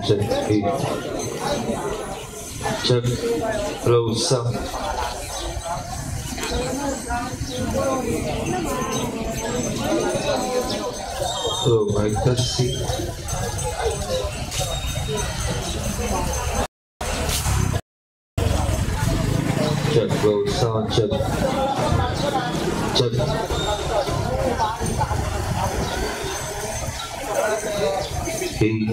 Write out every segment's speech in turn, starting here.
Check 8. Check close up. Oh my God, see. Check close up. Check. Hey.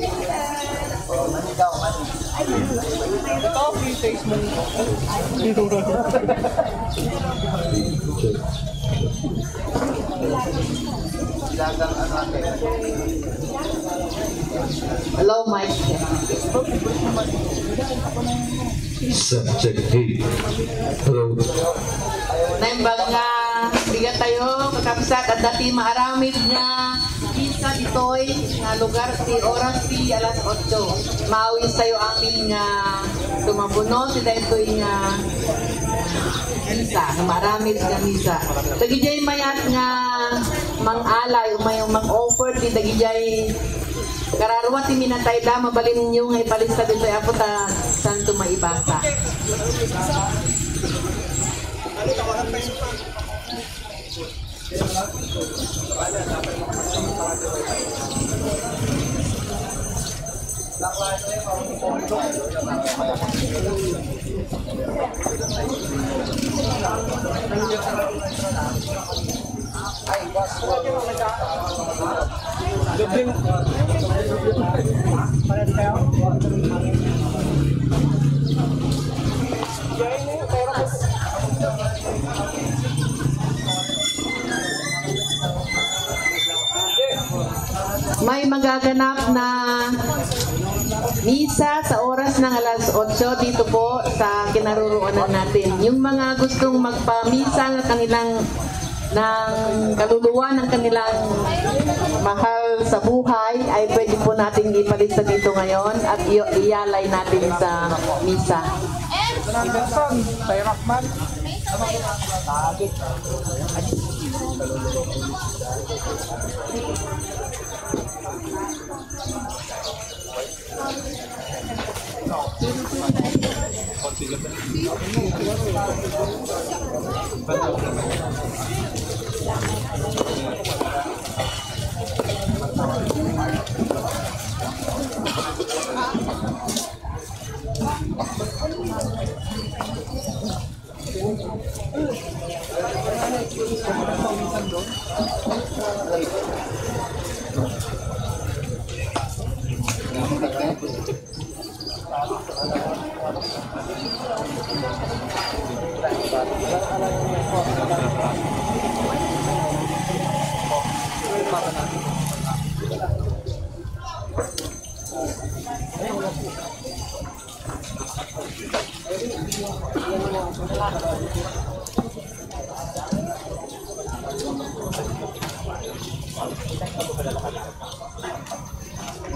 Hello, Mike. Check 8. Hello. Naimbang nga, bigat tayo, kakabsat at dati maaramid nga isa ditoy nga lugar si oras si alas 8. Maawis tayo amin nga tumabuno si daytoy nga misa, maramid nga misa. Dagijay mayat nga mang-alay o may mang-offer di dagijay kararuwa ti minatay da mabalin ninyo nga ipalista dito apo ta santo maibasa. May magaganap na misa sa oras ng alas 8 dito po sa kinaroroonan natin. Yung mga gustong magpamisa ng kanilang kaluluwa ng kanilang mahal sa buhay ay pwede po natin ipalista dito ngayon at ialay natin sa misa.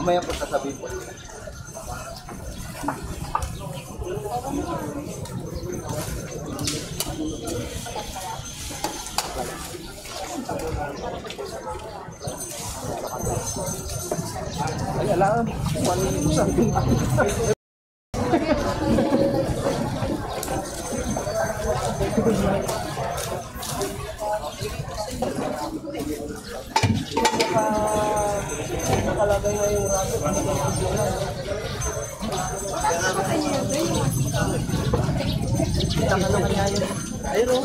Mamaya po sasabihin po. Ay, alam. Paano nito sabihin? Nakalagay na yung raso. Tama naman niya yun. Ayun o.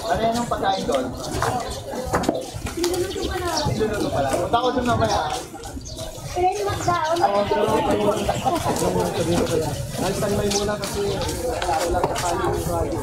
Ano yan ang pagkain doon? Sinuluto pala. Punta ko doon mamaya. Nag-standby muna kasi wala sa kanya yung radio.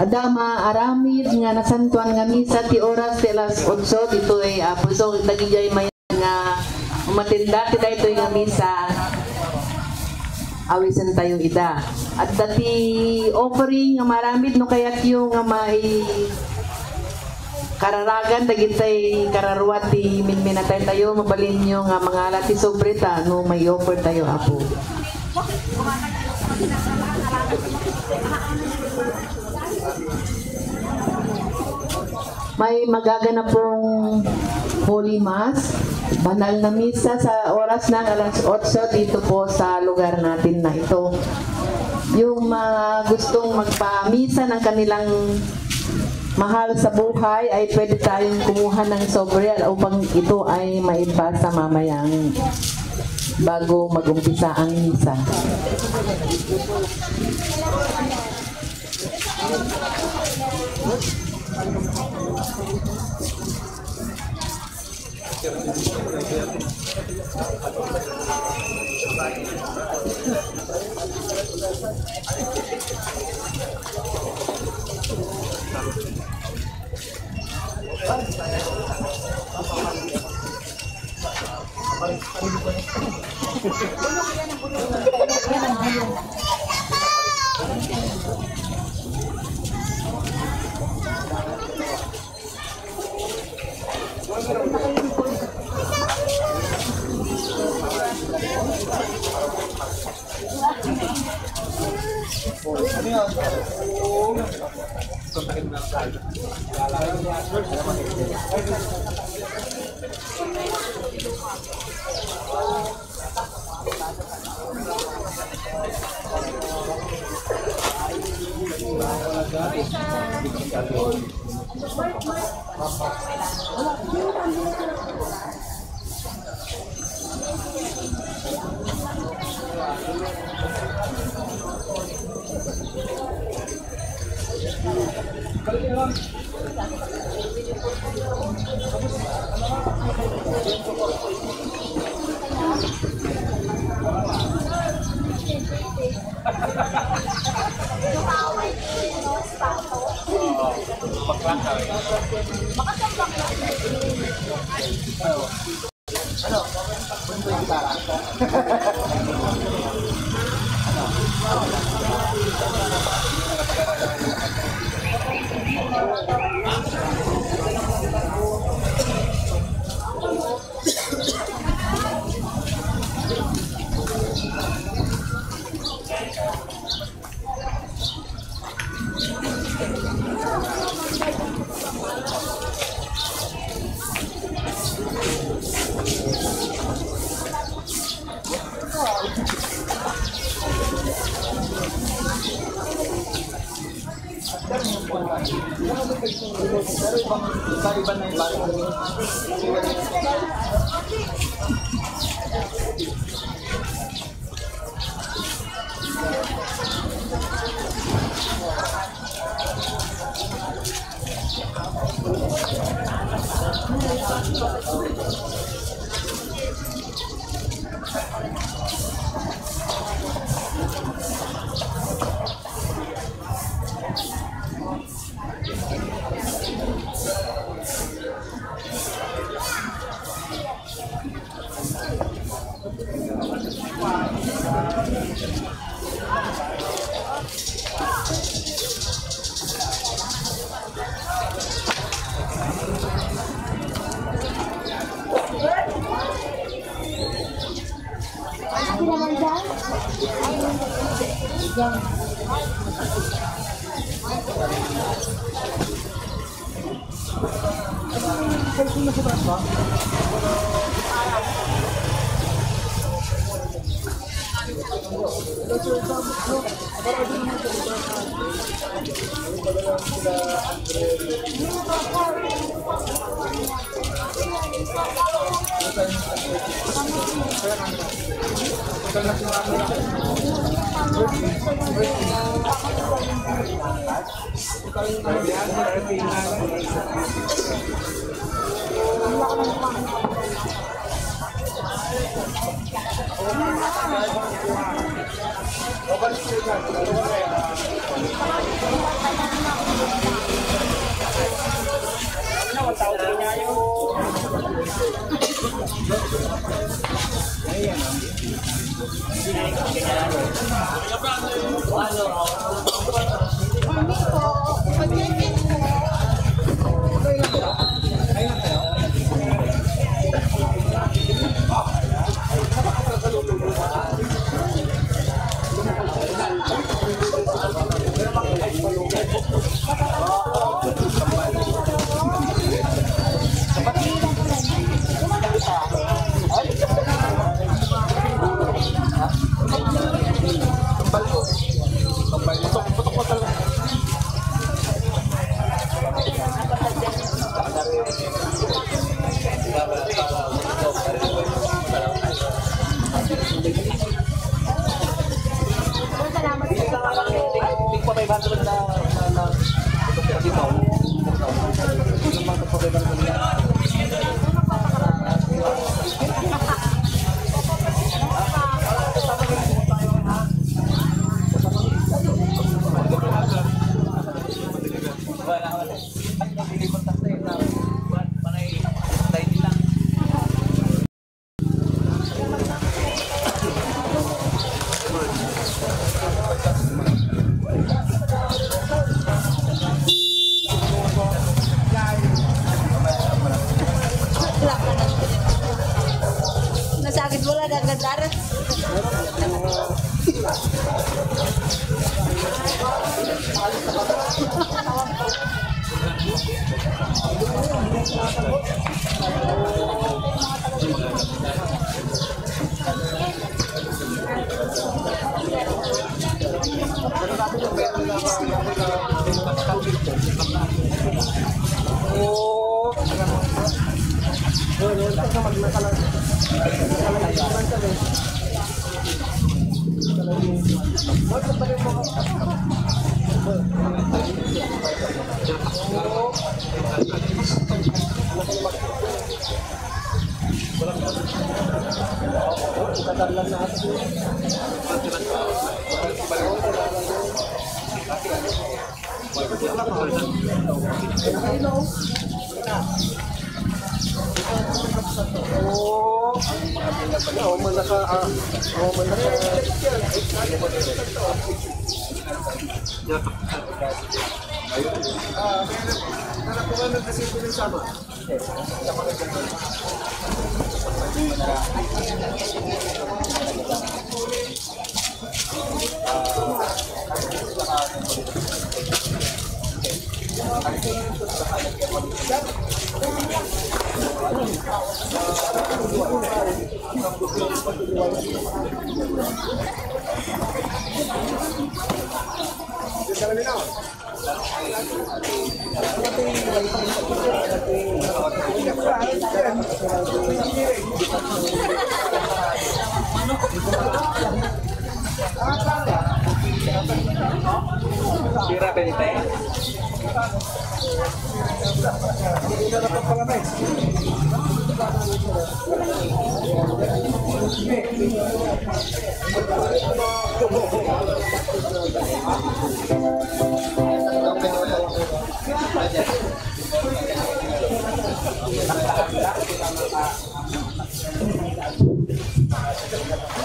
Adama aramid nga nasantuan nga misa ti oras ti alas 8 dito ay puso dagijay may nga umatinda ti dayto nga misa awisen tayo ida at dati offering nga maramid no kayat yung nga may kararagan dagitay kararuat ti minminatay tayo mabalin nyo nga mga alati sobreta no may offer tayo apo. May magaganap pong Holy Mass, banal na misa sa oras ng alas 8 dito po sa lugar natin na ito. Yung mga gustong magpamisa ng kanilang mahal sa buhay ay pwede tayong kumuha ng sobre upang ito ay maibasa mamayang bago mag-umpisa ang misa.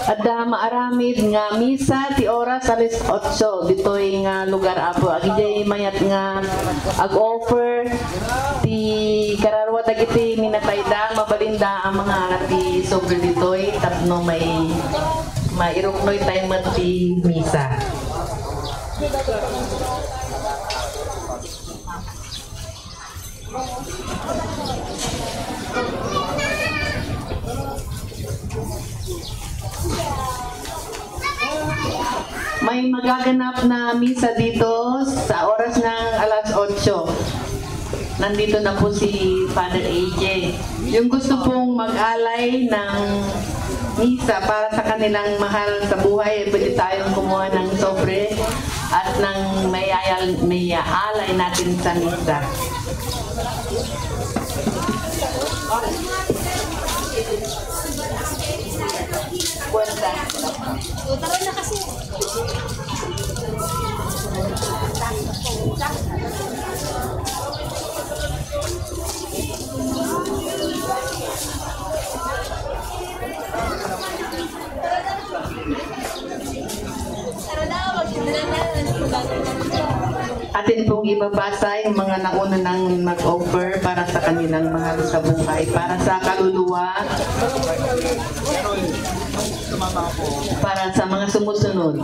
Ada maaramid nga misa ti oras alas 8 ditoy nga lugar apo agijay mayat nga ag-offer ti kararwa dagiti minatayda mabalinda ang mga ti sobre ditoy tapno may mairuknoy tayo mat ti misa. May magaganap na misa dito sa oras ng alas 8. Nandito na po si Father AJ. Yung gusto pong mag-alay ng misa para sa kanilang mahal sa buhay, pwede tayong kumuha ng sobre at ng may alay natin sa misa. Buwanta. Taro na kasi. Atin pong ibabasa yung mga nauna nang mag-offer para sa kanilang mahal sa buhay, para sa kaluluwa, para sa mga sumusunod.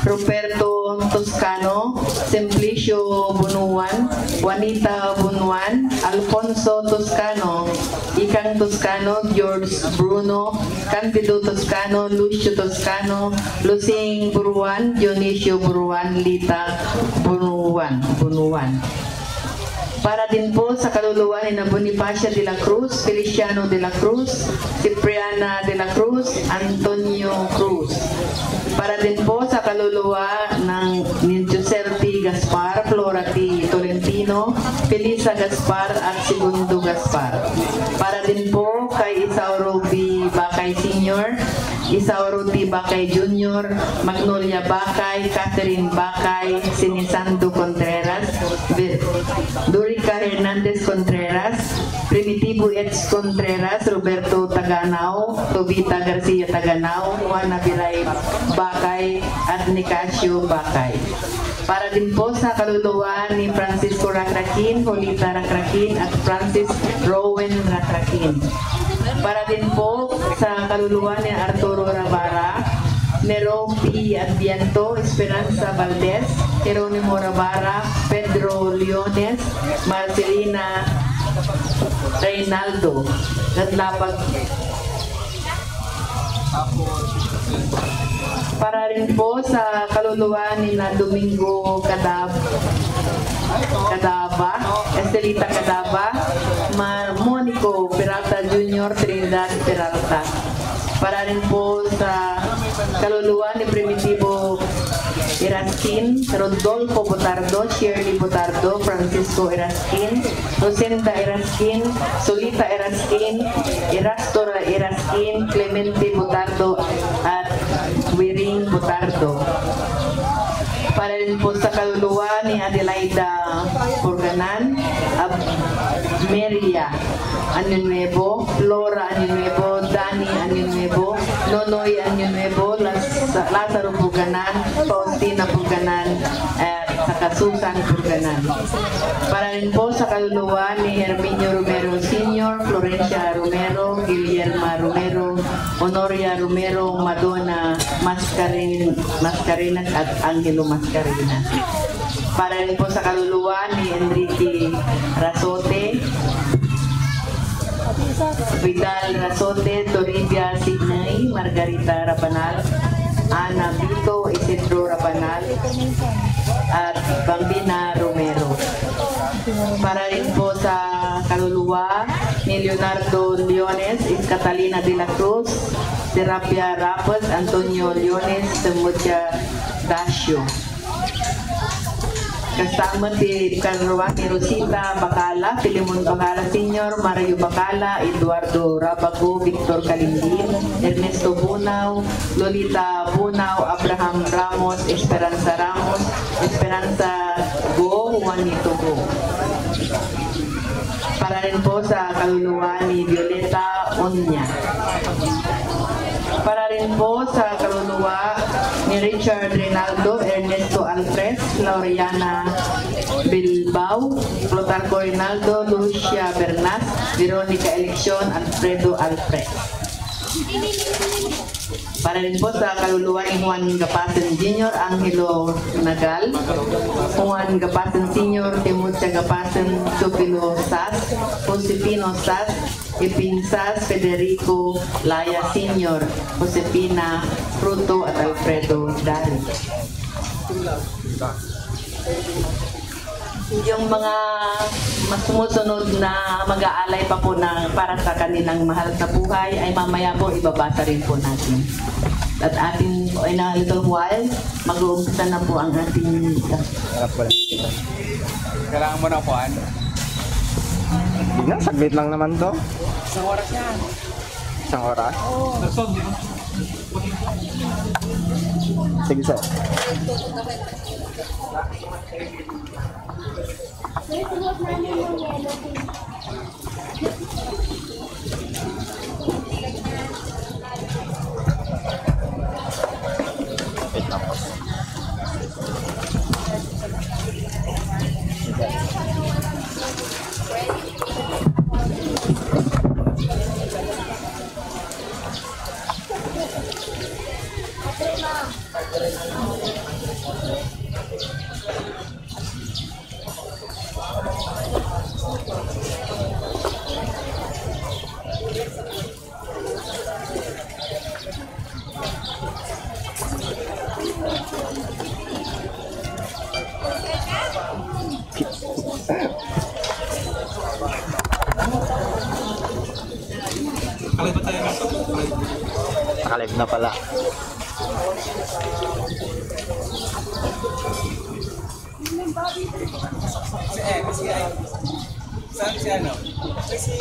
Roberto Toscano, Simplicio Bunuan, Juanita Bunuan, Alfonso Toscano, Ikang Toscano, George Bruno, Candido Toscano, Lucio Toscano, Lucing Buruan, Dionisio Buruan, Lita Bunuan. Para din po sa kaluluwa ni Bonifacia de la Cruz, Feliciano de la Cruz, Cipriana de la Cruz, Antonio Cruz. Para din po sa kaluluwa ni Giuseppe Gaspar, Flora T. Tolentino, Felisa Gaspar at Segundo Gaspar. Para din po kay Isauro B. Bacay Sr., Isauro T. Bacay Jr., Magnolia Bacay, Catherine Bacay, Sinisando Contreras, Dorica Hernandez Contreras, Primitivo Eds Contreras, Roberto Taganao, Tobita Garcia Taganao, Juana Bilay Bacay, at Nicasio Bacay. Para din po sa kaluluwa ni Francisco Racraquin, Julita Racraquin, at Francis Rowan Racraquin. Para din po sa kaluluwa ni Arturo Ravara, Nero P. Adviento, Esperanza Valdez, Jeronimo Ravara, Pedro Leones, Marcelina Reynaldo Gadlapag. Para rin po sa kaluluwa ni na Domingo Cadaba, Estelita Cadaba, Monico Peralta Jr., Trinidad Peralta. Para rin po sa kaluluwa ni Primitivo Eraskin, Rodolfo Botardo, Shirley Botardo, Francisco Eraskin, Rosenda Eraskin, Solita Eraskin, Erastor Eraskin, Clemente Botardo at Wiring Botardo. Para rin po sa kaluluwa ni Adelaida Purganan, Meria Año Nuevo, Flora Año Nuevo, Dani Año Nuevo, Nonoy Año Nuevo, Lazaro Purganan, Faustina Purganan, at saka Susan Purganan. Para rin po sa kaluluwa ni Herminio Romero Sr., Florencia Romero, Guillerma Romero, Honoria Romero, Madonna Mascarenas at Angelo Mascarenas. Para rin po sa kaluluwa ni Enrique Rasote, Vidal Rasote, Toribia Sidney, Margarita Rabanal, Ana Vito, Isidro Rabanal, at Bambina Romero. Para rin po sa kaluluwa ni Leonardo Leones, Catalina de la Cruz, Terapia Rapos, Antonio Leones, Temucha Dasio. Kasama si Carlos ni Rosita Bacala, Filimon Bacala Sr., Mario Bacala, Eduardo Rabago, Victor Calindin, Ernesto Bunaw, Lolita Bunaw, Abraham Ramos, Esperanza Go, Juanito Go. Para rin po sa kaluluwa ni Violeta Onya. Para rin po sa kaluluwa ni Richard Rinaldo, Ernesto Alfred, Laureana Bilbao, Plutarco Rinaldo, Lucia Bernas, Veronica Eleccion, Alfredo Alfred. Para rin po sa kaluluwa ni Juan Gapasen Jr., Angelo Nagal, Juan Gapasen Sr., Timucha Gapasen, Chupilo Sas, Josefino Sas, Epinsas, Federico Laya Sr., Josefina Fruto at Alfredo Dari. Yung mga mas sumusunod na mag-aalay pa po na para sa kanilang mahal na buhay ay mamaya po ibabasa rin po natin. At ating in a little while, mag-uumpisa na po ang ating misa. Kailangan mo na po, ano? Hindi na, saglit lang naman to. Isang oras yan. Isang oras? Sige, sir. Nakalive na pala. Saan si ano? Kasi...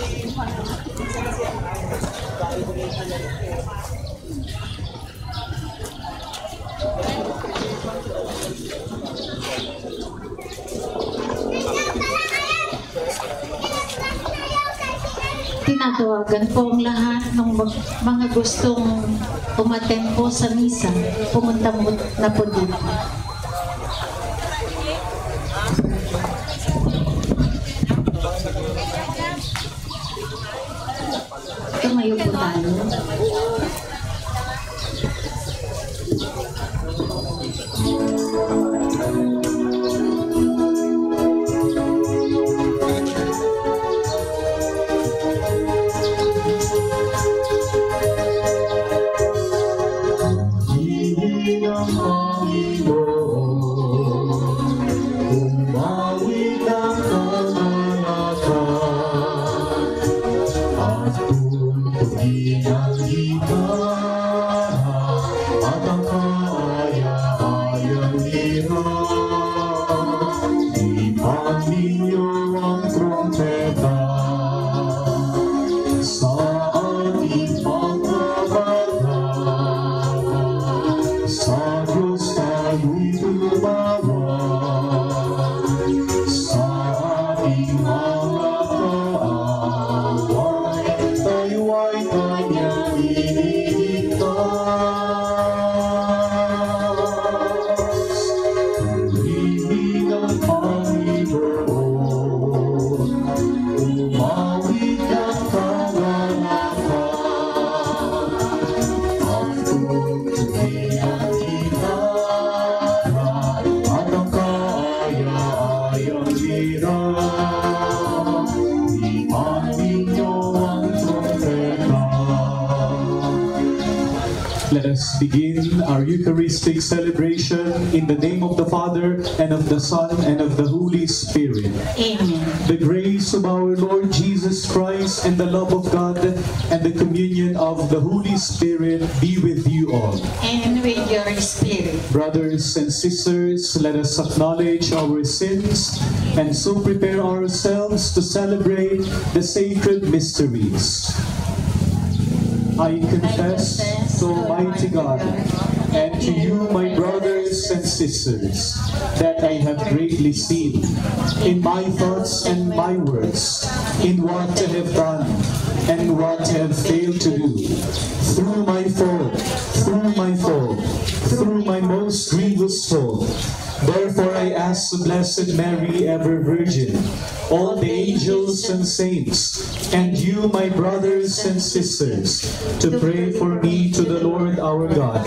Tinatawagan po ang lahat ng mga gustong umattend po sa misa. Pumunta mo na po dito. Tumayo po tayo. sa ating pagkakalaman. Sa Diyos tayo'y tumawa, sa ating mga kaaway, tayo ay kanyang iniligtas. Purihin ang Panginoon, umawit ng kagalakan, ang tugtugin ang gitara, at ang kaaya-ayang lira. Ipan ninyo ang trompeta. Let us begin our Eucharistic celebration in the name of the Father, and of the Son, and of the Holy Spirit. Amen. The grace of our Lord Jesus Christ, and the love of God, and the communion of the Holy Spirit be with you all. And with your spirit. Brothers and sisters, let us acknowledge our sins and so prepare ourselves to celebrate the sacred mysteries. I confess to Almighty God and to you, my brothers and sisters, that I have greatly sinned in my thoughts and my words, in what I have done and what I have failed to do, through my most grievous fault. Therefore I ask the Blessed Mary, ever Virgin, all the angels and saints, and you, my brothers and sisters, to pray for me to the Lord our God.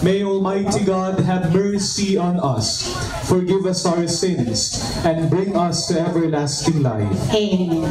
May Almighty God have mercy on us, forgive us our sins, and bring us to everlasting life. Amen.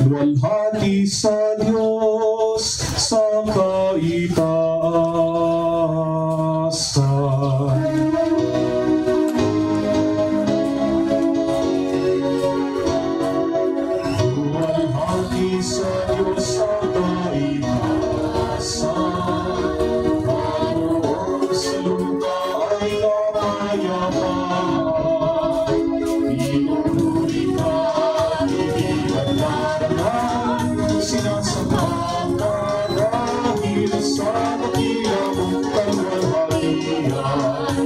Luwalhati sa Diyos sa kaitaasan. Luwalhati sa Diyos sa kaitaasan. Panginoon sa lupa ay kapayapaan. Pinupuri ka at ikinalaran. Sinasamba marahil sa dakila mong kalwalhatian.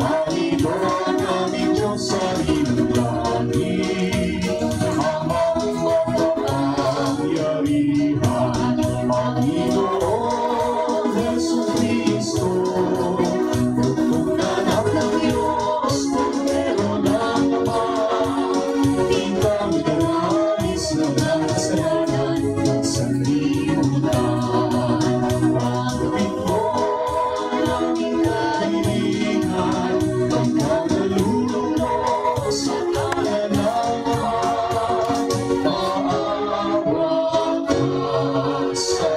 Panginoon aming Diyos sa iyong langit, amang makapangyarihan. Panginoon Jesucristo, tugtugan ng Diyos, kordero ng Ama. Di kami nais na nagsayanan ng sanlibutan. Pagpapit mo ang aming kahilingan, hanggang nalulungkot sa kanan ng Ama. Maawa ka sa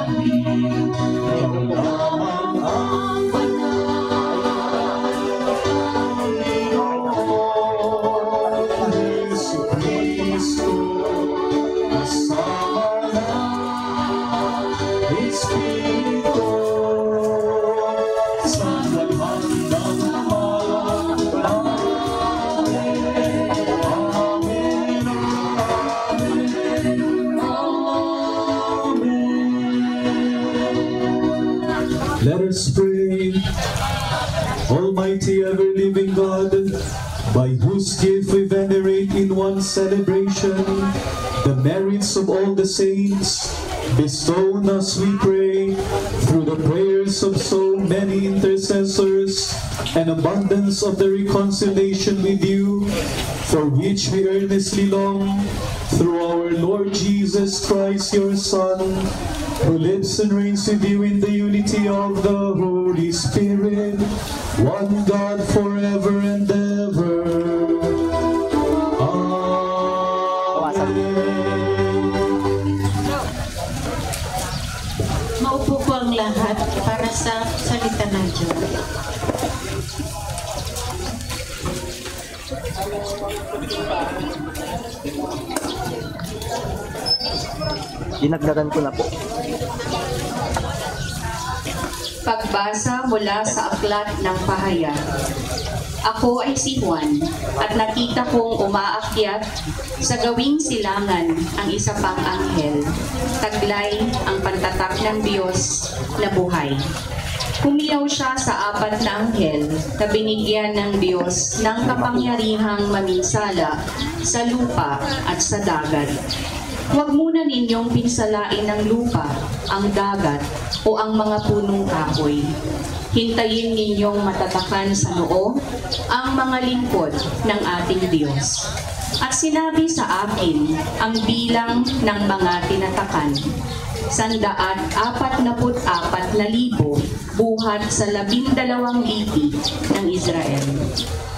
amin, ikaw lamang ang banal. Panginoon Jesucristo, kasama ng Espiritu, sa dalhan ng Ama. Amen, amen, amen. Let us pray. Almighty ever-living God, by whose gift we venerate in one celebration the merits of all the saints, bestow on us, we pray, through the prayers of so many intercessors and abundance of the reconciliation with you, for which we earnestly long, through our Lord Jesus Christ, your Son, who lives and reigns with you in the unity of the Holy Spirit, one God forever and ever. Maupo po ang lahat para sa salita ng Diyos. Dinagdagan ko na po. Pagbasa mula sa Aklat ng Pahayag. Ako ay si Juan, at nakita kong umaakyat sa gawing silangan ang isa pang anghel. Taglay ang pantatak ng Diyos na buhay. Humiyaw siya sa apat na anghel na binigyan ng Diyos ng kapangyarihang maminsala sa lupa at sa dagat. Huwag muna ninyong pinsalain ng lupa, ang dagat, o ang mga punong kahoy. Hintayin ninyong matatakan sa noo ang mga lingkod ng ating Diyos. At sinabi sa akin ang bilang ng mga tinatakan, 144,000 buhat sa 12 lipi ng Israel.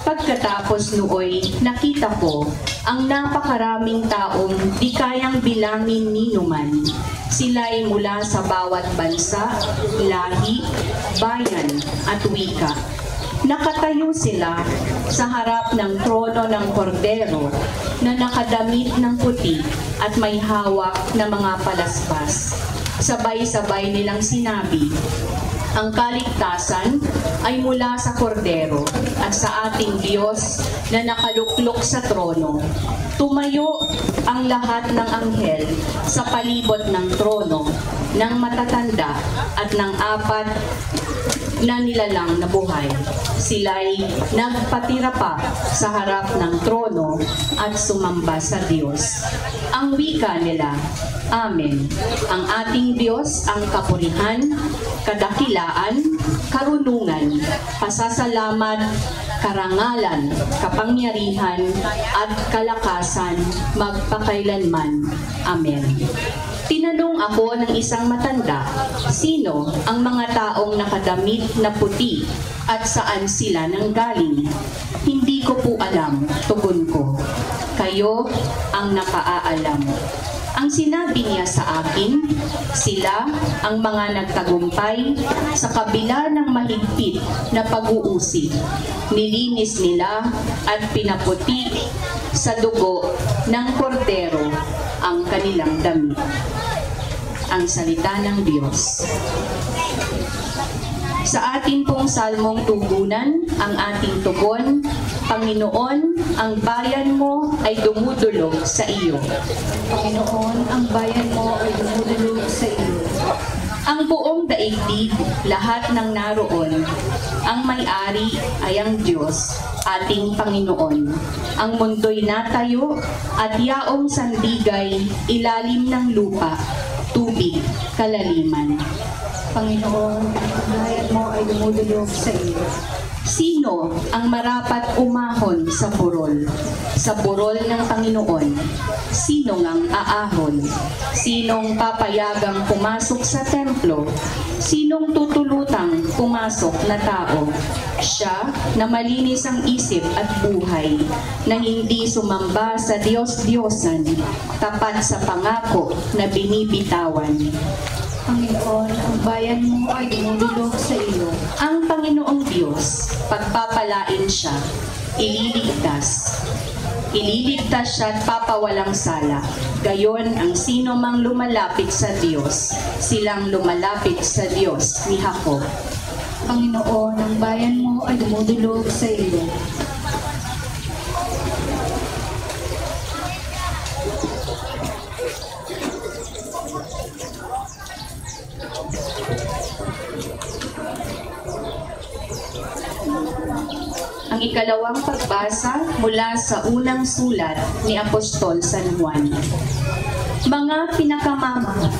Pagkatapos nooy, nakita ko ang napakaraming taong di kayang bilangin ni numan. Sila'y mula sa bawat bansa, lahi, bayan at wika. Nakatayo sila sa harap ng trono ng kordero na nakadamit ng puti at may hawak na mga palaspas. Sabay-sabay nilang sinabi, ang kaligtasan ay mula sa kordero at sa ating Diyos na nakaluklok sa trono. Tumayo ang lahat ng anghel sa palibot ng trono, ng matatanda at ng apat na nilalang na buhay. Sila'y nagpatira pa sa harap ng trono at sumamba sa Diyos. Ang wika nila, Amen. Ang ating Diyos ang kapurihan, kadakilaan, karunungan, pasasalamat, karangalan, kapangyarihan, at kalakasan magpakailanman. Amen. Tinanong ako ng isang matanda, sino ang mga taong nakadamit na puti at saan sila nanggaling? Hindi ko po alam, tugon ko. Kayo ang nakaalam. Ang sinabi niya sa akin, sila ang mga nagtagumpay sa kabila ng mahigpit na pag-uusig. Nilinis nila at pinaputi sa dugo ng kordero ang kanilang damit. Ang salita ng Diyos. Sa ating pong salmong tugunan, ang ating tugon, Panginoon, ang bayan mo ay dumudulog sa iyo. Panginoon, ang bayan mo ay dumudulog sa iyo. Ang buong daigdig, lahat ng naroon, ang may-ari ay ang Diyos, ating Panginoon. Ang mundo'y natayo at yaong sandigay, ilalim ng lupa, tubig, kalaliman. Panginoon, ang bayan mo ay dumudulog sa iyo. Sino ang marapat umahon sa burol? Sa burol ng Panginoon. Sino ngang aahon? Sinong papayagang pumasok sa templo? Sinong tutulutang pumasok na tao? Siya na malinis ang isip at buhay, na hindi sumamba sa Diyos-Diyosan, tapat sa pangako na binibitawan. Panginoon, ang bayan mo ay dumudulog sa iyo. Ang Panginoong Diyos, pagpapalain siya, ililigtas. Ililigtas siya at papawalang sala. Gayon ang sino mang lumalapit sa Diyos, silang lumalapit sa Diyos ni Jacob. Panginoon, ang bayan mo ay dumudulog sa iyo. Ang ikalawang pagbasa mula sa unang sulat ni Apostol San Juan. Mga pinakamamahal.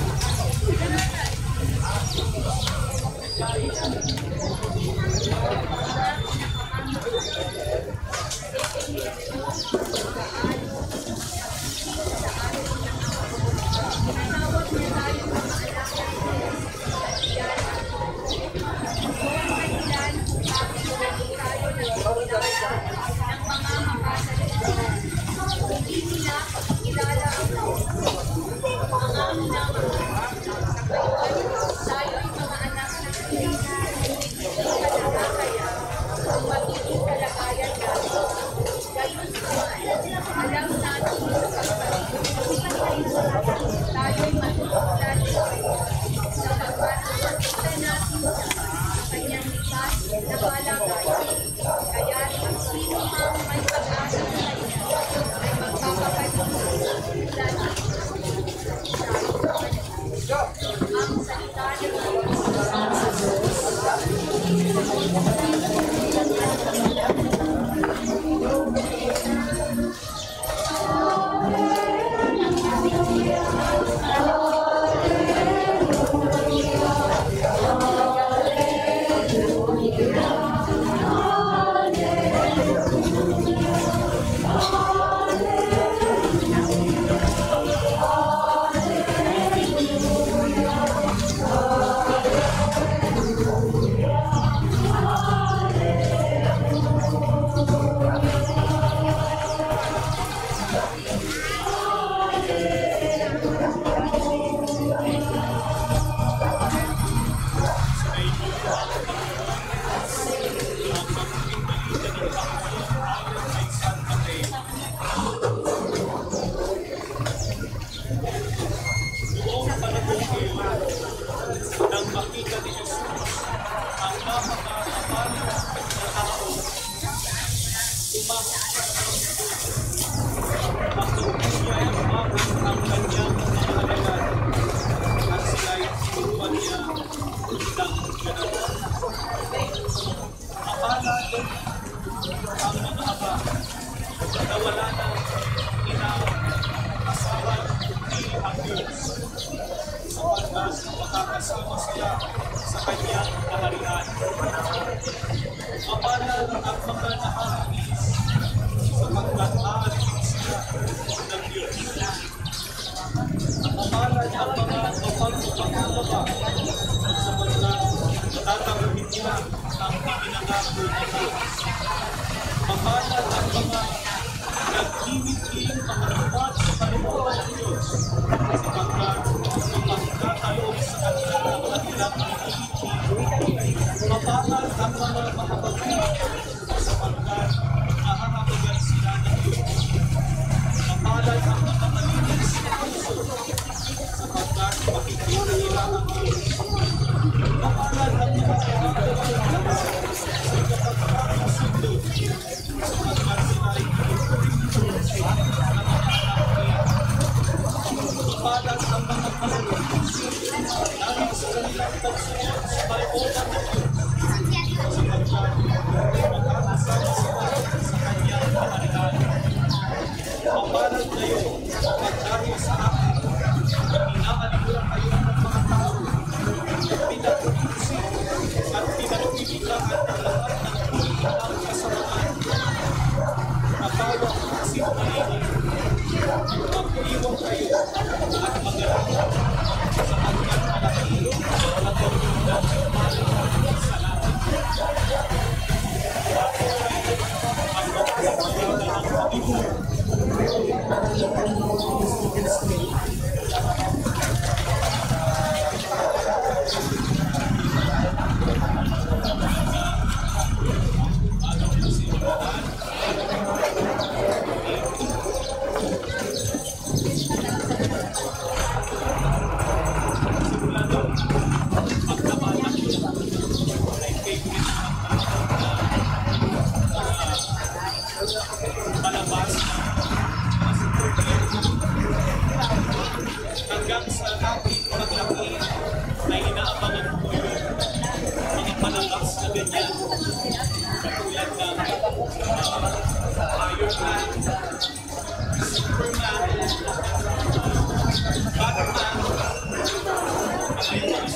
Spider-Man,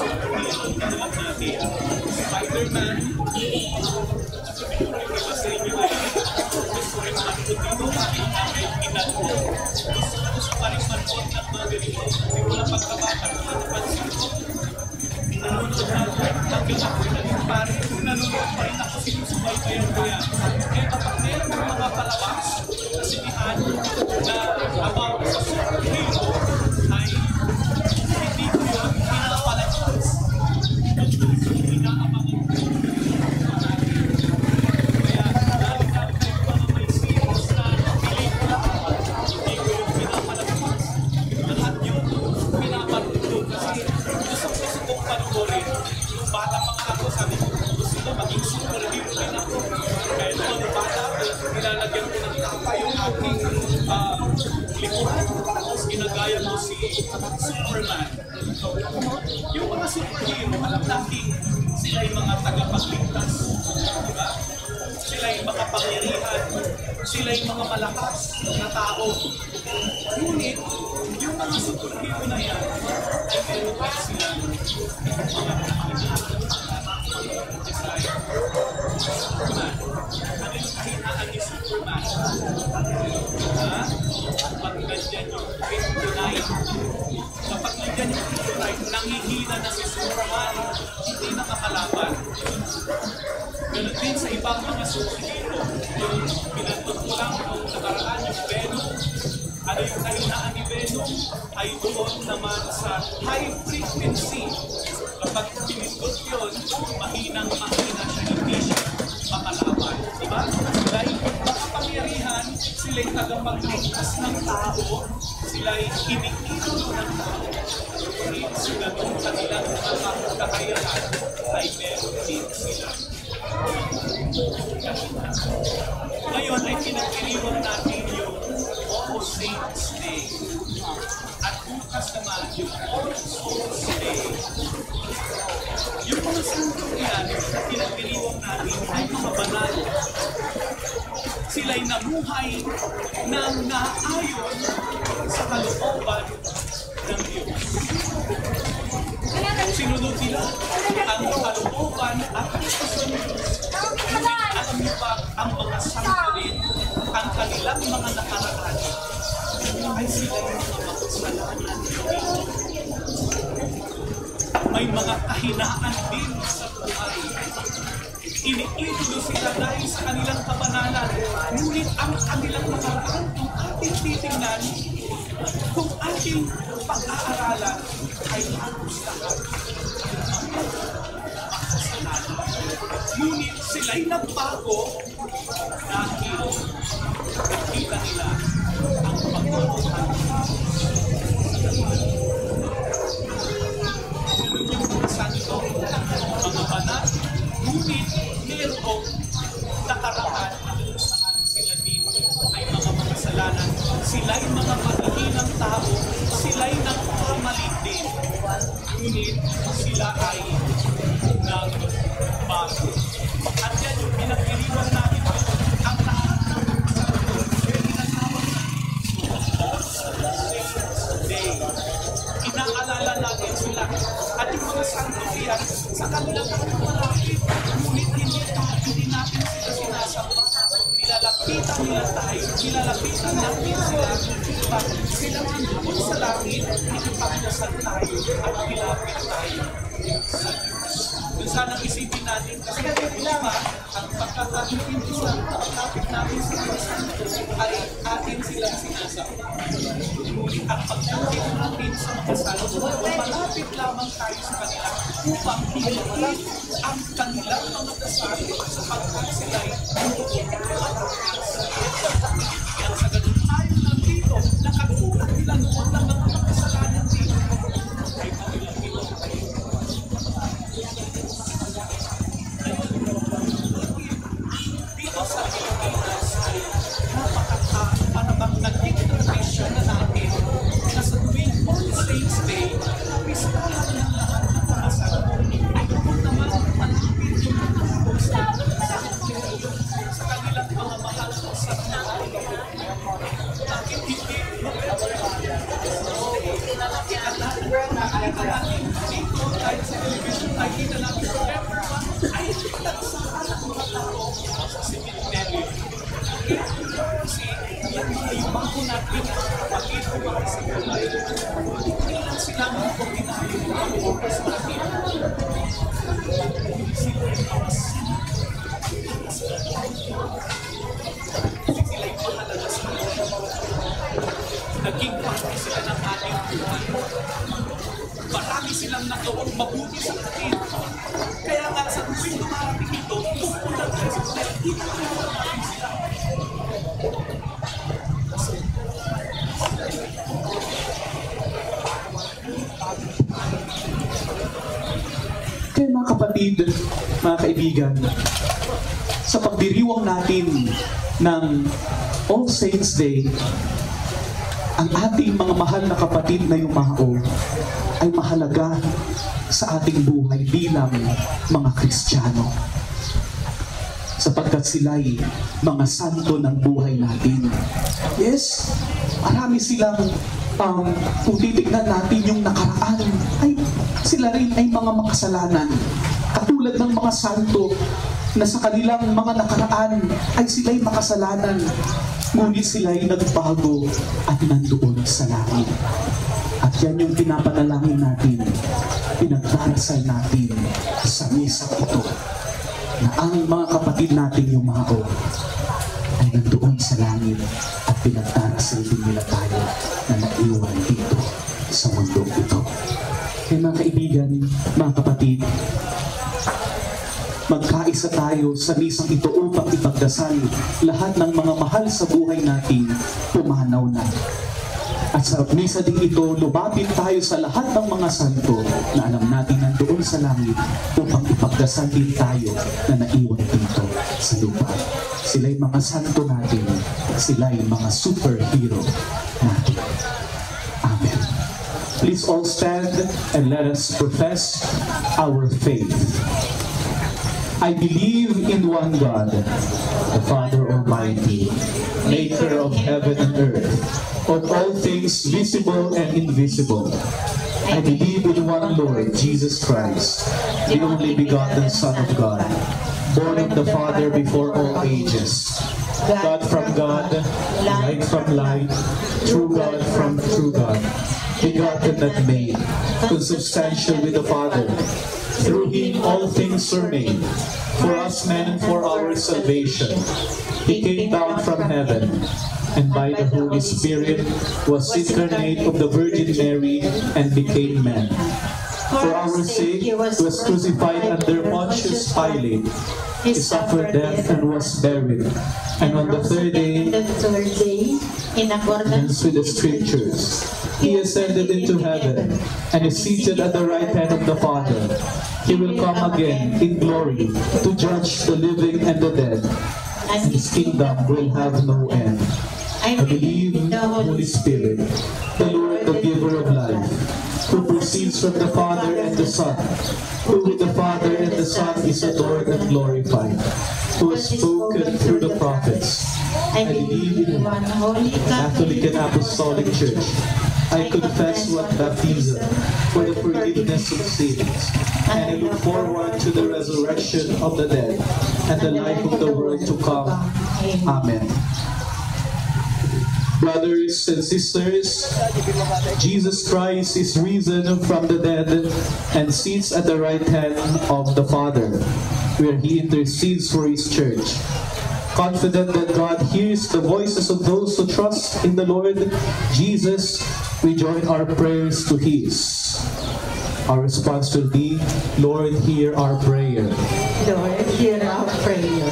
sa inyo ay gusto rin manipod dito natin namin inano. Gusto pa rin manipod ng mga ganito. Simula pagkabata ko napansin ko. Nanonood na ako. Hanggang ako naging pare. Nanonood pa rin ako sinusubaybayan ko yan. Kaya kapag meron ng mga palabas na sinihan na about sa superhero ay hindi ko yun pinapalabas. Inaabangan ko. Kaya lalo na kayo mga may series na pelikula, hindi ko yung pinapalabas. Lahat yun pinapanood ko kasi gusto kong panoorin. Nung bata pa nga ako, sabi ko, gusto ko maging superhero din ako. Kaya nung bata ako, nilalagyan ko ng tapa yung aking likuran. Tapos ginagaya ko si Superman. Yung mga superhero, alam natin, sila yung mga tagapagligtas. Diba? Sila yung makapangyarihan. Sila yung mga malakas na tao. Ngunit, yung mga superhero na yan, ay meron pa sila mga just like Superman. Ano yung kahinaan ni Superman? Kapag nandyan yung kryptonite, kapag nandyan yung kryptonite, nangihina na si Superman, hindi nakakalaban. Ganun din sa ibang mga superhero, yung pinantot ko lang kung nakaraan yung Venom. Ano yung kahinaan ni Venom? Ay doon naman sa high frequency. Kapag pinindot yun, mahinang-mahina siya, hindi siya makalaban. Diba? Dahil makapangyarihan, sila'y tagapagligtas ng tao, sila'y iniidolo ng tao. Ngunit sa ganun kanilang mga kakayahan ay meron din sila. Ngayon ay pinagkiriwan natin yung All Saints Day. At bukas naman yung All Souls Day. Yung mga santong yan, pinagkiriwan natin ay mga banal. Sila'y namuhay ng naayon sa kalooban ng Diyos. Sinunod nila ang kalooban at gusto ng Diyos. Ngunit alam niyo ba ang mga santo rin, ang kanilang mga nakaraan ay sila yung mga makasalanan. May mga kahinaan din sa buhay. Iniidolo sila dahil sa kanilang kabanalan. Ngunit ang kanilang nakaraan, kung ating titingnan, kung ating pag-aaralan, ay halos lahat makasalanan. Ngunit sila'y nagbago dahil nakita nila ang pagmamahal. Ganun yung mga santo, mga banal, ngunit mayroong nakaraan kung saan sila din ay mga makasalanan. Sila'y mga matihinang tao, sila'y nagkamali din. Ngunit sila ay nagbago. At yan yung pinagkiriwan natin ang lahat ng ginagawa All Saints Day. Inaalala natin sila. At yung mga santo yan, sa kanilang malapit, ngunit hindi natin sila sinasamba. Nilalapitan nila tayo, nilalapitan natin sila, pag sila nandun sa langit, nakipagdasal tayo at nilapit tayo sa Diyos. Kung sanang isipin natin, kasi diba, ang pagkakapit natin sa Diyos ay atin silang sinasamba. Ngunit ang pagkakapit natin sa mga santo, malapit lamang tayo sa kanila upang higit ang kanilang mga dasal sapagkat sila'y kaya sa ganun tayo nandito, nakatulak nila noon ng mga kasalanan dito ay kanilang dito. Dito sa Pilipinas ay napakang naging tradisyon na natin na sa tuwing All Saints Day, pistahan ng lahat ng mga santo. Ay doon naman malapit yung mga sa kanilang mga mahal sa santo. Bakit hindi November? oras natin. Sila'y mahalaga sa atin. Naging parte sila ng ating buhay. Marami silang nagawang mabuti sa atin. Kaya nga sa tuwing dumarating ito, tungkol lang tayo sa pinagkita ko natin sila. Kaya mga kapatid, mga kaibigan, sa pagdiriwang natin ng All Saints Day, ang ating mga mahal na kapatid na yumao ay mahalaga sa ating buhay bilang mga Kristiyano. Sapagkat sila'y mga santo ng buhay natin. Yes, marami silang kung titignan natin yung nakaraan, ay sila rin ay mga makasalanan. Katulad ng mga santo na sa kanilang mga nakaraan ay sila'y makasalanan. Ngunit sila'y nagbago at nandoon sa langit. At yan yung pinapanalangin natin, pinagdarasal natin sa misang ito, na ang mga kapatid natin yumao ay nandoon sa langit at pinagdarasal din nila tayo na naiwan dito sa mundo ito. Kaya mga kaibigan, mga kapatid, magkaisa tayo sa misang ito upang ipagdasal lahat ng mga mahal sa buhay natin pumanaw na. At sa misa din ito, lumapit tayo sa lahat ng mga santo na alam natin nandoon sa langit upang ipagdasal din tayo na naiwan dito sa lupa. Sila'y mga santo natin, sila'y mga superhero natin. Amen. Please all stand and let us profess our faith. I believe in one God, the Father Almighty, maker of heaven and earth, of all things visible and invisible. I believe in one Lord, Jesus Christ, the only begotten Son of God, born of the Father before all ages, God from God, light from light, true God from true God, begotten not made, consubstantial with the Father. Through him all things were made, for us men and for our salvation. He came down from heaven, and by the Holy Spirit was incarnate of the Virgin Mary and became man. For our sake he was crucified under Pontius Pilate. He suffered death and was buried. And on the third day, in accordance with the Scriptures, he ascended into heaven and is seated at the right hand of the Father. He will come again in glory to judge the living and the dead, and his kingdom will have no end. I believe in the Holy Spirit, the Lord, the giver of life, who proceeds from the Father and the Son, who with the Father and the Son is adored and glorified, who has spoken through the prophets. I believe in one holy Catholic and Apostolic Church. I confess one baptism for the forgiveness of sins, and I look forward to the resurrection of the dead and the life of the world to come. Amen. Brothers and sisters, Jesus Christ is risen from the dead and sits at the right hand of the Father, where he intercedes for his church. Confident that God hears the voices of those who trust in the Lord Jesus, we join our prayers to his. Our response will be, Lord, hear our prayer. Lord, hear our prayer.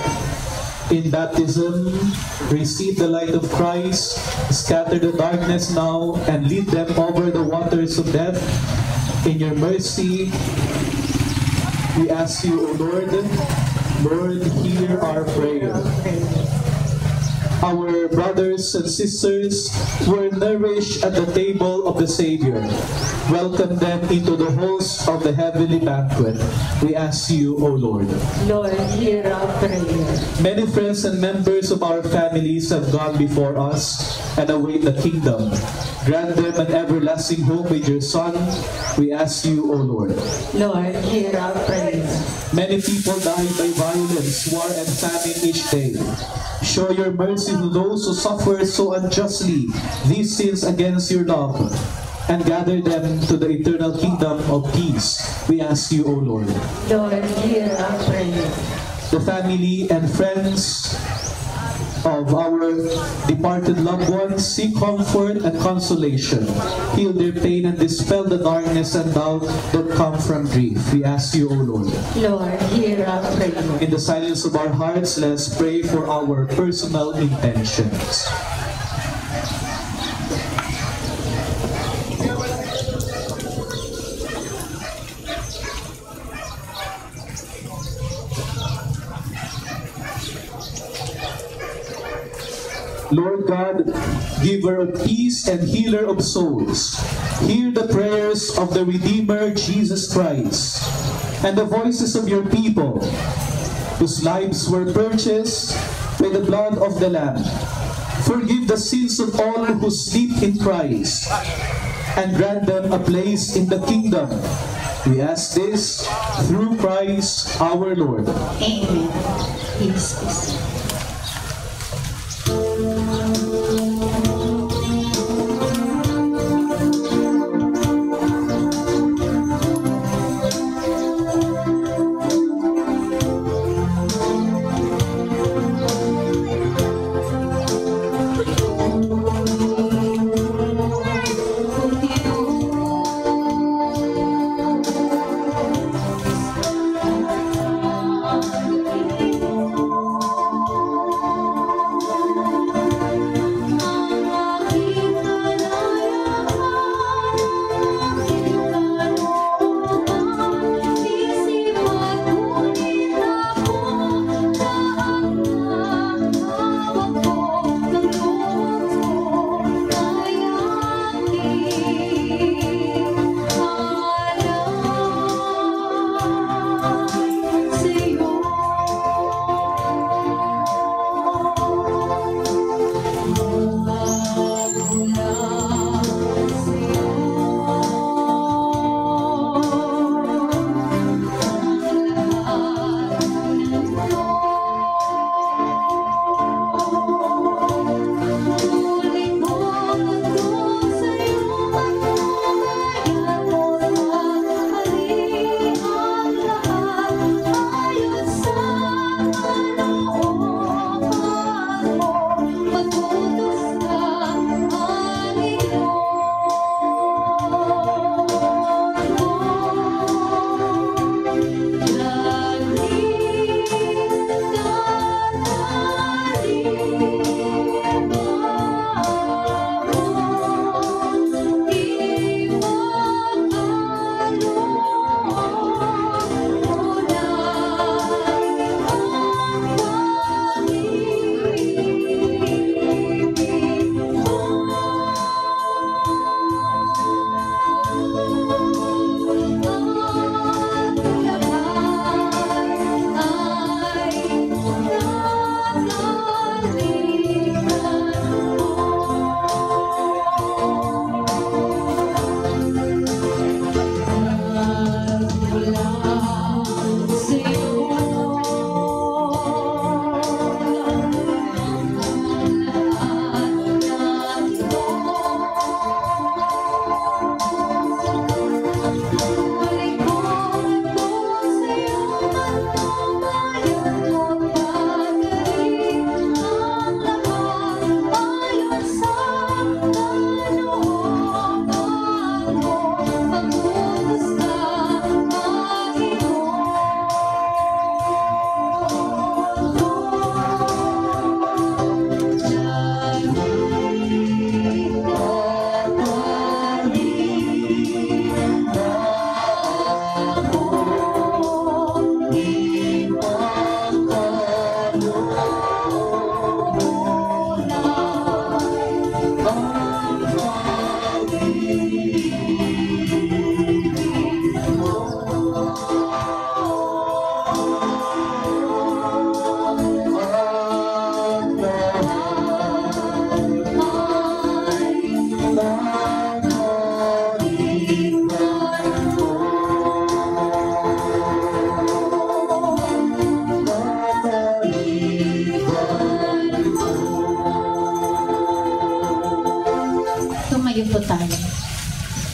In baptism, receive the light of Christ, scatter the darkness now, and lead them over the waters of death. In your mercy, we ask you, O Lord, Lord, hear our prayer. Our brothers and sisters were nourished at the table of the Savior. Welcome them into the host of the heavenly banquet. We ask you, O Lord. Lord, hear our prayer. Many friends and members of our families have gone before us and await the kingdom. Grant them an everlasting home with your Son. We ask you, O Lord. Lord, hear our prayer. Many people die by violence, war, and famine each day. Show your mercy to those who suffer so unjustly these sins against your love. and gather them to the eternal kingdom of peace. We ask you, O Lord. Lord, hear our prayer. The family and friends of our departed loved ones seek comfort and consolation. Heal their pain and dispel the darkness and doubt that come from grief. We ask you, O Lord. Lord, hear our prayer. In the silence of our hearts, let us pray for our personal intentions. Lord God, giver of peace and healer of souls, hear the prayers of the Redeemer Jesus Christ and the voices of your people, whose lives were purchased by the blood of the Lamb. Forgive the sins of all who sleep in Christ and grant them a place in the kingdom. We ask this through Christ our Lord. Amen. Please be seated.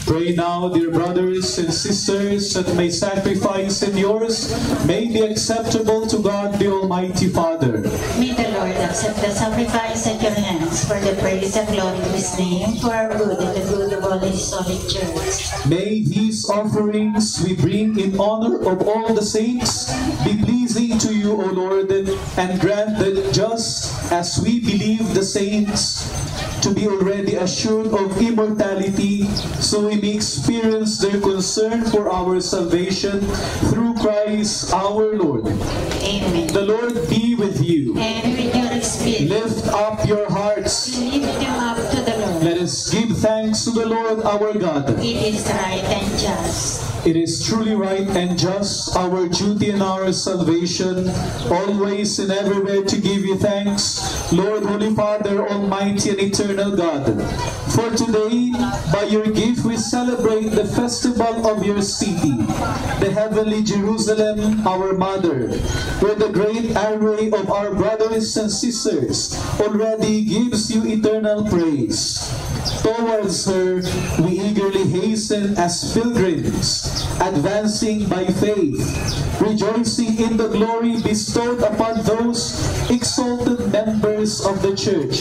Pray now, dear brothers and sisters, that my sacrifice and yours may be acceptable to God the Almighty Father. May the Lord accept the sacrifice at your hands for the praise and glory of His name, for our good and the good of all His holy church. May these offerings we bring in honor of all the saints be pleasing to you, O Lord, and grant that just as we believe the saints to be already assured of immortality, so we may experience their concern for our salvation through Christ our Lord. Amen. The Lord be with you. And with your spirit, Lift up your hearts. lift them up to the Lord. Let us give thanks to the Lord our God. It is right and just. It is truly right and just, our duty and our salvation, always and everywhere to give you thanks, Lord, Holy Father, Almighty and Eternal God. For today, by your gift, we celebrate the festival of your city, the heavenly Jerusalem, our mother, where the great array of our brothers and sisters already gives you eternal praise. Towards her, we eagerly hasten as pilgrims, advancing by faith, rejoicing in the glory bestowed upon those exalted members of the Church,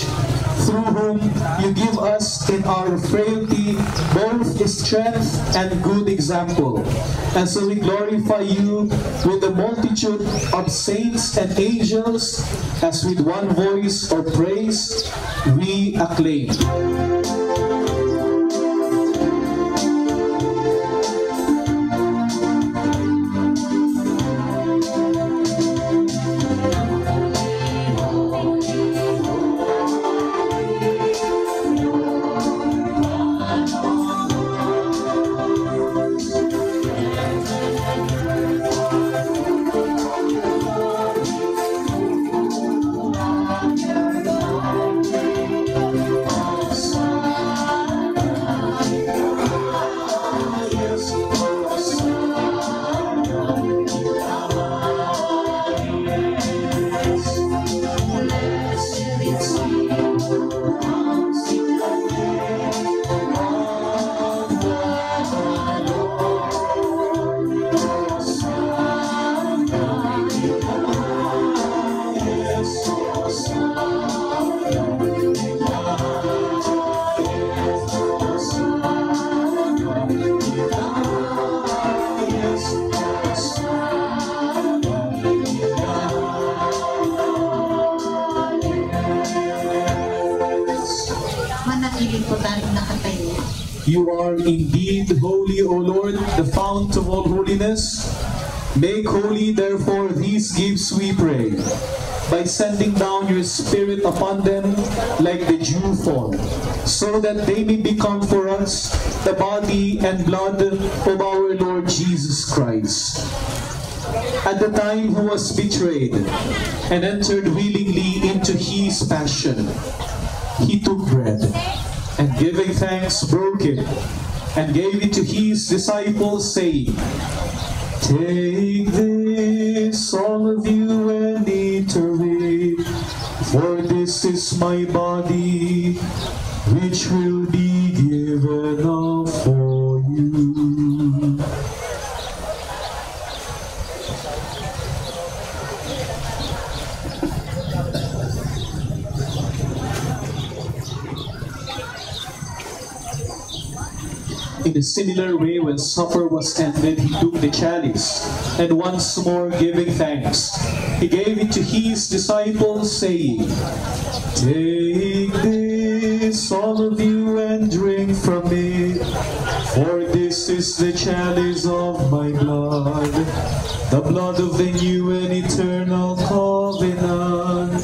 through whom you give us in our frailty both strength and good example. And so we glorify you with the multitude of saints and angels, as with one voice of praise we acclaim. Manatili po tayong nakatayo. You are indeed holy, O Lord, the fount of all holiness. Make holy, therefore, these gifts, we pray, by sending down your Spirit upon them like the dew fall, so that they may become for us the body and blood of our Lord Jesus Christ. At the time he was betrayed and entered willingly into his passion, he took bread, and giving thanks, broke it, and gave it to his disciples, saying, "Take this, all of you, and eat of it, for this is my body, which will be given up for you." In a similar way, when supper was ended, he took the chalice, and once more giving thanks, he gave it to his disciples, saying, "Take this, all of you, and drink from it, for this is the chalice of my blood, the blood of the new and eternal covenant,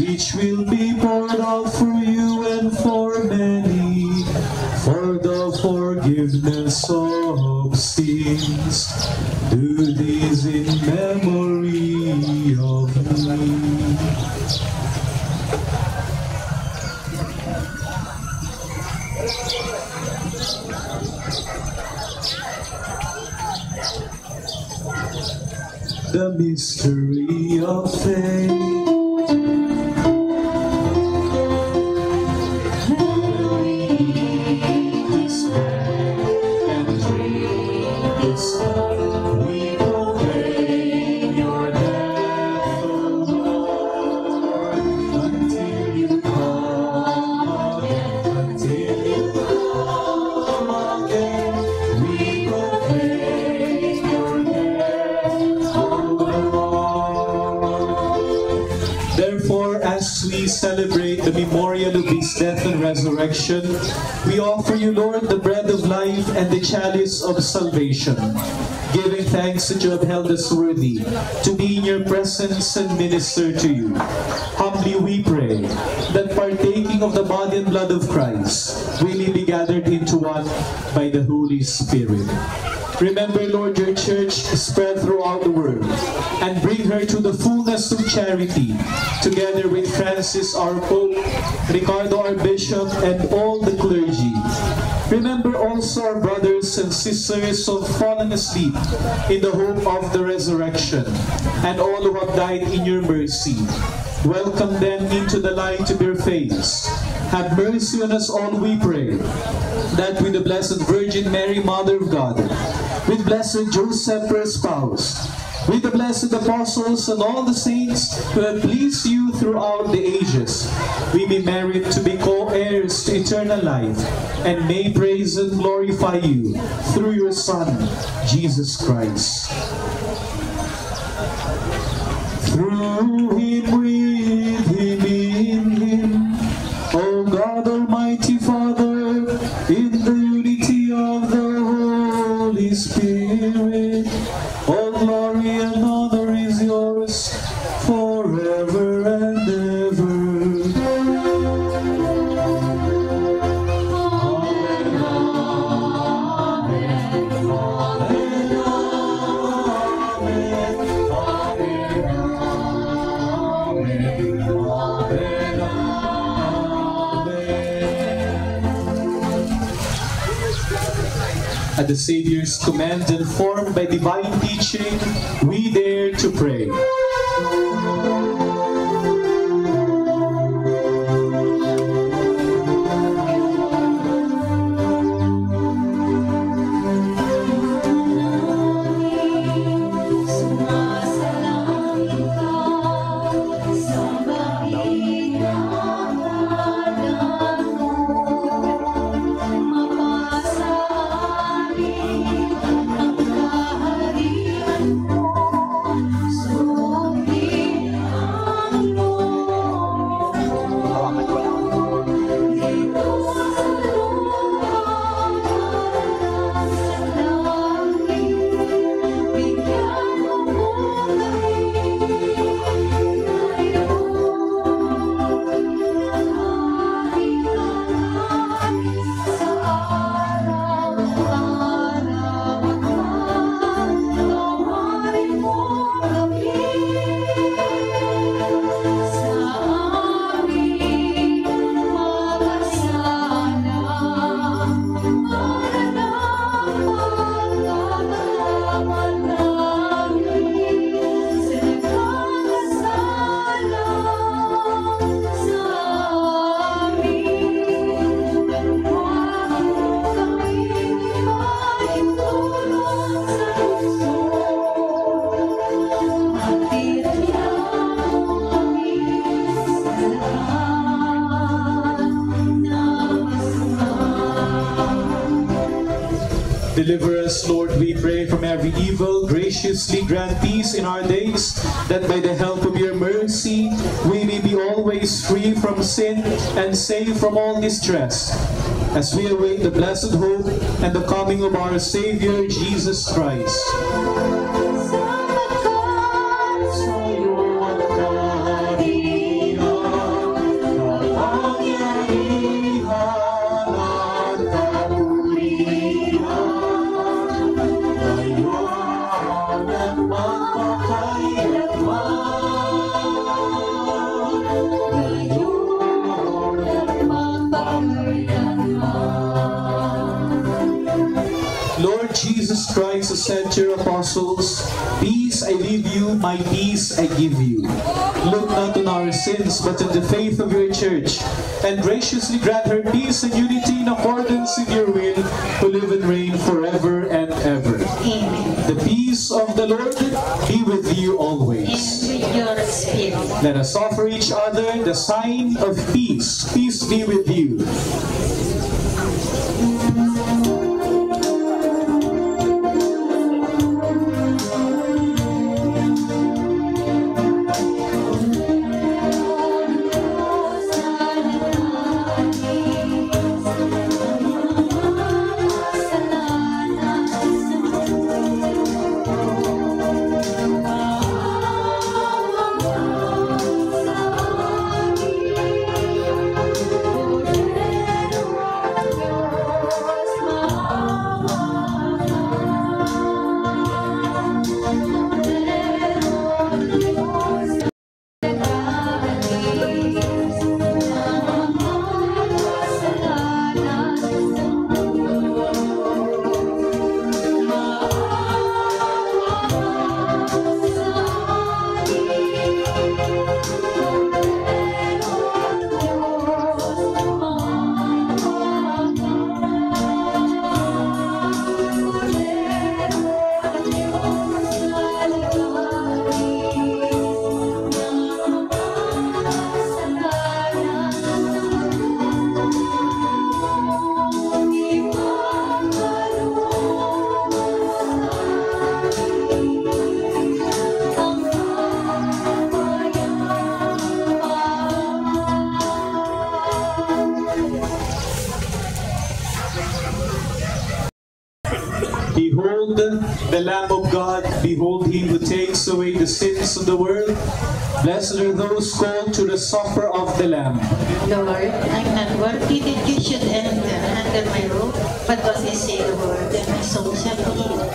which will be poured out for you and for many, for the forgiveness of sins. Do this in memory of me." The mystery of faith. we celebrate the memorial of his death and resurrection, we offer you, Lord, the bread of life and the chalice of salvation, giving thanks that you have held us worthy to be in your presence and minister to you. Humbly we pray that partaking of the body and blood of Christ, we may be gathered into one by the Holy Spirit. Remember, Lord, your church spread throughout the world, and bring her to the fullness of charity, together with Francis, our Pope, Ricardo, our Bishop, and all the clergy. Remember also our brothers and sisters who have fallen asleep in the hope of the resurrection, and all who have died in your mercy. Welcome them into the light of your face. Have mercy on us all, we pray, that with the Blessed Virgin Mary, Mother of God, with Blessed Joseph, her spouse, with the blessed apostles and all the saints who have pleased you throughout the ages, we may merit to be co-heirs to eternal life, and may praise and glorify you through your Son, Jesus Christ. Through him, with him, in him, O God Almighty Father, in the unity of the Holy Spirit, all glory and honor is yours forever and ever. At the Savior's command and formed by divine teaching, we dare to pray. Deliver us, Lord, we pray, from every evil. Graciously grant peace in our days, that by the help of your mercy, we may be always free from sin and safe from all distress, as we await the blessed hope and the coming of our Savior, Jesus Christ. Lord Jesus Christ, who said to your apostles, "Peace I leave you, my peace I give you." Look not on our sins, but on the faith of your church, and graciously grant her peace and unity in accordance with your will, who live and reign forever and ever. Amen. The peace of the Lord be with you always. And with your spirit. Let us offer each other the sign of peace. Peace be with you. Behold, the Lamb of God, behold him who takes away the sins of the world. Blessed are those called to the supper of the Lamb. Lord, I'm not worthy that you should enter under my roof, but only say the word, and my soul shall be healed.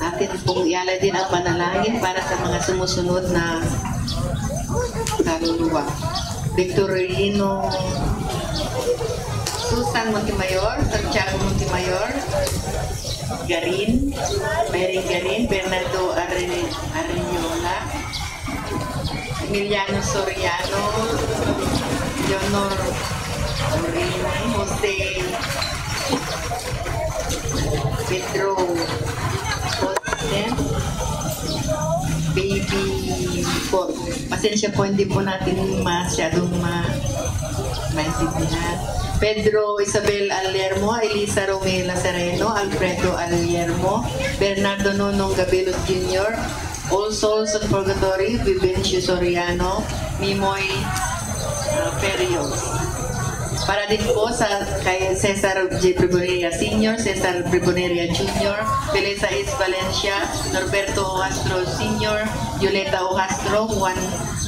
Atin pong ialay din ang panalangin para sa mga sumusunod na kaluluwa. Victorino Susan Montemayor, Santiago Montemayor, Garin, Mary Garin, Bernardo Areñola, Emiliano Soriano, Leonor Morini, Jose Pedro José, Baby Paul. Pasensya po, hindi po natin masyadong maintindihan. Pedro Isabel Alermo, Elisa Romela Sereno, Alfredo Alermo, Bernardo Nonong Gabelos Jr., All Souls of Purgatory, Vivencio Soriano, Mimoy Perios. Para din po kay Cesar J. Priboneria Sr., Cesar Priboneria Jr., Beleza S. Valencia, Norberto Castro Sr., Violeta O. Castro, Juan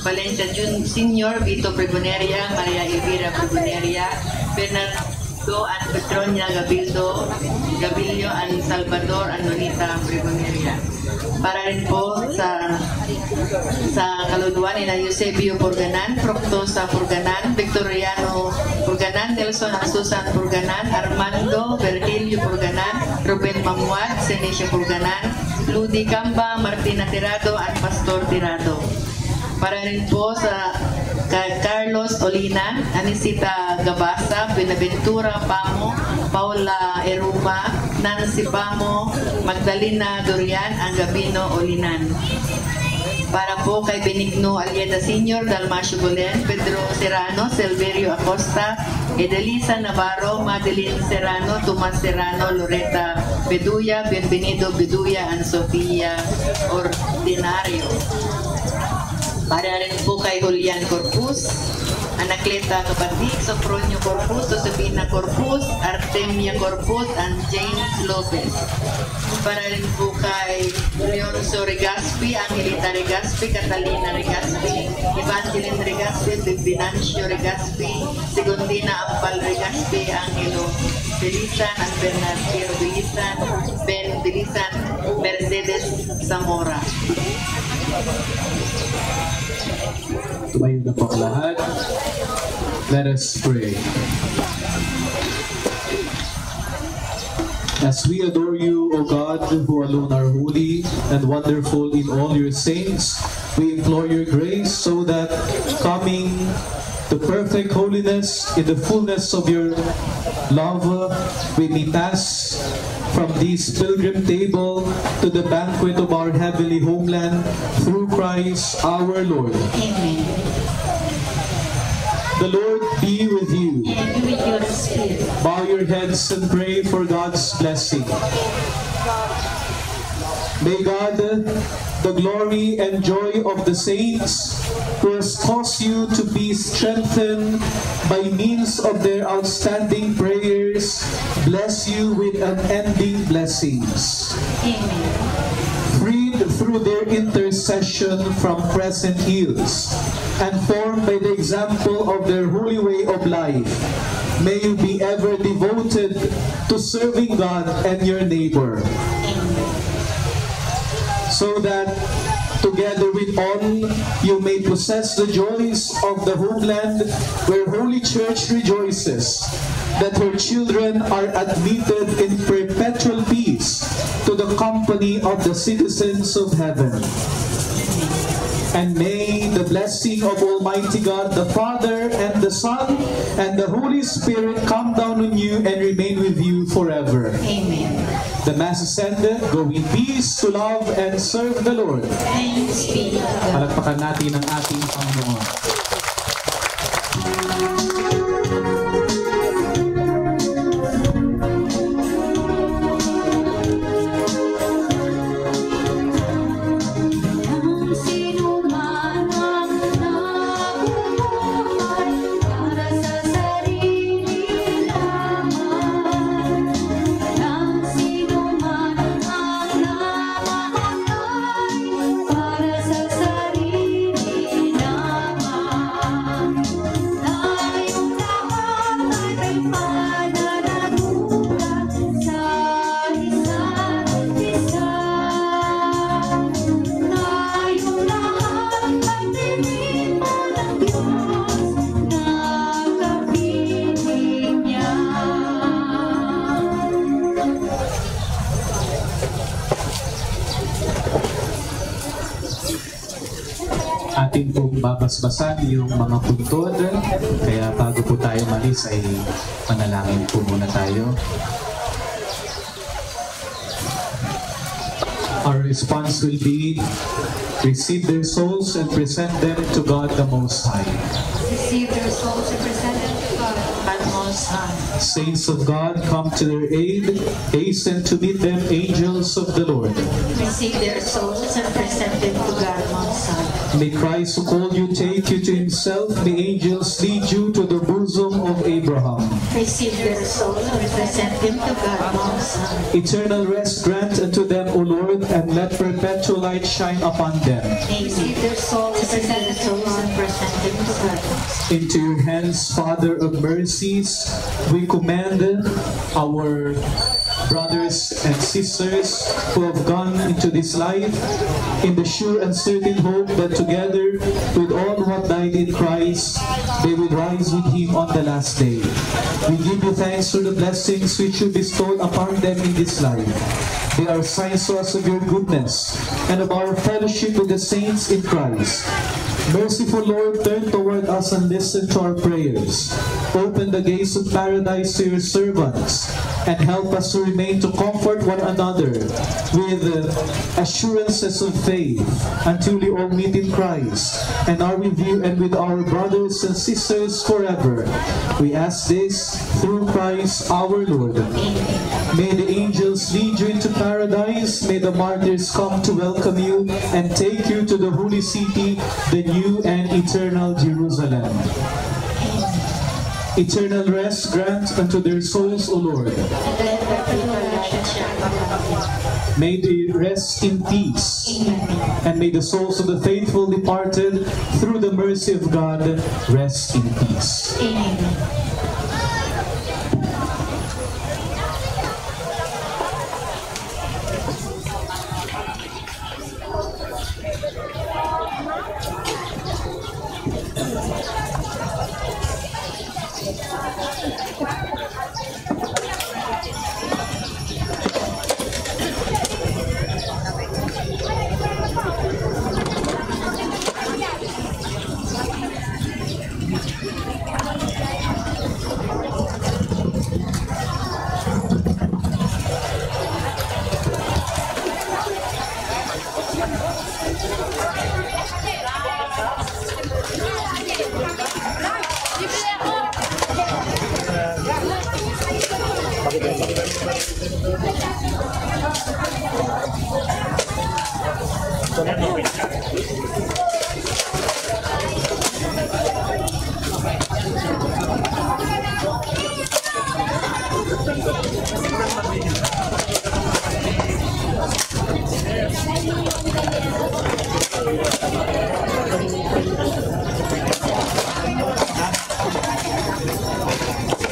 Valencia Sr., Vito Priboneria, Maria Elvira Priboneria, Bernardo and Petronia Gabillo and Salvador and Nonita Priboneria. Para rin po sa kaluluwa ni Eusebio Purganan, Proctosa Purganan, Victoriano Purganan, Nelson and Susan Purganan, Armando Virgilio Purganan, Ruben Mamuad, Senecia Purganan, Ludi Camba, Martina Tirado, and Pastor Tirado. Para rin po sa kay Carlos Olinan, Anisita Gabasa, Benaventura Pamo, Paula Eruma, Nancy Pamo, Magdalena Dorian, Angabino Olinan. Para po kay Benigno Alieta Sr., Dalmacio Bolen, Pedro Serrano, Silverio Acosta, Edelisa Navarro, Madeline Serrano, Tomas Serrano, Loretta Beduya, Bienvenido Beduya, and Sofia Ordinario. Para rin po kay Julian Corpus, Anacleta Kapatik, Sopronio Corpus, Josefina Corpus, Artemia Corpus, and James Lopez. Para rin po kay Leonzo Regaspi, Angelita Regaspi, Catalina Regaspi, Evangeline Regaspi, Binancio Regaspi, Segundina Ampal Regaspi, Angelo Belisan, and Bernardino Belisan, Ben Belisan, Mercedes Zamora. Tumayo na po ang lahat. Let us pray. As we adore you, O God, who alone are holy and wonderful in all your saints, we implore your grace so that coming to perfect holiness in the fullness of your love, we may pass from this pilgrim table to the banquet of our heavenly homeland through Christ our Lord. Amen. The Lord be with you. And with your spirit. Bow your heads and pray for God's blessing. May God, the glory and joy of the saints, who has caused you to be strengthened by means of their outstanding prayers, bless you with unending blessings. Amen. Freed through their intercession from present ills, and formed by the example of their holy way of life, may you be ever devoted to serving God and your neighbor, so that together with all you may possess the joys of the homeland where Holy Church rejoices, that her children are admitted in perpetual peace to the company of the citizens of heaven. And may the blessing of Almighty God, the Father, and the Son, and the Holy Spirit come down on you and remain with you forever. Amen. The Mass is ended. Go in peace to love and serve the Lord. Thanks be to God. Palakpakan natin ang ating Panginoon. Atin pong babasbasan yung mga puntod, kaya bago po tayo malis ay manalangin po muna tayo. Our response will be, receive their souls and present them to God the Most High. Receive their souls and present them to God, God Most High. Saints of God, come to their aid. Hasten to meet them, angels of the Lord. Receive their souls and present them to God Most High. May Christ who called you take you to himself. May angels lead you to the bosom of Abraham. Receive their souls and present them to God Most High. Eternal rest grant unto them, O Lord, and let perpetual light shine upon them. Receive their souls and present them to God. Into your hands, Father of mercies, we commend our brothers and sisters who have gone into this life in the sure and certain hope that together with all who have died in Christ, they will rise with him on the last day. We give you thanks for the blessings which you bestowed upon them in this life. They are signs to us of your goodness and of our fellowship with the saints in Christ. Merciful Lord, turn toward us and listen to our prayers. Open the gates of paradise to your servants, and help us to remain to comfort one another with assurances of faith until we all meet in Christ and are with you and with our brothers and sisters forever. We ask this through Christ our Lord. May the angels lead you into paradise. May the martyrs come to welcome you and take you to the holy city, the new and eternal Jerusalem. Eternal rest grant unto their souls, O Lord. May they rest in peace. And may the souls of the faithful departed, through the mercy of God, rest in peace. Amen.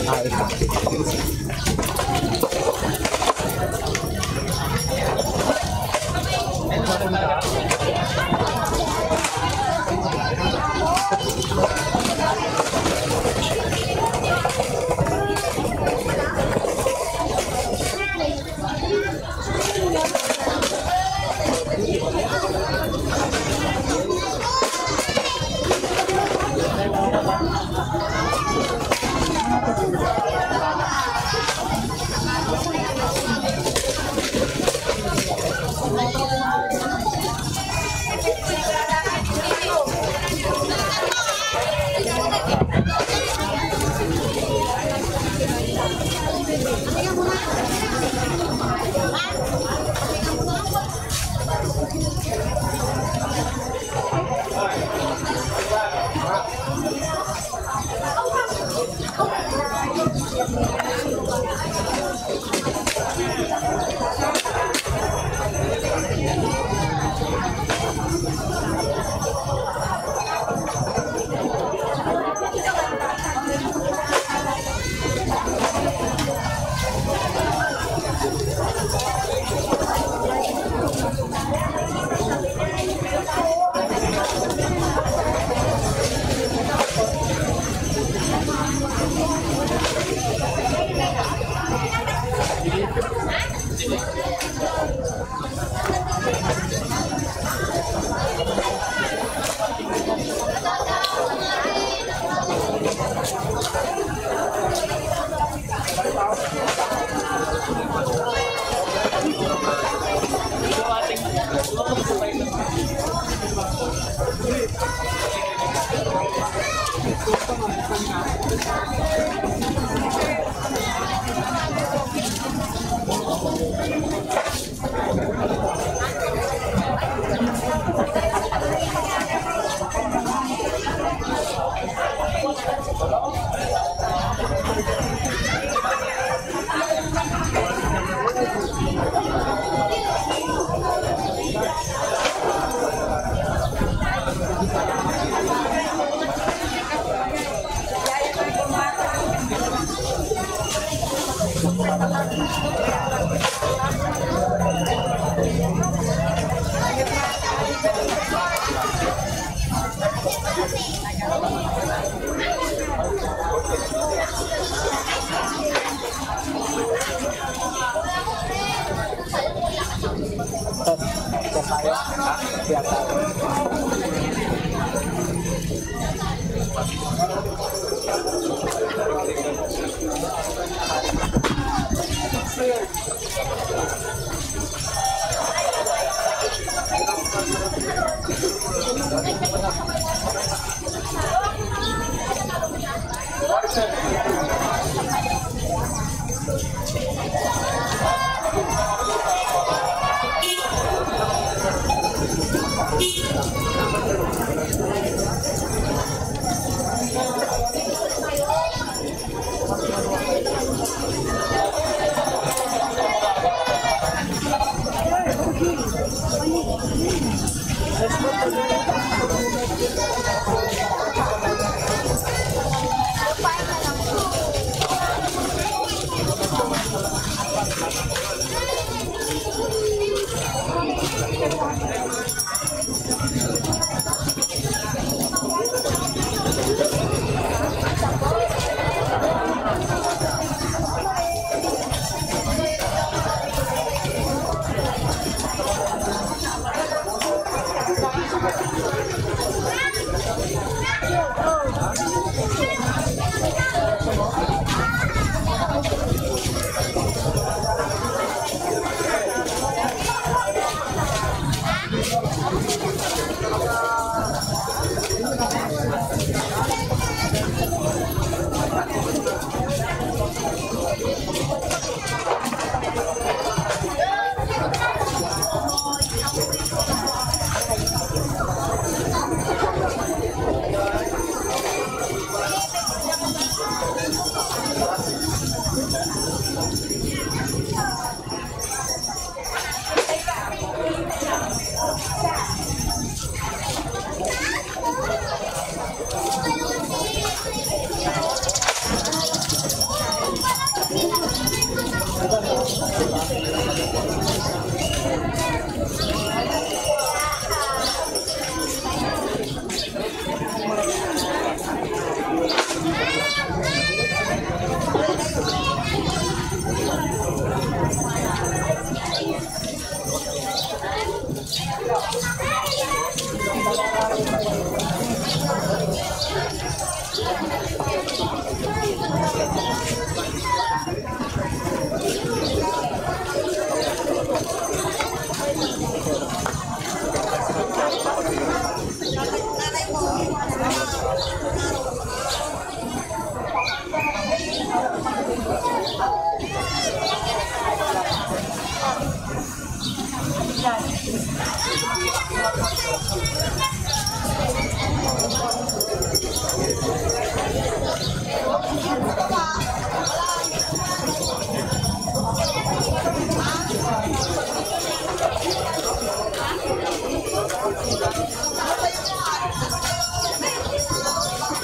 Kaya tayo.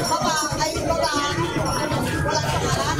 Baba, ay baba. Walang pangalan.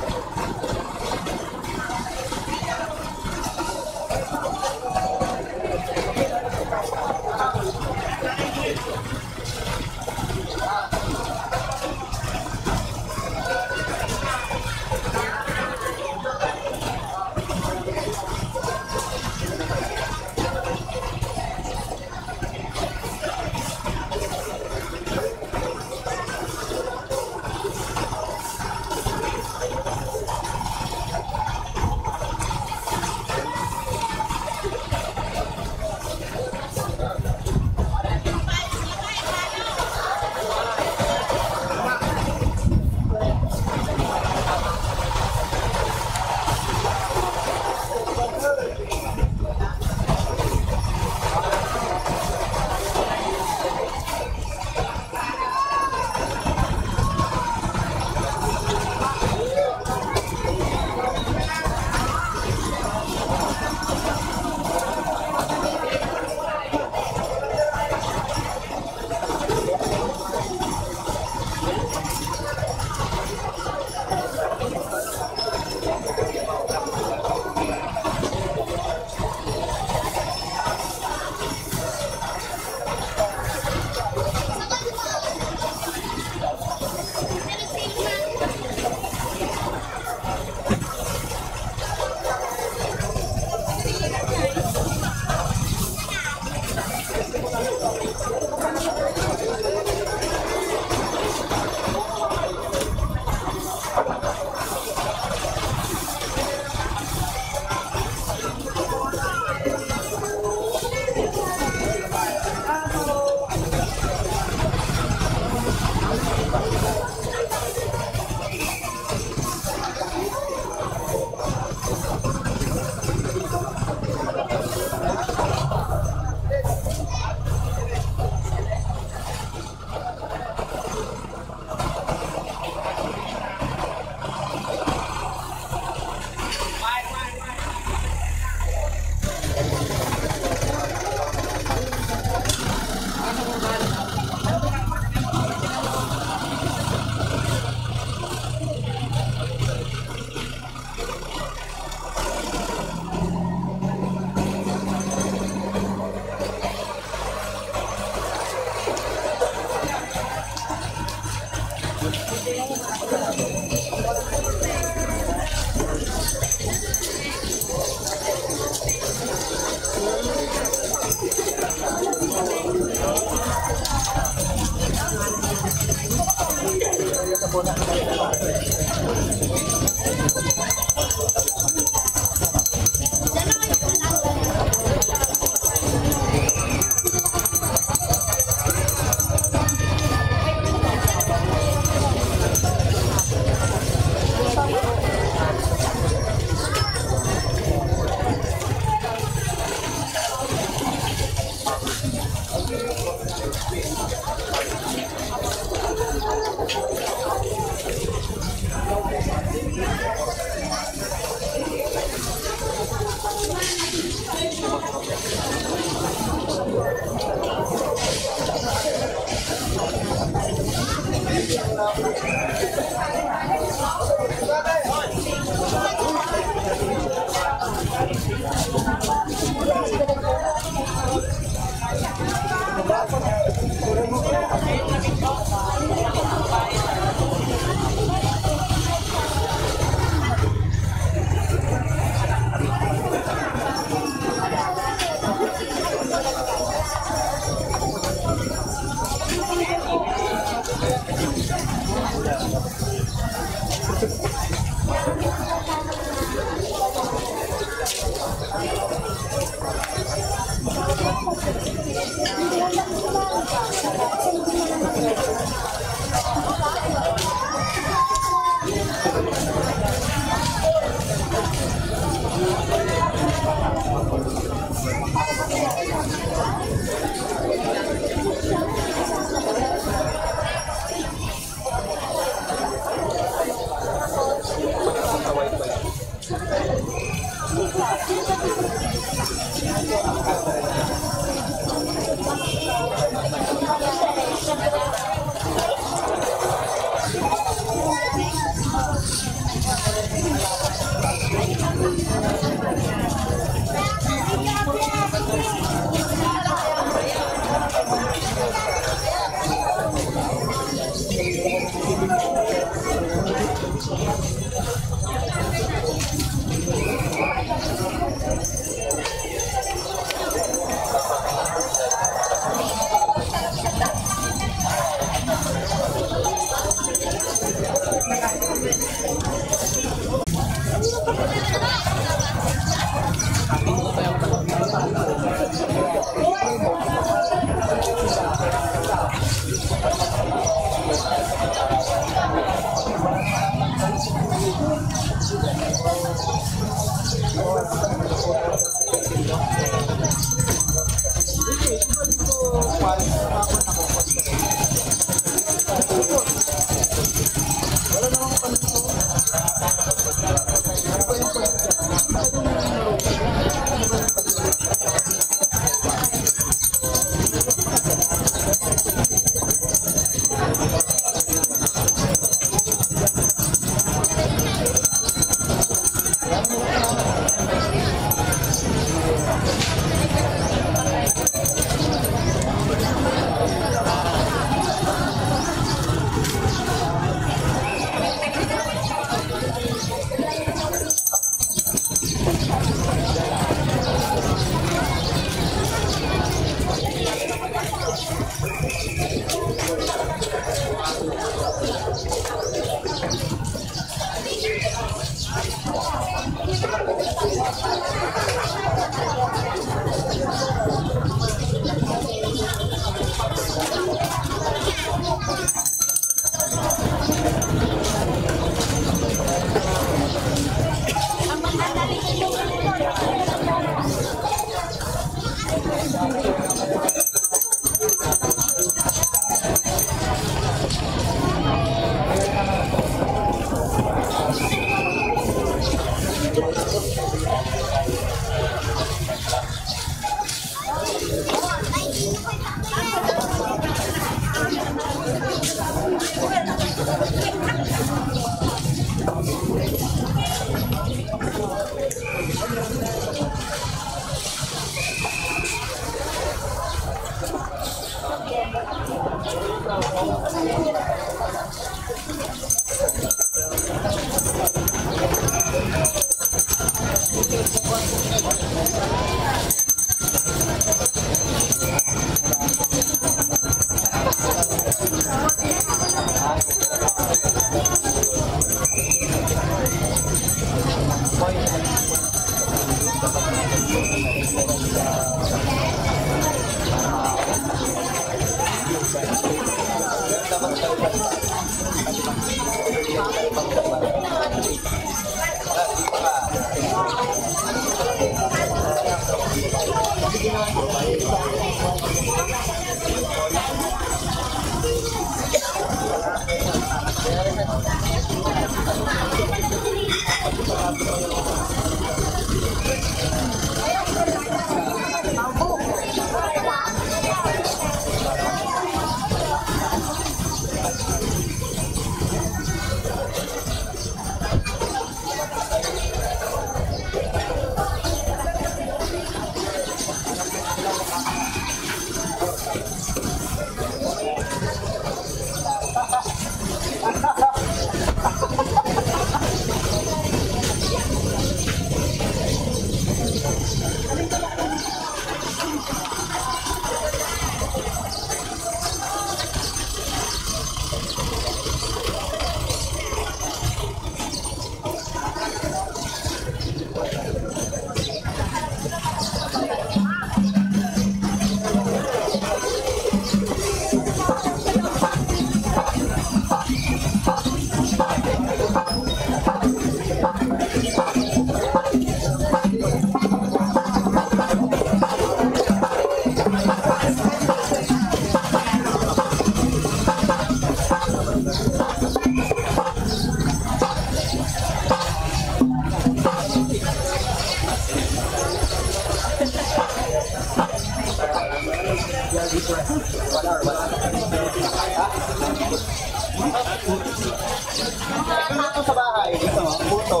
Sa bahay, dito, puto,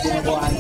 binubuhan.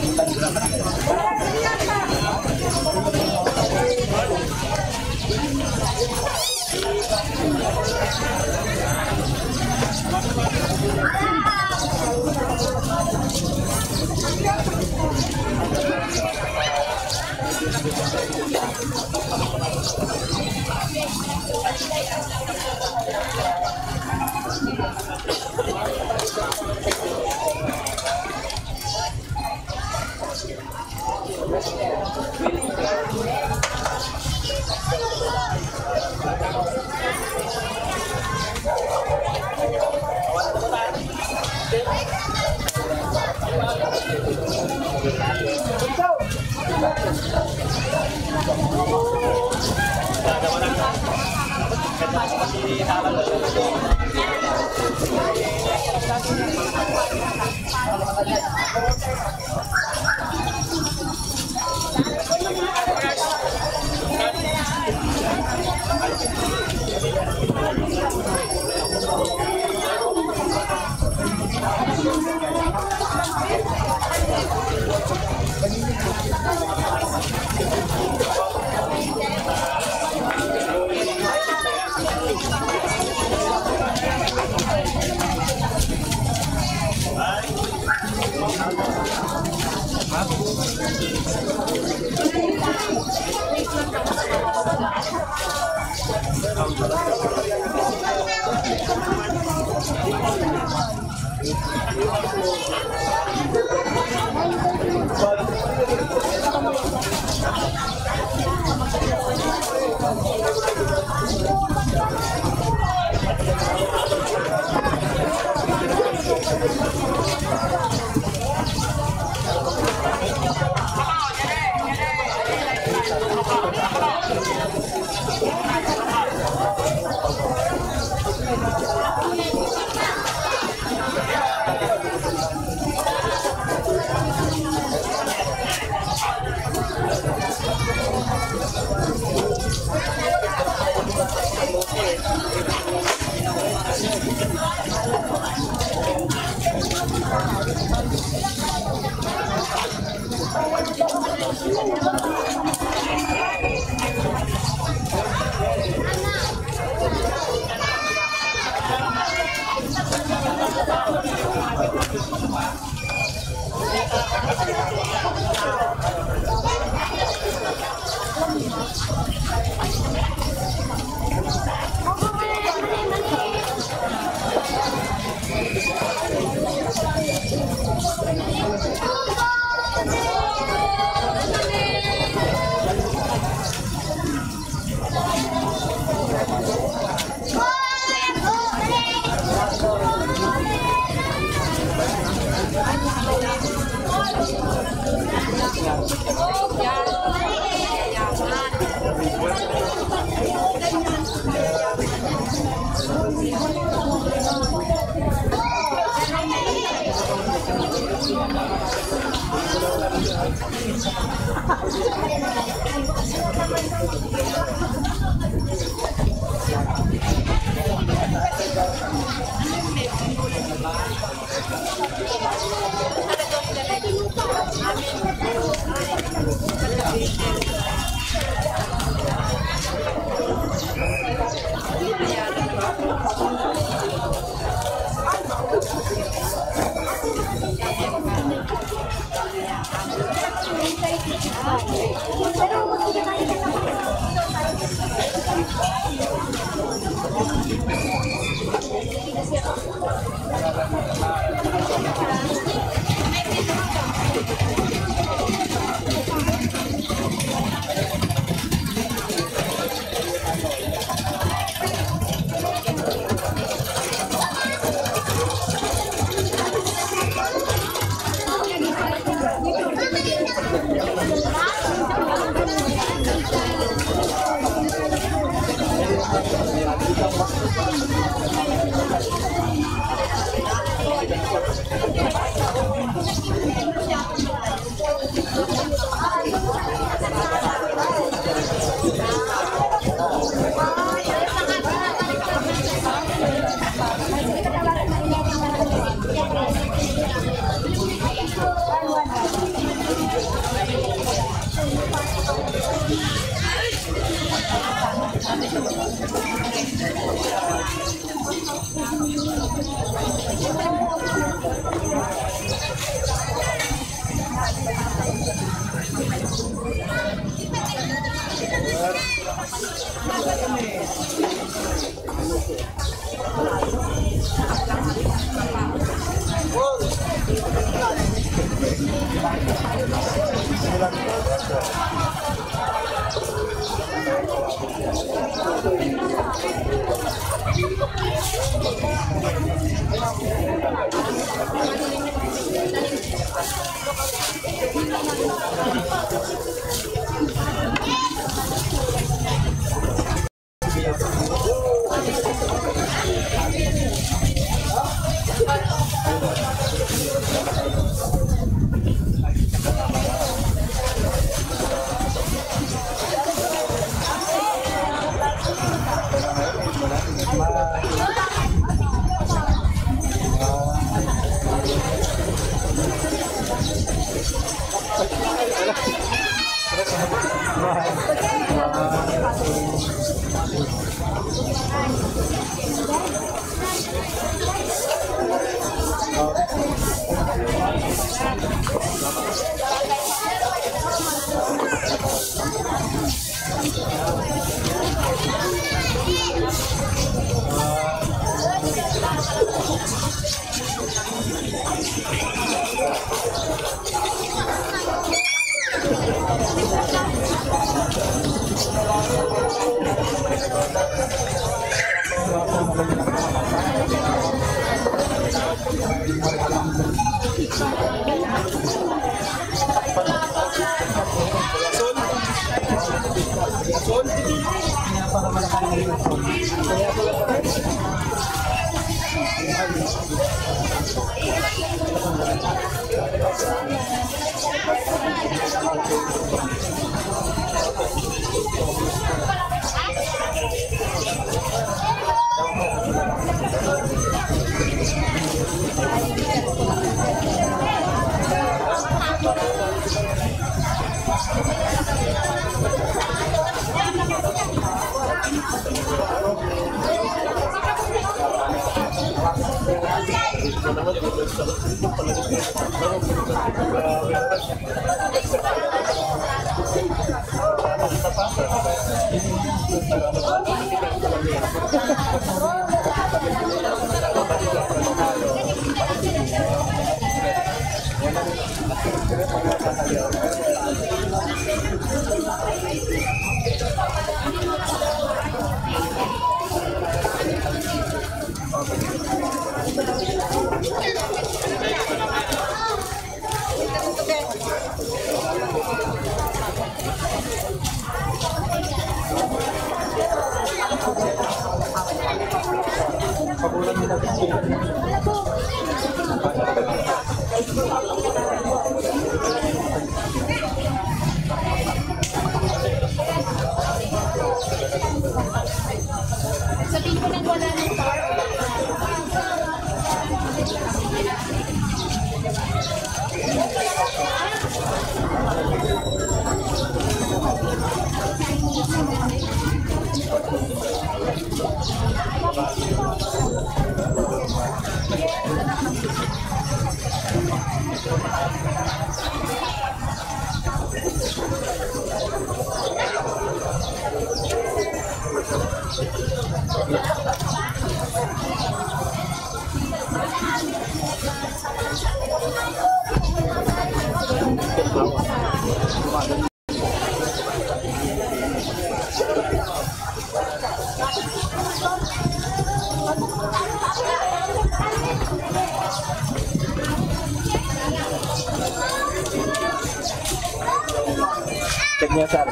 Yes, sir.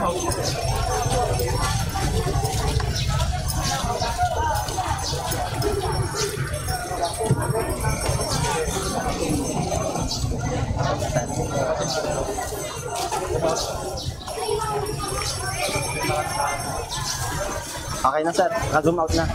Okay. Okay na, sir. Naka-zoom out na.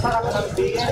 sarap ng beer.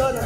Doon,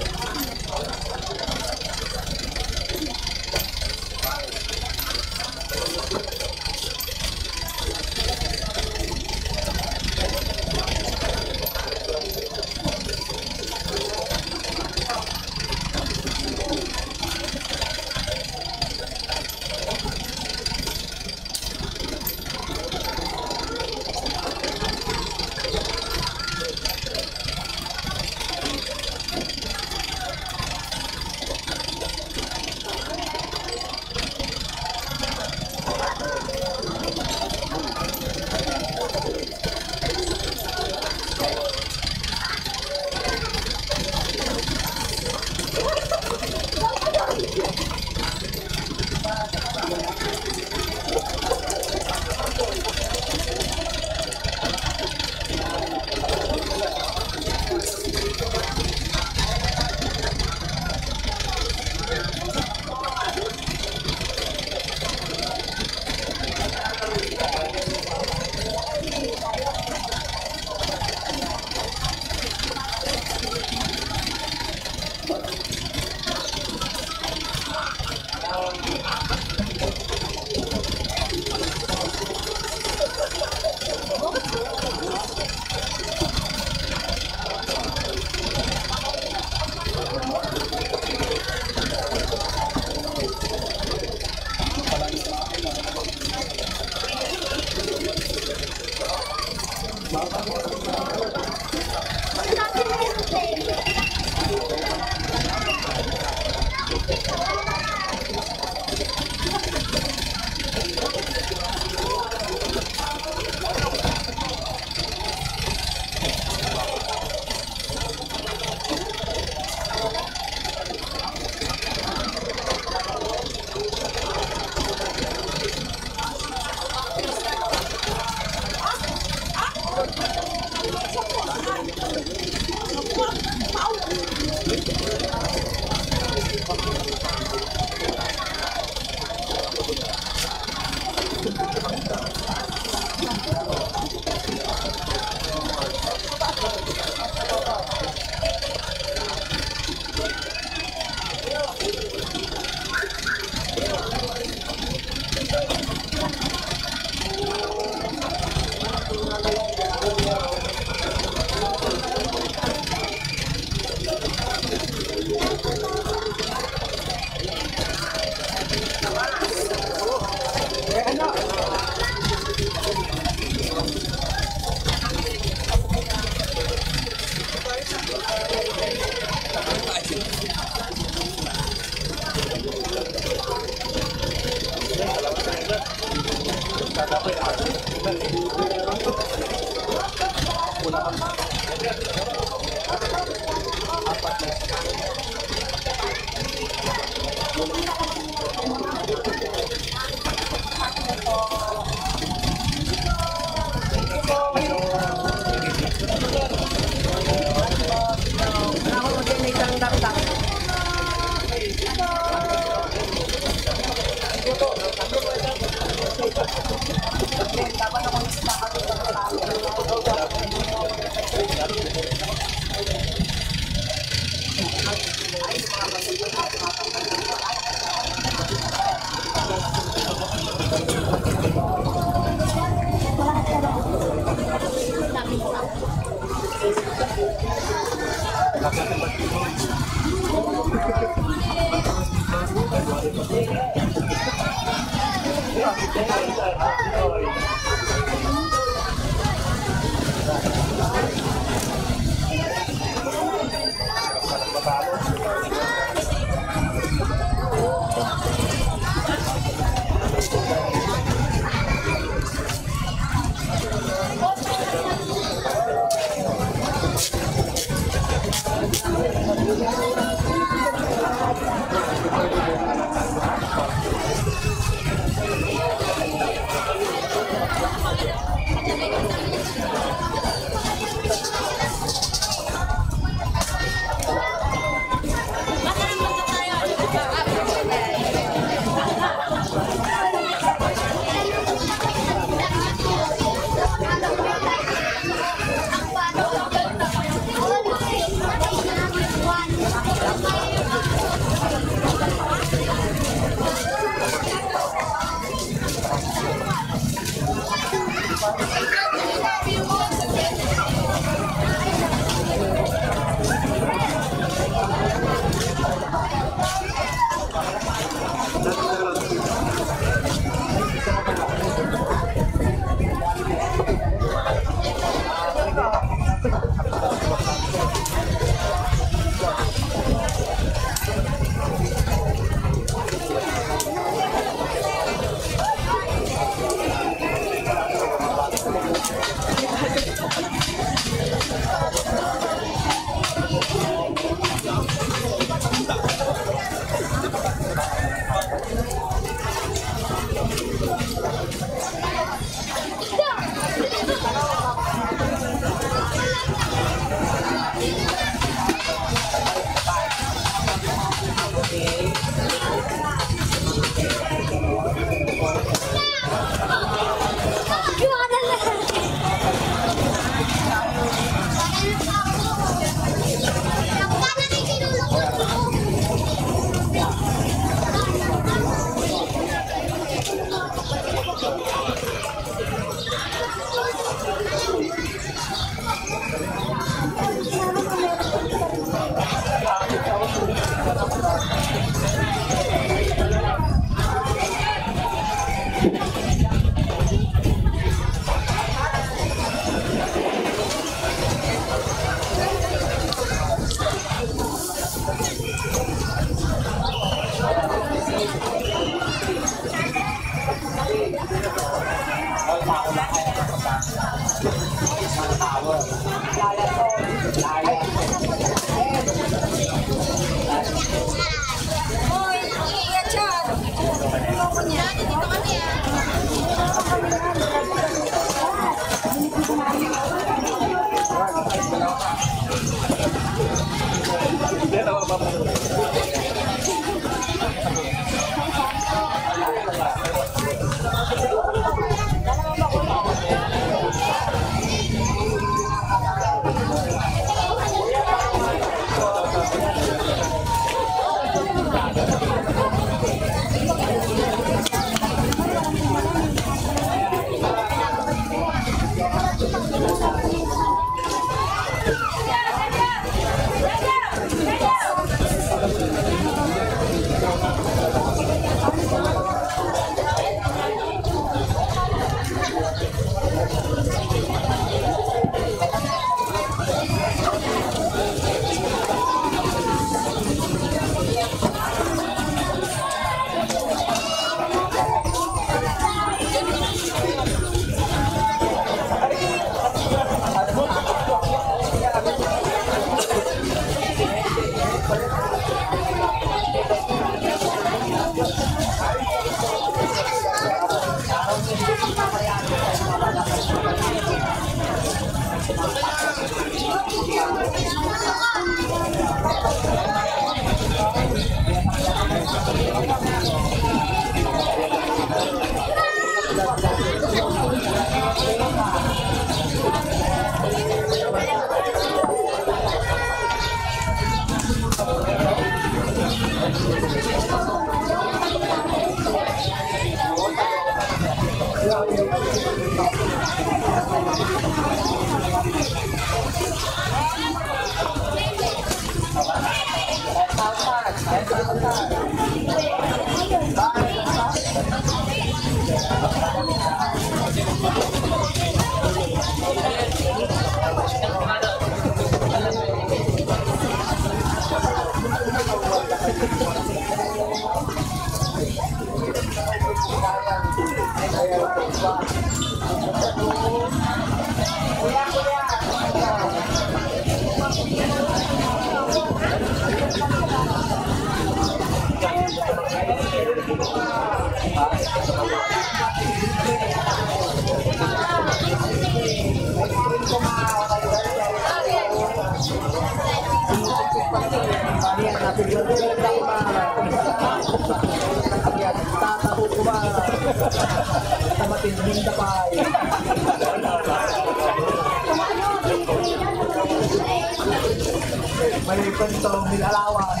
May kwentong nilalawan.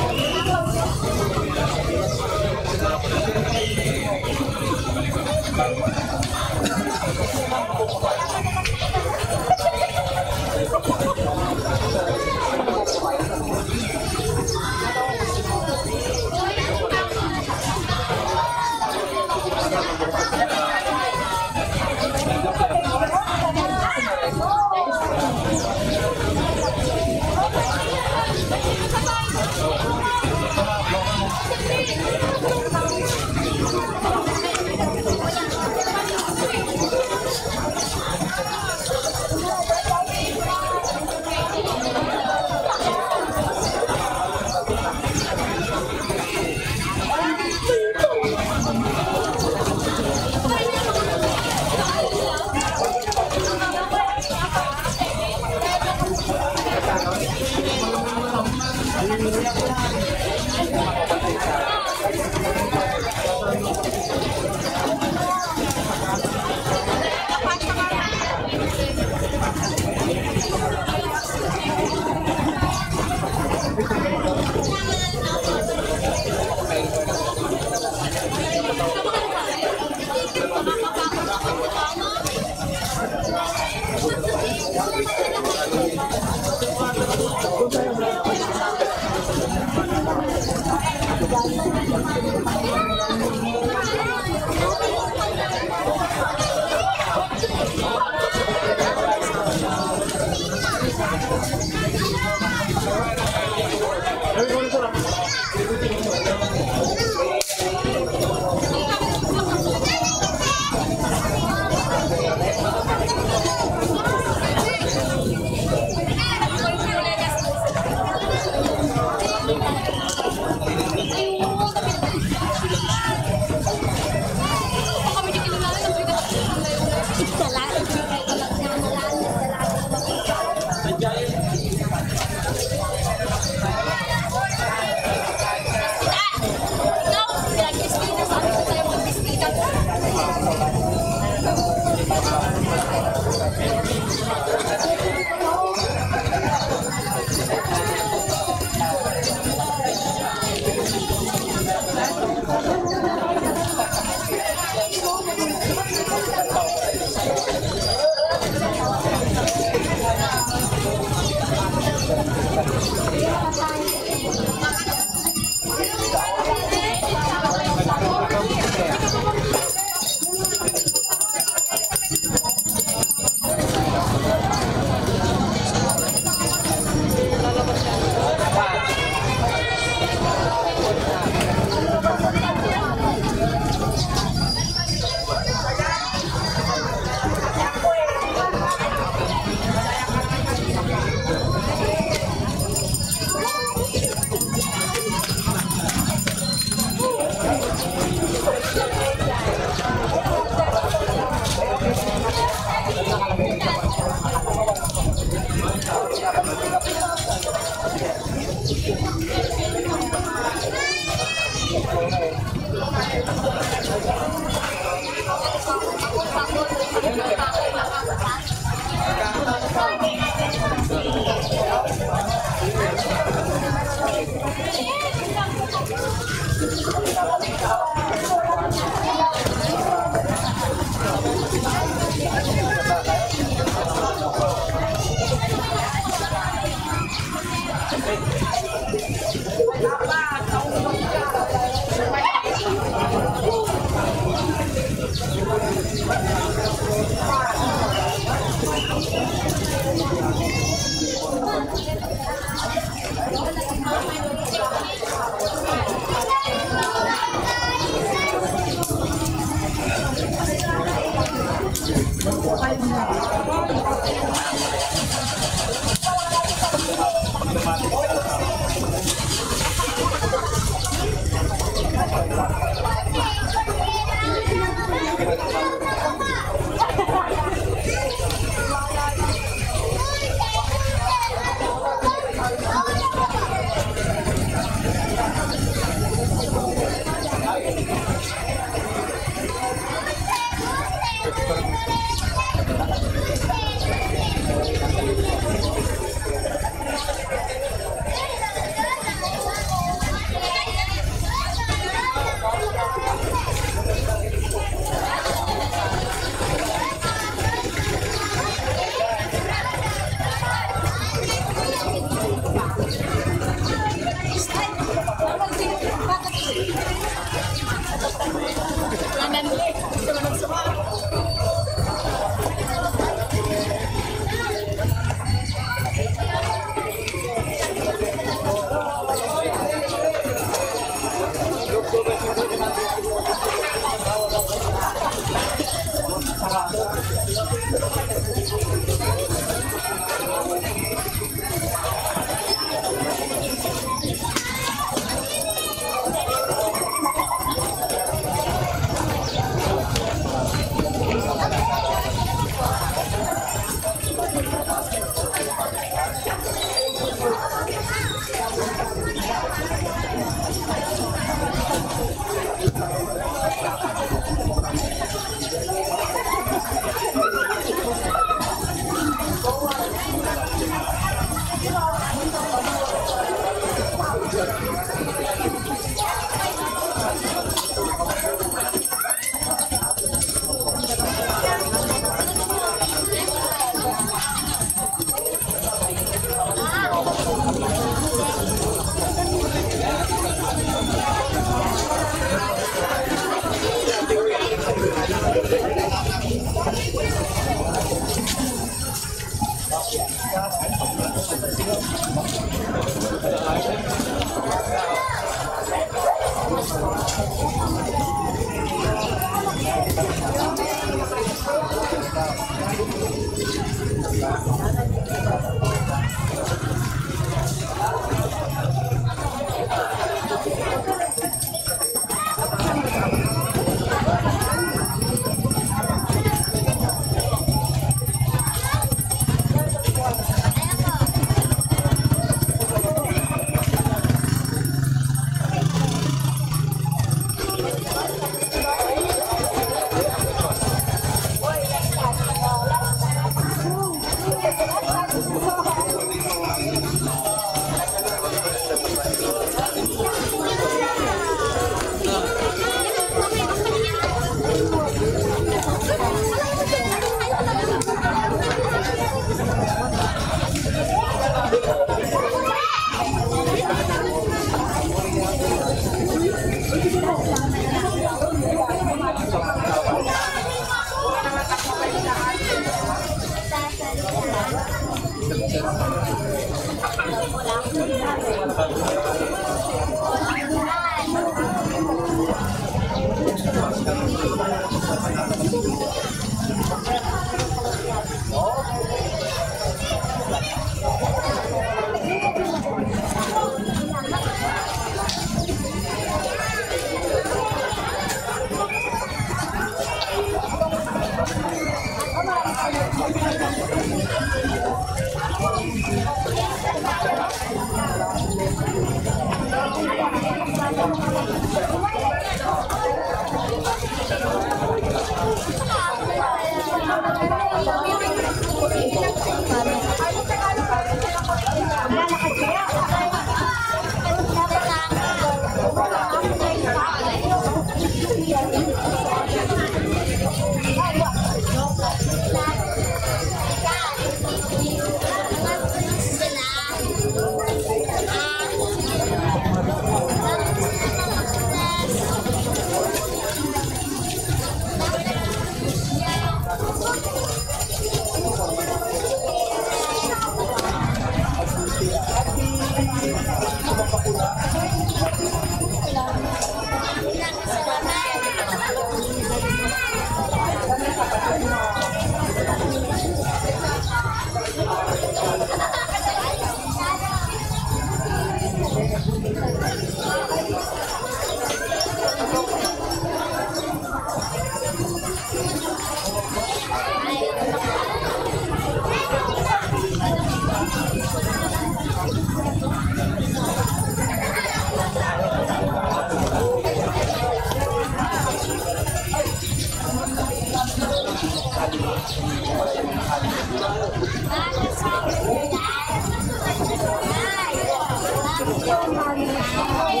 Ay,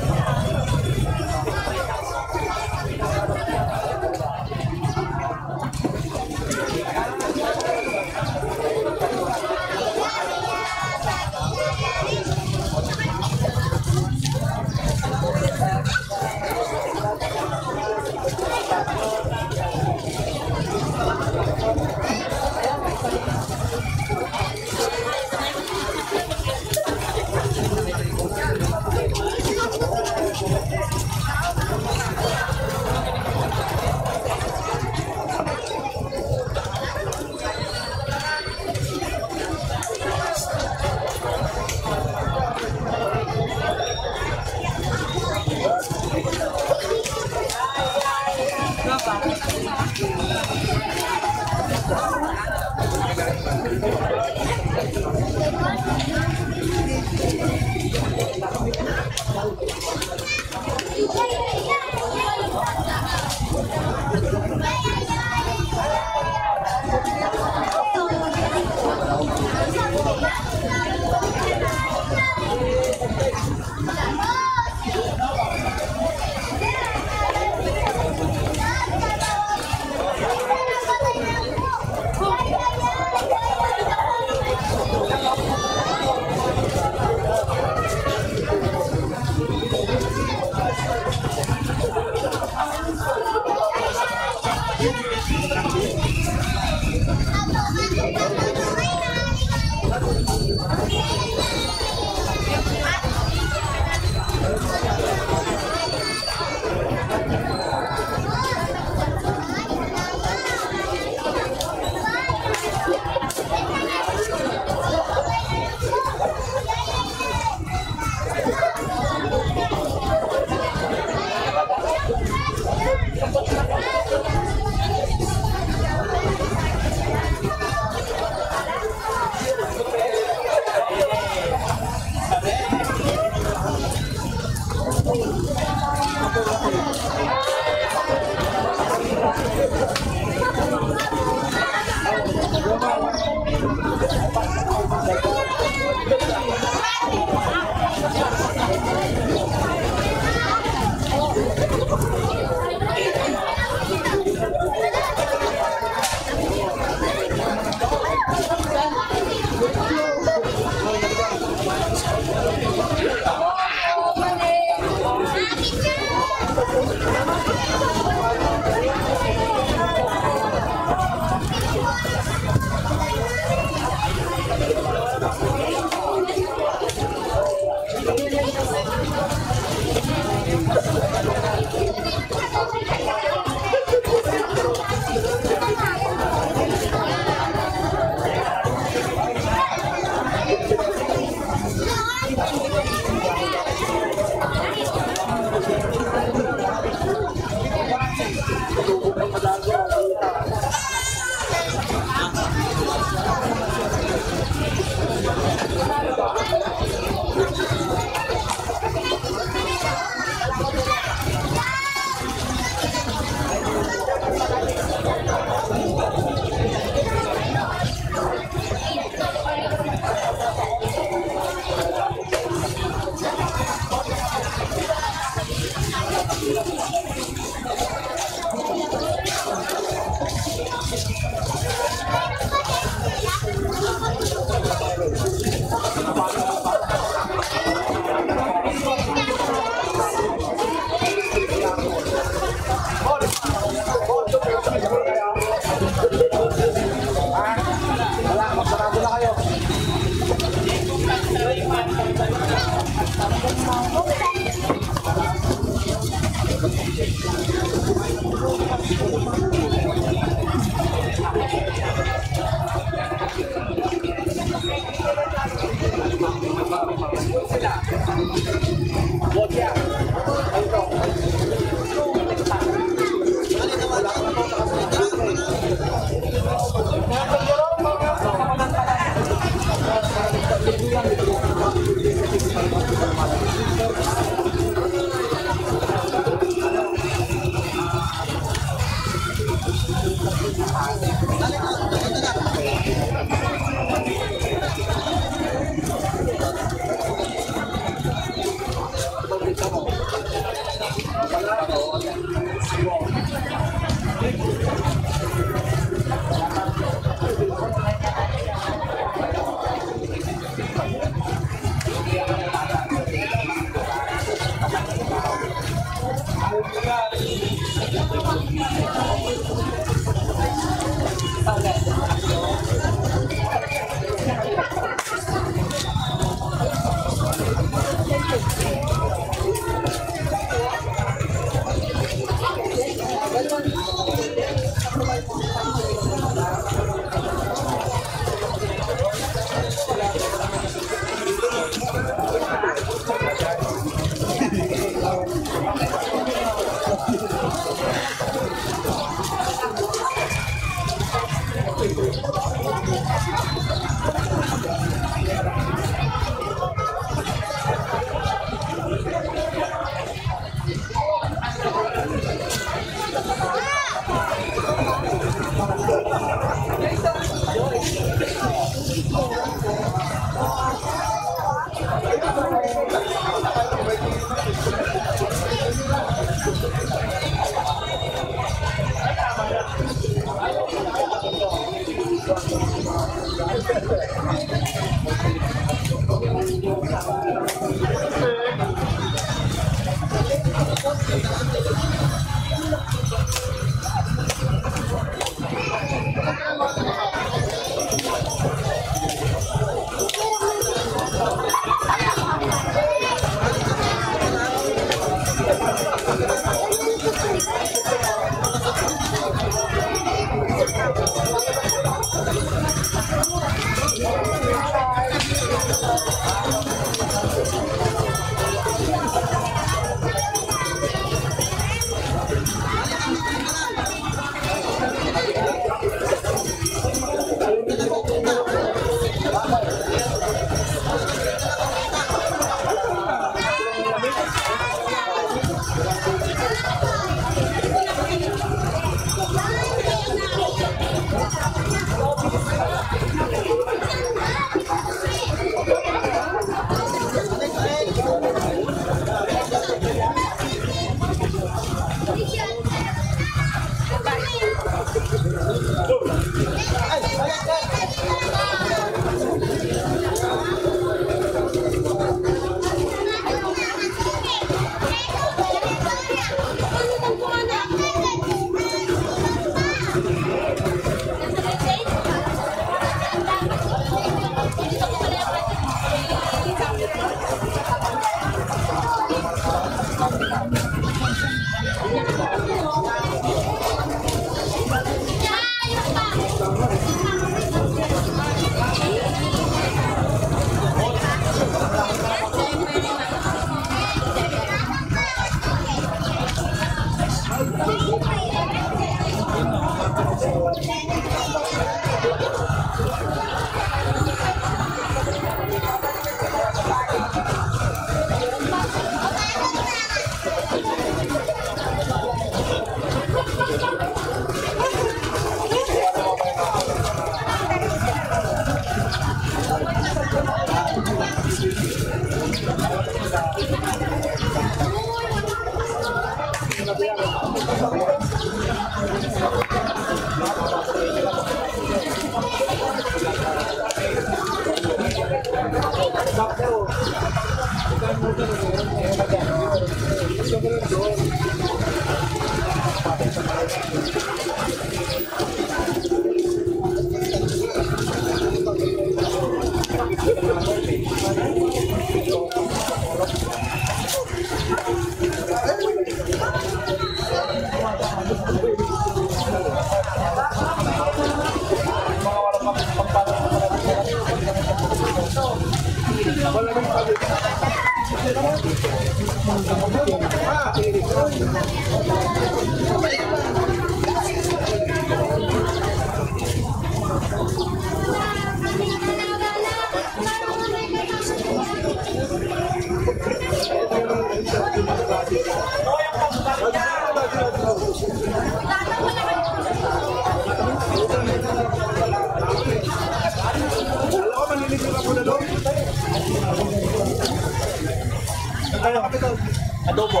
Adobo.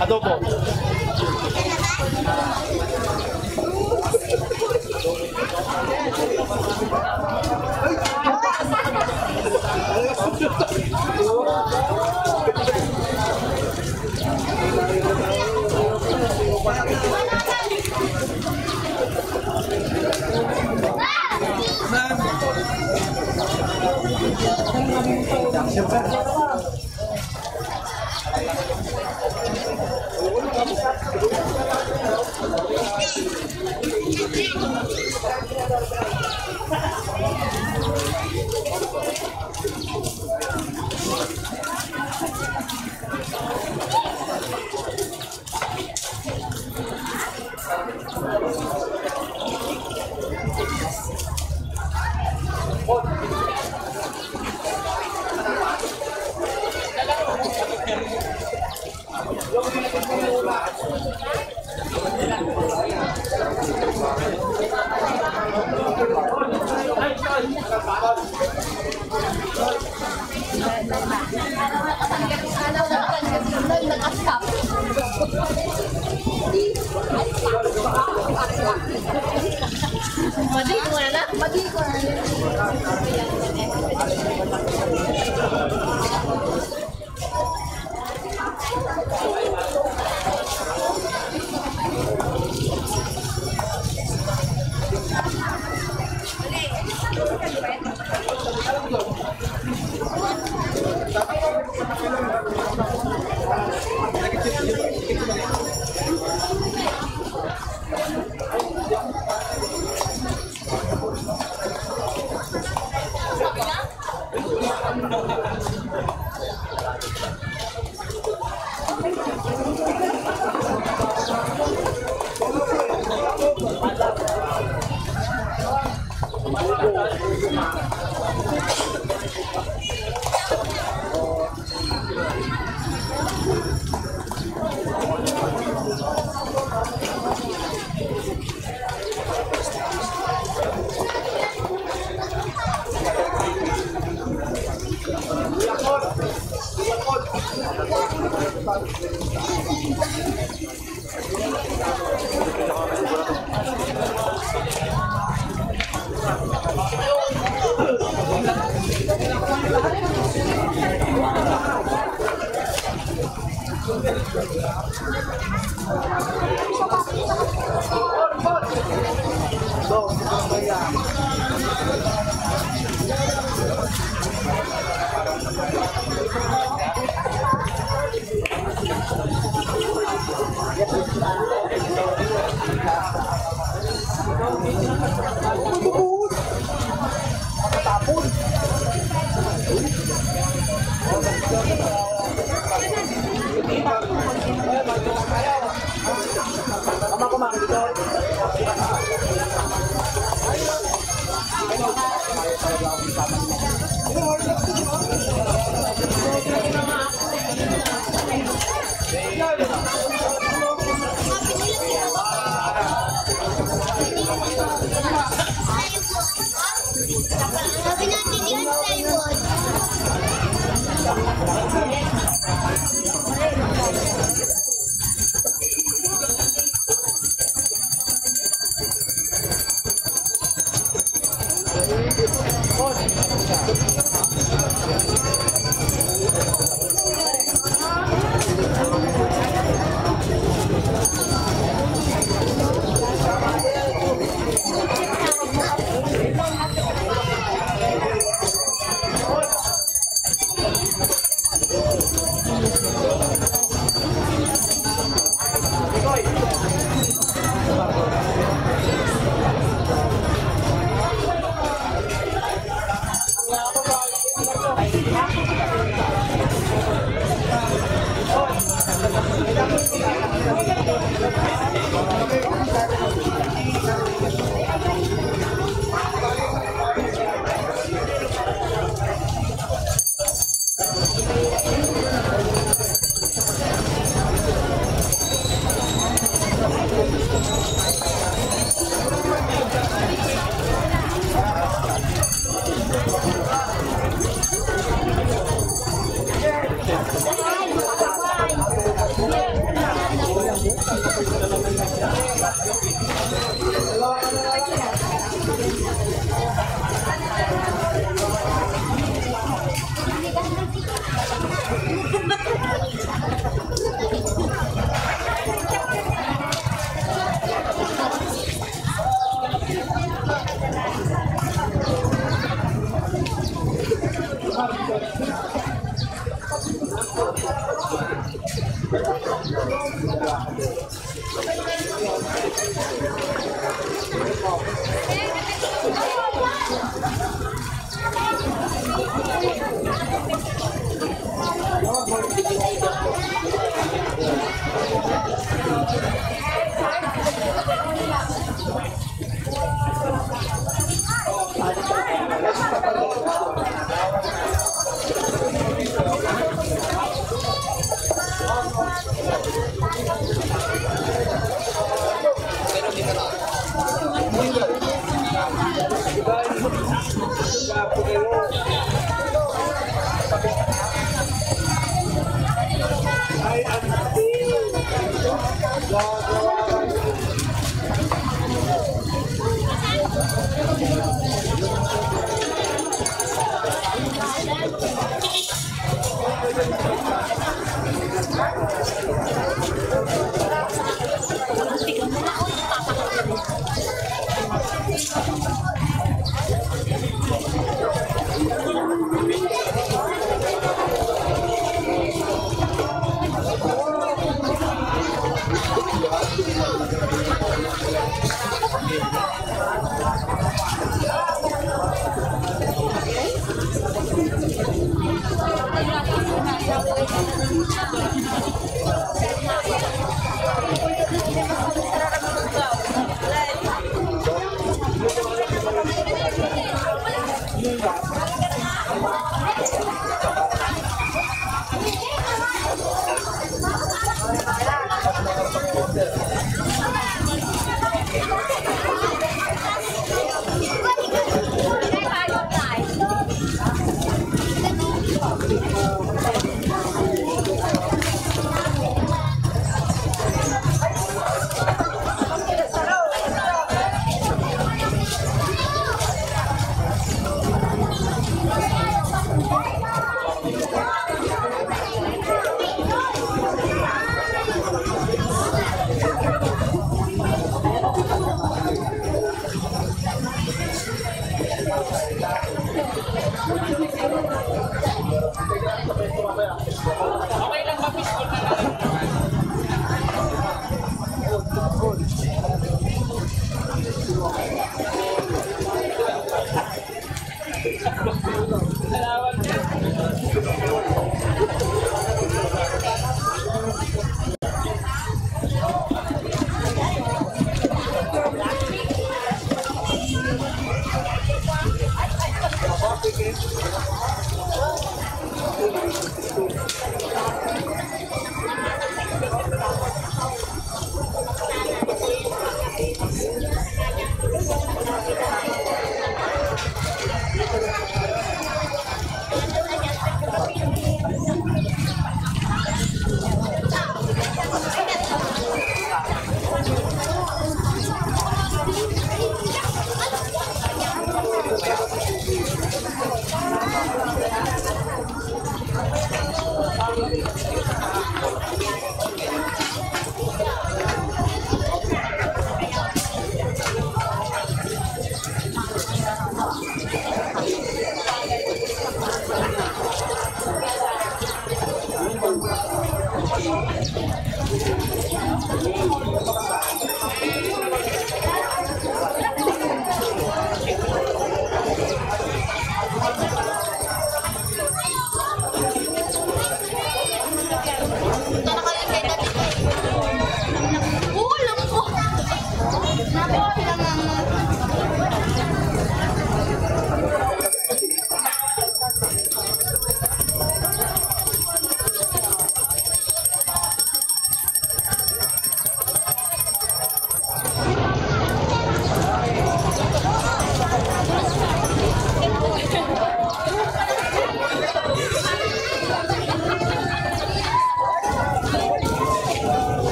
Adobo. Sabi natin yun, Simon.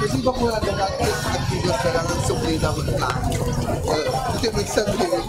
Kasi ba kung nag-videos ka lang ng supli na magkano? Ito yung magsabihin.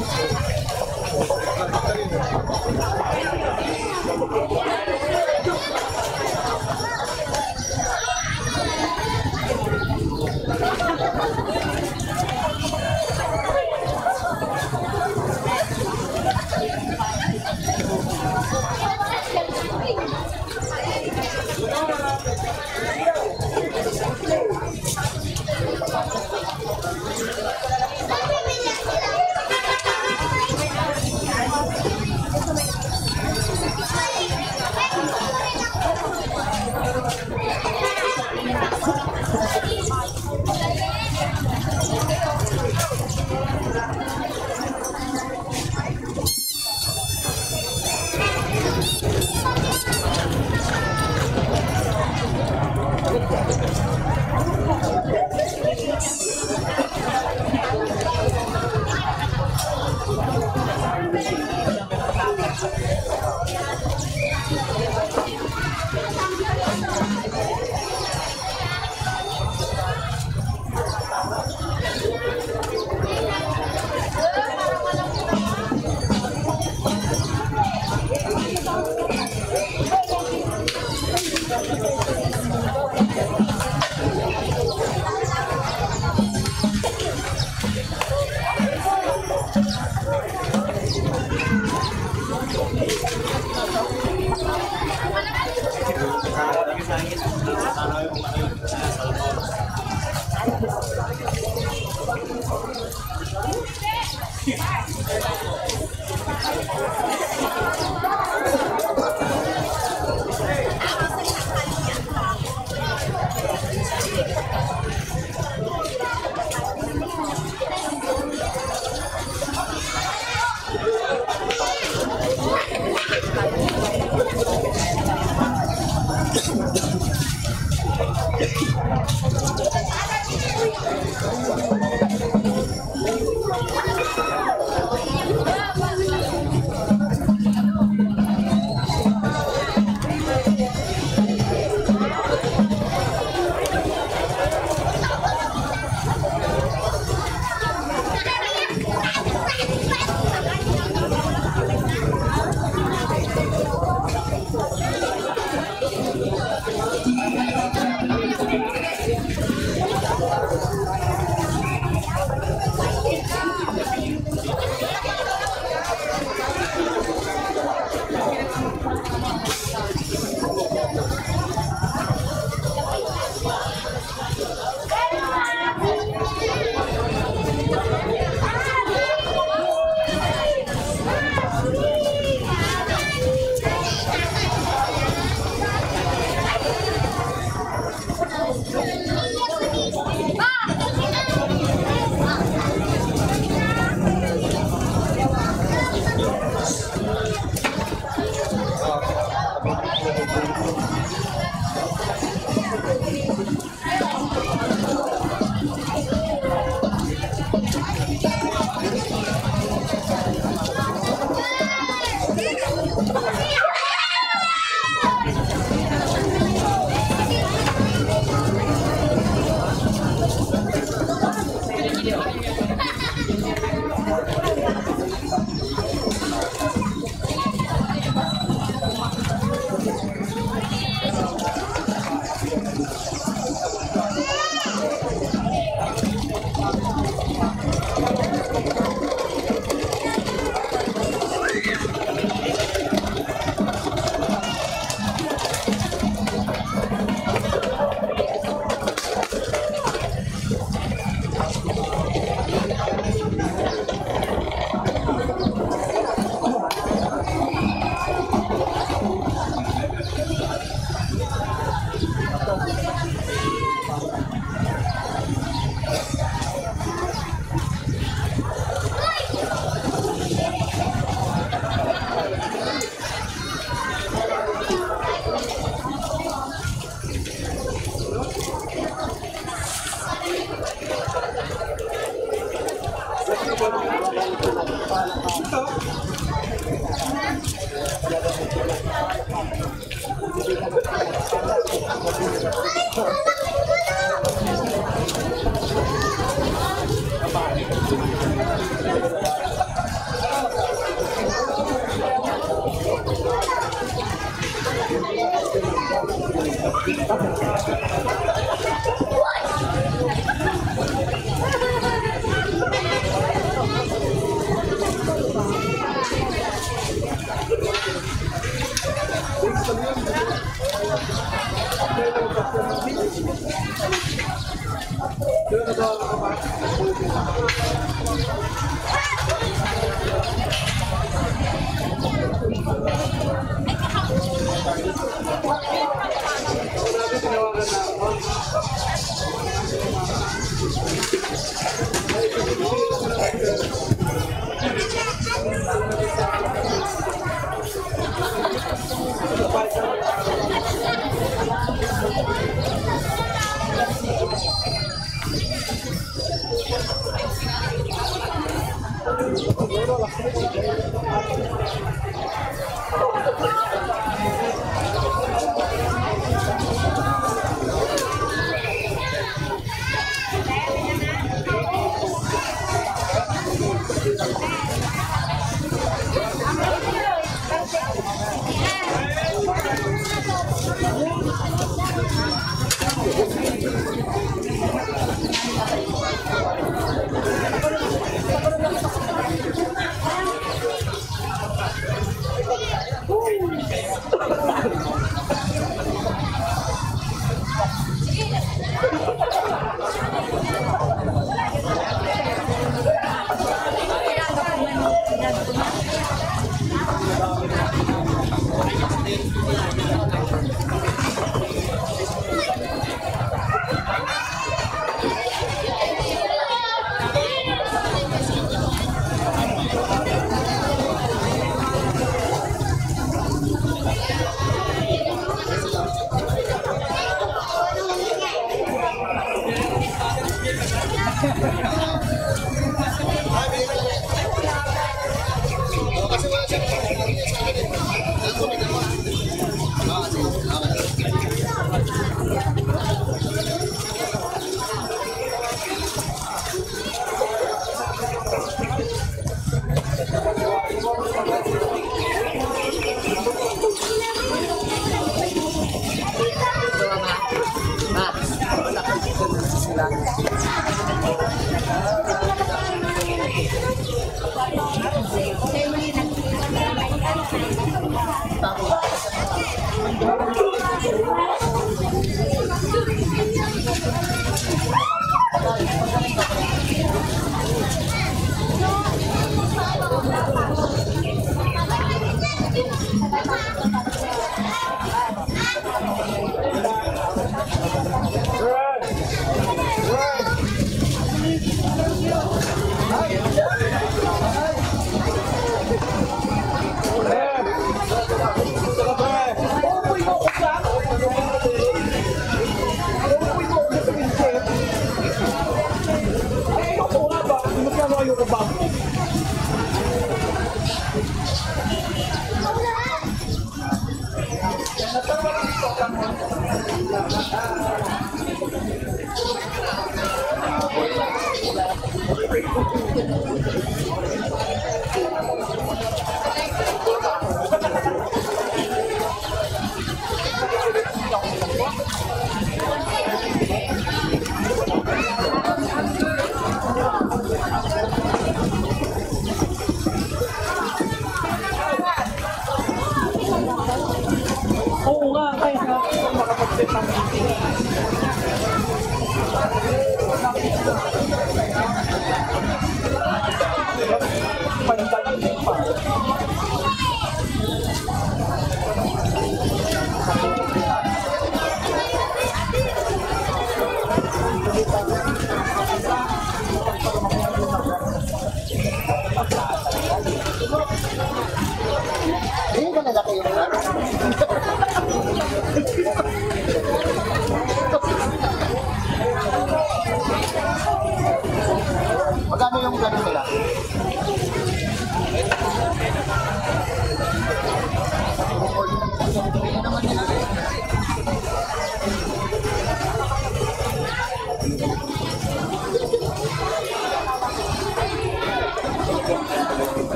Magkano yung gano'n nila?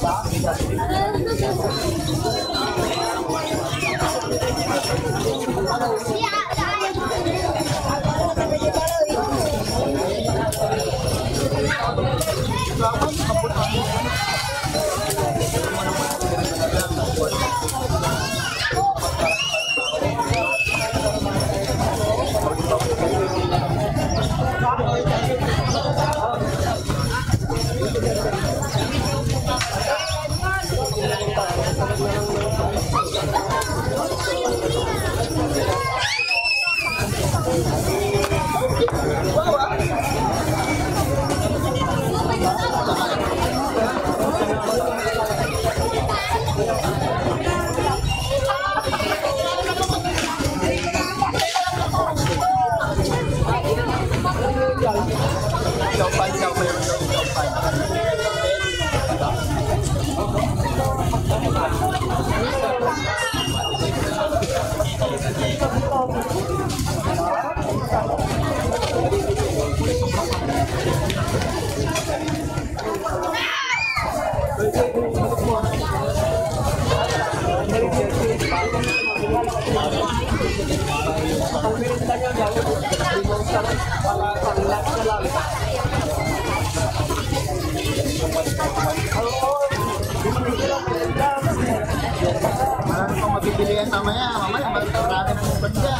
Ba? Marami pang mabibili yan mamaya. Mamaya, marami pong banda.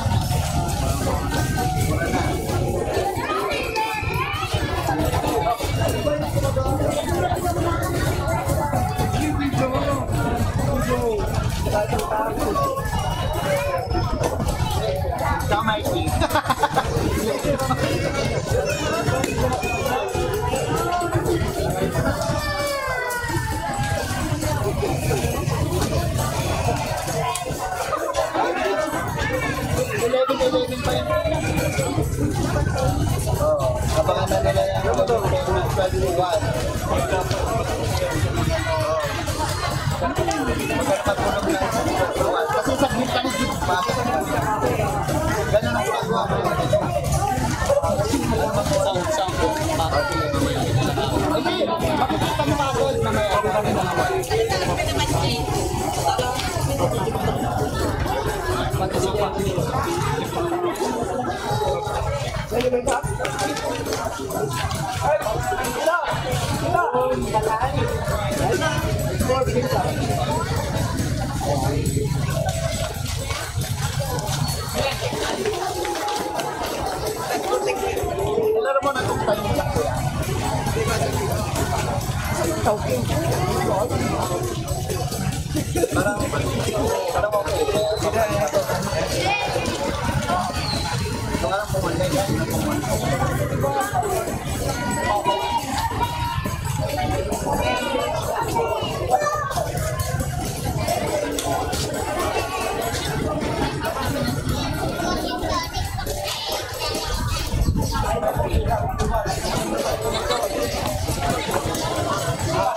Mikey. Pa yan. Abangan na nila yan. Magkakatulog na kasi sa mechanism pa. Ganun ang pagawa mo. Hindi, makikita mo ako mamaya.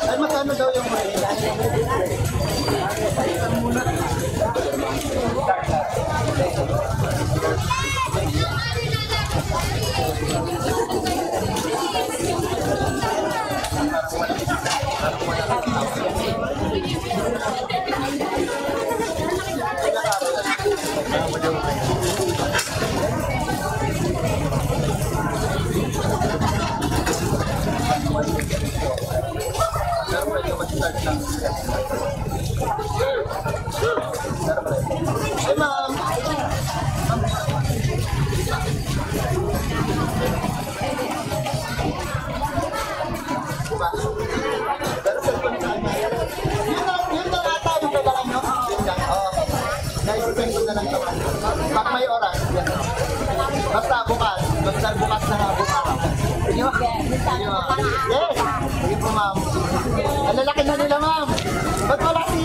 Ay, magkano daw yung Ay, ma'am. Yun na ata yung kailangan nyo. Na-spend ko na lang ito. Pag may oras. Basta bukas. Basta bukas na nga bukas. Yes. Sige po, ma'am. Ang lalaki na nila, ma'am. Ba't wala si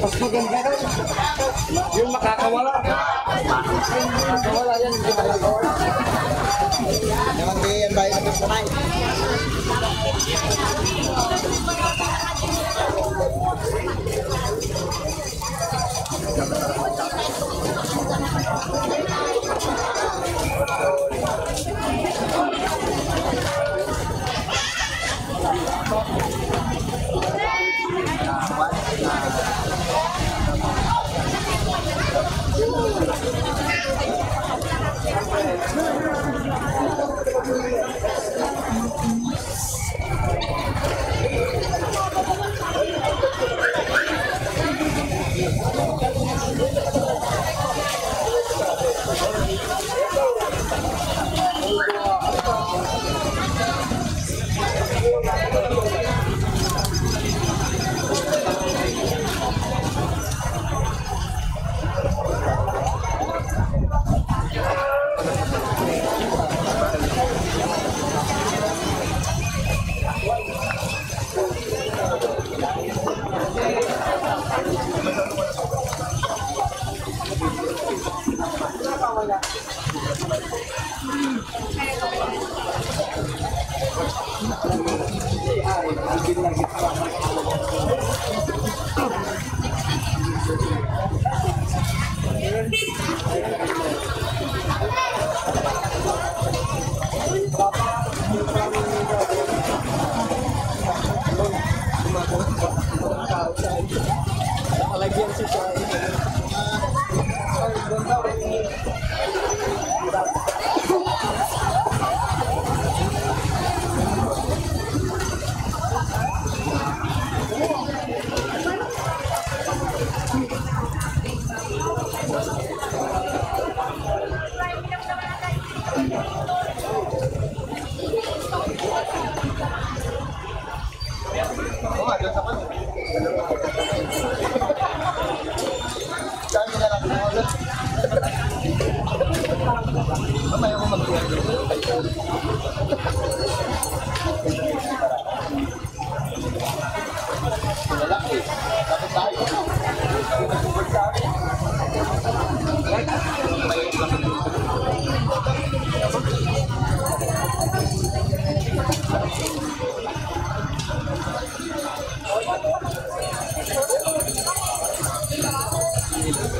Mas maganda rin. Yung makakawala. Makakawala yan. Hindi makakawala. Naman kayo yan bayan ng sanay.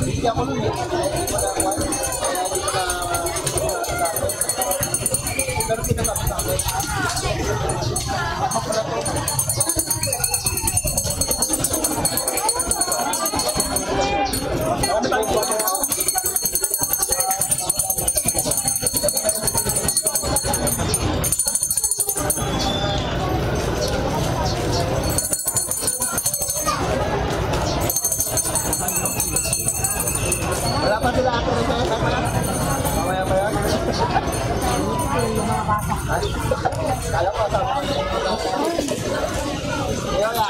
Hindi ako nun eh. Pero kinakabi sa akin. Wala pa sila ato rin kayo. Mamaya pa yan. Kala ko sama ko. Wala.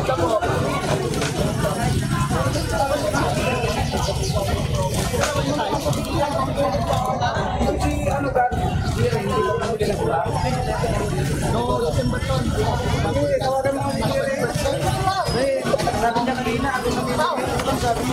Ito po. No, December to. Tawagan mo si sabi niya kanina, sabi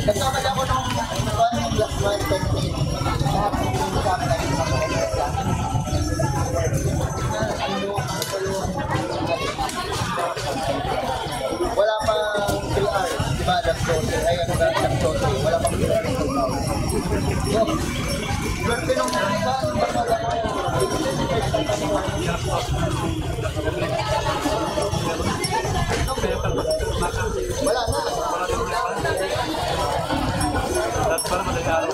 Nagkamali ako nung last month, wala pang PR, diba? Lactose, ay ano ba? Lactose, wala pang PR. Swerte nung iba, wala na. Para madaling araw.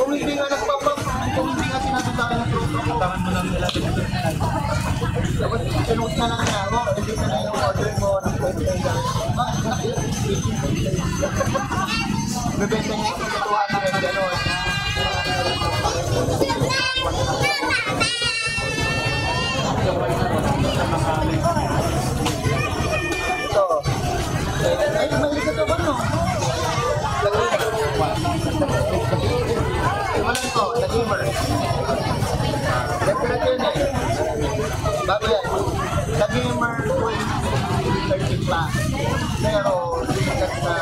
Kung hindi nga kung hindi nga sinasabi ng protocol, Tangan mo lang nila. dapat sinuot na lang niya ako, hindi na yung order mo ng pwede kayo. Bebenta niya yung katuwa na rin gano'n. Ito. Ay, mali ka ito ba no? Walang to, nag-humor. Nag-humor yun eh. Bago yan. Nag-humor 20-30 plus. Pero, sikat na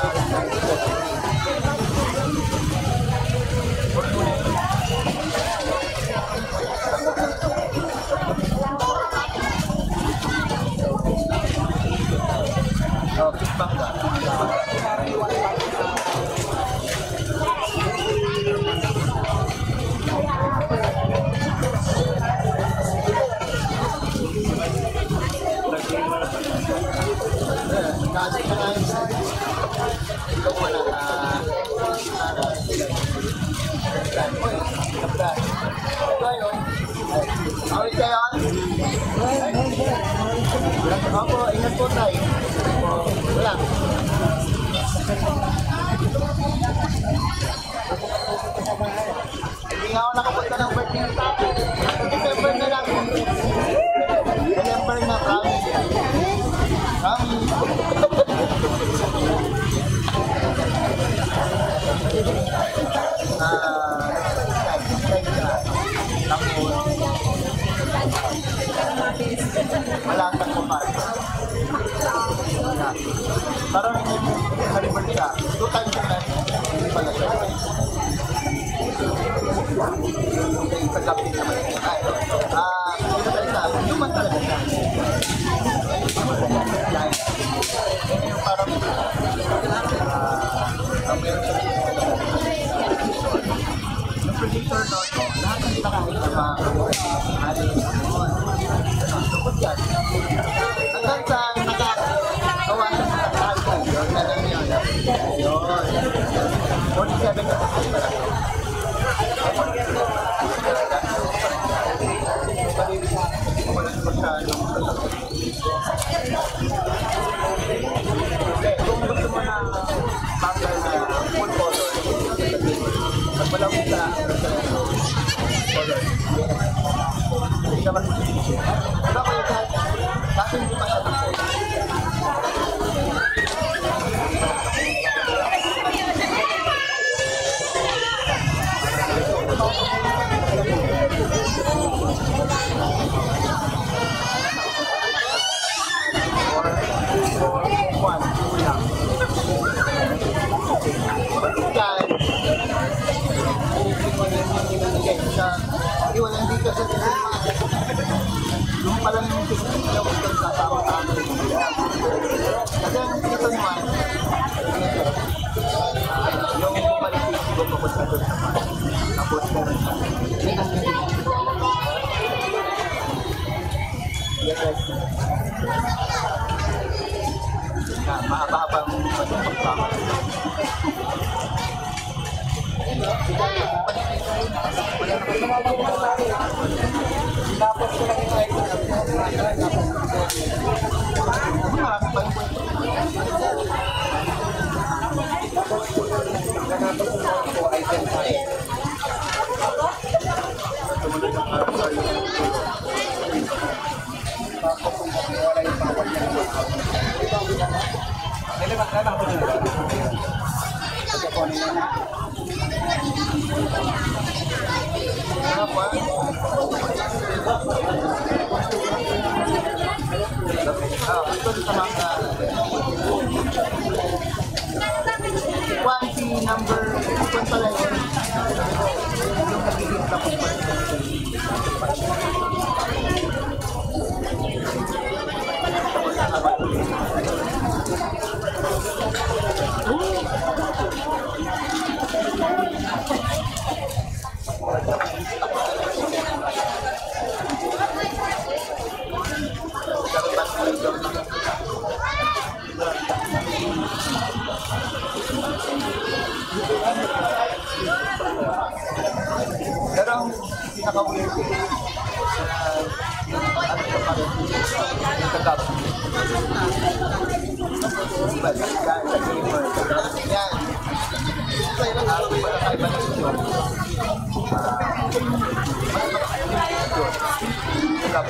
oh, kickback ka. Kasi na nga ikaw muna awit kayo? Opo, ingat po tayo. Wala. Hindi nga ako nakapunta ng birthday ng tao. December na lang. December na, promise. Malatang kumain. Parang halipan siya. 2 times na hindi pala siya. Sa kapit naman siya. Ito talaga, human talaga siya. Yung parang meron siya yung predictor no, lahat ng kinakain na mga tungkol yan. Hanggang sa nakagawa sa nakakain yun, alam niyo yun. 47 na kasi pala. Kung gusto mo na banggal na full color, pag wala mo sa color, hindi ka masisisi. Diba ko yung kasi hindi pa siya ng color. Walang dito sa yung pala yung tingin ko yung kasama namin kasi ang dito naman yung palitin ko pupunta doon tapos meron siya mahaba-habang pagpapama tapos ko lang yung item quantity number kung pala yun yung nagiging tapos pa pero ang pinaka-weird ko ano ito pa rin yung kagap diba yan so ilang araw may magkakaiba na sila kagap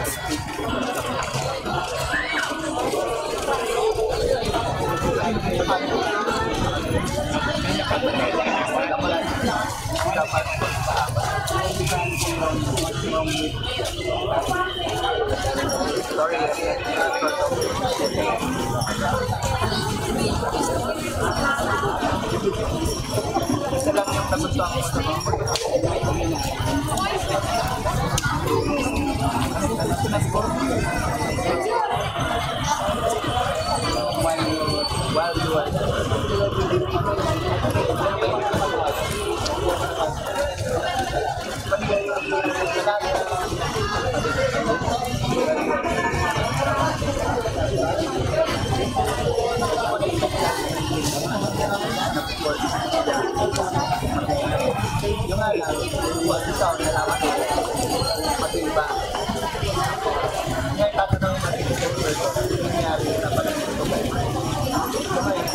dapat sorry isa lang yung nagustuhan ko sa mga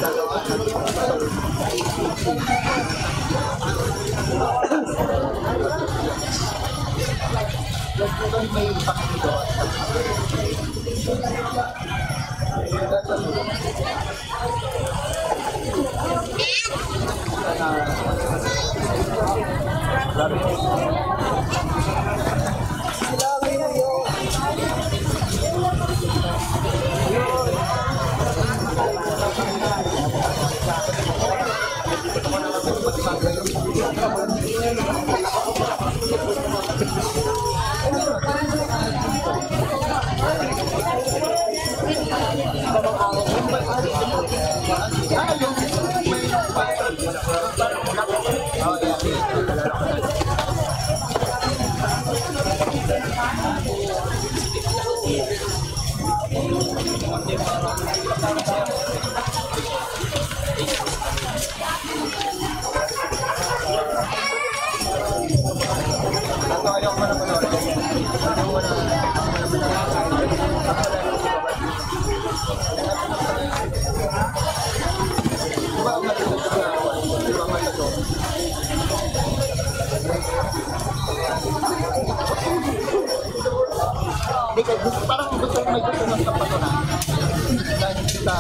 May impact dito. Parang gusto may gusto ng kapatunan. Dahil sa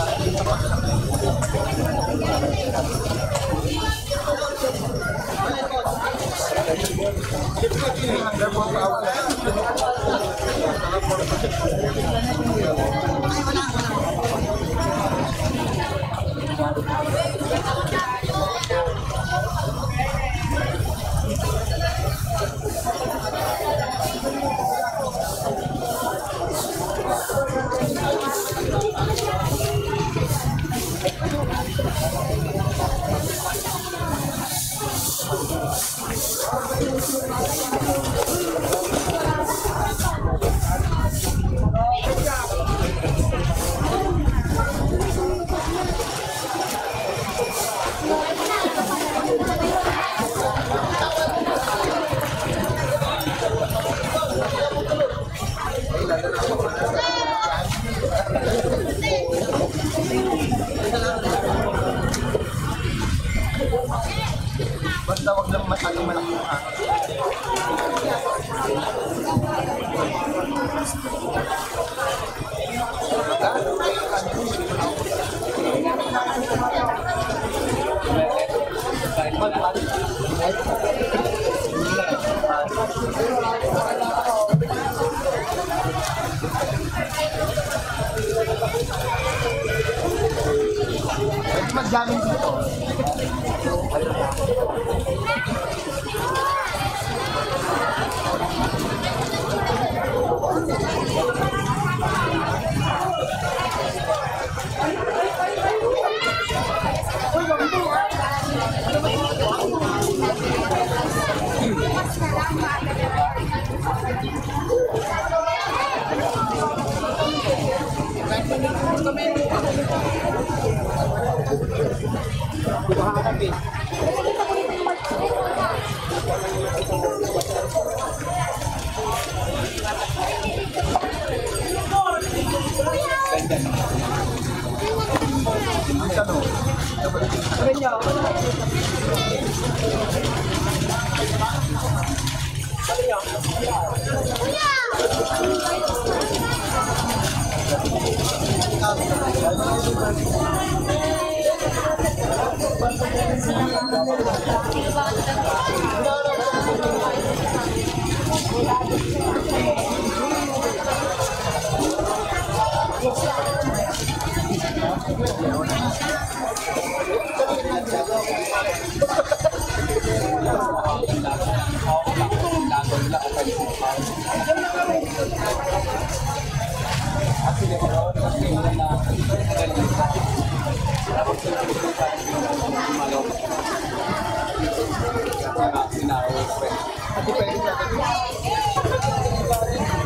basta wag lang masyadong malaki yung magjamin dito.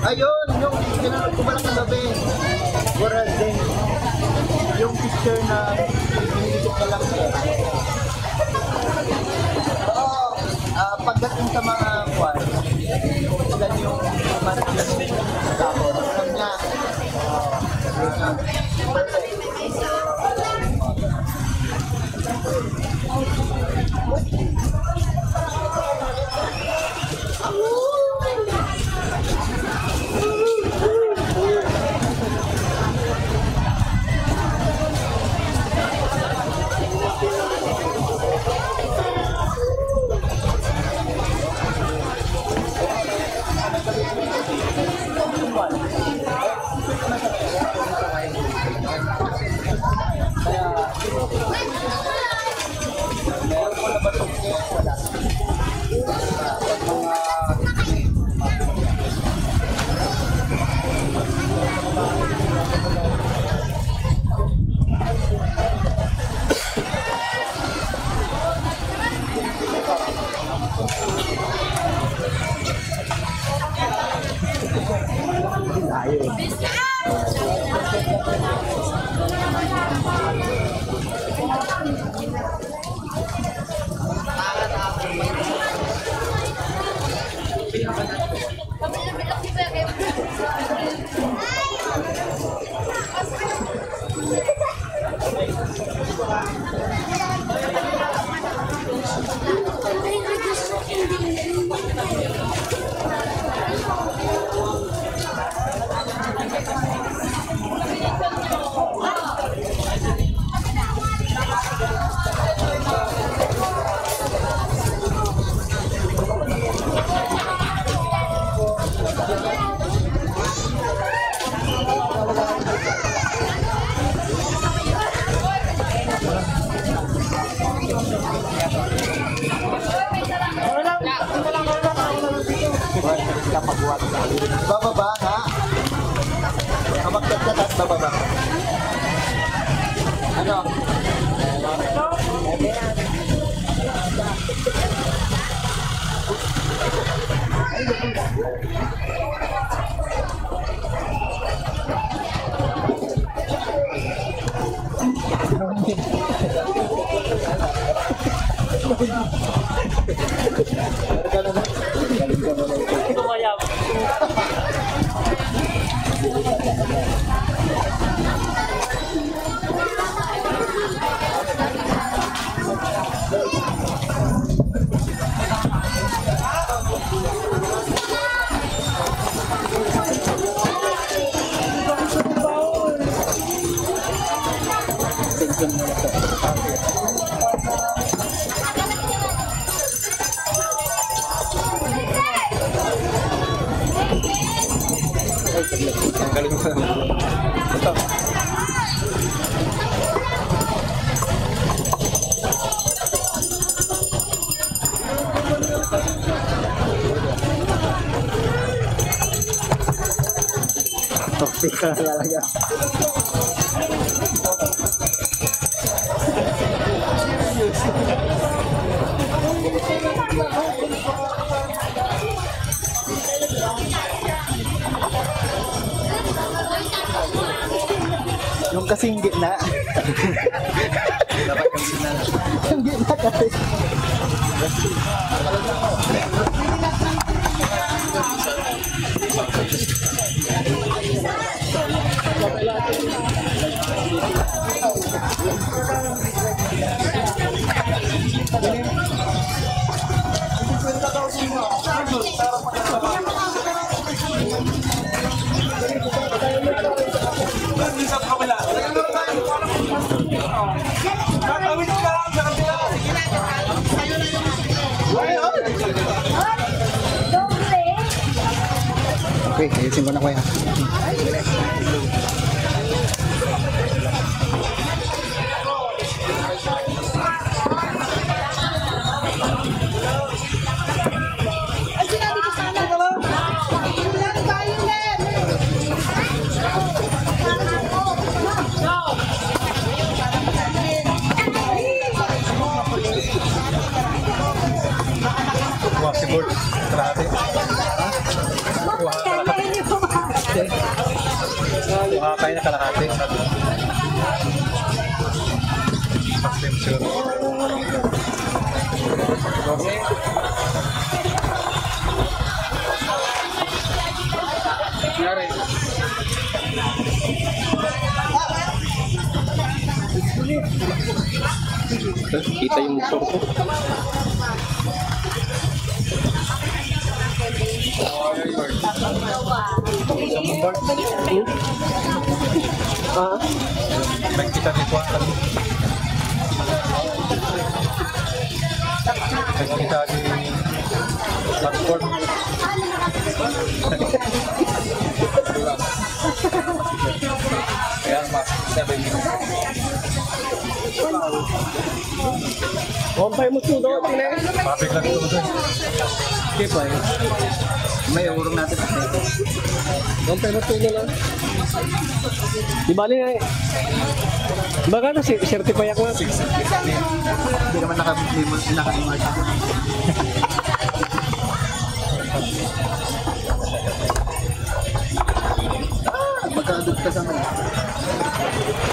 Ayun, yung kinanap ko pala kagabi. World din. Yung picture na pinilisip na lang siya. Oo, pagdating sa mga kwan, ilan yung management sa tapon. Alam niya, perfect. Bababa ha? Kamakit ka tapos bababa. Ano? Yung kasing gitna. Dapat yung gitna. Yung gitna kasi. Sa kabila. Tatawid ka lang sa kabila. Okay, ayusin ko na kuya. Siguro, kalahati. Kuha kayo na kalahati. Suspension. Kita yung motor ko. Kita di kuatan. Kita di platform. Kaya mas sabi mo. Kompay mo tudo, tingnan. Papik lang ito doon. Okay pa eh. May urong natin. Kompay mo tudo lang. Di bali nga eh. Baka na certify ako. Hindi naman naka-imart ako. Magkaadot ka sa mga.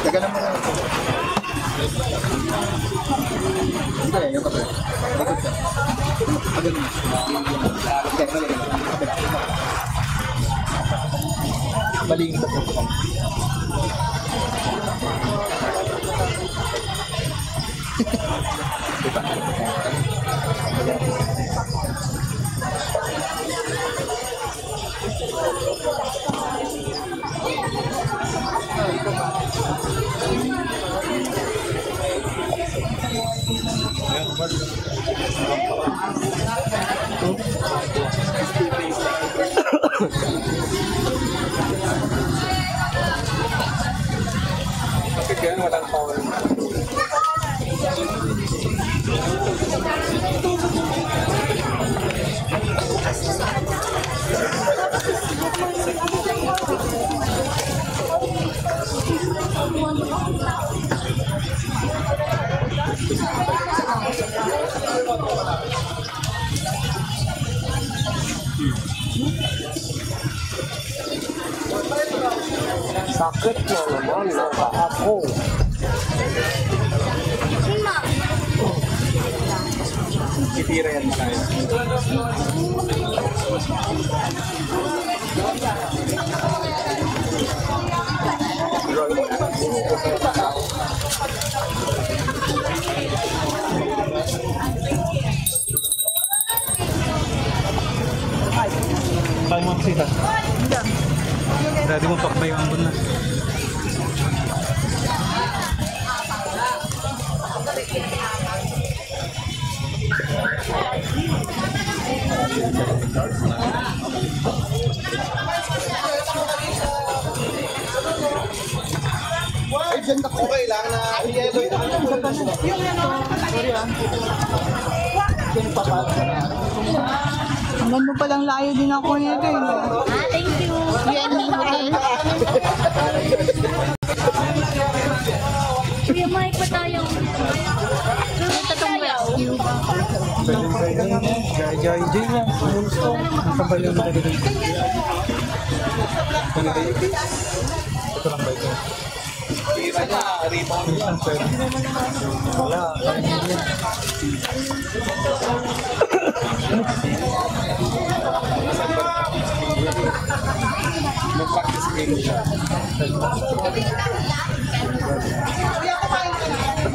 Taga naman na ito. Hindi, yung kapit. Likod ka. Pagano mo. Baling ba ito? Bakit yan? Walang power. Sakit na naman ng ako. Titira yan malayo. Kaya mo sita. Dati mo pakbay ang ambon na. Ay, dyan na okay lang na yellow ito. Yung ano, sorry ah. Yung papat. Hanggang mo palang layo din ako nito eh. Thank you. Yan din hotel. Kuya, may pa tayo. Rescue. Jai na. Nakabay yung mga ganun. Ito lang ba ito? Tira niya, rebound lang. Wala. Mag-practice game siya.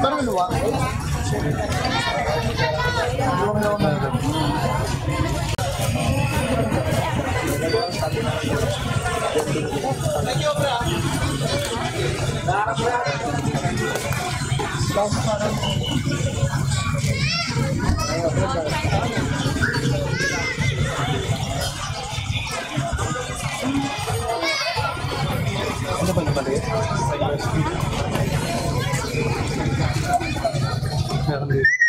Parang luwa. Ano ba nabalit? Sa USB. Meron dito.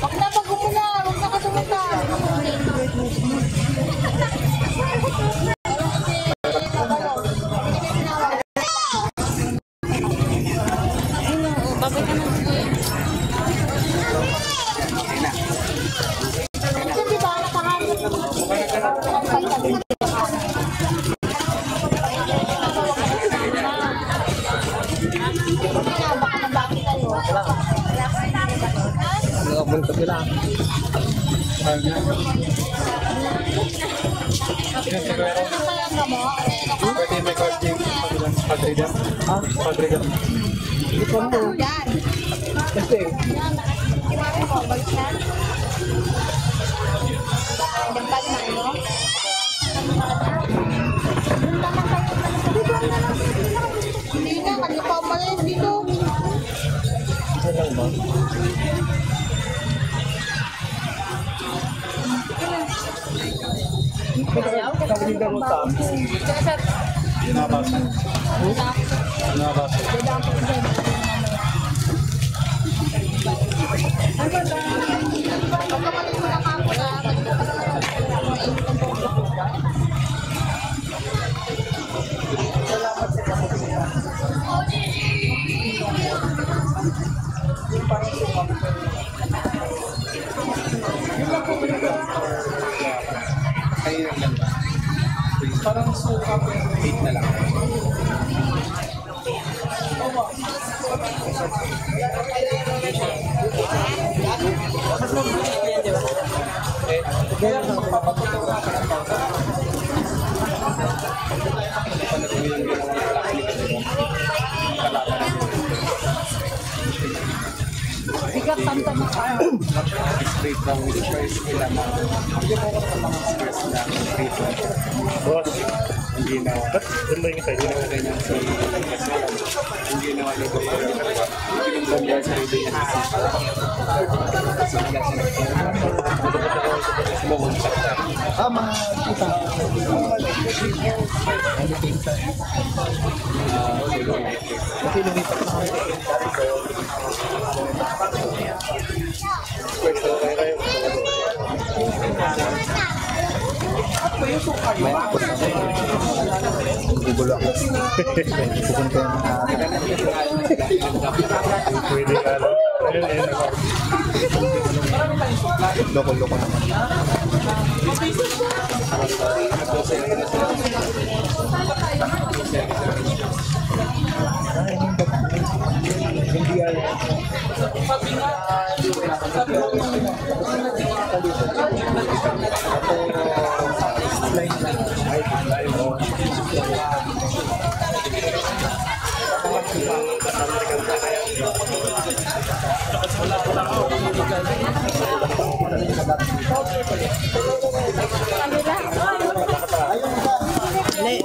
Huwag na mag-umula. Huwag na kasumata. Nakabuntot nila. Pwede may card game. Pag-reader. Ha? Pag-reader. Hindi pa mo. Kasi, Hindi na, kalipa mo na yun dito. ano lang ba? Kalida mo sa nabasa. Nabasa. Parang suka po yung 8 na lang. Kaya magpapatutuwa ka ng bawsa. Bigat tanta mo kayo. Straight lang with choice nila na hindi mo ko sa mga stress na straight lang. Boss, Hindi na ba't doon ba yung sa'yo? hindi na ganyan sa hindi na wala ko para yung ganda sa hindi na Gugulo ako. Pupunta yung Pwede ka lang. Ayun. loko-loko naman. Hindi ay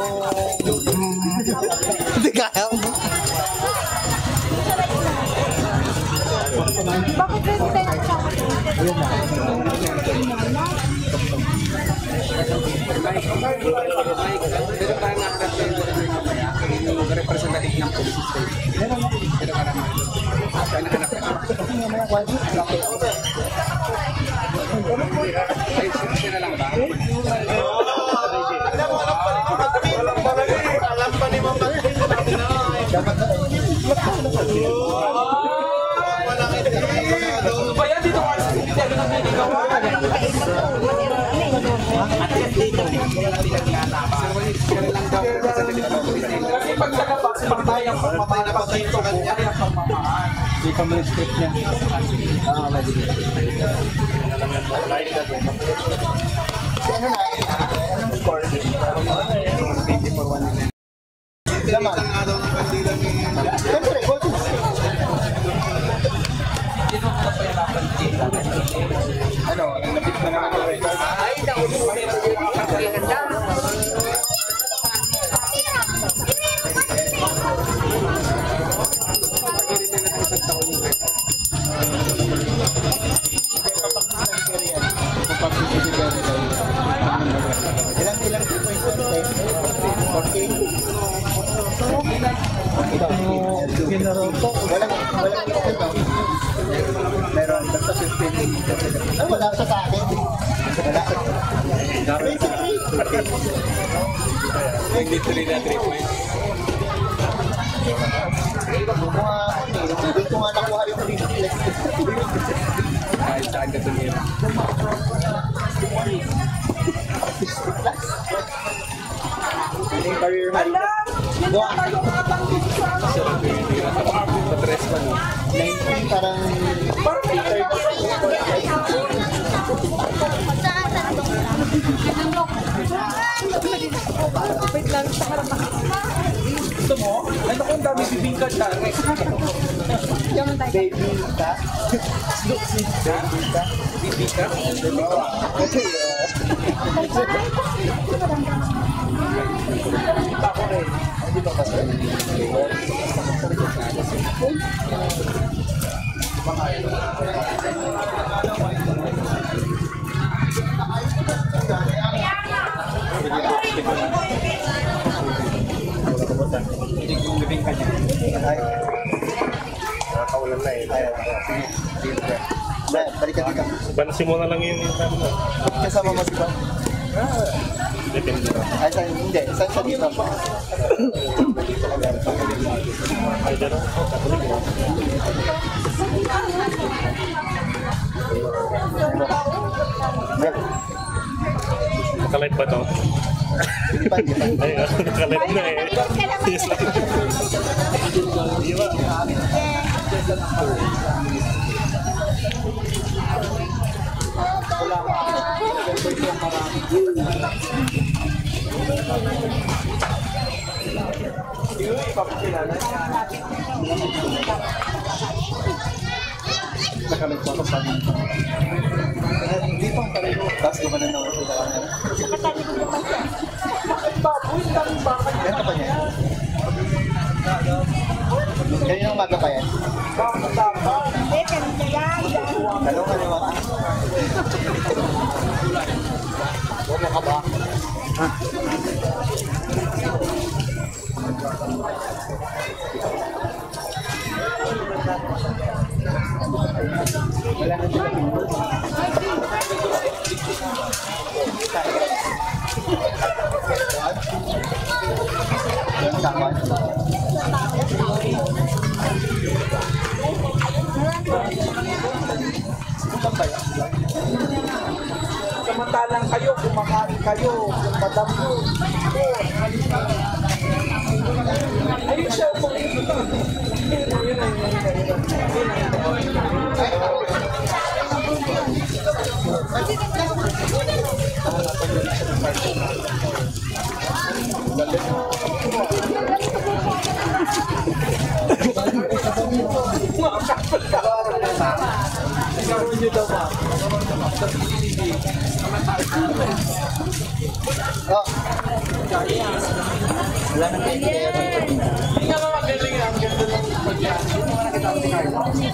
hindi kaya mo. Bakit president siya? pero parang nakakasya yung representative ng police station. Pero parang nahanap ka. Ay, siya na lang ba? Alam pa ni Mama. Dapat na. Kaya dito ka sa Pilipinas na niligawan. Kasi pag nalabas, pagtayang pagmamahal pa kayo ito, kaya pagmamahal. Hindi pa mo script niya. Anong score? Laman. Siyempre, gold. Ano, lapit na naman ako. Ay, naulong mo yung handa. Ilang points yun? 40? Walang ito ba? Meron, basta 15. Ay, wala sa akin. Wala. 23. Hindi tuloy na 3 points. Hindi ko nga nakuha yung reflex. Kahit saan ka tumira. Yung career high. Doon. Sa press pa no? 19 parang 30. Wait lang, sa harap na. Gusto mo? Ay, naku, ang dami bibingkad na. Yaman tayo. Baby ka? Bibi ka? Kasi Ako rin. hindi ba kasi? Kaulan na eh. Balik ka dito. Bansi mo na lang yung Kasama mo si Bob? depende na. Ay, hindi. Saan siya dito? Ay, dyan. Nakalight ba to? Ay, nakalight na eh. Yes lang. Di ba? Nakalit ko sa amin. Hindi pa ang talino. Tapos gumanan na ako sa kanya. Meron pa niya? Kanina umaga pa yan? Tanong ka naman. Bobo ka ba? Wala na sila pinto. Samantalang kayo, kumakain kayo, yung madam mo. Ayun siya po. Wala nang kaya. Hindi naman magaling ang ganda ng pagyan. Hindi naman nakita ko si Carlo.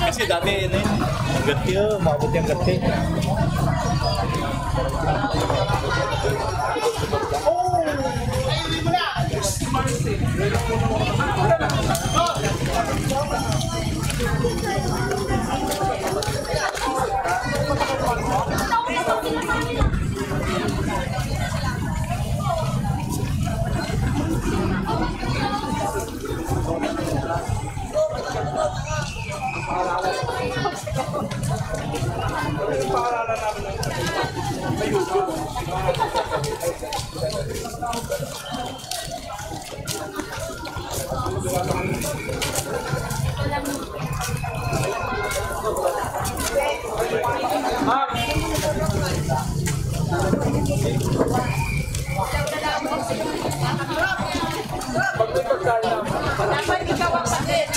Kasi dati yun eh. Gati yun. Maabot yung gati. Dapat ikaw ang sakit.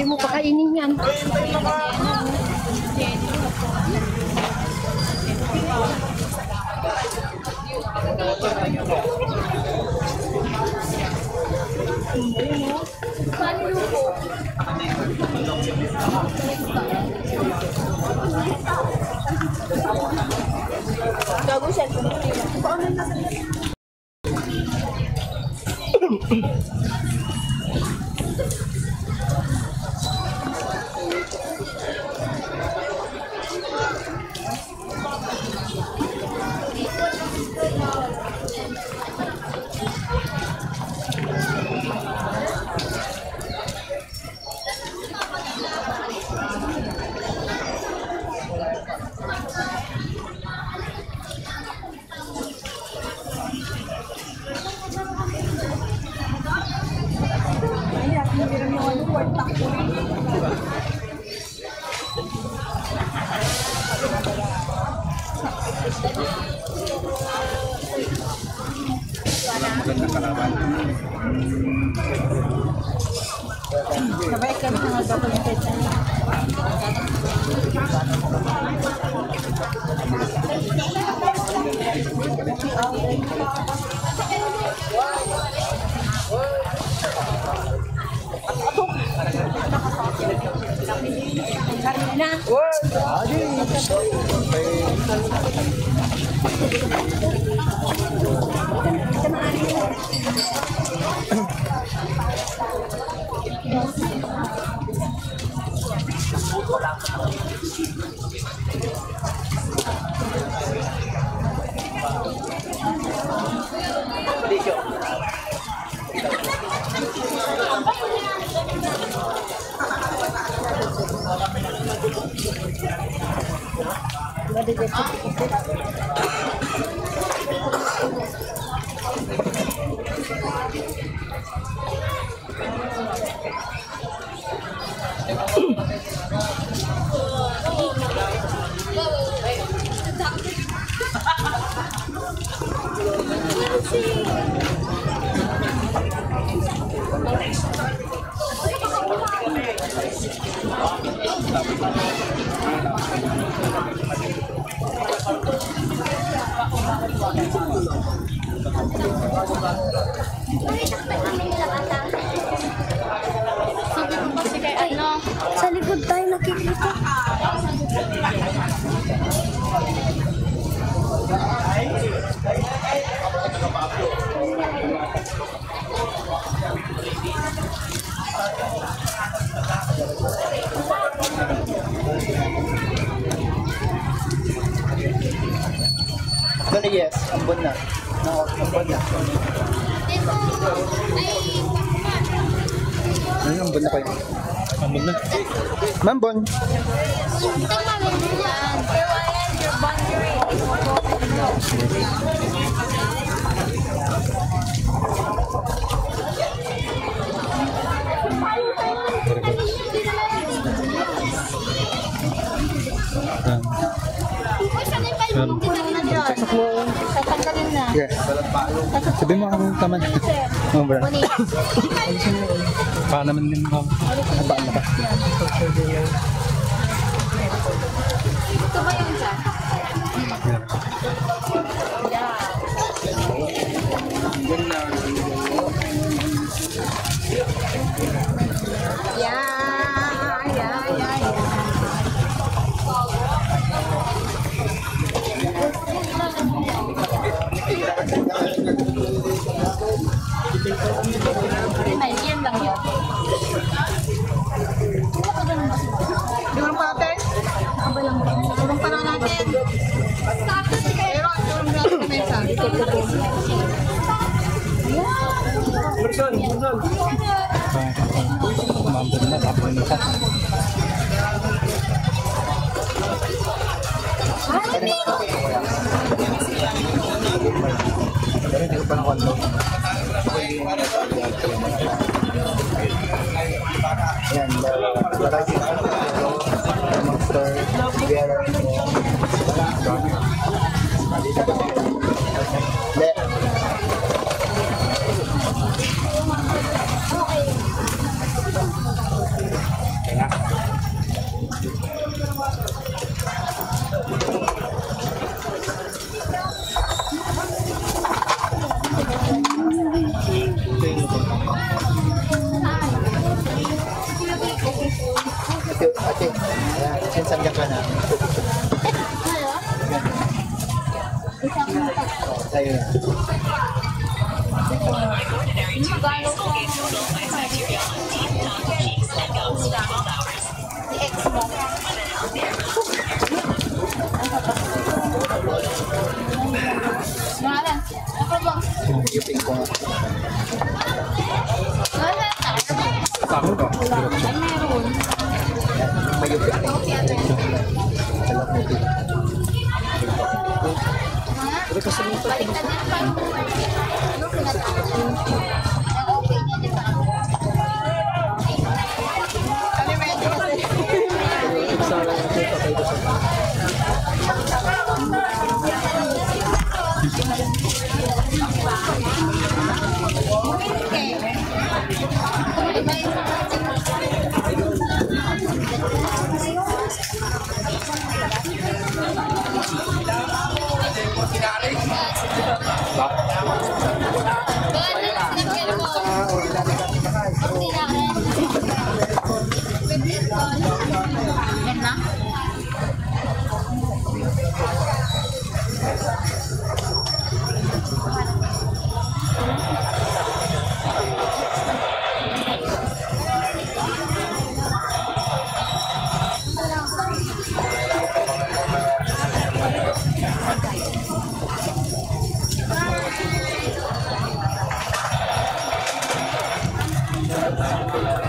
Hindi mo pakainin yan. Gago siya. Sabay ka na mag-documentate na. Ay, sa likod tayo nakikita. Doon na yes, ambon na. Ambon na. Ay, ambon na kayo. Ambon na. Mambon. Tatanggalin na. Yes. Sabi mo akong taman. Oh, bro. Baka naman din ako. Abaan na ba? Ito ba yung dyan? Ay, yan lang yun. Durong pa natin. Durong pa na natin. Pero ang durong na natin mesa. Mambon na, tapos na. Pero hindi ko pa nakonto. Yan, marami monster, Rivera, Le. Sinsan ka na. Sa'yo na. Giping ko nga. Takot ka. Mayupit na.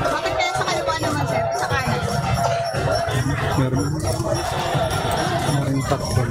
Bakit kaya sa kaliwa naman, sir? Sa kanan? Meron takbo.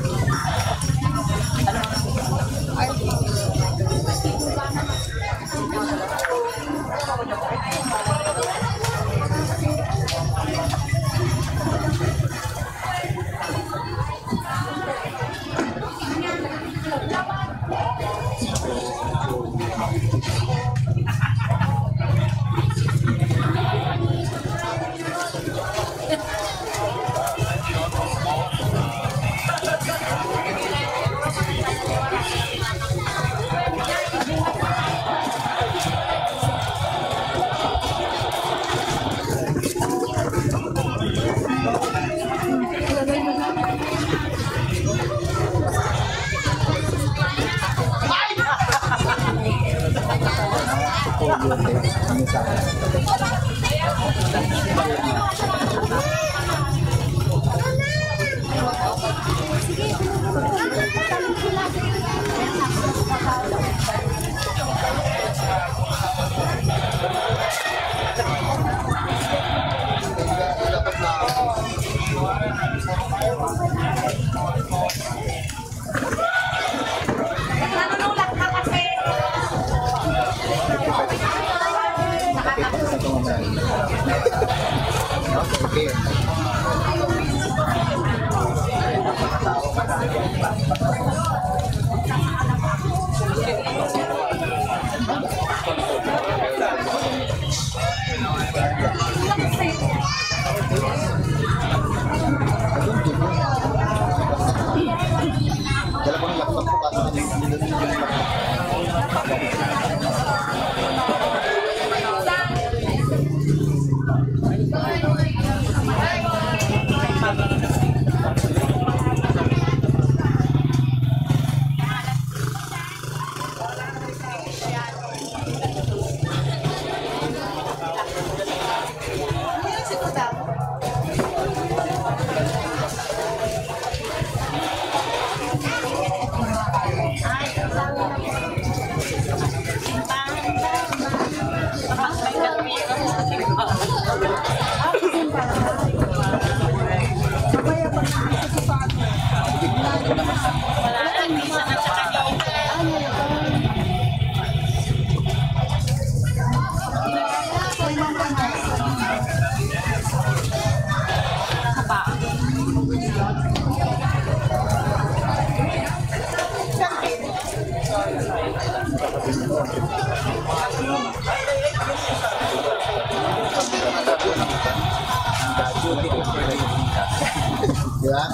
Di ba?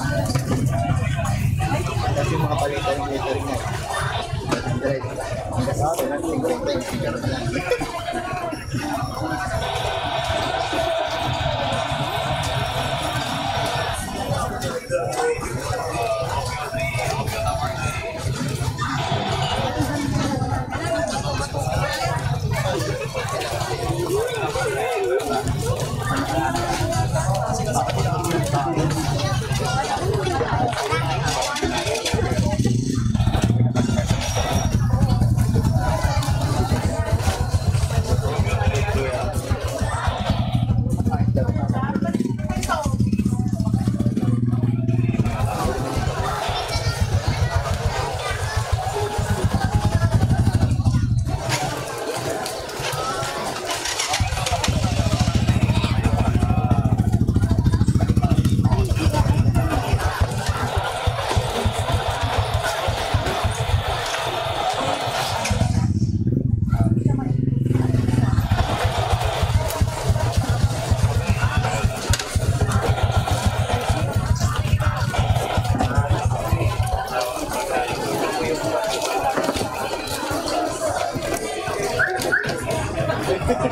Kasi mga palitan yung metering niya. Direct. Kasi ako, siguro tayo speaker na lang. Dito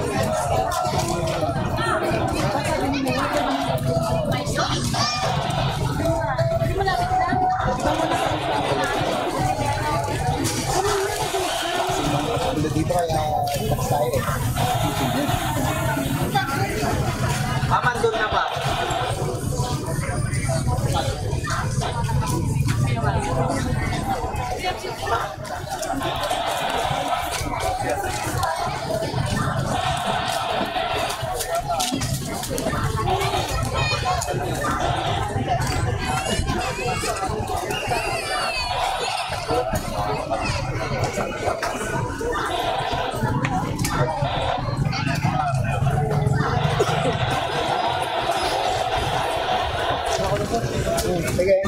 kaya tax tayo eh. Aman doon na ba? Sige.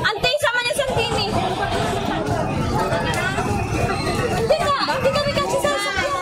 Antay sama ni Santini. Hindi kami kasi sasakyan.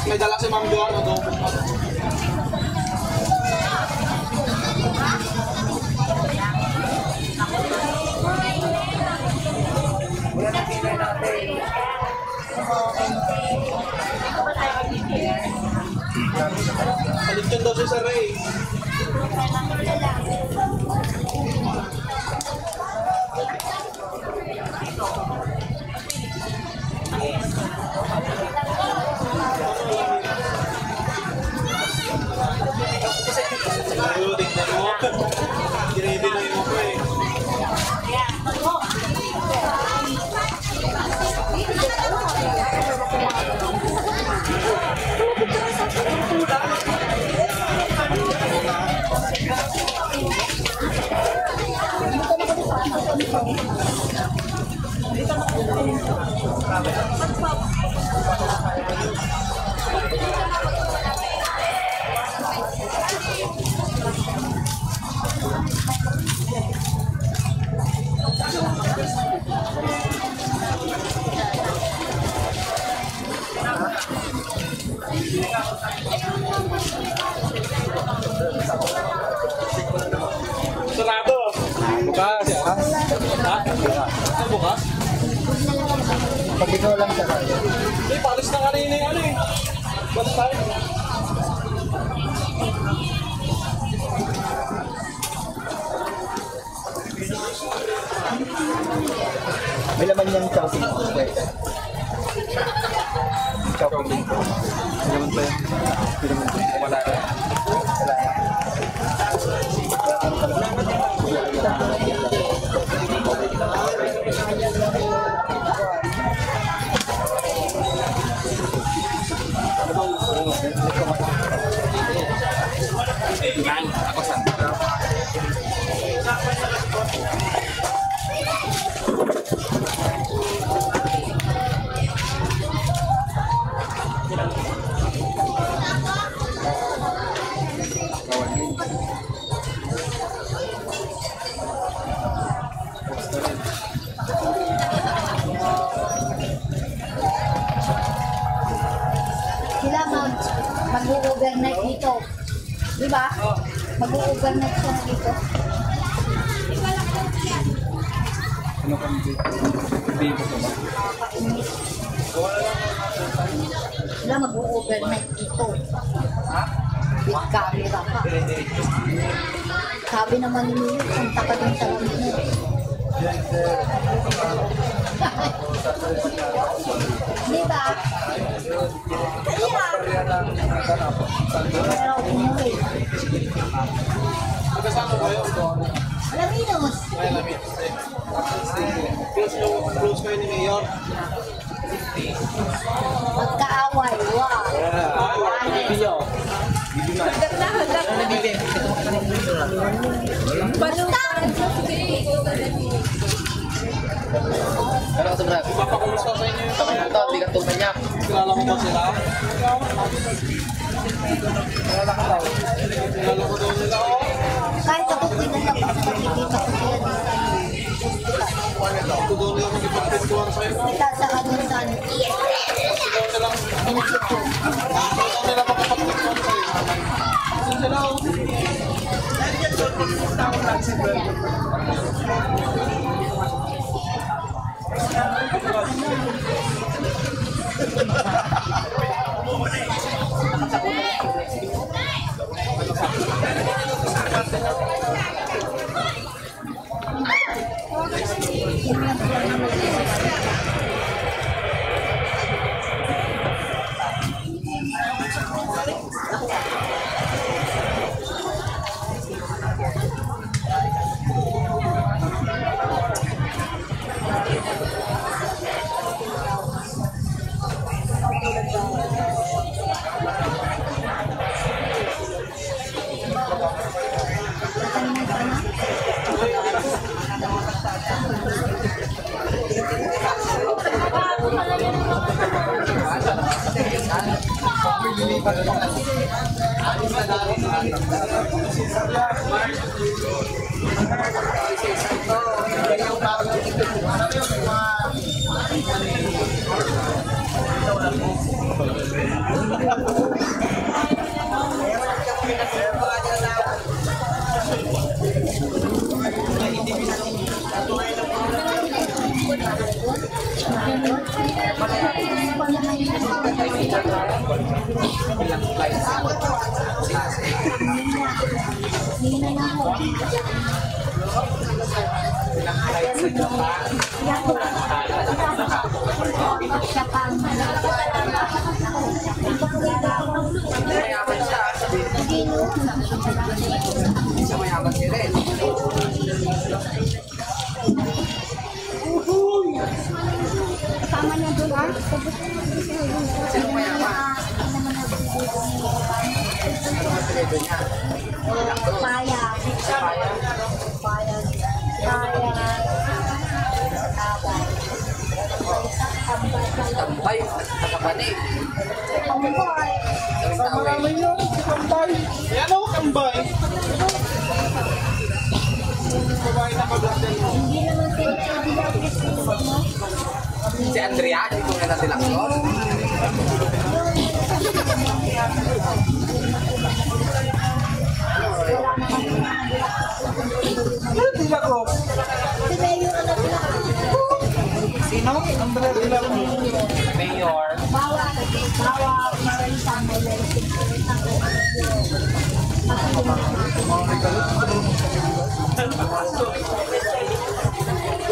May dala si Ma'am Joan o doon. Palit daw siya sa Ray. Ayaw, tignan mo. Ginebe na yung ako eh. Sarado. Bukas ya? Ha? Bukas? Pag ikaw lang siya. Hindi, palis na kanina yung ano eh. Palis tayo. May laman yung chopping mo. Pwede. Chopping mo. May laman pa yan. May laman pa yan. Wala na. Ako saan? Sila mag-overnight dito. Di ba? Mag-overnight sila dito. Ano kang dito ko ba? Sila mag-overnight dito. With camera ka. Sabi naman nila, punta ka din sa Lamino. Di ba? Pero umuwi. Magkasama kayo doon? Laminos. Ay, lamit. Close kayo ni Mayor? Magkaaway. Wow. Ano ka sobrang? Ipapakumusta sa inyo yung kami ito, di ka tumanyak. Kilala mo ba sila? Kilala ka daw. Kilala ko daw nila ako. Kahit ako pinatapos nakikita ko sila dito. Ito daw nila magipagpintuan sa'yo. Nagsasaka doon sa ano. Ito daw nila magipagpintuan sa'yo. Ito sila ako. Kasama niya doon ah. Sino mayaman? Paya. Tambay, nakapani. Tambay. Marami yun, tambay. Yan ako, tambay. Babae na paglagan mo. Hindi naman sila mo. Si Andrea, dito nga natin lang yun. Ano tila ko? Si Mayor na sila. Sino? Andrea tila ko. Mayor. Bawa. Marisa Mayor.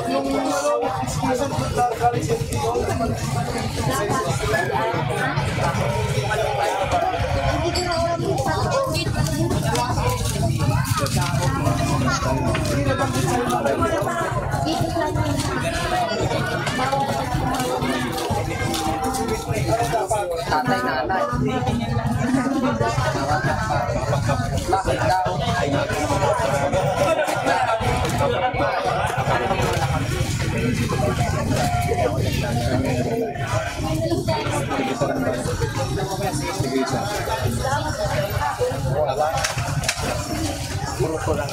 Yung Tatay, nanay. Bakit daw? Puro ko lang.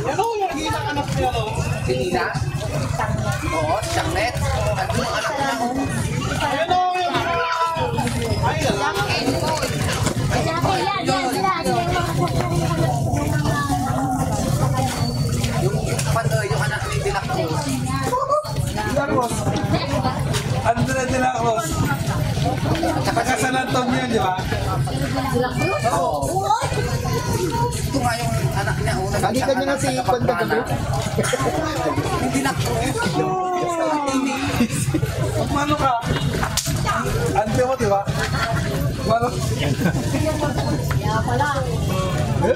Ano yung ginang anak niya, no? Si Nina? Oo, siyang net. Ano yung anak niya? Ano yung ay, lalaki. Yung anak ni Dilacruz. Ano na nila ako? Saka San Antonio yun, di ba? Oo. Ito nga yung anak niya. Halika niyo na si Konda gabi. Yung Dilacruz. Mano ka? Ante mo, di ba? Mano?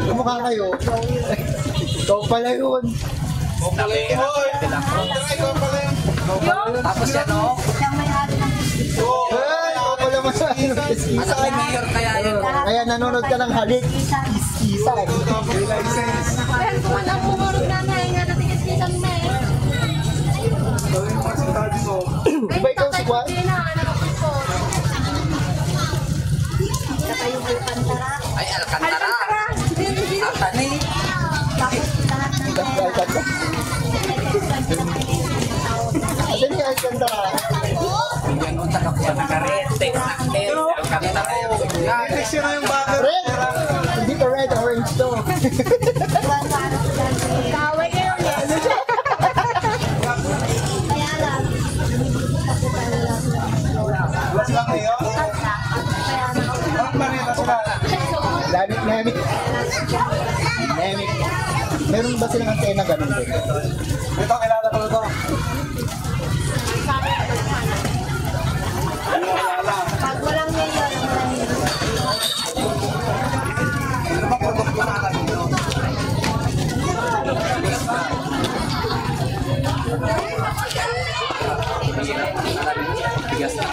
Kumukha kayo. Ikaw pala yun. Tapos yan, no? Hey, ikaw pala masyado. Anak ni Mayor kaya yun. Kaya nanonood ka ng halik. Isa. Di ba ikaw si Juan? Ay, Alcantara. Atani. Asan yung Alcantara? Yan ang takapuan na karete. Alcantara yung signal. Siya na yung bagay. Red! Hindi ka red, orange to. Kaway kayo niya. Kaya lang. What's lang ngayon? Ang manita sila. Nemic. Meron ba silang antena ganun din? Ito, kilala ko ito. Pag walang mayor, walang Ano ba produkto na alam nyo?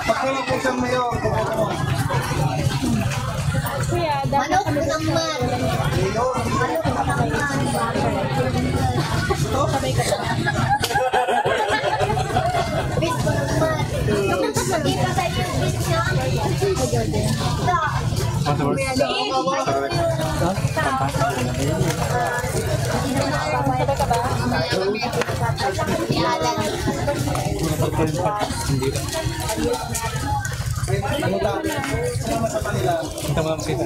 Pag walang po siyang mayor, manok naman. Bis ko naman. Kita tayo yung bis niya. ano lang? Salamat sa kanila. Kita mo lang kita.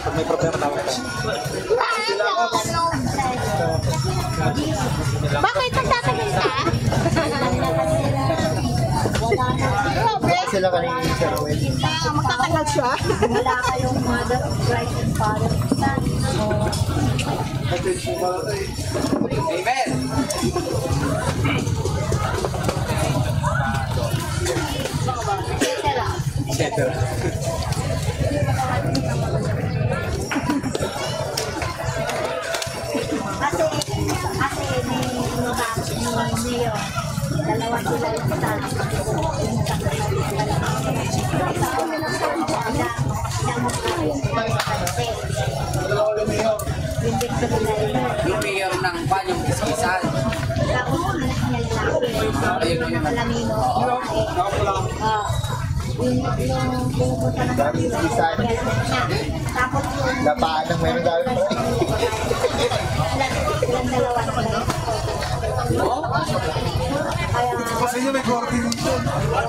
Pag may problema tawag ka. Bakit nagtatagal ka? Sila kanina yung Sir Owen. Magtatagal siya? Wala kayong mother of Christ and father of son. Amen. Etc. Kasi may Neo. Dalawa sila isa. Yung mayor ng Panyong Kiskisan. Tapos anak niya lalaki. Ayun yung Alamino. Yung pupunta na Dami isa. tapos yung Lapaan ng meron dami pa. silang dalawa sila. Kaya Kasi nyo may gorting dito.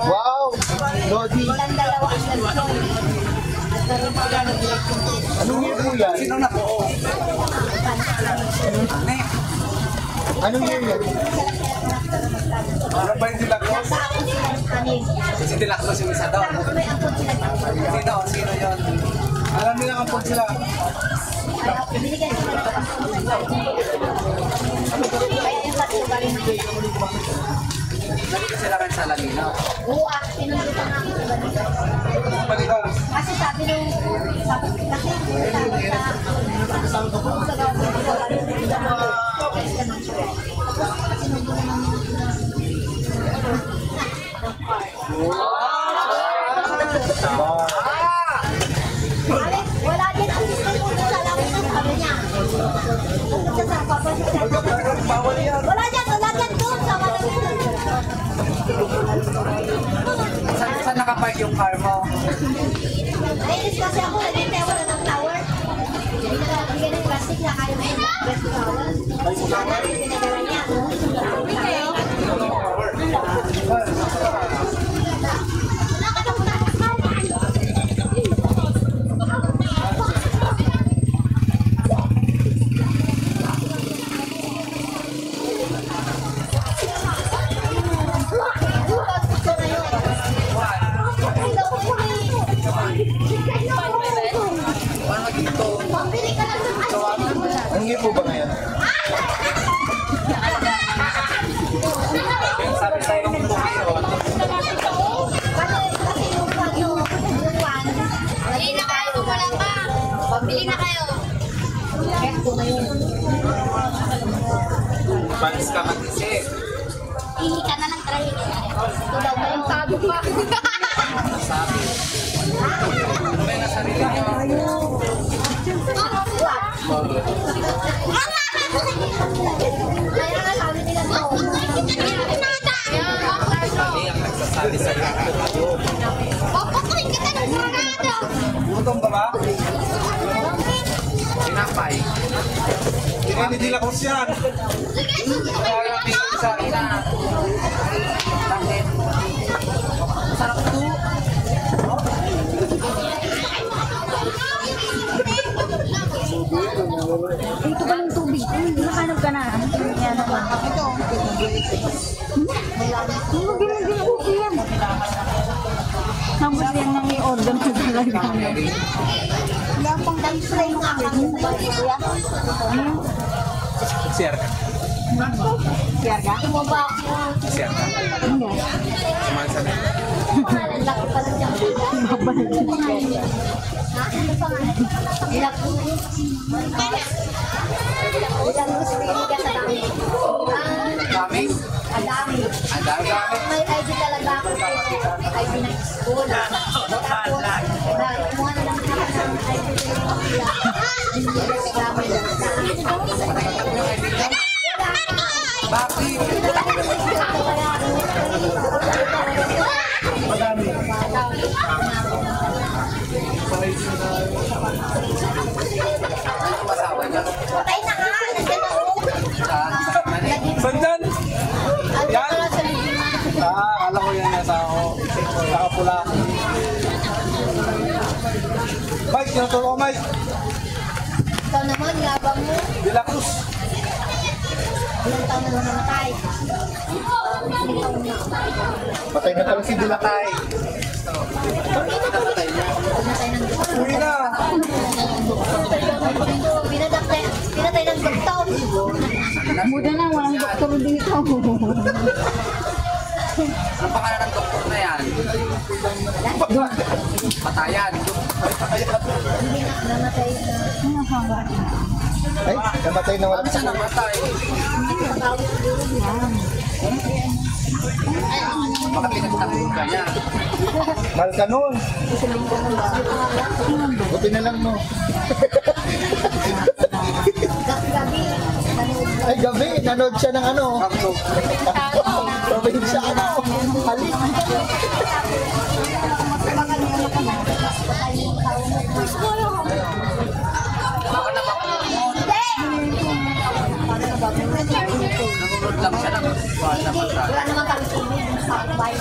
Wow! Lodi! silang dalawa ang nag-join. Nagkaroon sila ng election. Anong year po yan? Sino na po? Anong year yan? Ano ba yung Dilacros? Si Dilacros yung isa daw. Sino yun? Alam nila ang pun sila. Nandito sila rin sa Lagina. Oo, pinundutan nga ako. Balikan. Kasi sabi nung, kasi wala din ang system mo sa langit ng sabi niya. Wala dyan doon sa malamit. Saan nakapark yung car mo? Nainis kasi ako, naging wala ng tower. Bigyan ng plastic na kayo na yung plastic tower. Sana, pinagala niya. Wala ka na muna. Ang year po ba ngayon? Sabi sa'yo yung ngayon. Kasi yung one, bili na kayo, wala pa. Pabili na kayo. Eto na yun. Balis ka mag-isip. Ihi ka na ng trahin. Ito daw ba yung tago pa? Sabi. May nasarili niyo. Kaya nga sabi nila to. Mali ang nagsasabi sa iyo. Papakuin kita ng sarado. Gutom ka ba? Tinapay. Hindi ni Dilacros yan. Kaya lang tingin sa akin na. Bakit? Masarap ito. Dito ba yung tubig? Nakanap ka na. Yan naman. Ito. Hindi yan. Tapos yan nang i-order ko talaga. Wala pang dance-try yung akin. Kuya? Siar ka. Siar ka? Tumaba ako. Siar ka. Hindi. Kumain sa akin. Laki pa lang dyan. Ha? Ano pa nga? Ilang gusto ka sa dami? Dami? Ang dami. Ang dami. May ID talaga ako. ID ng school. Tapos, kumuha na lang ako ng ID ng pamilya. Bakit? Masawa niya. Patay na ka! Nandiyan na ako! Sandan? Yan? Akala ko yan nasa ako. Nakapula. Mike, tinuturo ko Mike. Ikaw naman, yabang mo. Dilacros. Ilang taon na lang namatay. Patay na pala si Dilacay. Uwi na. Pinatay ng doktor. Muda na, walang doktor dito. Ano pangalan ng doktor na yan? Patayan. Hindi na, namatay na. Ay, namatay na wala. Ano siya namatay? Baka pinagtanong ka niya. Mahal ka nun. Buti na lang mo. Gabi. Ay, gabi. Nanood siya ng ano. Probinsya ano. Halik. Nanonood lang siya ng Wala naman kami TV sa bahay.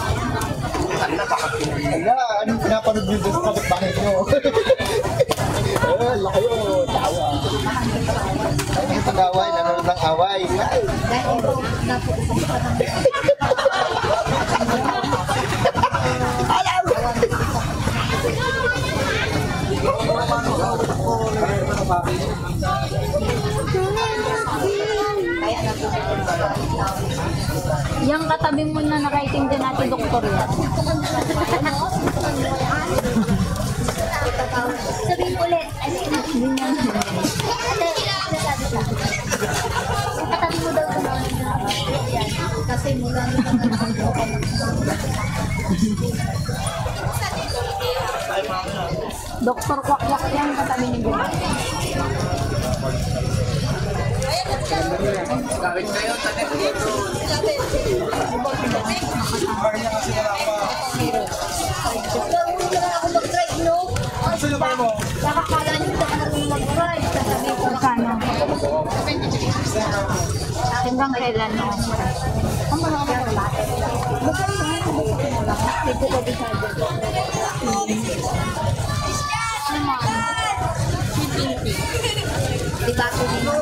kanina baka pinag- Ala, anong pinapanood niyo doon sa kapitbahay niyo? Laki yun. Tawa. nag-away, nanonood ng away. Yang katabi mo na nakaitinda natin, doktor yan. Sabihin ulit. Katabi mo daw ito. Kasi mula Doktor Kwak-Kwak yan, katabi ni Bula. Gawin kayo, tanin dito. Sino ba mo? Nakakala niyo na kami mag-drive. Kano? Hanggang kailan no? Ang mga bata. Dito ko dito. Diba ko dito?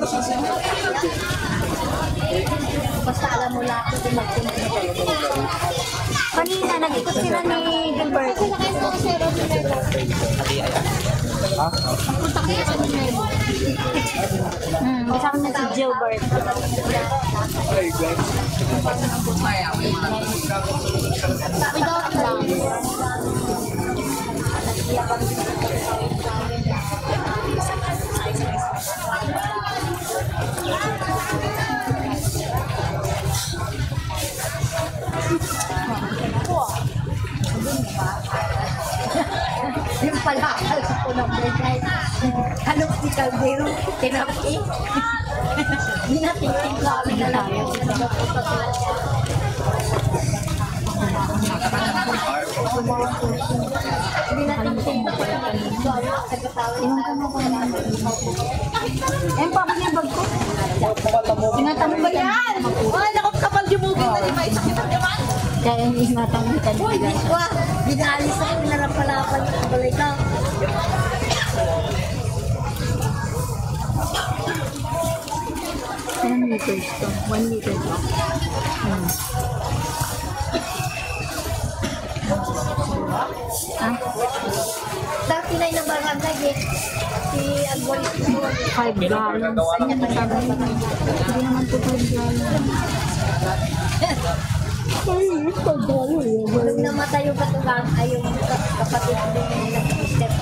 Basta alam mo lahat kung magpunta. Kanina, nag-ikot sila ni Gilbert. Ha? Kasama na si Gilbert. Without lang. Yung pala, alam ko ng break. Ano si Caldero? Tinapi? Minatingin kami na lang. Minatingin ko pala kami. Inom ka mo ko naman. Eh, papa niya bag ko. Ingatan mo ba yan? Ay, naku, kapal jumugin na di ba? Isakit ang yaman. Kaya yung ingatan mo ka. Hindi ko. Binalis ako, pinarapalapan yung balay ka. Ilang liters to? 1 liter to? Dati na yung barangay eh. Si Alboris ko. 5 gallons. Hindi naman po 5 gallons. Nung namatay yung katugang ay yung kapatid din yung nag-step.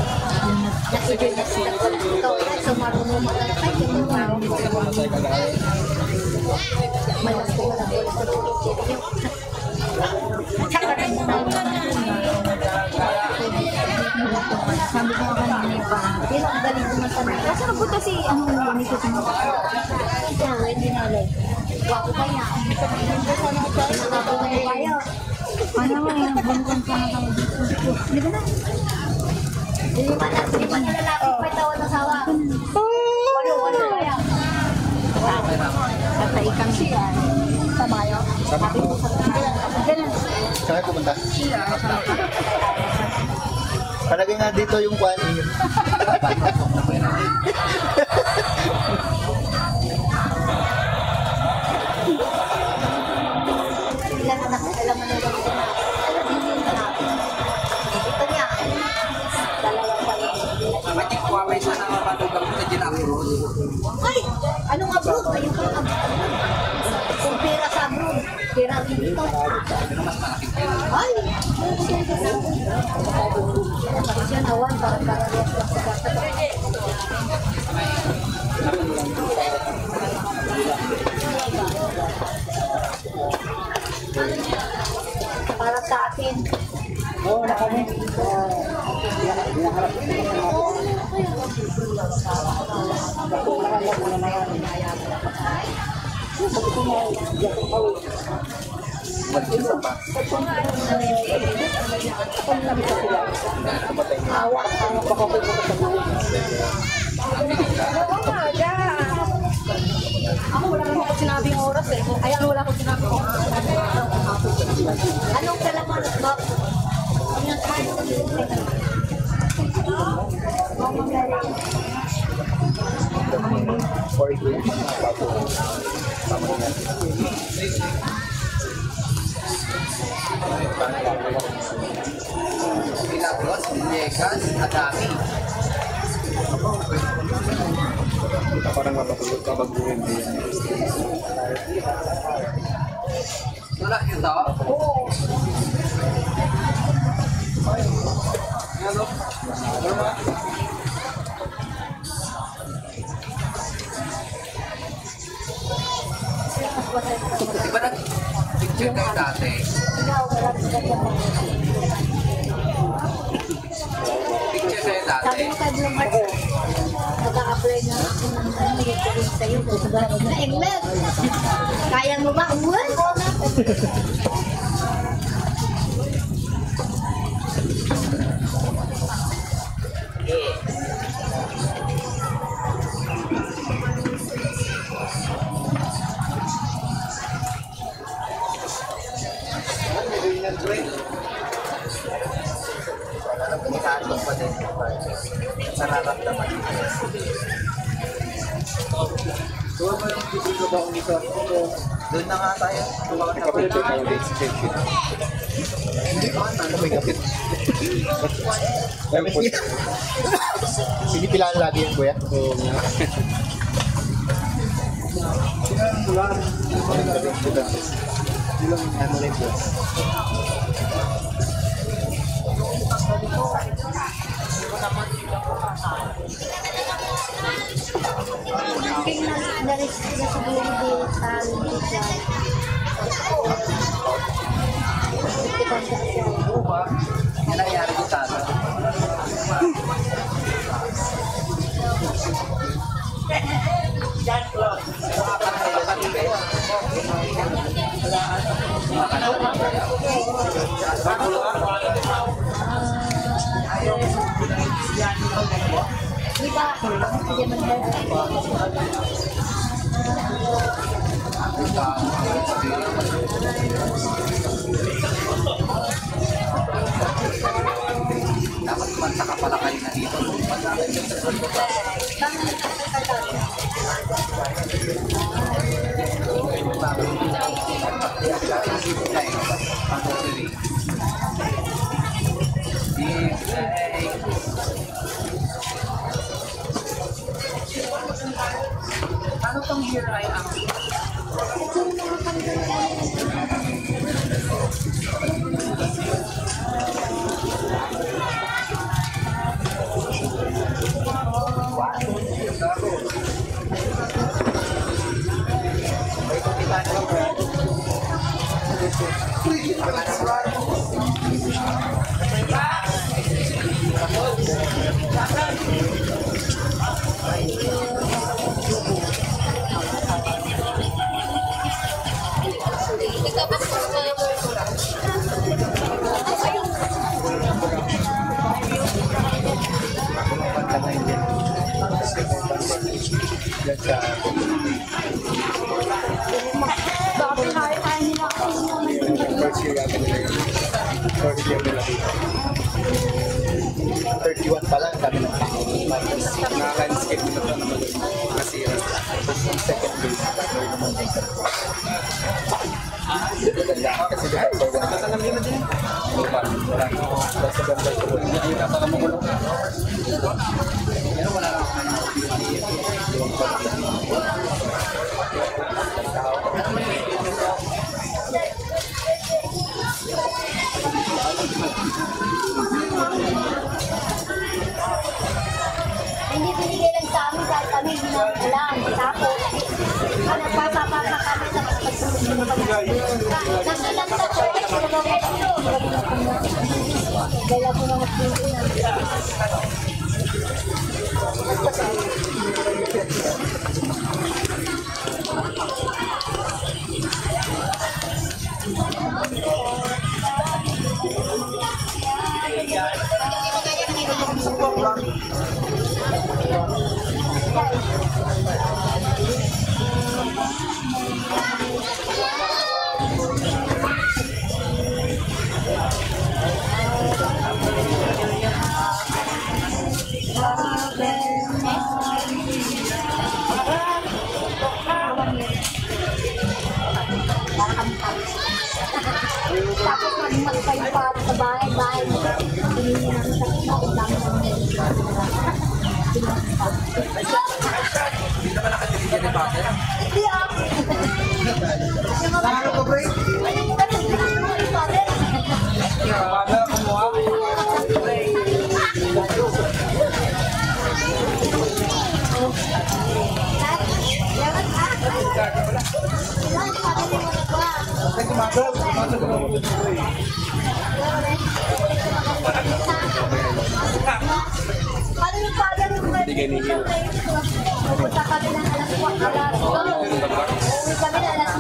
Nakigil na sila ko dito. So marunong malalakay yung mga malas ko wala ko sa tuloy. Sabi ko kanina pa. Yun ang galing naman sa mga. Kasi nagpunta si anong ganito sa mga. Ito, hindi na lang. Wako kaya. Ano mo yung bangkang ka na kami dito? Hindi ba na? Hindi ba na lalaki pa tawad ng sawa? Walo kaya. Tataikan siya. Sabayo? Sabayo. Saan kayo pumunta? Palagi nga dito yung kwan. Ilan anak na alam mo na lang ito na. Ito niya. Dalawa pa yun. Pati kuwamay siya ng manugang mo na ginapurod. Ay! Anong abroad? Ayun ka abroad. Kung pera sa abroad, pera rin dito. Ay! Siya nawan para kararias lang sa bata. Para sa akin. Oo, na kami. Hinaharap ko Ako wala naman ako sinabing oras eh. Ayan, wala akong sinabing oras. Anong kalaman, Bob? 4 years bago pamahingan. Pilagos, Villegas, Adami. Parang mapapulot ka mag-uwin din. Wala yun to? Oo. Hello? Di ba nag-picture kayo dati? Picture kayo dati? Sabi mo tayo ng March, mag-a-apply na ako ng nag-tuloy sa'yo. Na-englet! Kaya mo ba? Uwan! Nakaatong pa din. Nararamdaman. Doon na nga tayo. Sinipilaan lagi yan, kuya. Dari siguro di tali dyan. Yan nangyari ko sa atin. Di ba? Hindi Dapat mansaka pala kayo na dito. Ano tong here I am? First year yata nila yun. First year nila dito. 31 pa lang, sabi ng tao. Naka-landscape nila pa naman nasira. Second base. Kasi dito, nagtatanam din na din. Wala. Basta ganda ito. Hindi na para mamulong. Pero wala lang. Hindi binigay lang sa amin dahil kami hindi namin alam. Tapos, nagpapapasa kami sa pagtulog ng mga pagkakas. Kasi lang sa church, nagawin ito. Dahil ako na magpili na. kayo pa sa bahay. Hindi namin sa Hindi naman nakatiligyan ni Pater. Hindi ah. Ano ko, break? Pater, kumuha. Hindi ganigil. Punta kami ng alas 4 alas 2. Uwi kami na alas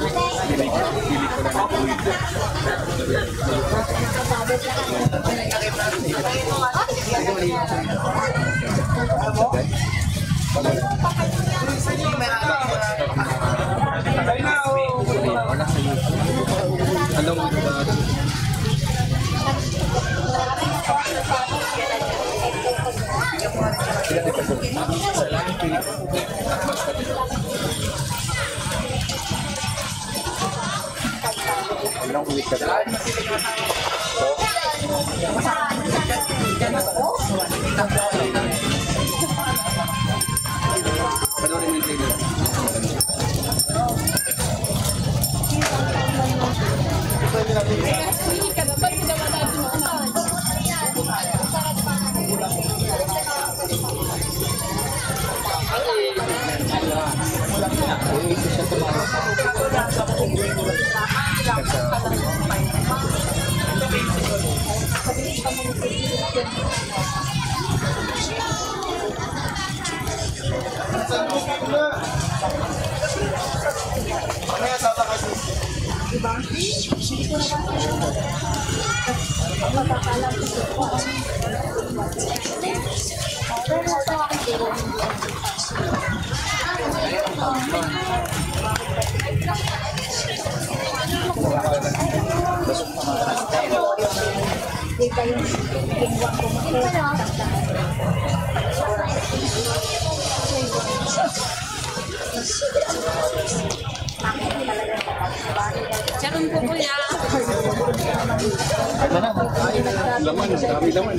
Ilang ulit ka na? Panoorin mo yung trailer. Charon po kuya. Laman, dami laman.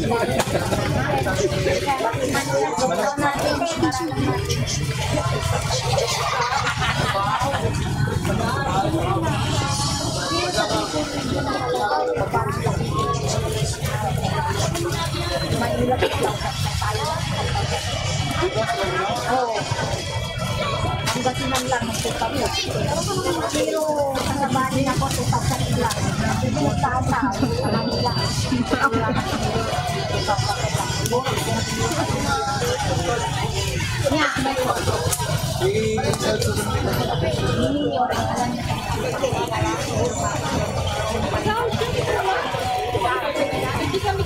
Diba sinanglang po kami. Pero kasabahin ako sa pagsakin lang. Hindi mo tataw. Alam nila. Kaya, hindi kami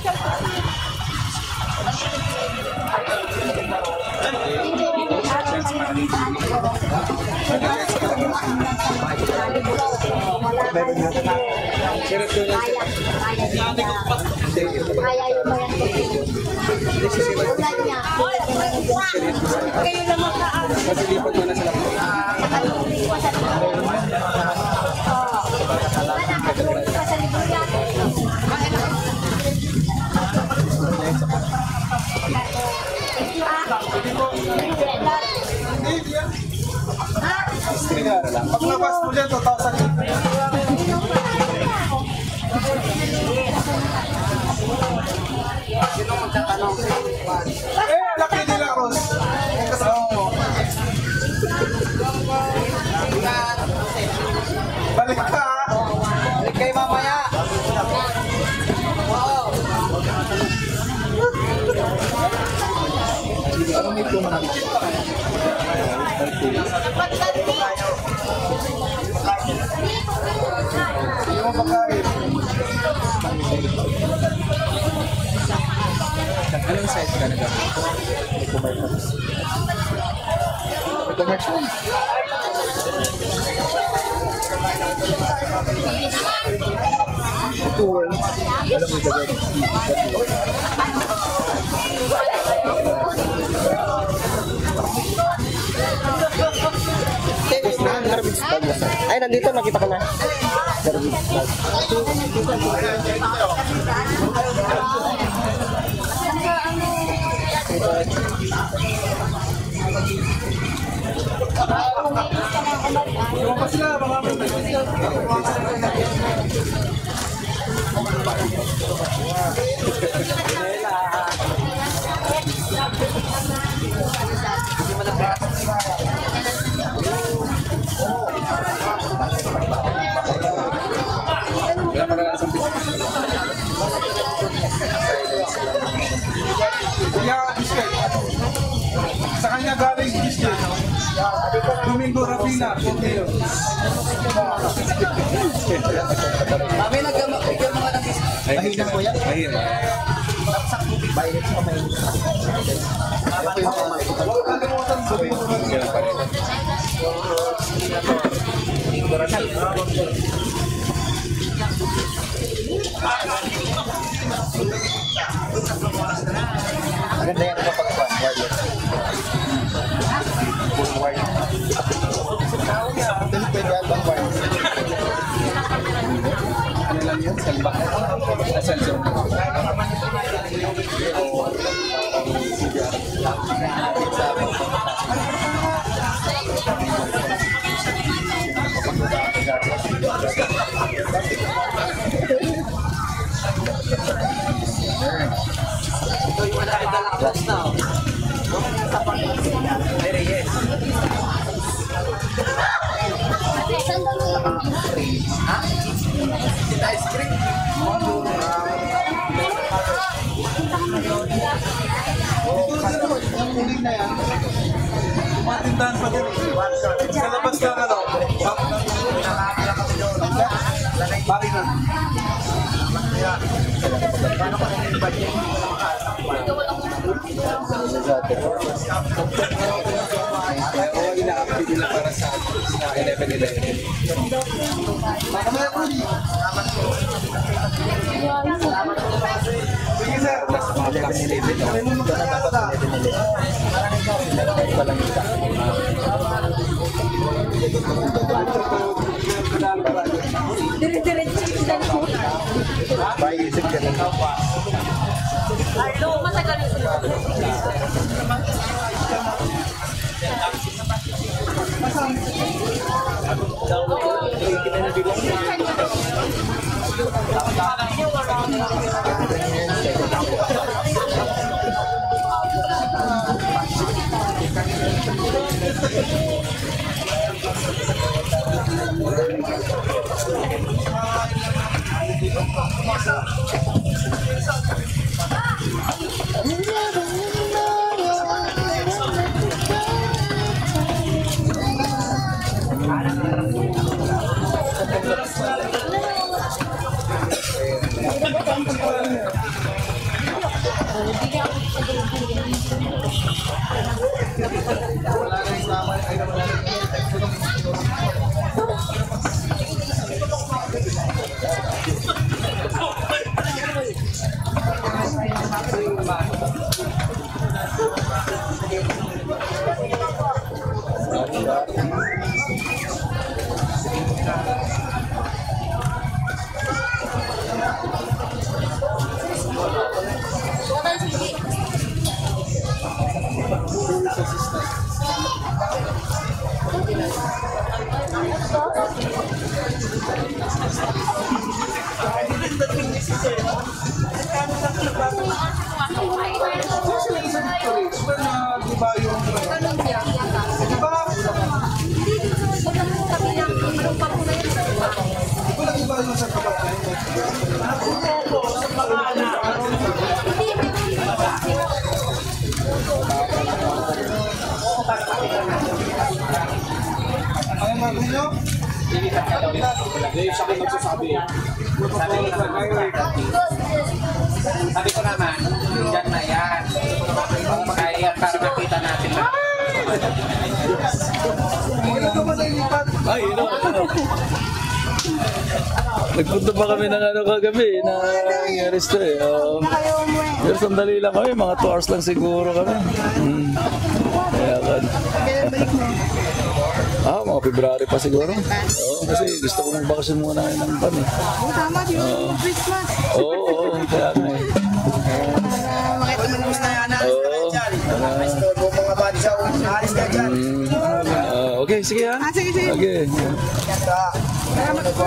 kaya yung mga ulan niya. Kayo lang makaan. Kasi lipat mo na sa laptop. Paglabas mo dyan, 2,000. Sino magtatanong? Laki nila, Ros. Balik ka. Balik kayo mamaya. Anong ito mo namin? Hindi mo pagkain. Anong size ka na gano'n? Ito next one. Ito world. Alam mo yung Ay, nandito, nakita ko na. Sa kanya galing biscuit. Domingo Rapina. Kami nagkamagkikil mga ng biscuit. Mahina ko yan. Mahina. Bayad sa kamay. Ito yung mga maganda yan kapag wireless. Full wireless. Pwede atang wireless. Ano lang yun? Salba. Asensyon. Matindahan pa din. Sa labas na ano. Bari na. Oo, ina-update nila para sa 11-11. Sige sir. Plus 11-11. Ito na dapat 11-11. Walang isa. Dire-diretso yung dal ko. Bye, isip ka lang. Matagal yung Sabi ko naman, dyan na yan. Kaya para makita natin na. Ay, nagpunta pa kami ng ano kagabi na resto eh. Pero sandali lang kami, mga 2 hours lang siguro kami. Kaya kan. Mga February pa siguro. Oo, kasi gusto ko magbakasyon muna ng pan eh. Tama, di ba? Christmas. Oo, kaya nga eh. Makita mo naman na yan. Gusto mo mga bata, alis ka dyan. Okay, sige ha. Sige. Okay. Salamat po.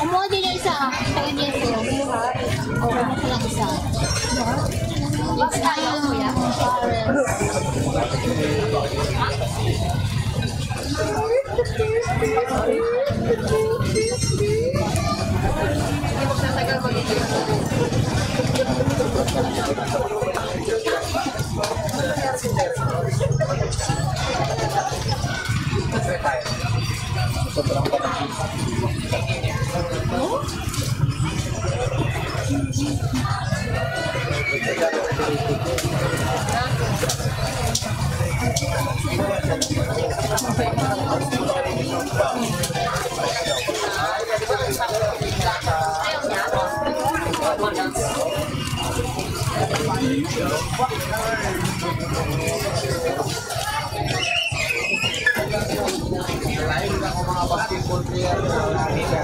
Umuha din yung isa. Kaya niya ito. O, umuha lang isa. Yes, tayo, kuya. Lain ako mga basketball player na liga.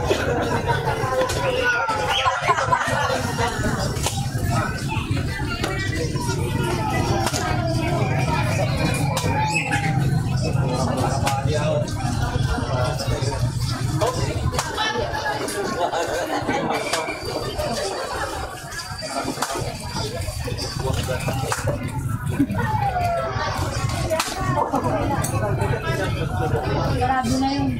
Grabe na yun.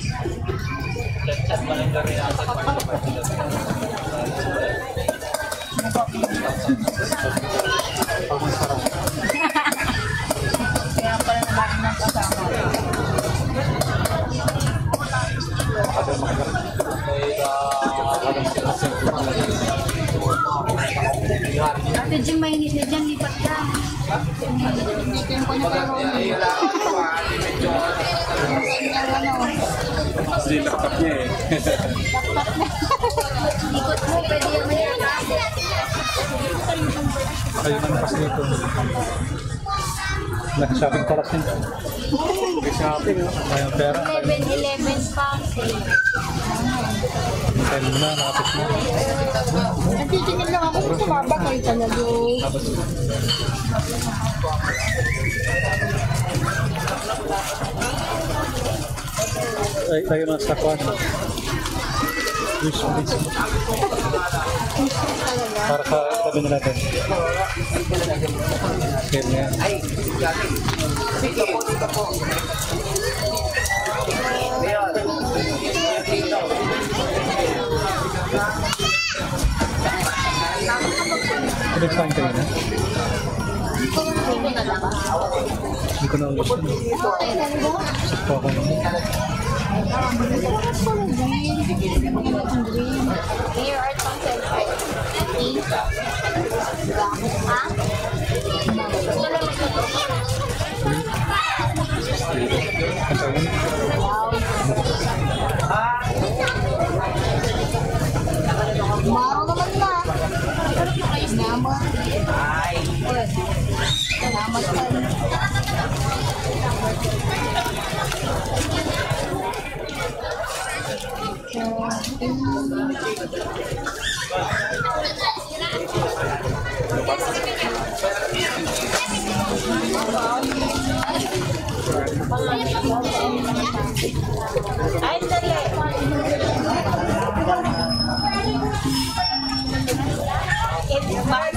Kaya pala naman ng kasama. Ate Jim, mainit na dyan, lipat ka. Hindi ko yung panagaro. Hindi laptop niya eh. Laptop na. Ikot mo, pwede yung mayroon. Ayun ang kasi nito. Nag-shopping pa kasi. Nag-shopping, kayang pera. 11 pa. Tayo muna, nakapit mo. Nagtitingin lang ako kung sumaba kayo talaga. Ay, tayo na sa kwan. Wish list. Para sa tabi na natin. Kaya na yan. Next time kayo na? Hindi ko na ang gusto. Sakto ako naman. Here are some celebrities. Maro naman na. Naman. Salamat ka. Ay, dali. It's Mars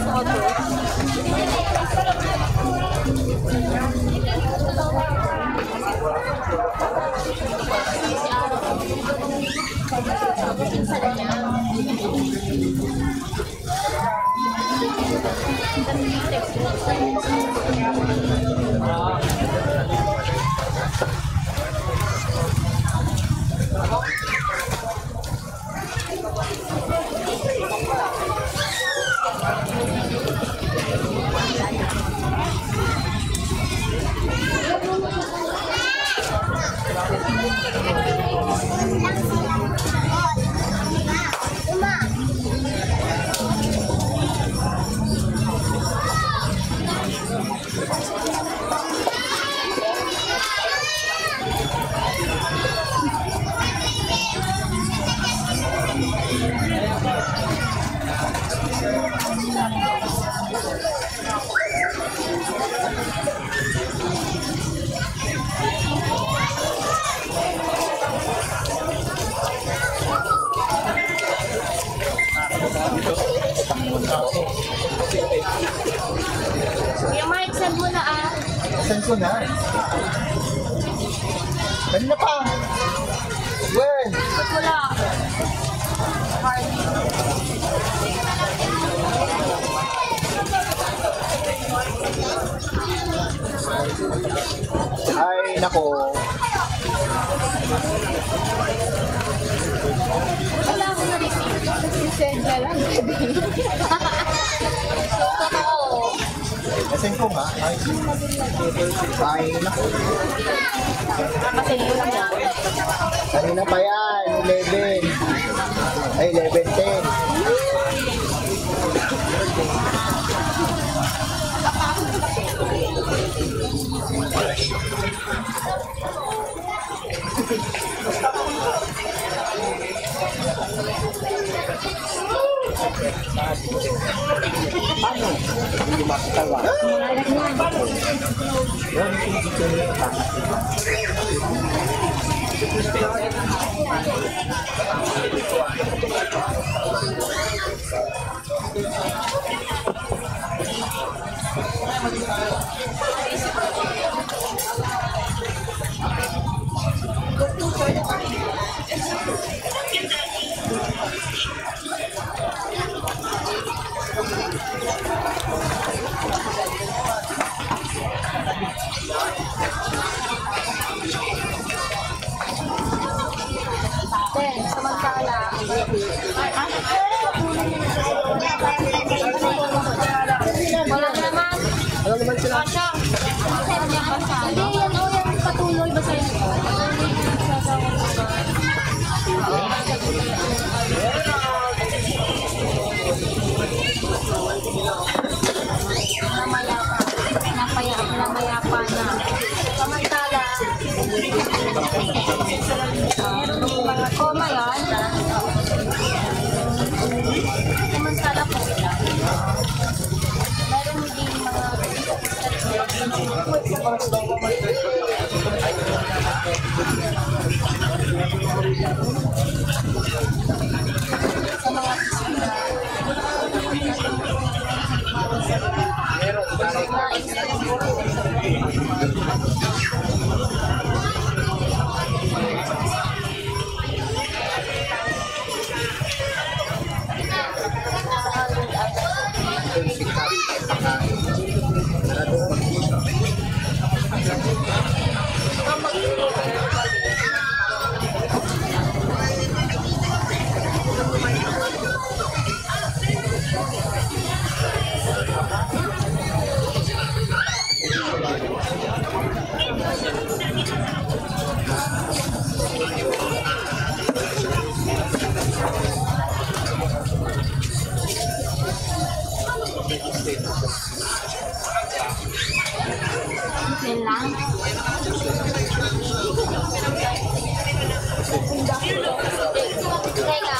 Kuya Mike, send mo na ah. Send ko na. Kanina pa. When? Ba't wala? Ay, nako. Wala ko na receipt. Send na lang. So, totoo. Nasend ko nga. Ay, nako. Nakasend ko lang yan. Kanina pa yan. 11. Ay, 11:10. Wala naman. Wala naman sila. Basa. Hindi, yan o, yan patuloy. Basa yun. Namayapa na. Samantala, meron yung mga koma yan. Samantala po sila. Meron din mga sa mga yan lang. Teka.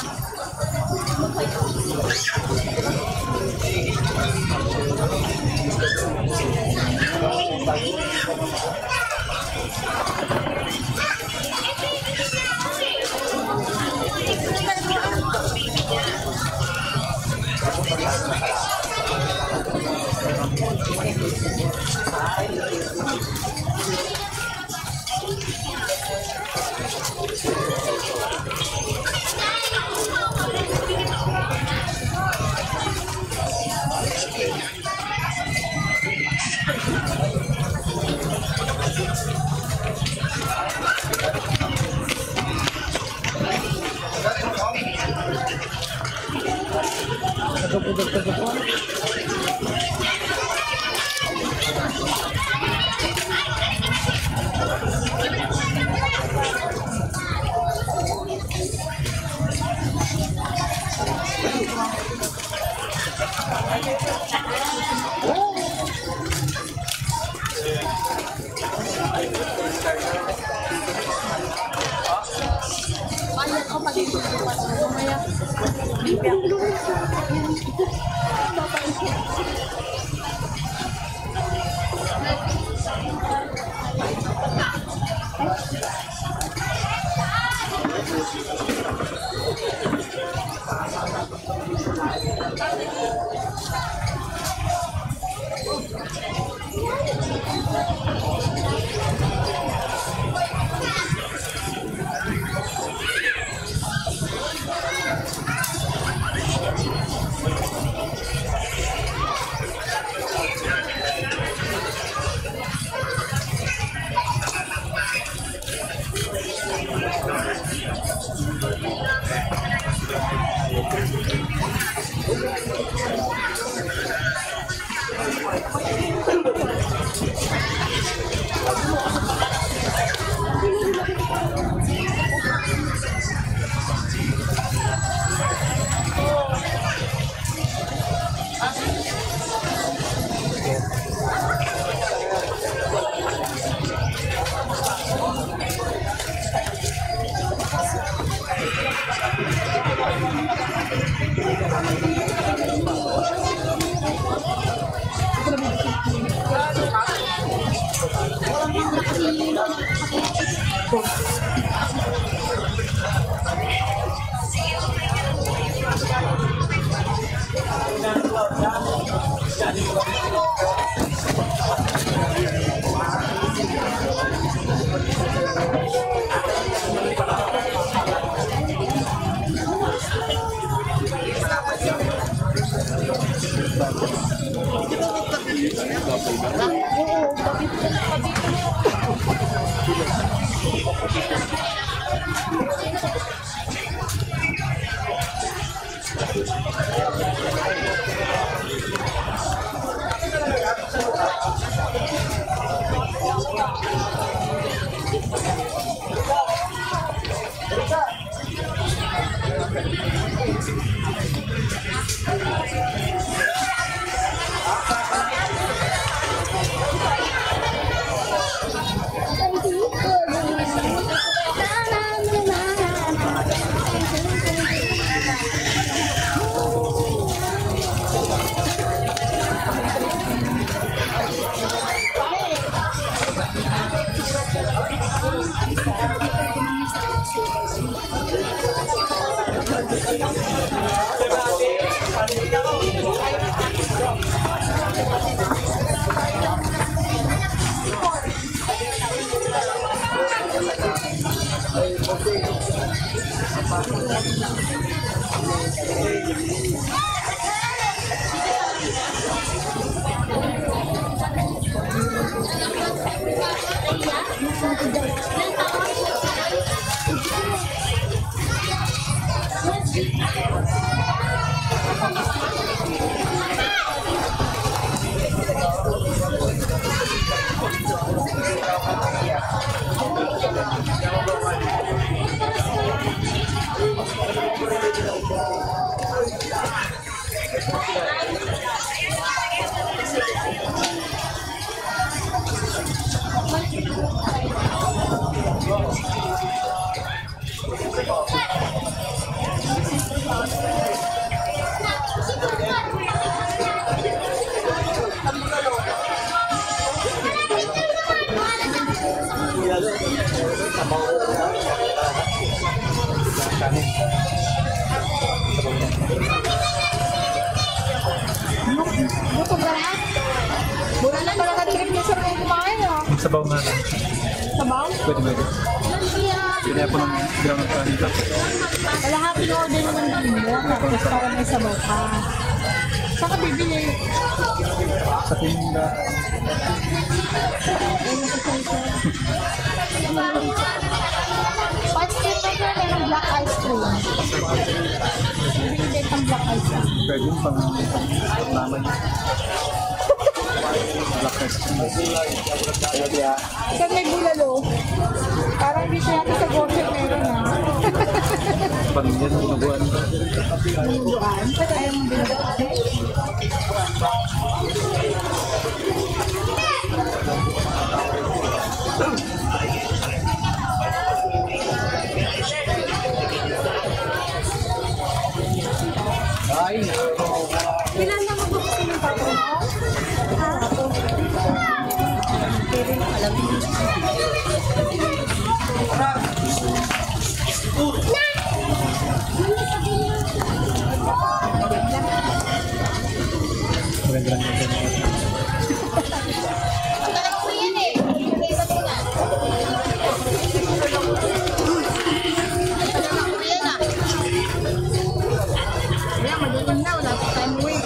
Mura na talaga trip niya sa mga kumain, ah. Sabaw nga lang. Sabaw? Pwede. Pinaya po ng ground ng kanita. Kalahati na order naman din mo. Tapos para may sabaw ka. Saan ka bibili? Sa tinda. Five street na siya, may black ice cream. Bibili din pang black ice cream. Pwede yung pang naman. Black ice cream. Saan may bulalo? Parang dito natin sa grocery meron, ah. Pamilya ng binubuan. Binubuan? Ba't ayaw mong binubuan? Ay! Bilang na mag-book ng papa mo? Pero alam mo. Maganda lang yung madilim na, wala pa tayong wait.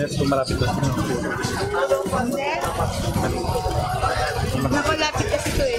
Yes, kung malapit to. Nakalapit kasi ito eh.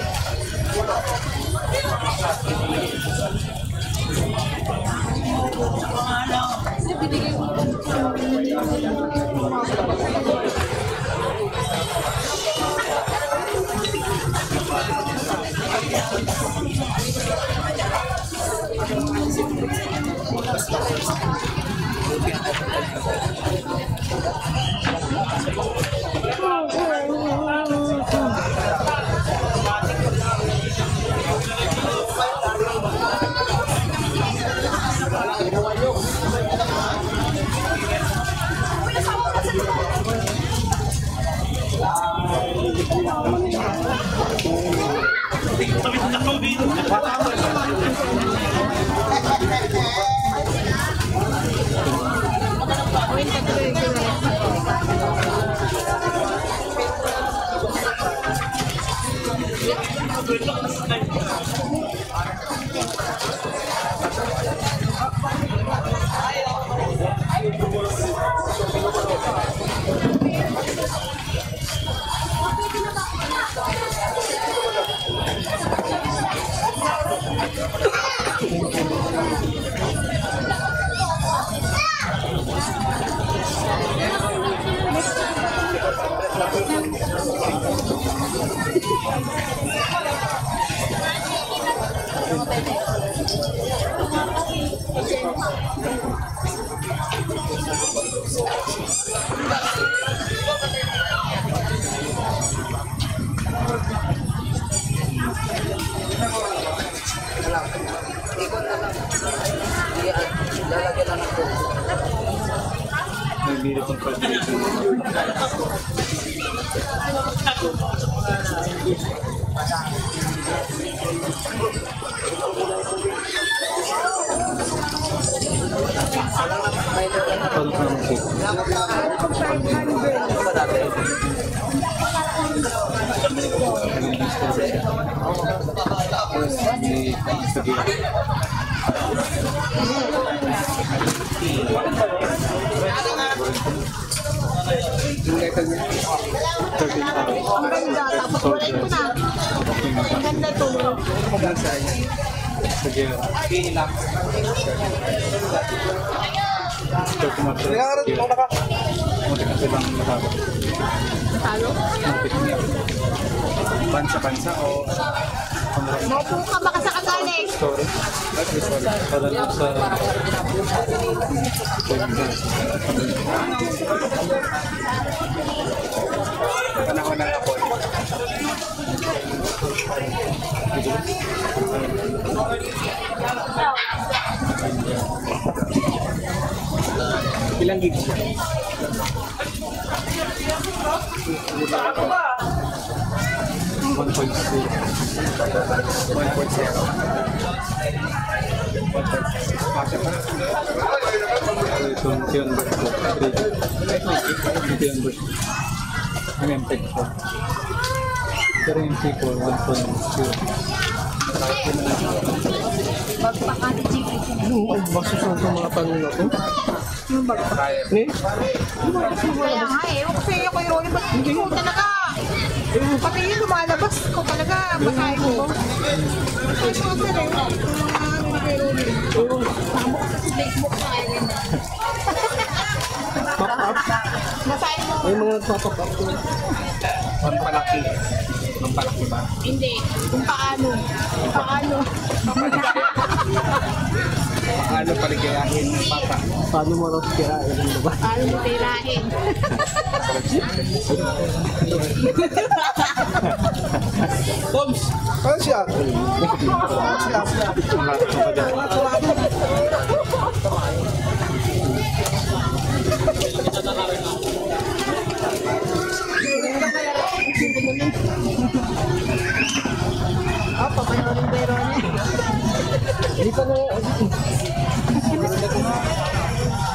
Ang ganda, tapos kulay ko na. Ang ganda ito. Sige. Bansa-bansa o Maupo ka baka sa kasali. story? Para sa panahon ng kapon. Ilang gigs siya? Kaya nga eh, ewan ko sa iyo kay Ronnie, ba't hindi mo talaga? Pati yun lumalabas ko talaga, basahin ko. Basahin ko sir eh. Kay Ronnie. Nakabukas sa Facebook na kayo rin. Basahin mo. May mga nagpapapap ko. Pampalaki. Pampalaki ba? Hindi, kung paano. Kung paano. Paano paligayahin ng bata? Paano mo rin kirain? Diba? Paano mo tirahin? Toms! Kaya siya? Oh, papanoorin ba yung Ronnie? Hindi pa na...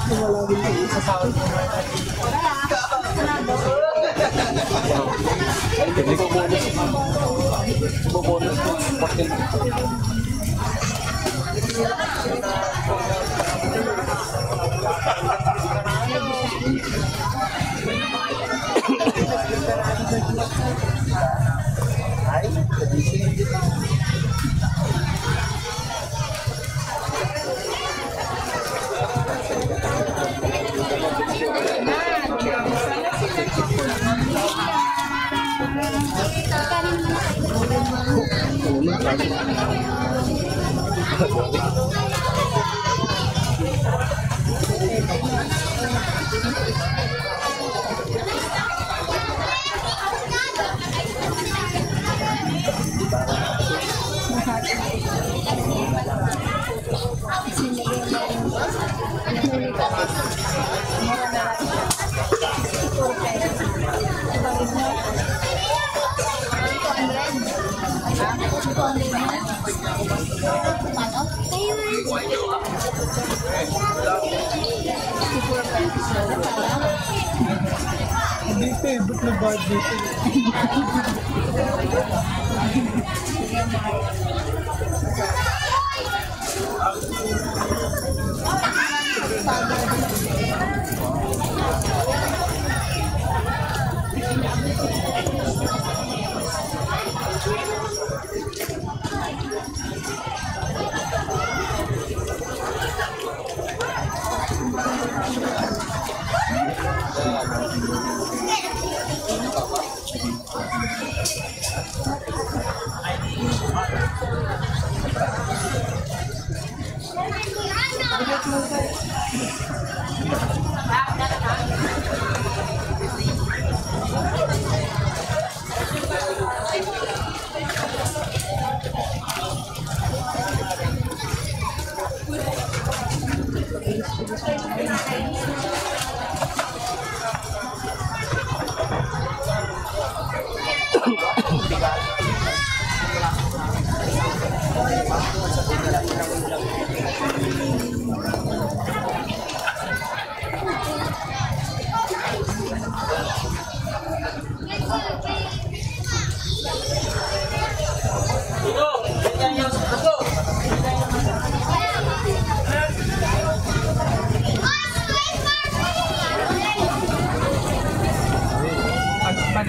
Wala din ko isa sa akin. Hindi ko bonus. Bonus ko. Hindi favorite na budget.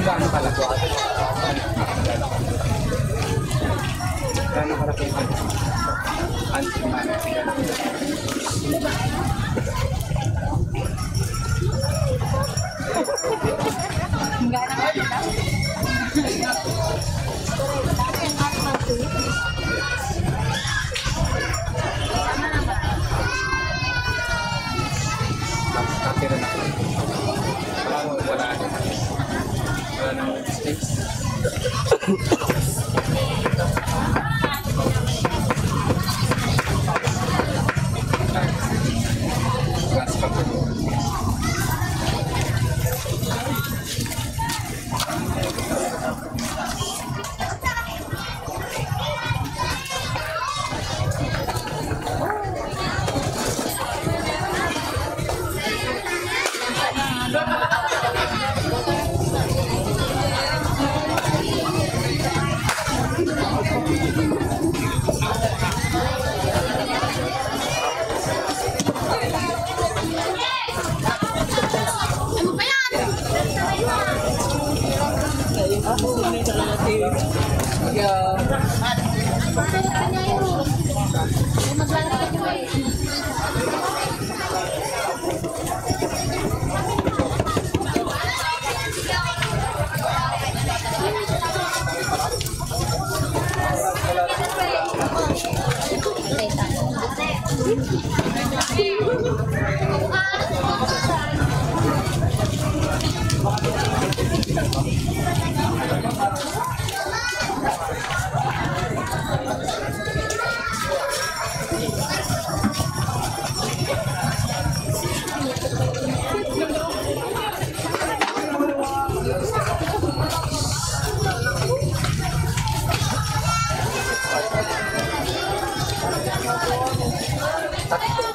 Gaano kalaki? Gaano kalaki?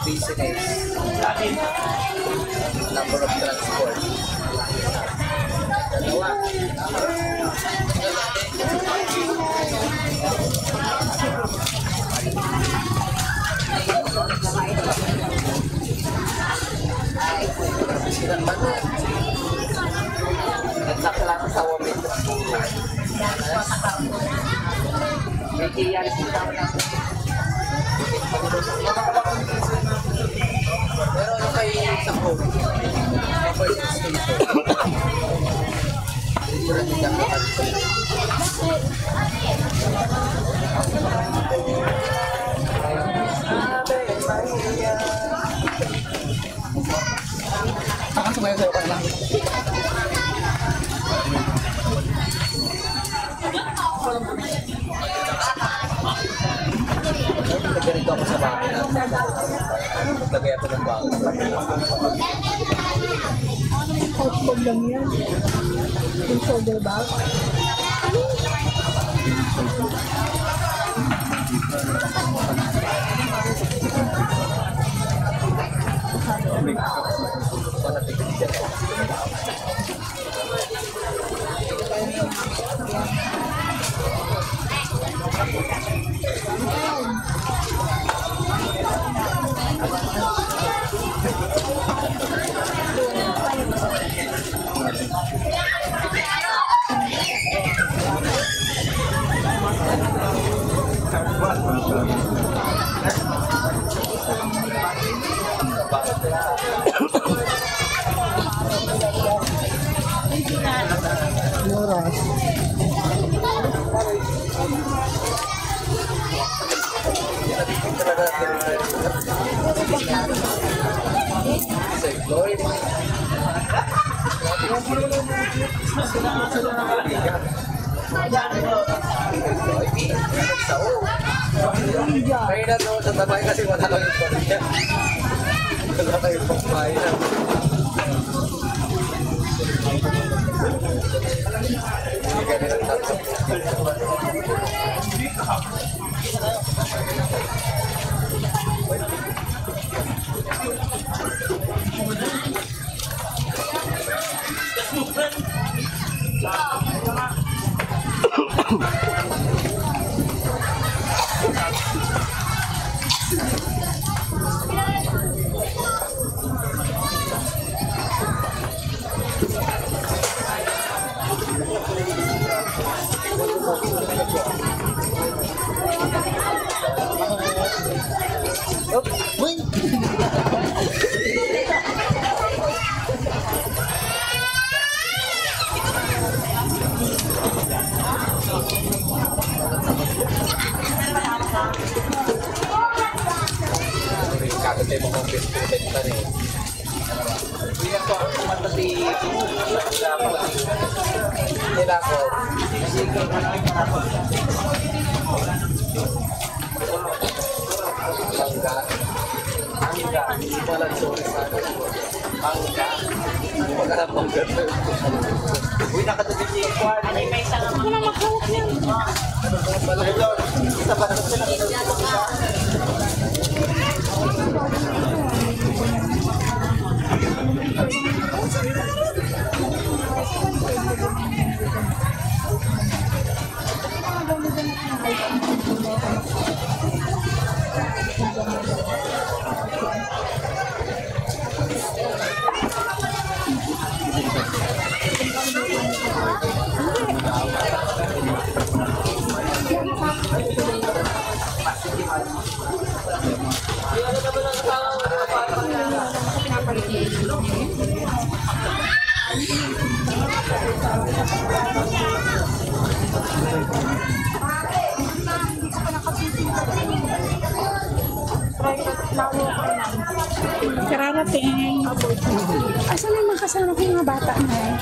Business, number of transport. Dalawa. Iyan, sila na. Pero ano kay sa home? Saan sumayo sa'yo ka lang? Ganito ako sa bahay na. Maglagay ako ng bago. Outcome lang yan. Yung shoulder bag. Kaya na doon sa tabay kasi wala kayong pamilya. Wala kayong pamilya. Kakatay mo kong best friend pa rin. Hindi na po ako kumanta si nila ko. Angga. Walang sorry sa akin. Angga. Magharapang gano'n. Uy, nakatagin si Kwan. Ano yung may isang mga? Wala makawak yan. Isa ba naman sila? Kararating. Asan na yung kasama ko yung mga bata na eh?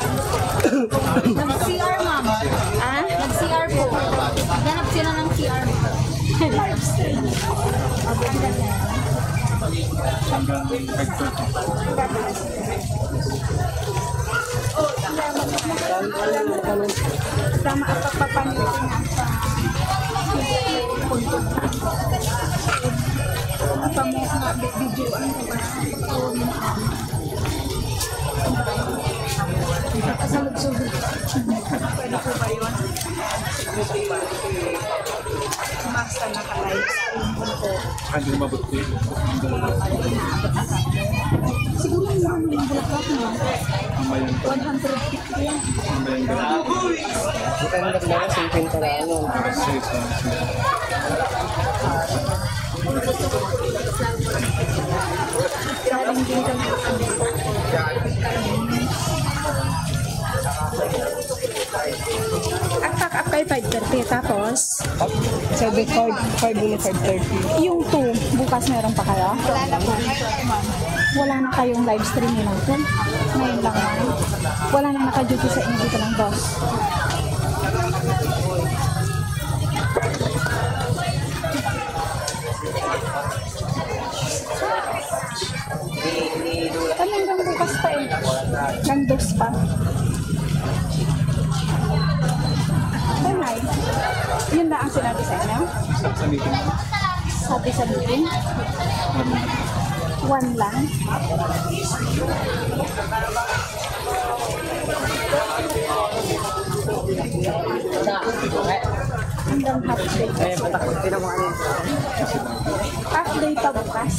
Nag-CR, ma'am. Ah? Nag-CR po. Ganap sila ng CR. Live stream. Sama at pagpapanitin sa apa mo nga video ano ba? Kasalog-sugod. Pwede po ba yun? Basta nakalive sa inyo po. Hindi mabuti. Siguro yung bulaklak mo. 150 yan. Bukan na lang sa pintarano. At pack up kay 5:30 tapos 5:30. yung 2 bukas meron pa kayo? Wala na po. Wala na kayong live streaming natin. Ngayon lang na. Wala na naka-duty sa inyo dito ng boss. Hanggang bukas pa eh. Hanggang 2 pa. Ay, yun na ang sinabi sa inyo? Sabi sa meeting? 1 lang? Hanggang half day. Half day pa bukas.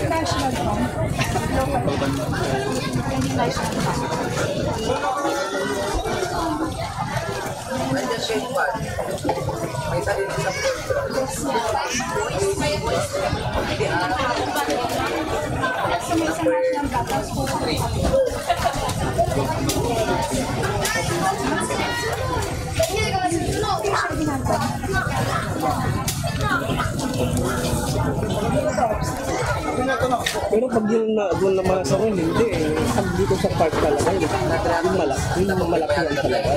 National phone. May sarili sa Pero pag yung doon naman sa akin, hindi eh. Pag dito sa park talaga, yung malaki lang talaga.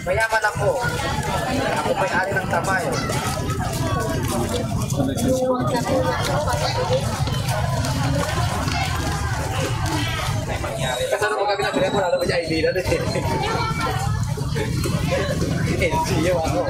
Mayaman ako. Ako may-ari ng tamay. Kasama mo kami na telepono, alam mo siya ID na din. NGO ako.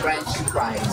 French fries.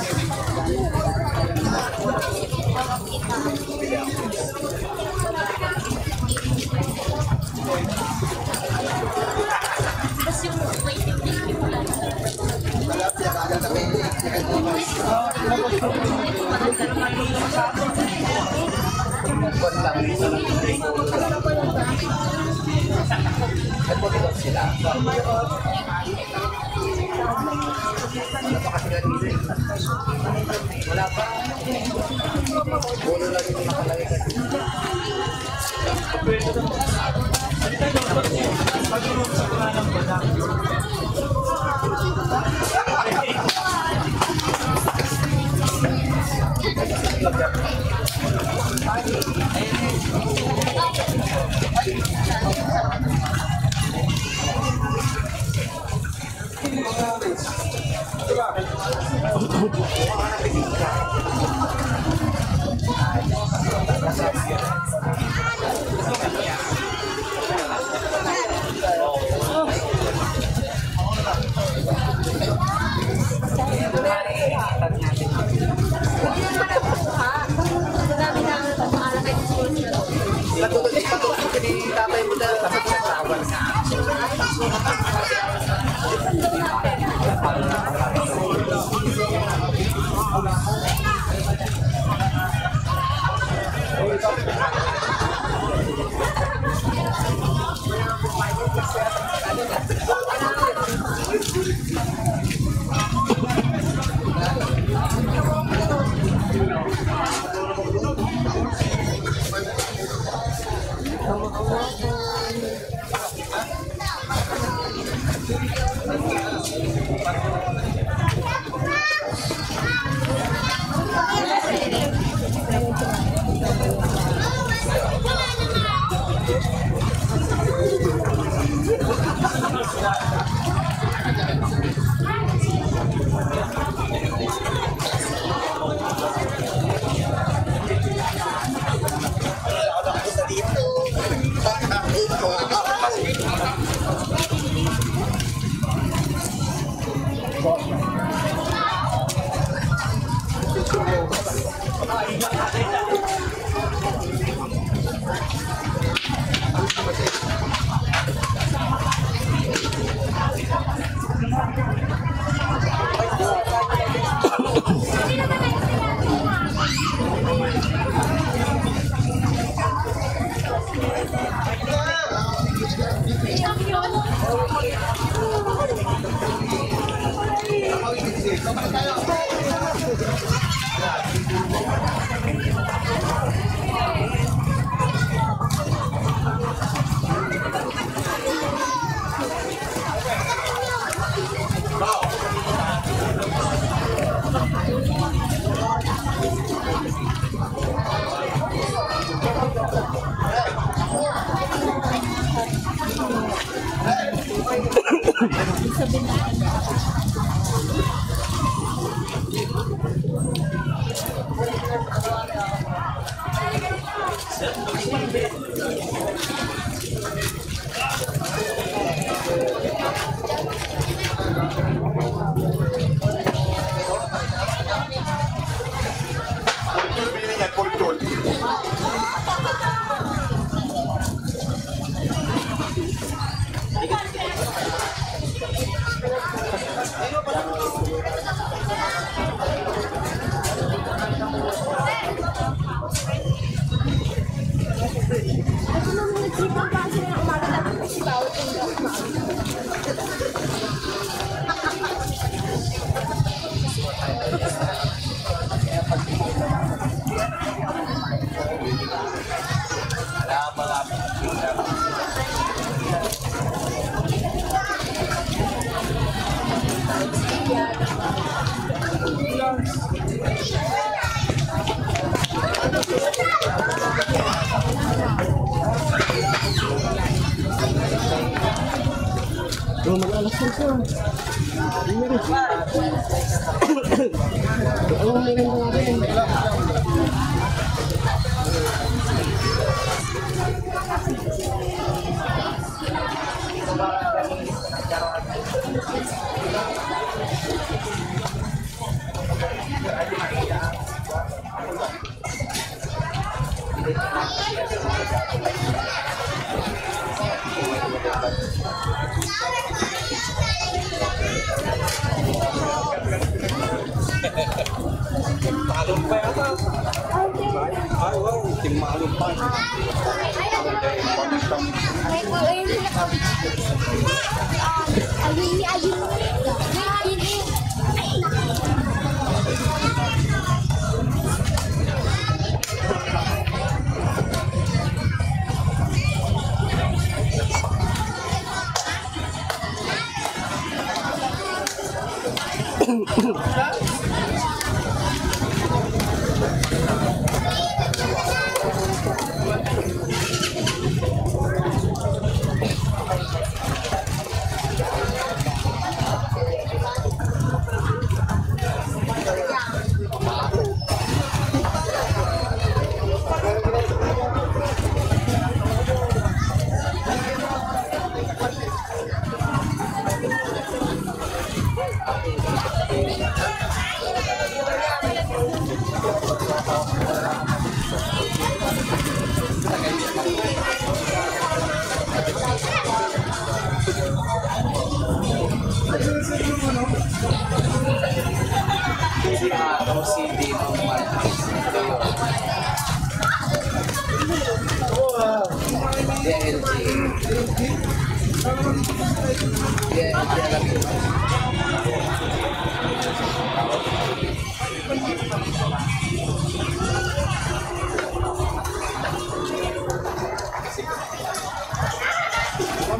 Wala pa. Puno lang yung nakalagay kasi.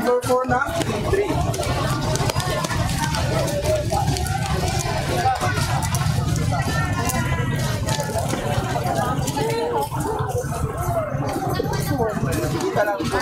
number 4 na. 3. Kita lang po.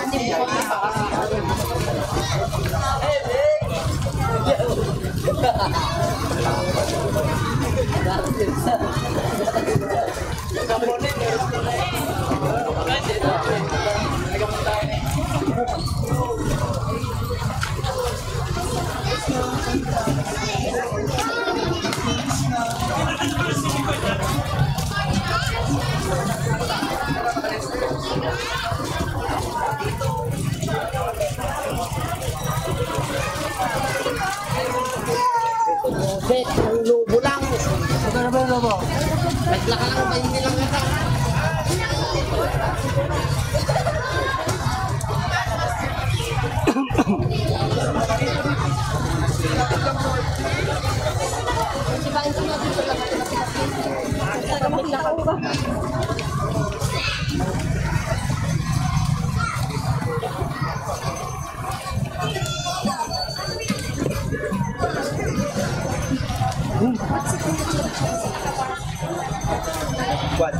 Bet, ang lubo lang. Ito na ba yung lubo? Naglaka lang ba hindi lang ito? What?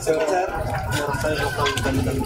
Sir, meron tayo local gandang.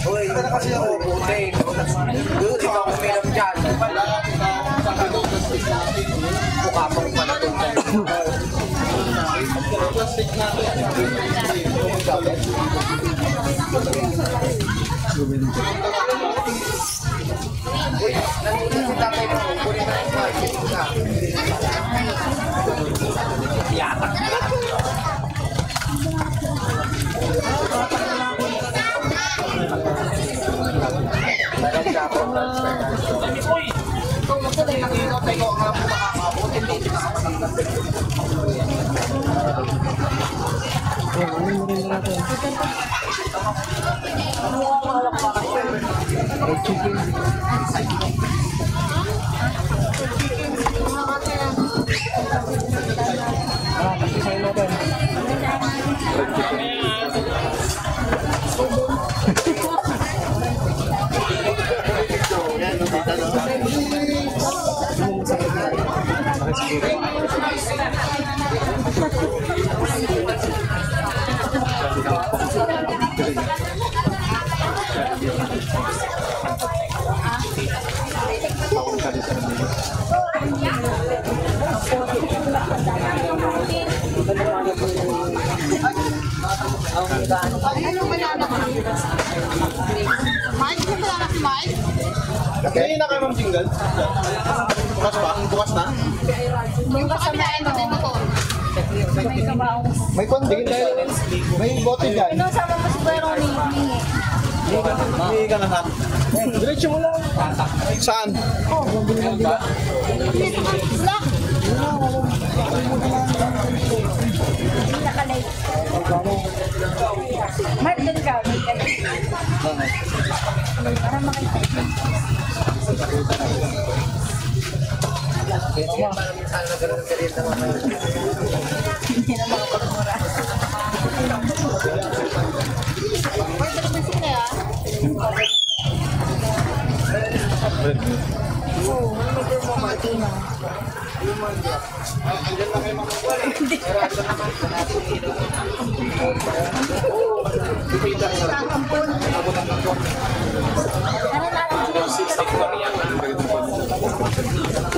Uy, ito na kasi ako, puti. Doon, ikaw ang uminom dyan. Mukha pang panatong dyan. Plastic Uy, nandito si tatay mo. Kunin na yung market na. Yatak. Kaya na kayo ma'am jingle? Bukas pa? Bukas na? Bukas na kinain ko din ako. May konti tayo. May bote dyan. Ito, sama mo si Kuya Ronnie. Hindi ka na ha. Diretso mo lang. Saan? Lock! Nakalay. Mark, doon ka. Para makita. Hindi na makapagmura.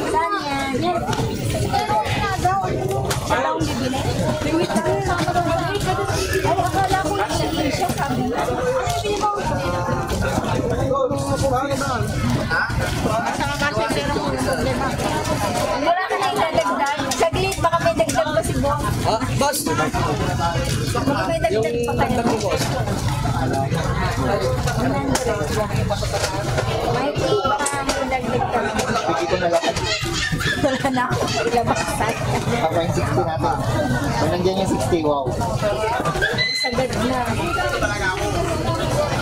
Saan yan? Yan. Pero na daw. Wala akong bibili. Wait lang. Ay, akala ko yung siya sabi. Ano bibili mo? Wala ka na idadagdag. Saglit, baka may dagdag pa si Boss. Ah, boss! Baka may dagdag pa kayo. Mikey, baka may dagdag pa. na ako. Ilabasan. Ako yung 60 natin. Kung nandiyan yung 60, wow. Sagad na.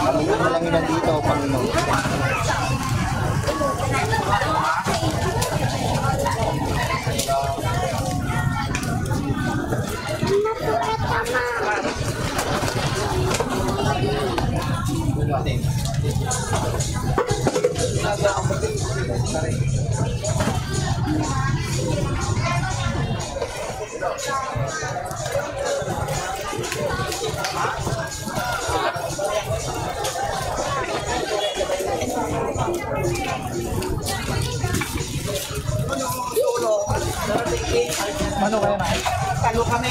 Panginoon na lang yun nandito, Panginoon. Ano kaya na? Kalo kami.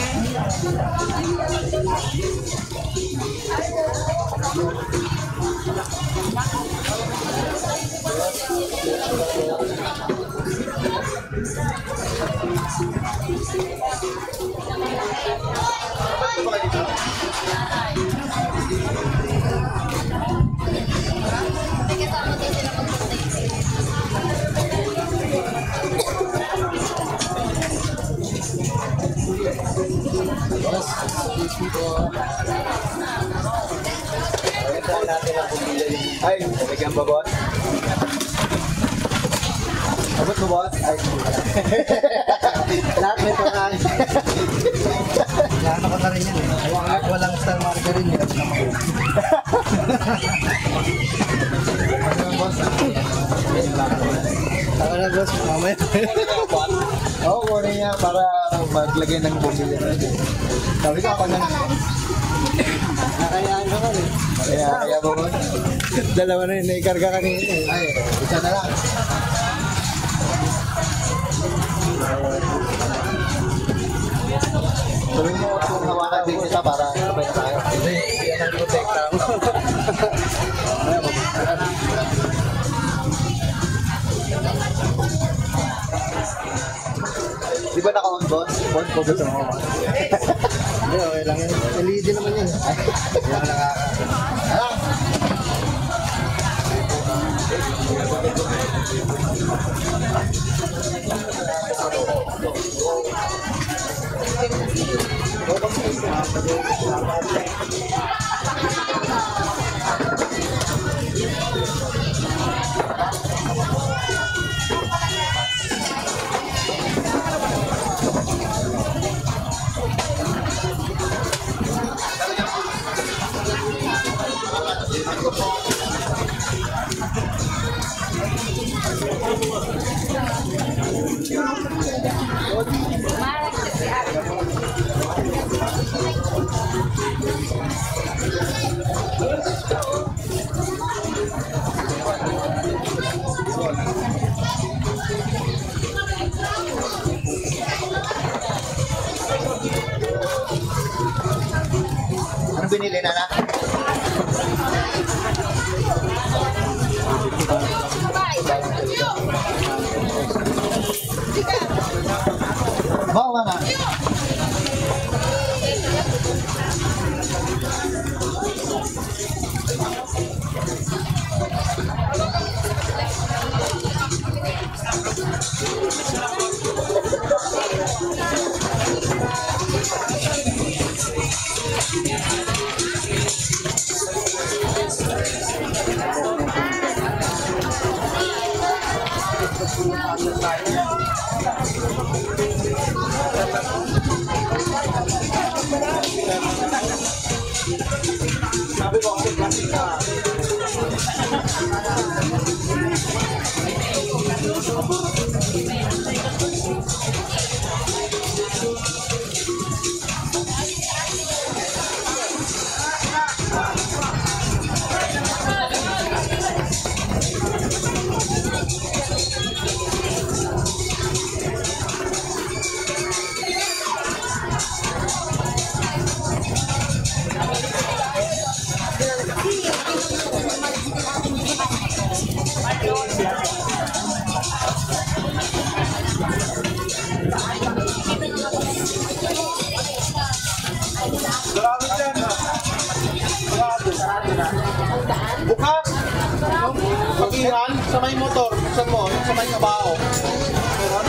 Ay, nabigyan ba, boss? Abot mo, boss? Ay, lahat may tukan. Ano ko na rin yan eh. Walang star margarine eh. Ano boss? Ako na, boss. Mamaya. Oo, muna niya para maglagay ng bumili. Sabi ko ako na. Nakayaan ka rin. Kaya ba mo? Dalawa na yun, naikarga kanina eh. Ay, isa na lang. Sabi mo kung hawakan din kita para sabay na tayo. Hindi, yan ang protekta mo. Di ba naka-on, boss? Boss, focus mo. Hindi, okay lang yun. LED naman yun. Yan ang nakaka... Ano binili na na? Bawa nga. Sabi ko kasi klasik ka. Bukas! Pag-iwan sa may motor, sa mo, sa may kabao. Meron?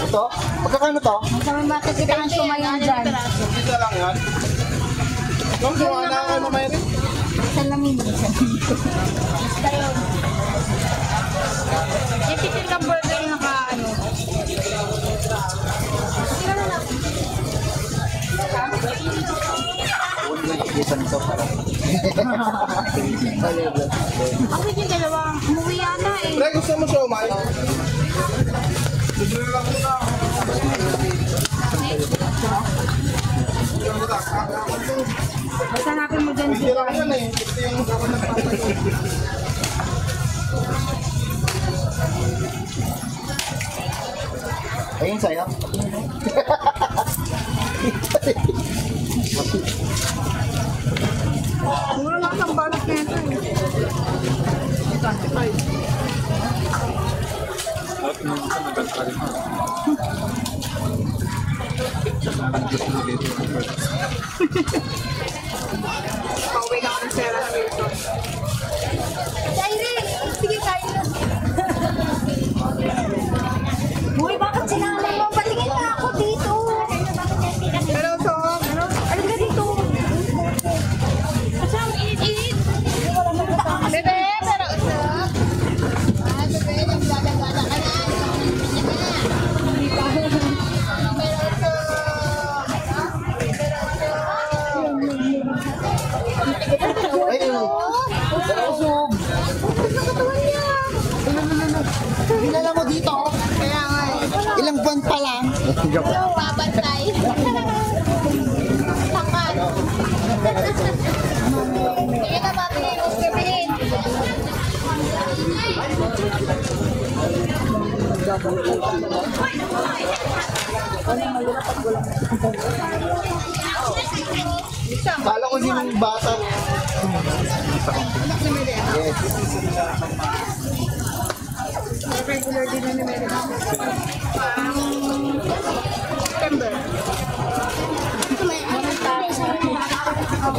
Ito? Magkakano to? Masama makikita ang sumayon dyan. Isa lang yan. Kung gawa na ano mayroon? Salamin. Basta yun. Yung titil ka burger yung naka-ano. Sino na lang? Isan ito para. Bakit yung dalawa? Umuwi yata eh. Pre, gusto mo siya umay? Gusto lang muna. Basta hanapin mo dyan. Hindi lang yan eh. Ito yung ayun sa'yo. Mura lang ang balot na ito eh. Pauwi na ako ng Sierra Milton. Irene! Sige, kain na. Uy, bakit sinama mo? Patingin na ako dito. Hello, Tom. Ano ka dito? Asam, init-init. Bebe, pero usap. Bebe, nagdadagada ka na. Dinala mo dito. Kaya nga eh. Ilang buwan pa lang. Hello, babantay. Takan. Sige na, papi. Usgabihin. Kala ko sinong bata. Yes. Regular din na ni Mary. September.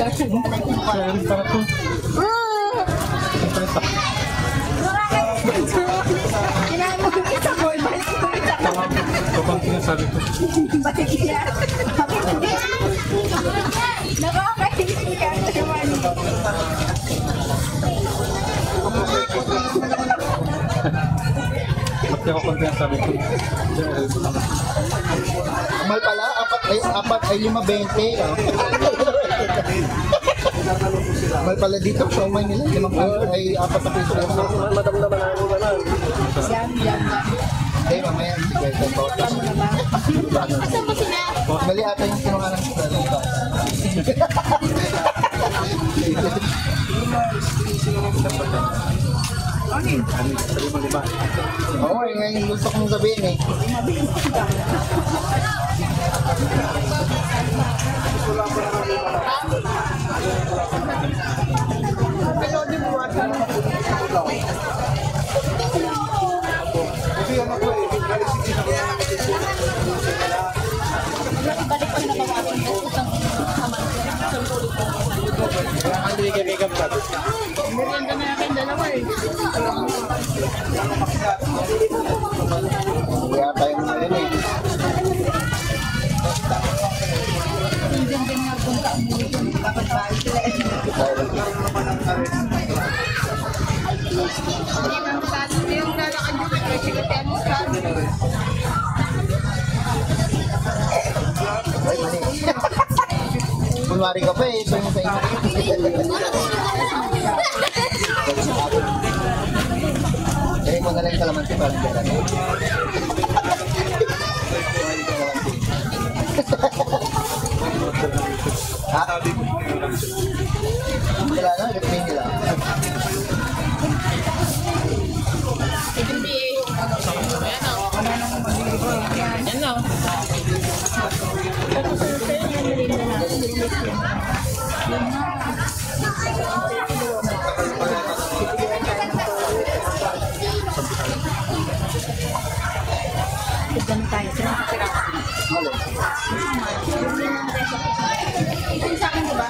para to. Kailangan mo yung isa boy, balik ko isa. Kapag sinasabi ko. Balik niya. Nakakaisip ka naman. Ba't ako kung sinasabi ko? Mahal pala, apat ay 5.20. Mahal pala dito, siomay nila. 5 ay 4 na piso. Madam naman ako na lang. Hindi, mamaya. Mali ata yung tinunganan ko. Oo, yun yung gusto kong sabihin eh. Merienda na akin dalawa eh. Kaya tayo na rin eh. Hindi din nga punta mo dito. Dapat bahay sila eh. Hindi nang saan yung lalakad mo. Kasi kaya mo saan. Kunwari ka pa eh, so yung sa inyo. Eh, kung nalang kalamansi parang gano'n. Ha? Wala na, ritmin nila. Hindi eh. Yan o. Tapos sa'yo yung merienda natin. Yan na. Tignan tayo. Sila sa pera. Ito yung sa akin, diba?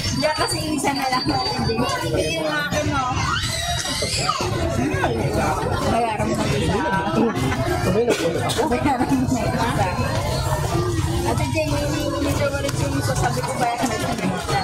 Hindi kasi isa na lang natin din. Ito yung akin, no? Bayaran mo na isa. Bayaran mo na isa. Ate Jay, may favorite yung sasabi ko bayaran na isa.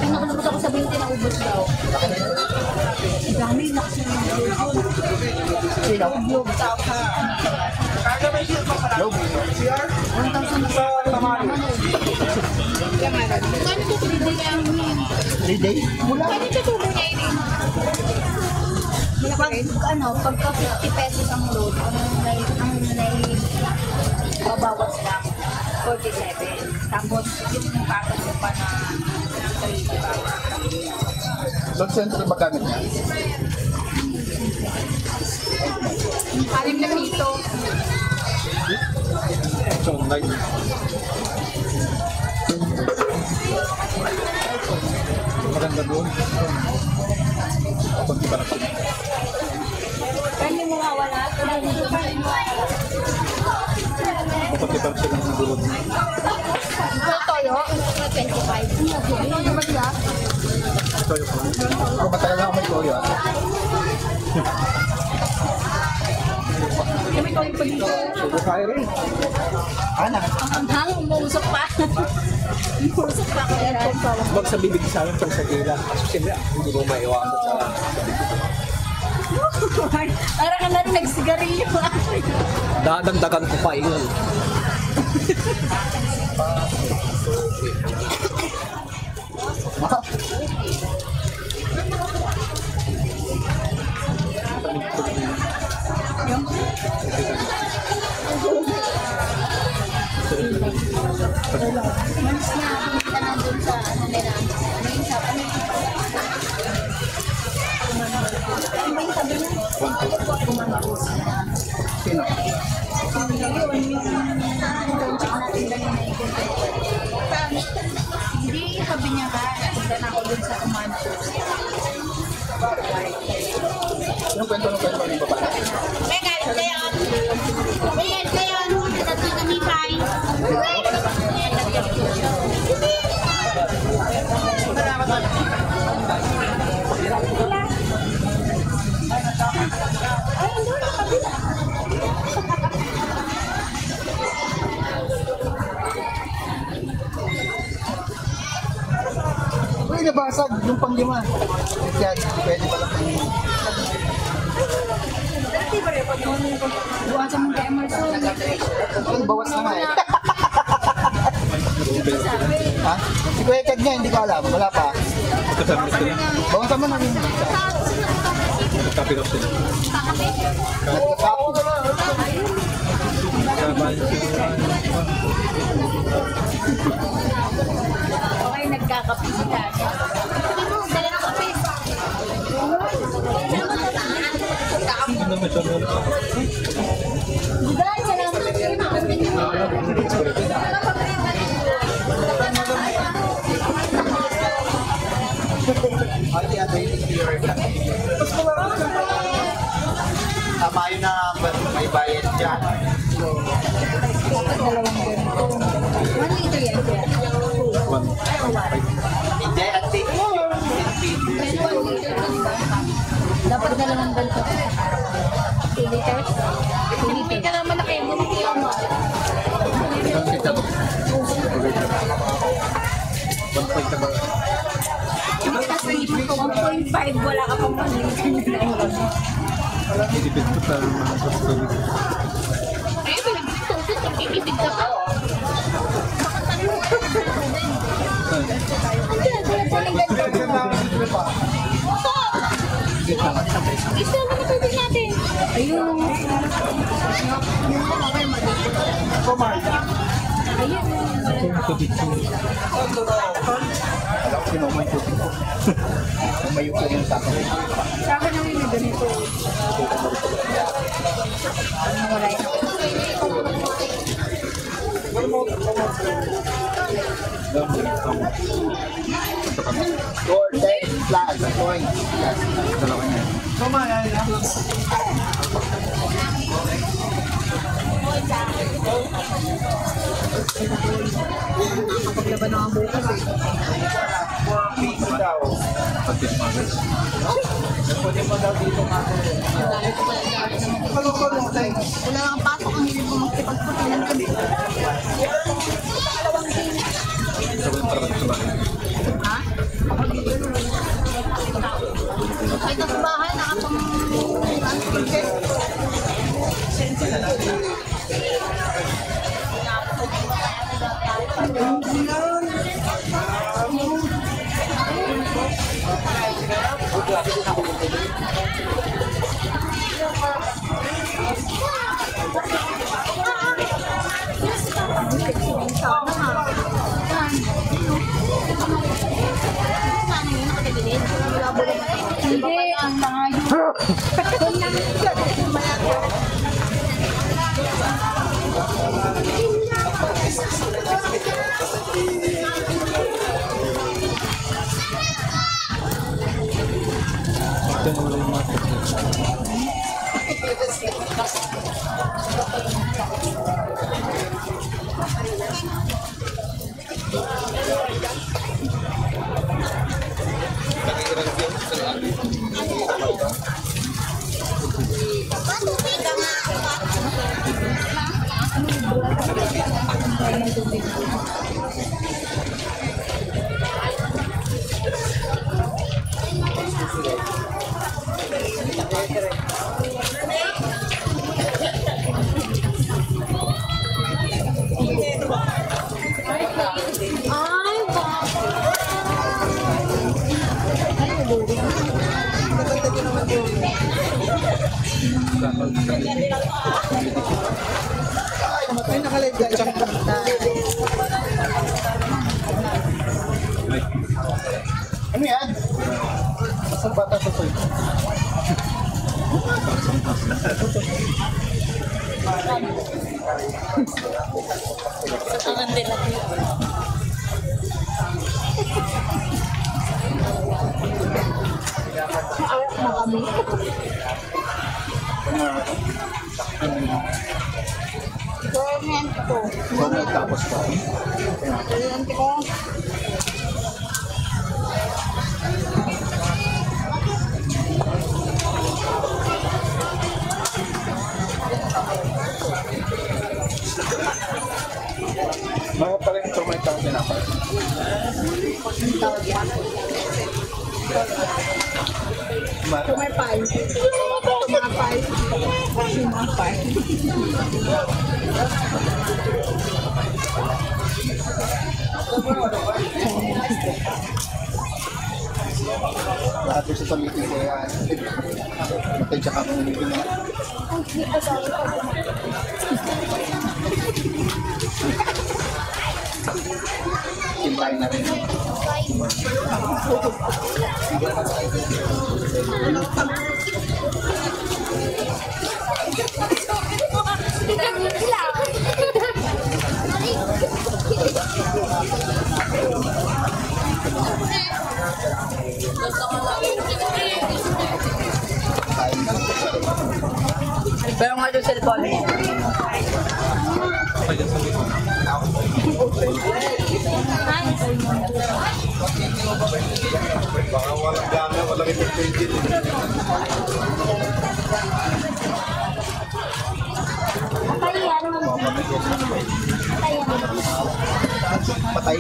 Nakalabot ako sa 20 na ubos daw. Dami na kasi ng Sino? Globe. Globe? 1,000 sa naman eh. Kano ko 3 day ang 3 days? mula? Kano ito tubo niya ini? Pagka 50 pesos ang load, ang babawas lang 47. Tapos yung papas ko pa na Load center ba gamit niya? 6 na pito. So, like, maganda doon. Kapag iba na siya. Kanya mo mawala. Kapag iba siya ng dulog. Toyo? 25. Ano ba siya? Toyo ko. Ako matagal na ako may toyo. May toyo pa dito. Kaya rin. Anak. Ang hang, umusok pa. Umusok pa kaya rin. Wag sa bibig sa akin pag sa gila. Kasi siyempre, hindi mo maiwasan sa Para ka na rin nagsigarilyo. dadagdagan ko pa yun. Hindi, sabi niya ka. Punta na ako dun sa command post. Anong kwento ng babae? Megan, kayo. Megan, kayo. Tatlo kami tayo. Uy, nabasag yung pang-lima. Kaya pwede pala Buwasan mo kay Emerson. Ang bawas na nga eh. Ha? Si Kuya Ted nga, hindi ko alam. Wala pa. Bawasan mo na rin. Nagkapi daw sila. Okay, nagkakapita. Dala ng kape. Guys, salamat. Tama yun na may bayad dyan. 1 liter yan. Hindi, at take yun. Dapat dalawang ganito. 2 liters? 2 liters. Ka naman na kayo. Bumili ako. 1.5 wala ka pang panlitin. Itipid ko sa mga customer. Ayun, pinagtutut. Ka pa. Isa na matubig natin. Ayun. Alam ko sinumay tubig ko. Umayo ko yung sako. Sa akin naman yung ganito. Wala yun. Score 10 plus points. Dalawa niya. Nakapaglaban na ang bukas eh. 4 weeks daw. Patis magas. Pwede mo daw dito nga. Wala kang pasok ang hindi mo magkipagputilan ka dito. Ito yung para sa bahay. Ha? Ay, ito sa bahay, nakapang... Hindi, ang layo. Ito na wala yung mata. Ay, nakalive guys. Ano yan? Masang bata sa soy. Sa tangan din natin. tawag yan. Tumapay. Lahat yung sa meeting ko yan. Matay siya ka kung meeting na. Sintayin na rin. Pero nga yung cellphone niya. Baka walang gana, walang ipag-20. Patay.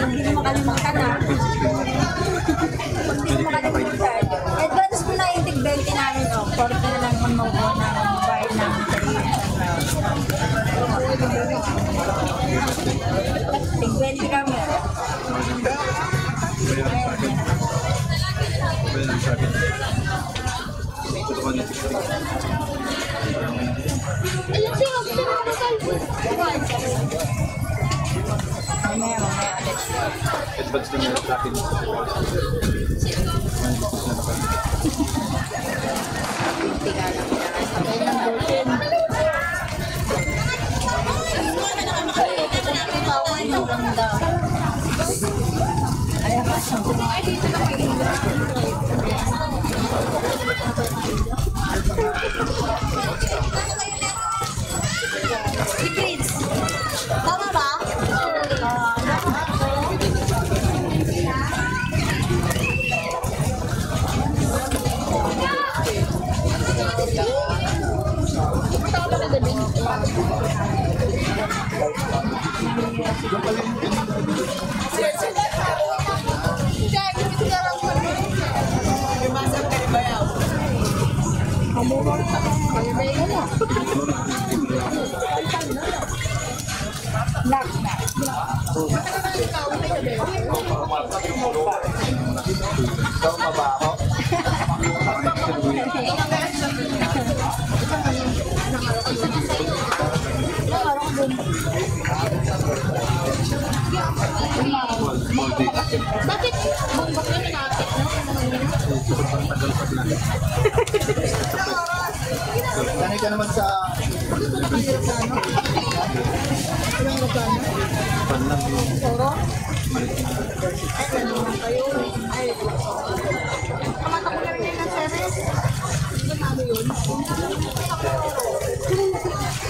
Hindi mo makalimutan na. Hindi mo makalimutan. Advance mo na yung tig-20 namin. 40 na lang kung mag-uwa na ang bahay namin sa iyo. Tig-20 kami. Ayun siya, mamaya ulit. Advance na meron sa akin. Tama ba? Bakit? Bumbok na minapit na. Sanay ka naman sa... Ilang magkano? Soro? Ay, ano naman kayo? Ay, kamata ko na rin ng series. Ano yun?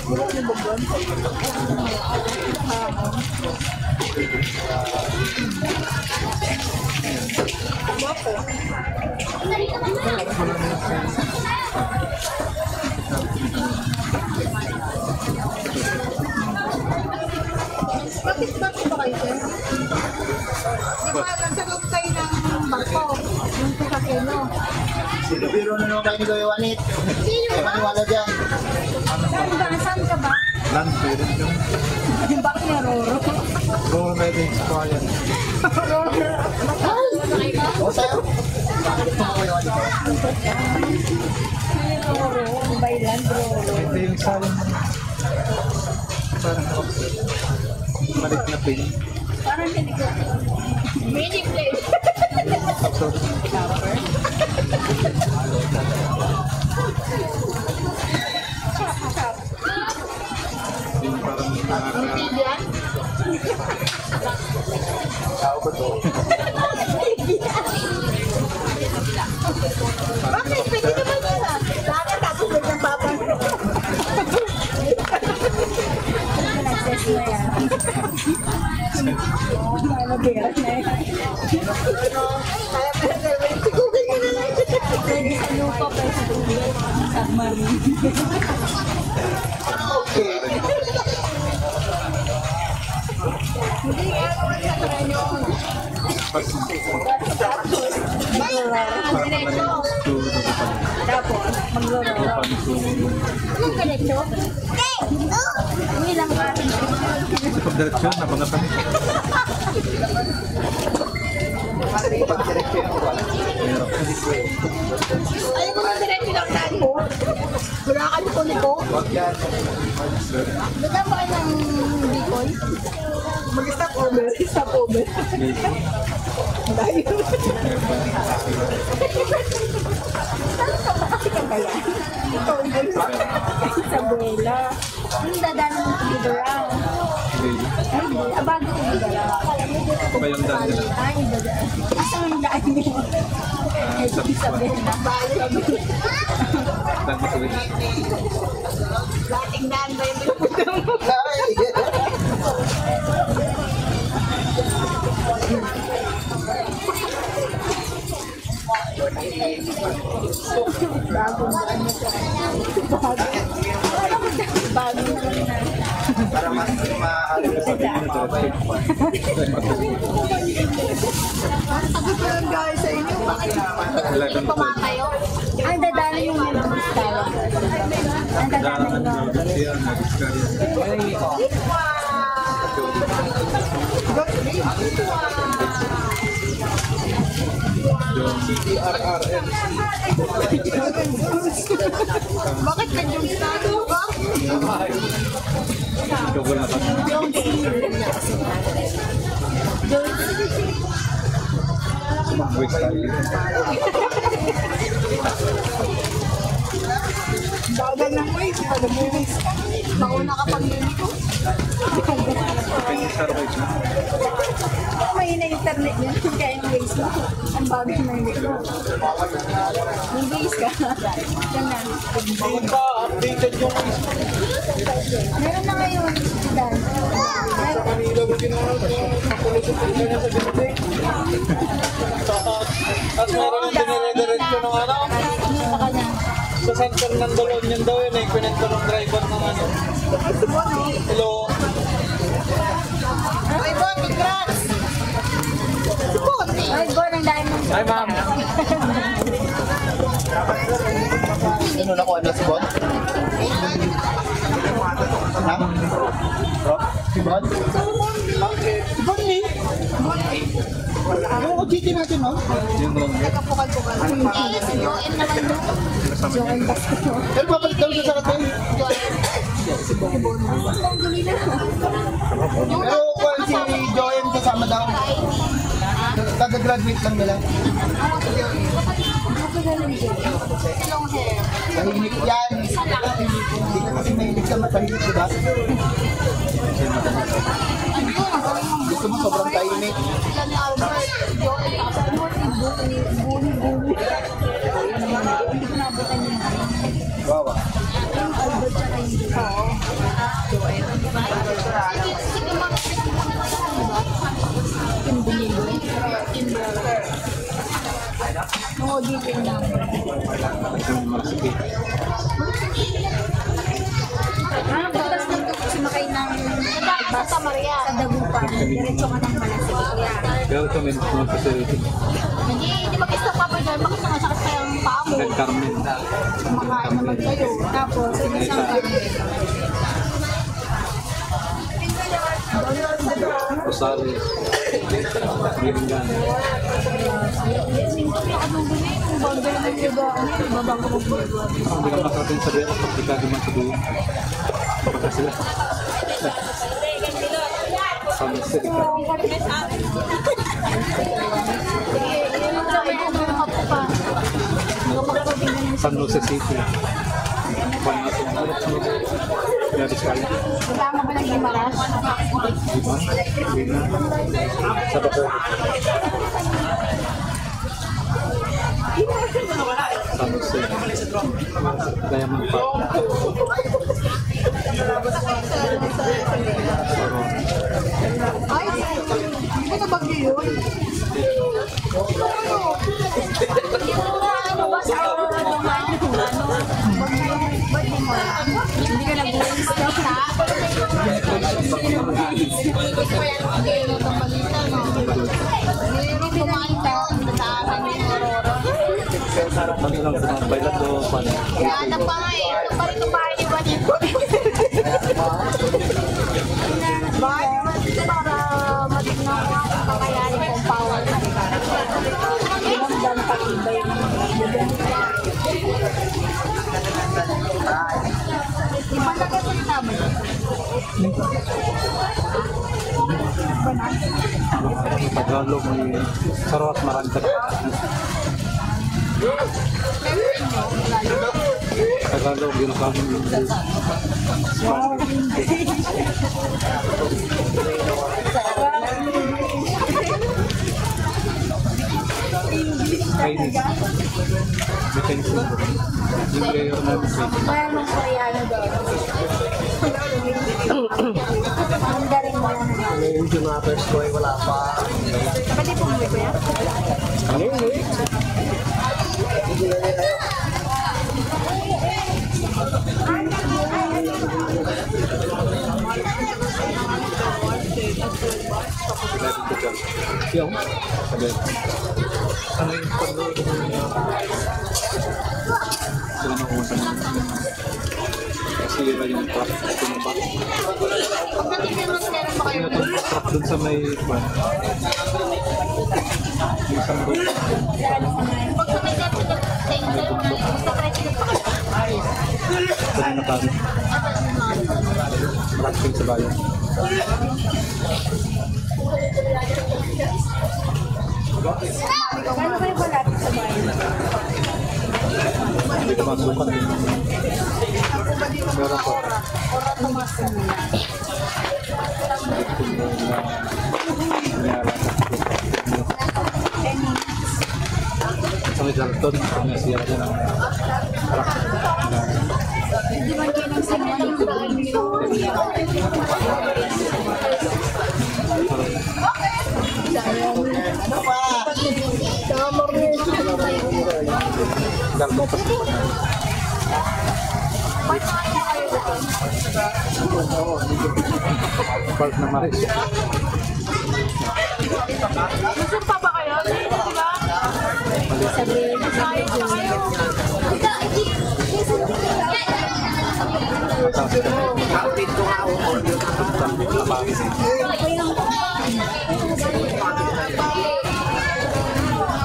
Burak ni Bogon? Guwapo. Bakit ba kayo, sir? Di ba, nagsagap kayo ng bangko, yung Sakeno. Biro na naman kayo ni Kuya Juanit. Ay, maniwala dyan. Saan ka ba? Land, meron yung... Bakit niya, Roro? Roro Medics ko yan. Roro? O, sa'yo. Roro, Bayland, Roro. Ito yung saling... Parang malit na pin. Parang hindi ko. Mini plate. Yung parang Yan? Tao ba to? Bakit? Pwede naman yun ah. Bakit ako ng papa? Tapos, maglaro. Yung ganito? Hindi lang ka. Pag-diretso, napangat kami. Ayaw mo ng diretso lang tayo po? Wala ka nito. Basta ba kayo ng Bicol? Mag-stop over. Stop over. Dahil. Saan ka ba kasi kaya? Ito, Isabela. Yung dadaan ng Bidarang. Ay, hindi. Bago ko Bidarang. Ba yung daan nila? Ay, Bidarang. Asa yung daan nila? Ito, Isabela. Dan masulit. Lating daan ba yung pinupunta mo? Bago na. Para mas Sabi ko lang guys sa inyo, bakit pumatayo? Ang dadala yung nilamas tala. Ang dadala yung bakit nag-jump start ba? Bagal ng waves, bagal ng waves. Mauna ka pag yun ko. May na-internet yun, kaya yung waves mo. Ang bagal na yun. Yung waves ka. Ganyan. Bakit ba? Updated yung Meron na ngayon, Dan. kanila ba ginawa ko? Makulusot ko na sa ganda. Tapos meron yung dinire-diretso ng ano? Sa San Fernando yun daw yun eh. Kwento ng driver ng ano. Hello. Ay, Bon, congrats! Ay, Bon, ang dahil mong Hi, ma'am. Ano nakuha na si Bon? Ha? Bro? Si Bon? Si Bon eh? Yung OGT natin, no? pukal-pukal. Hindi, si Joem naman doon. Joem Basco. Pero babalik daw siya sa katay. Pero kung si Joem kasama daw. Kagagraduate lang nila. Long hair. Tahimik yan. Hindi ka kasi mahilig sa matahimik, diba? Gusto mo sobrang tahimik. Sila ni Albert, Joem, tapos Albert, buli. Hindi ko nabutan yun. Wawa. Yung Albert tsaka yung Joem. Sige, mga mga dito lang. Batas ng sumakay ng bus sa Dagupan. Diretso ka ng Malasig. Pero kami mga facility. Hindi mag-stop ka pa dyan. Bakit nakasakit pa yung paa mo? Nag-Carmen na. Kumakain naman kayo. Tapos, isang Carmen. Rosales. Biringan. Hindi ka makarating sa Bera pag di ka naman sa dulo. Baka sila. San Jose. San Jose City. Panatong alok sa mga Gariscali. Kasama ba ng Gimaras? Diba? Sa Bacoor. San Jose. Diamond Park. Ay, hindi ko nabagyo yun. Ano ba sa hindi ka nag-uwis ka sa? Hindi ka nag-uwis ka. Tagalog, may sarap marami Tagalog, yun ang Chinese. May Chinese na po. Yung player na Parang Koreano daw. Ang galing mo yan. Yung Jumappers ko ay wala pa. Pwede po mo ba yan? Ano yun eh? Hindi na nila yun. yung sabi ano yung pag-load sila na kumunta na kasi yun na yung truck tumumpa yun na yung truck dun sa may van yung isang road may bundok pwede na tayo tracking sa bayan Ano kayo ba natin sa bayan? hindi ko masukan meron po sa may Dalton siya rin ang truck Hindi man kayo nang sinuha yung Ano pa? Tama rin. Dalton pa Park na Maris Nasaan pa ba kayo? Di ba? Sabihin na kayo. Kapit ko nga ako.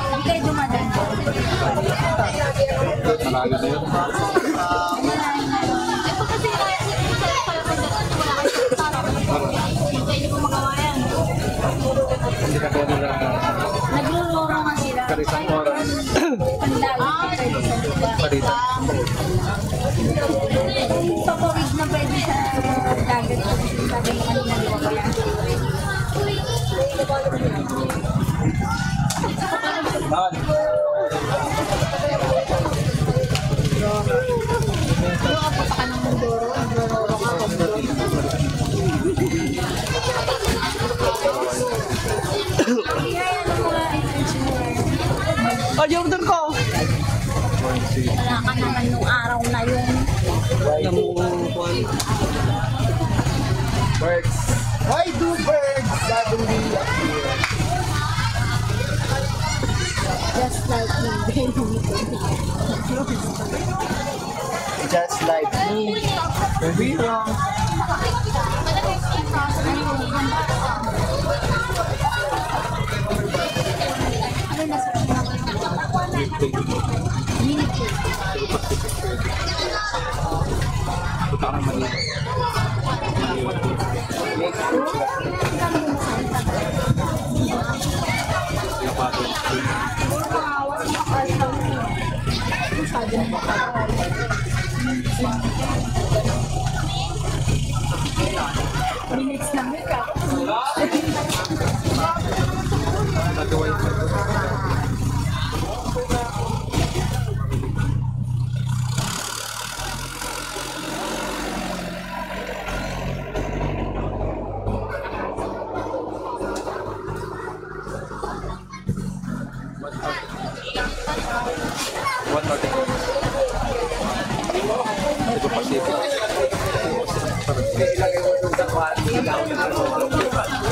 Ang kayo dumadaan po. malayo na yun hindi ka kaya nila Nagluluro nga sila. karisang oras parita Papawid na pwede sa dagat. Sabi mo kanina, di ba ba yan? Ayaw doon ko! Wala ka naman nung araw na yun. Birds. Why do birds suddenly appear? Just like me. Just like me. Maybe wrong. Ano na sa parang mali minutes na makeup.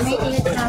May init na.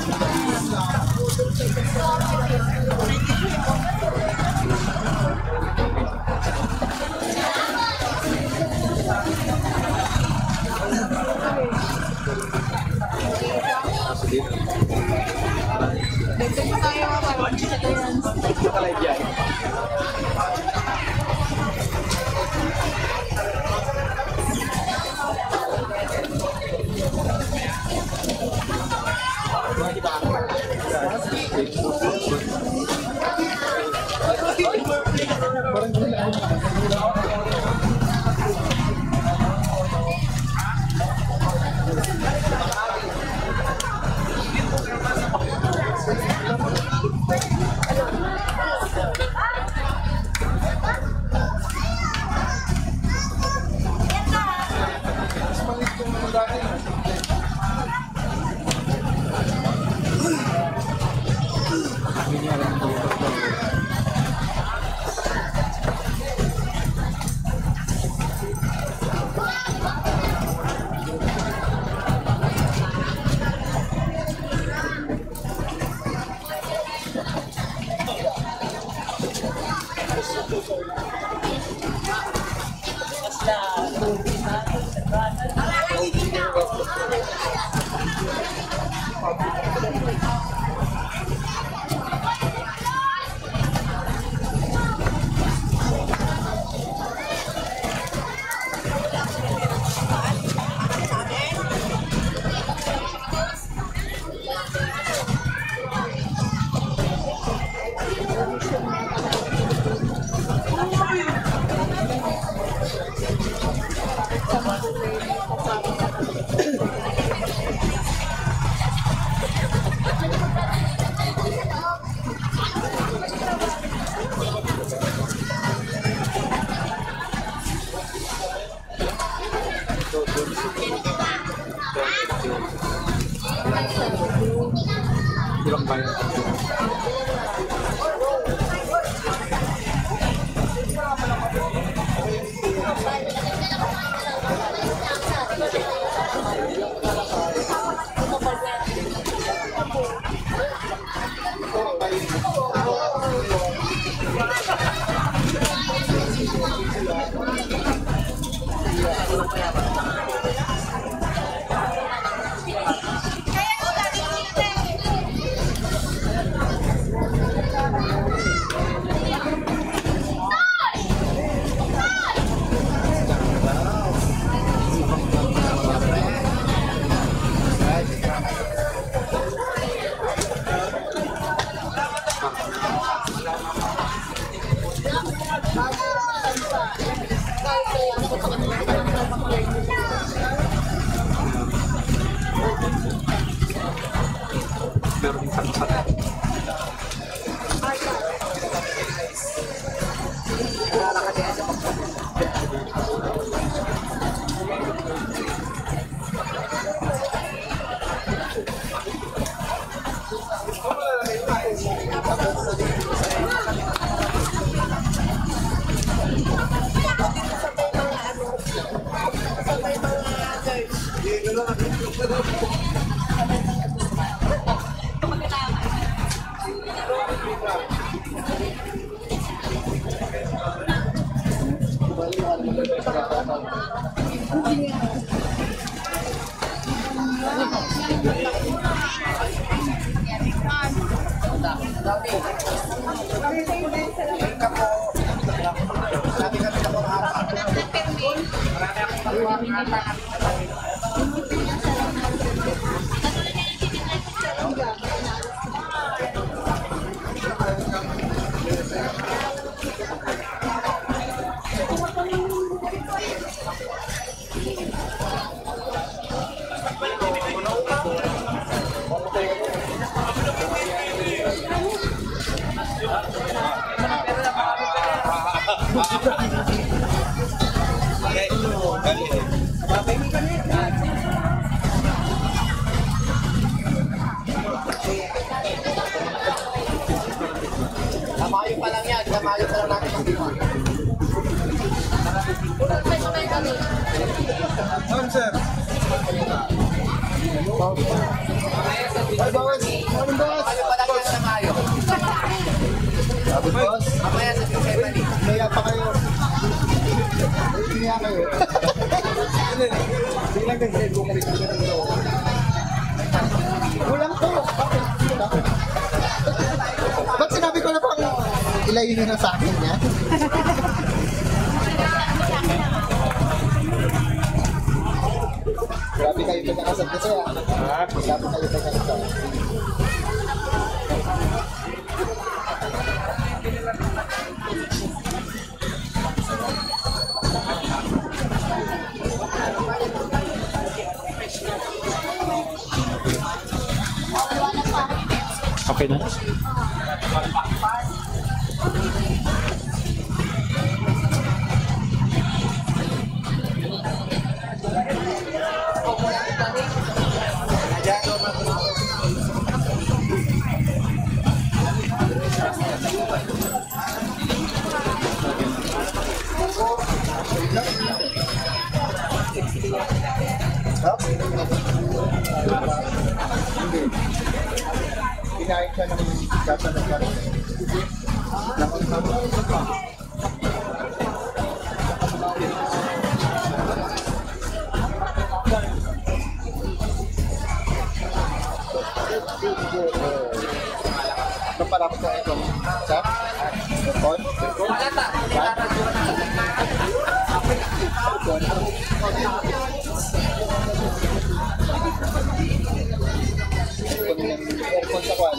bayan. Kamayo pa lang yan. Kamayo pa lang natin mag-iwan. Sir. Ay, boss. Morning, boss. Kamayo pa lang yan, kamayo. Sabi, boss. Mamaya sa February. Kaya pa kayo. Kaya kayo. Bilang kasi bumalik ko siya ng loob. Kulang to. Bakit? Ba't sinabi ko na pang ilayo nyo na sa akin niya? Grabe kayo pagkakasal kasi ah. Grabe kayo pagkakasal. Okay na? Kinain siya ng gasa ng gasa. Para ko ito. Sa? Kon? Wala ta. Aircon sa kwan.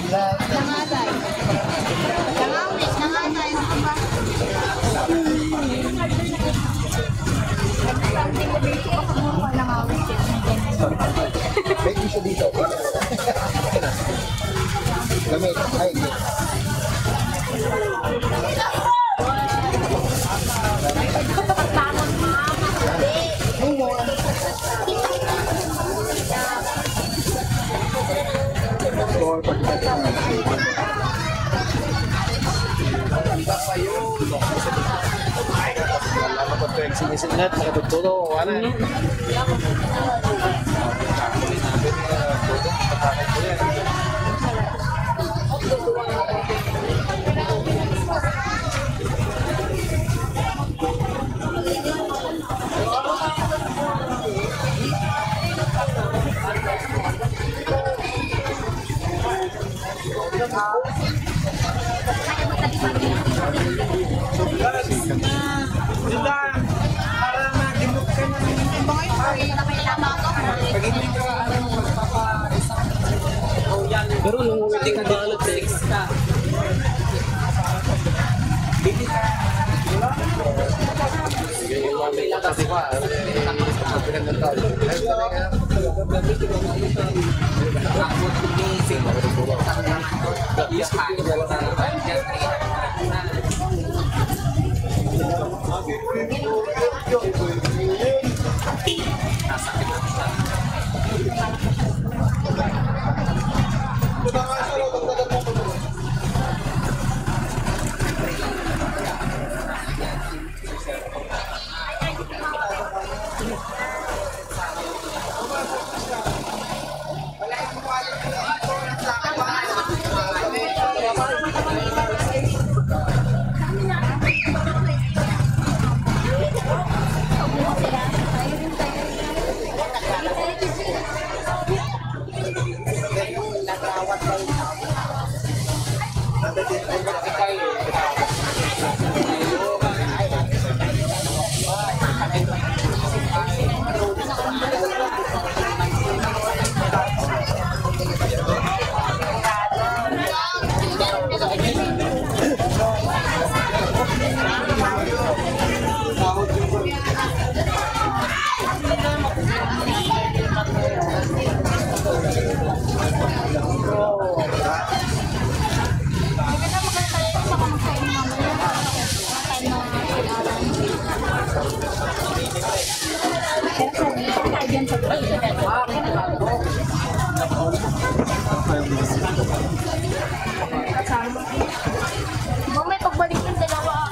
Nangatay. Nangawit, nangatay. Pwede siya dito. Gamit. Ay, Sinisingat, nakatuturo, ano eh. Pero nung hindi ka dalat ka. May pagbalik ng dalawa.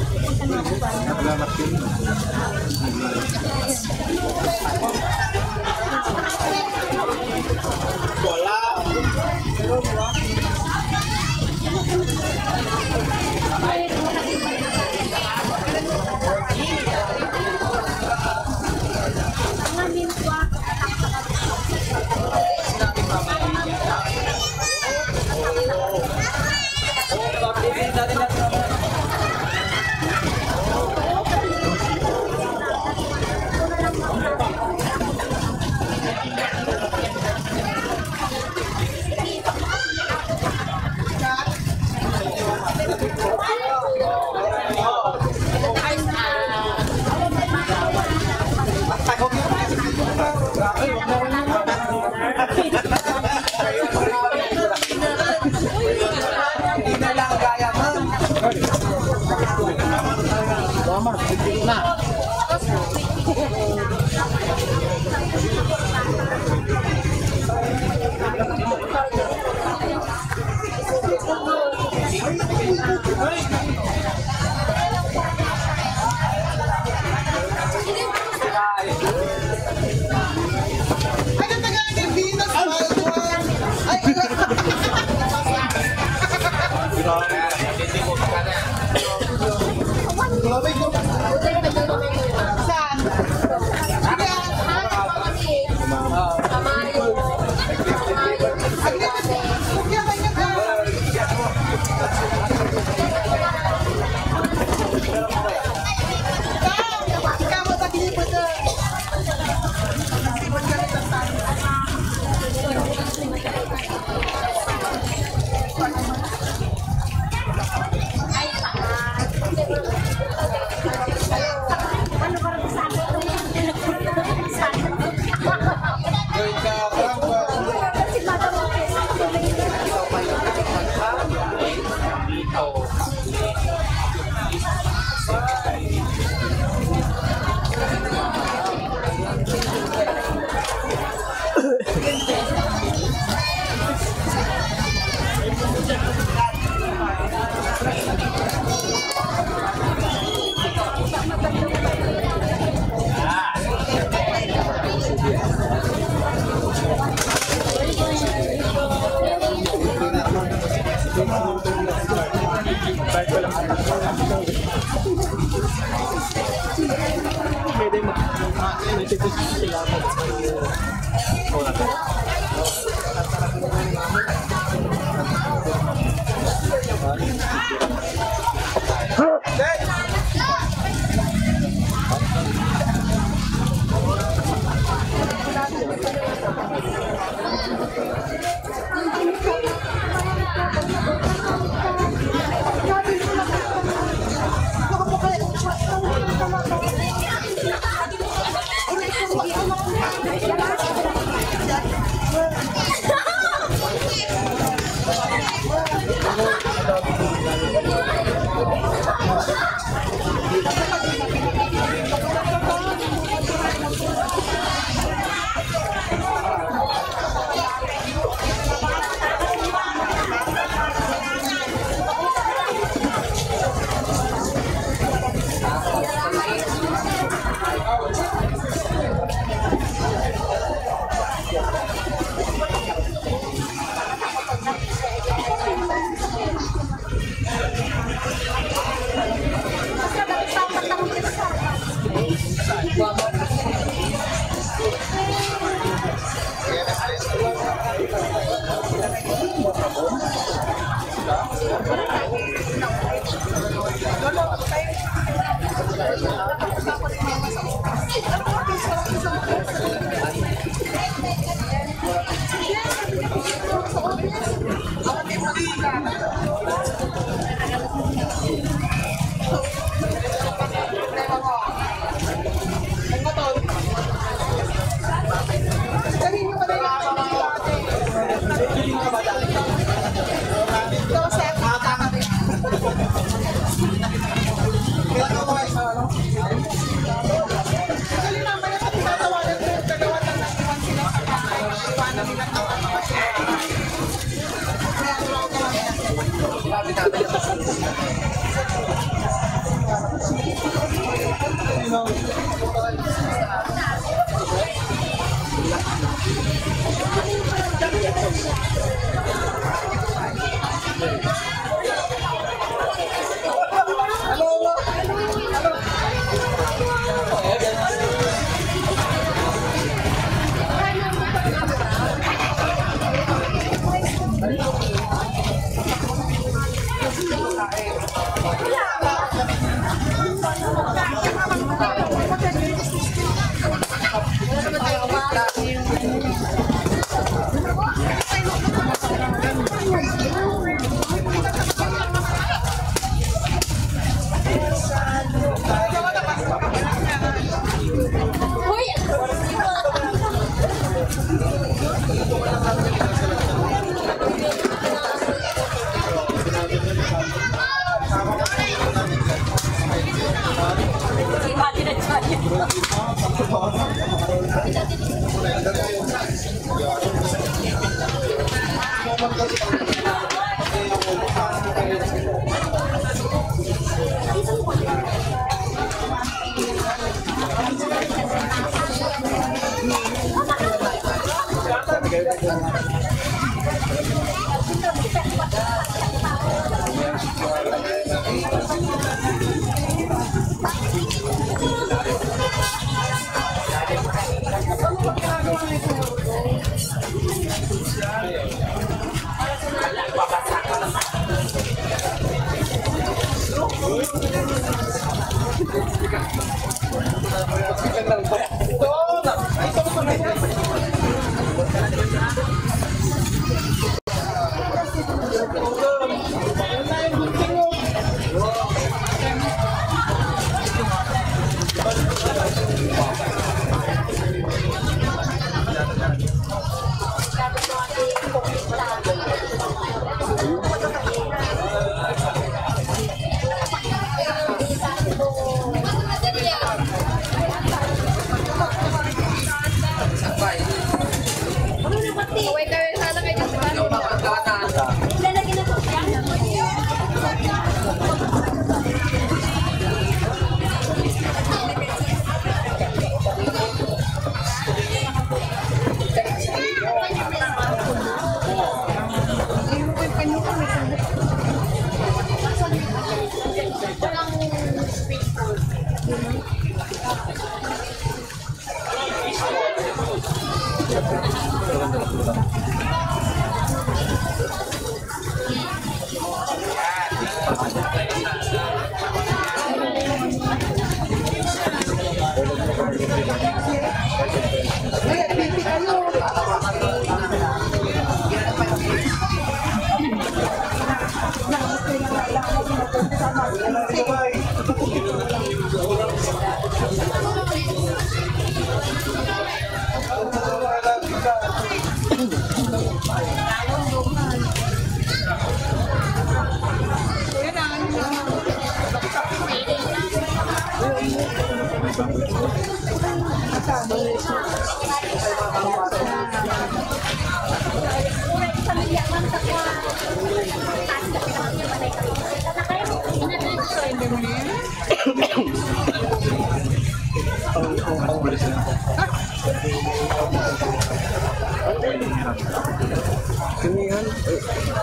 Kinihan,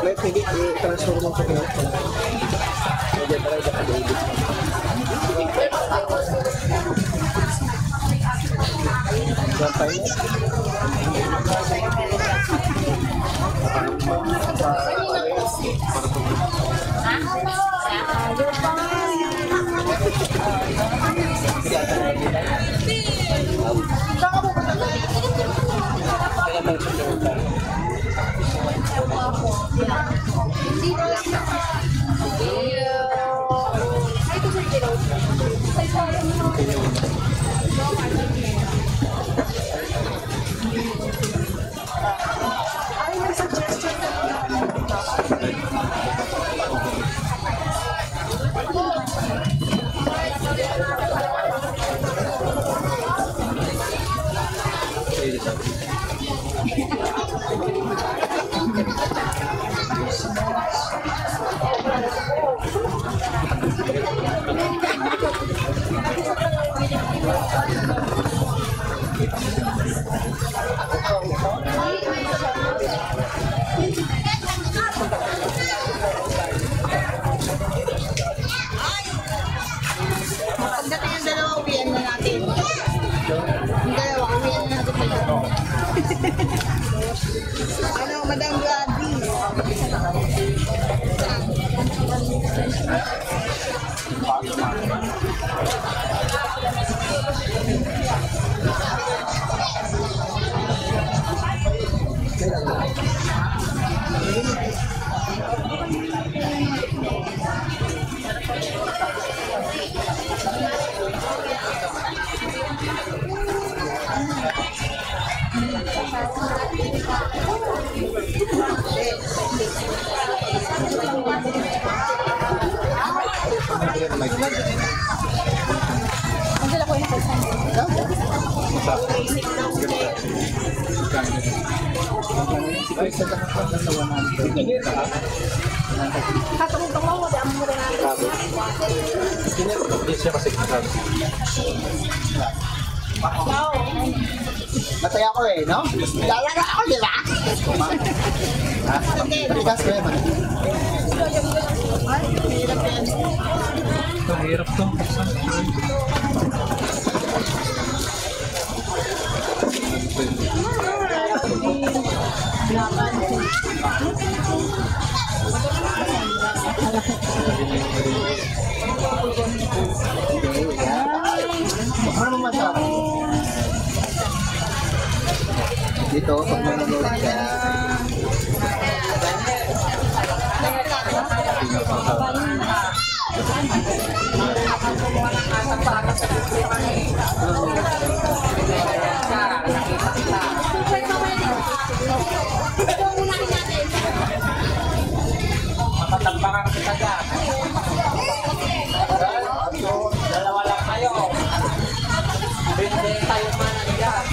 may pwede i-transfer mo sa kanya. Pwede tayo sa kanya. Gantay mo. Pagdating yung dalawa, uwian na natin. Yung dalawa, uwian na natin. Ano, Madam Gladys? Angela ko yung person. Katong-tong mo, di ang mura natin. Hindi siya kasi kasal. Masaya ko eh, no? Lalaga ako, di ba? Ha? Matigas ko eh, man. Mahirap to. Ano masabi? Dito, pag nanonood ka, Mapatagpakan kita dyan. Dalawa lang kayo. Binte tayo manan dyan.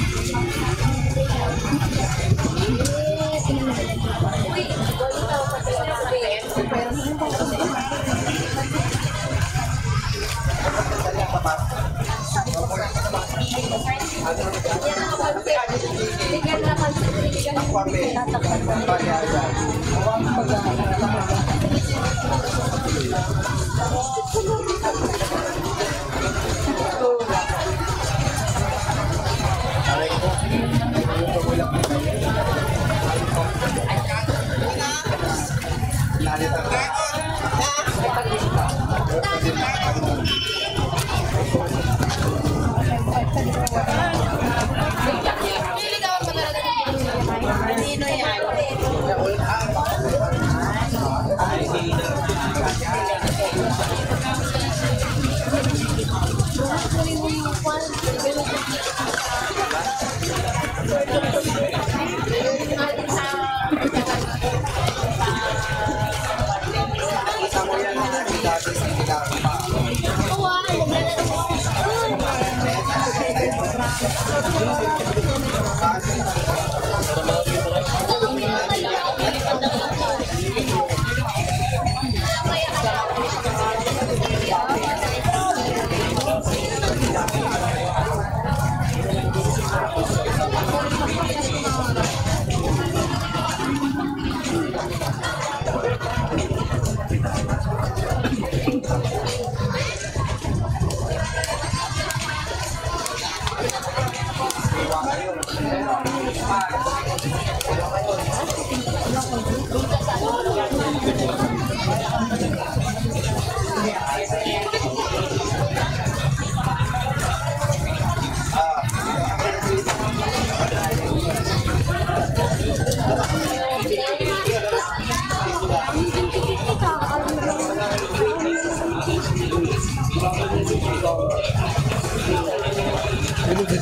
Sino yan?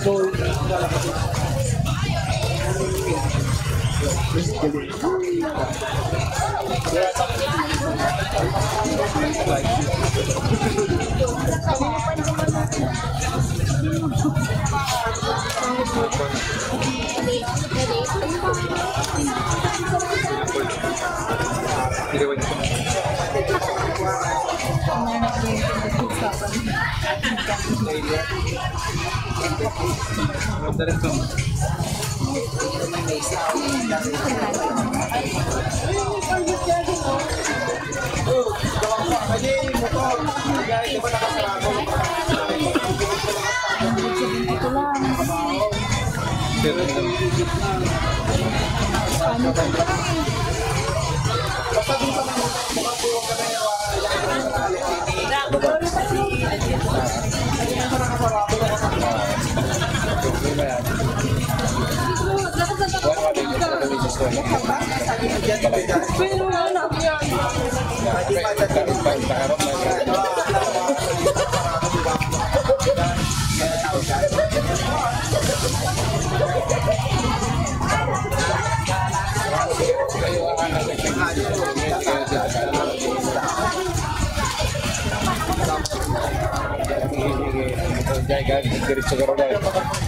So, diretso ka rin.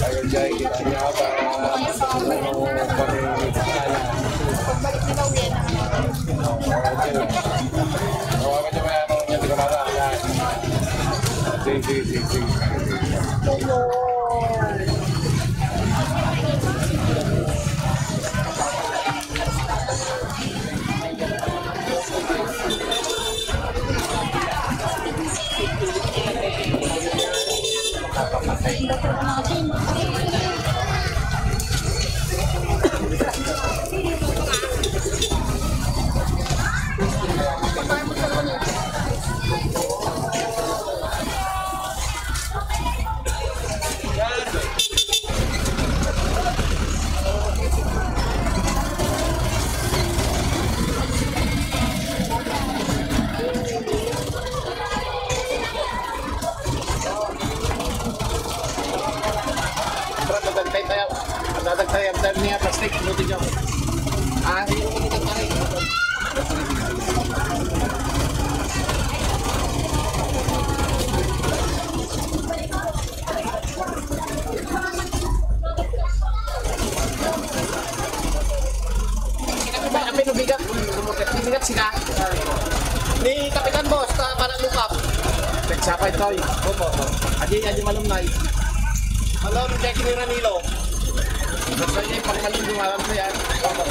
Ayun dyan, kita niya pa Ni Kapitan Boss, parang lukap. Nagsapay toy. Opo. Aji malumnay. Malum, Jackie ni Ranilo. Basta niya yung pangmalong dumalang sa yan. Opo.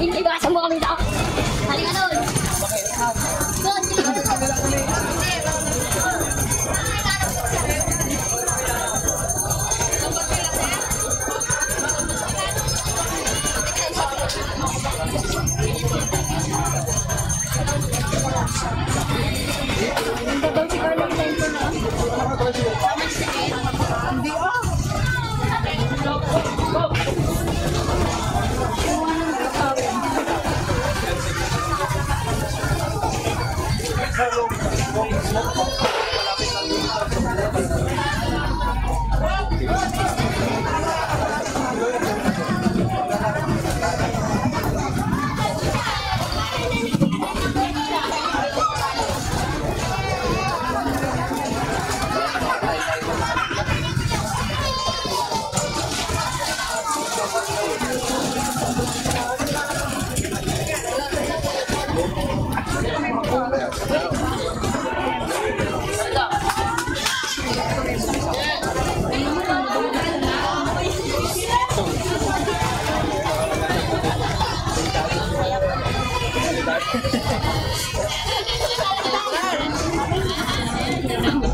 Hindi ba kasama kami dito? Halika doon. Doon, sige ka doon. Hindi ah.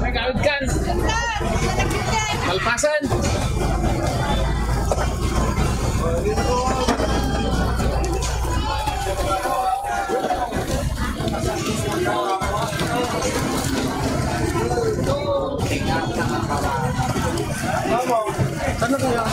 Nagawid kan. Malpasan. Ano kaya?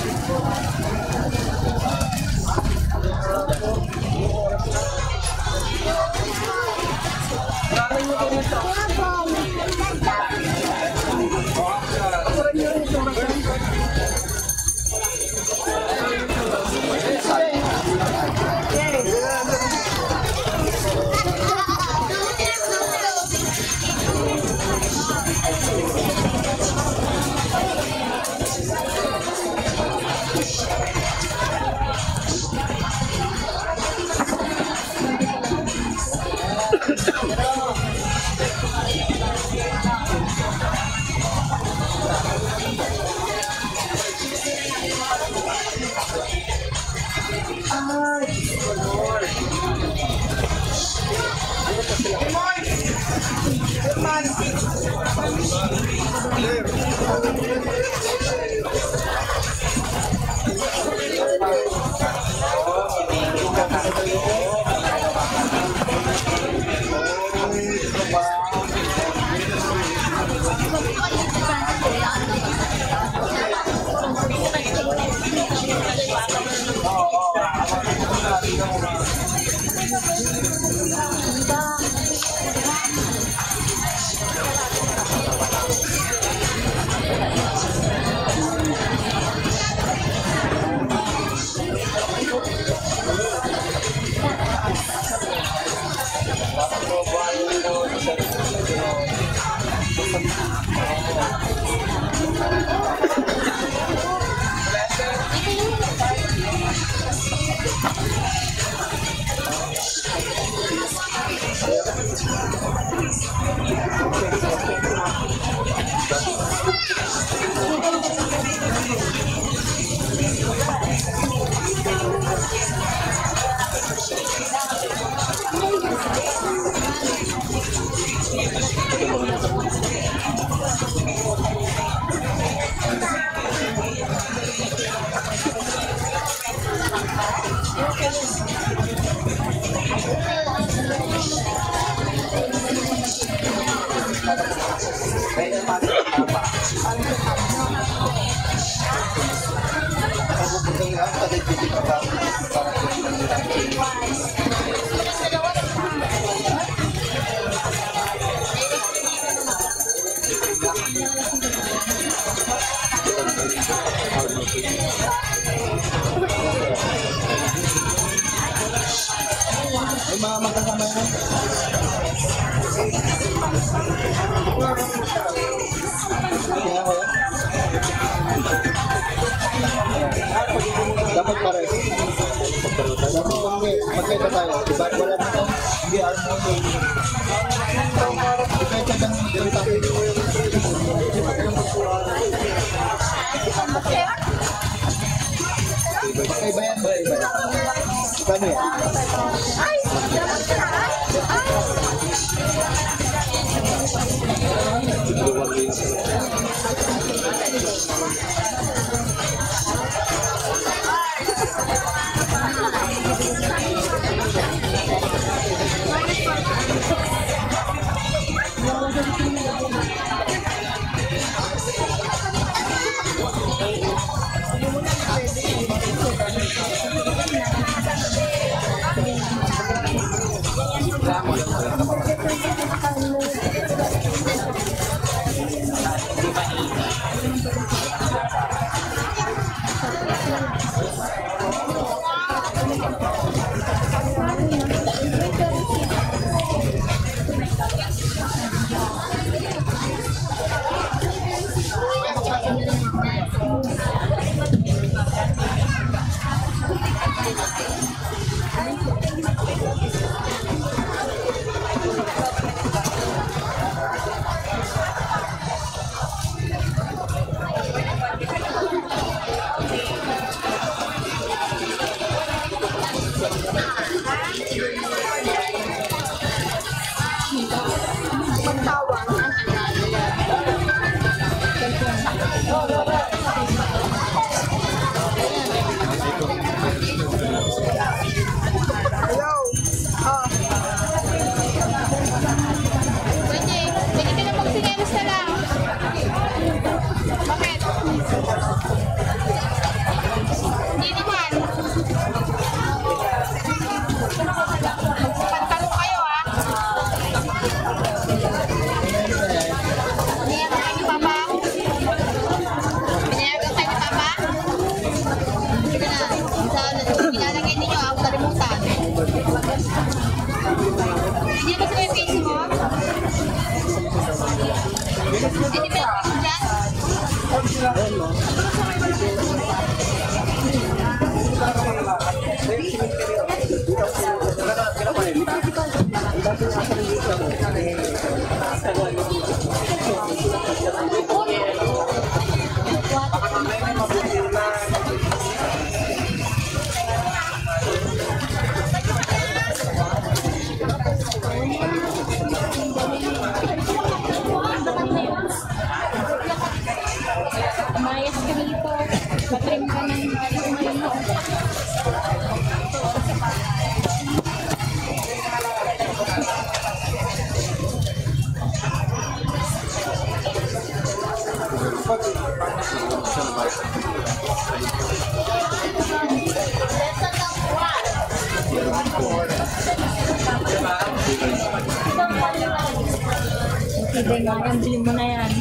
May mga magkasama yan. Dapat pare. Dapat magkita tayo. Diba? Wala na ito. Hindi, ipeta lang yung tayo. Iba yan ba? Iba yan. Paano yan? Ay! Mayas ka dito. Patrim ka ng ngayon. Sige nga, yan, bilhin mo na yan.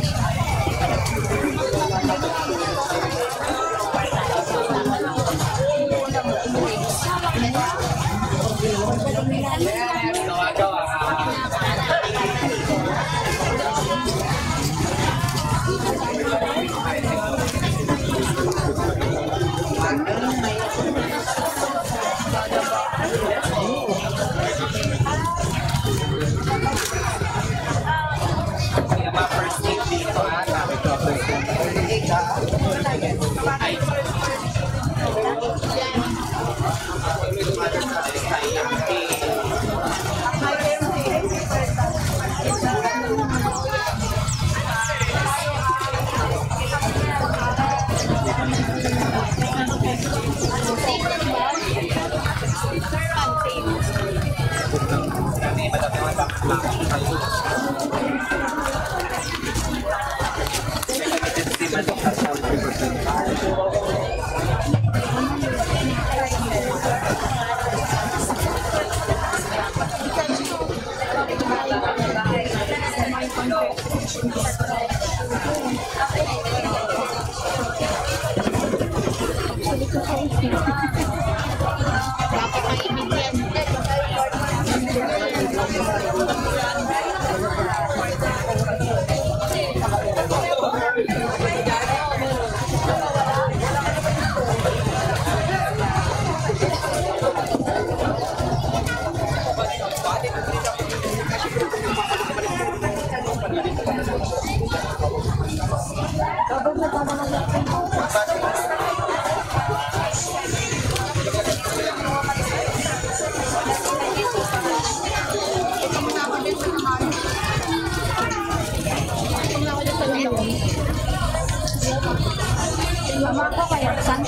Mama ko kaya saan?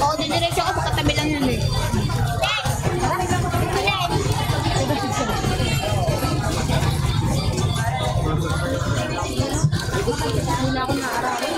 Oo, didiretso ako sa katabi lang yun eh. Hindi ako naarapin.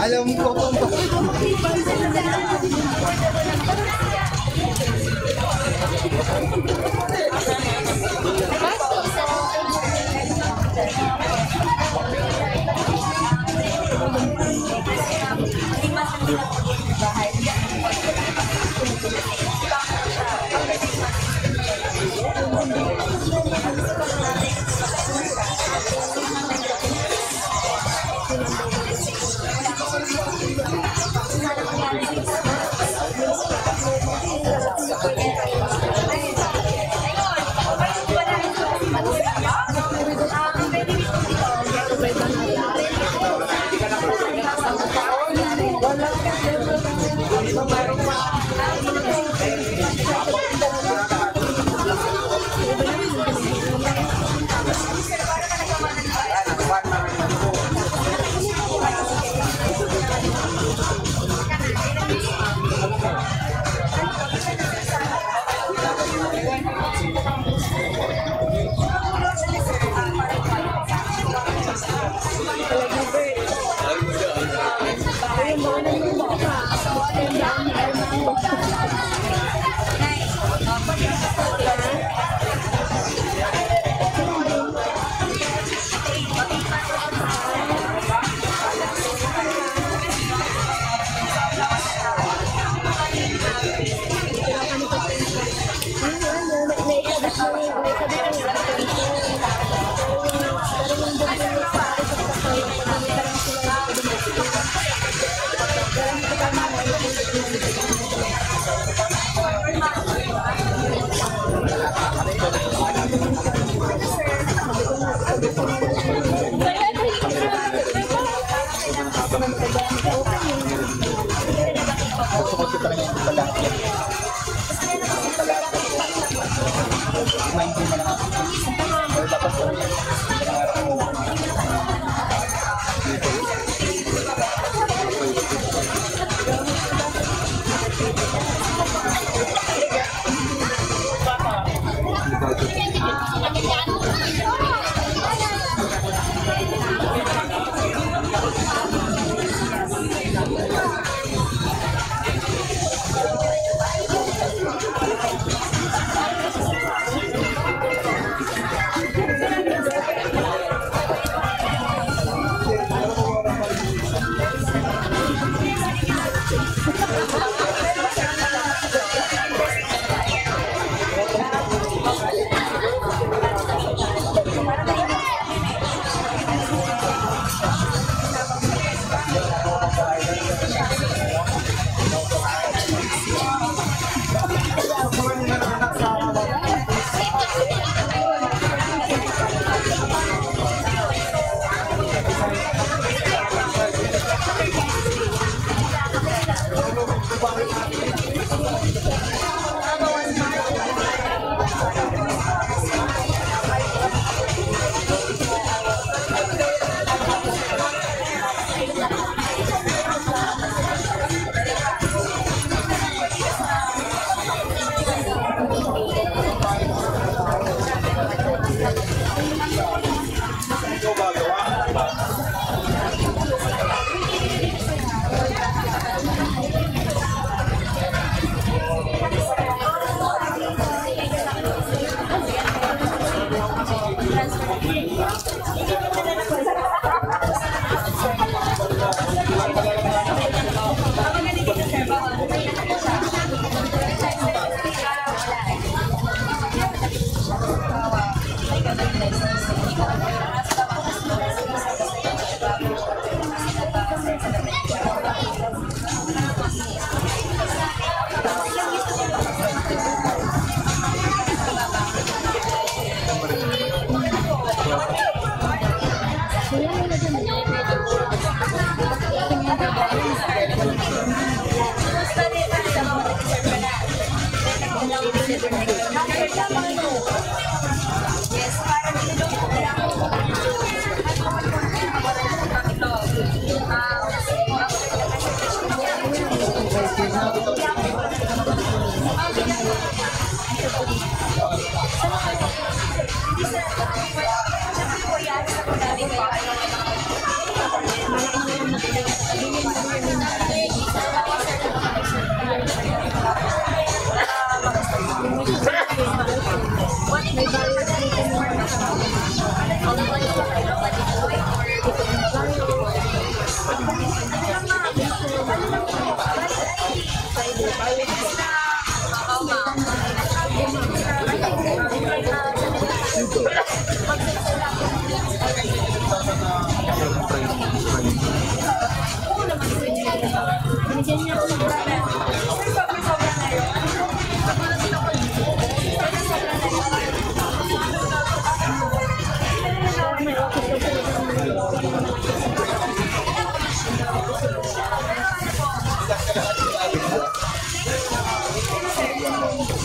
Alam ko kung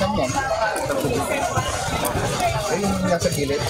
Saan yan? Ay, yung nasa gilid.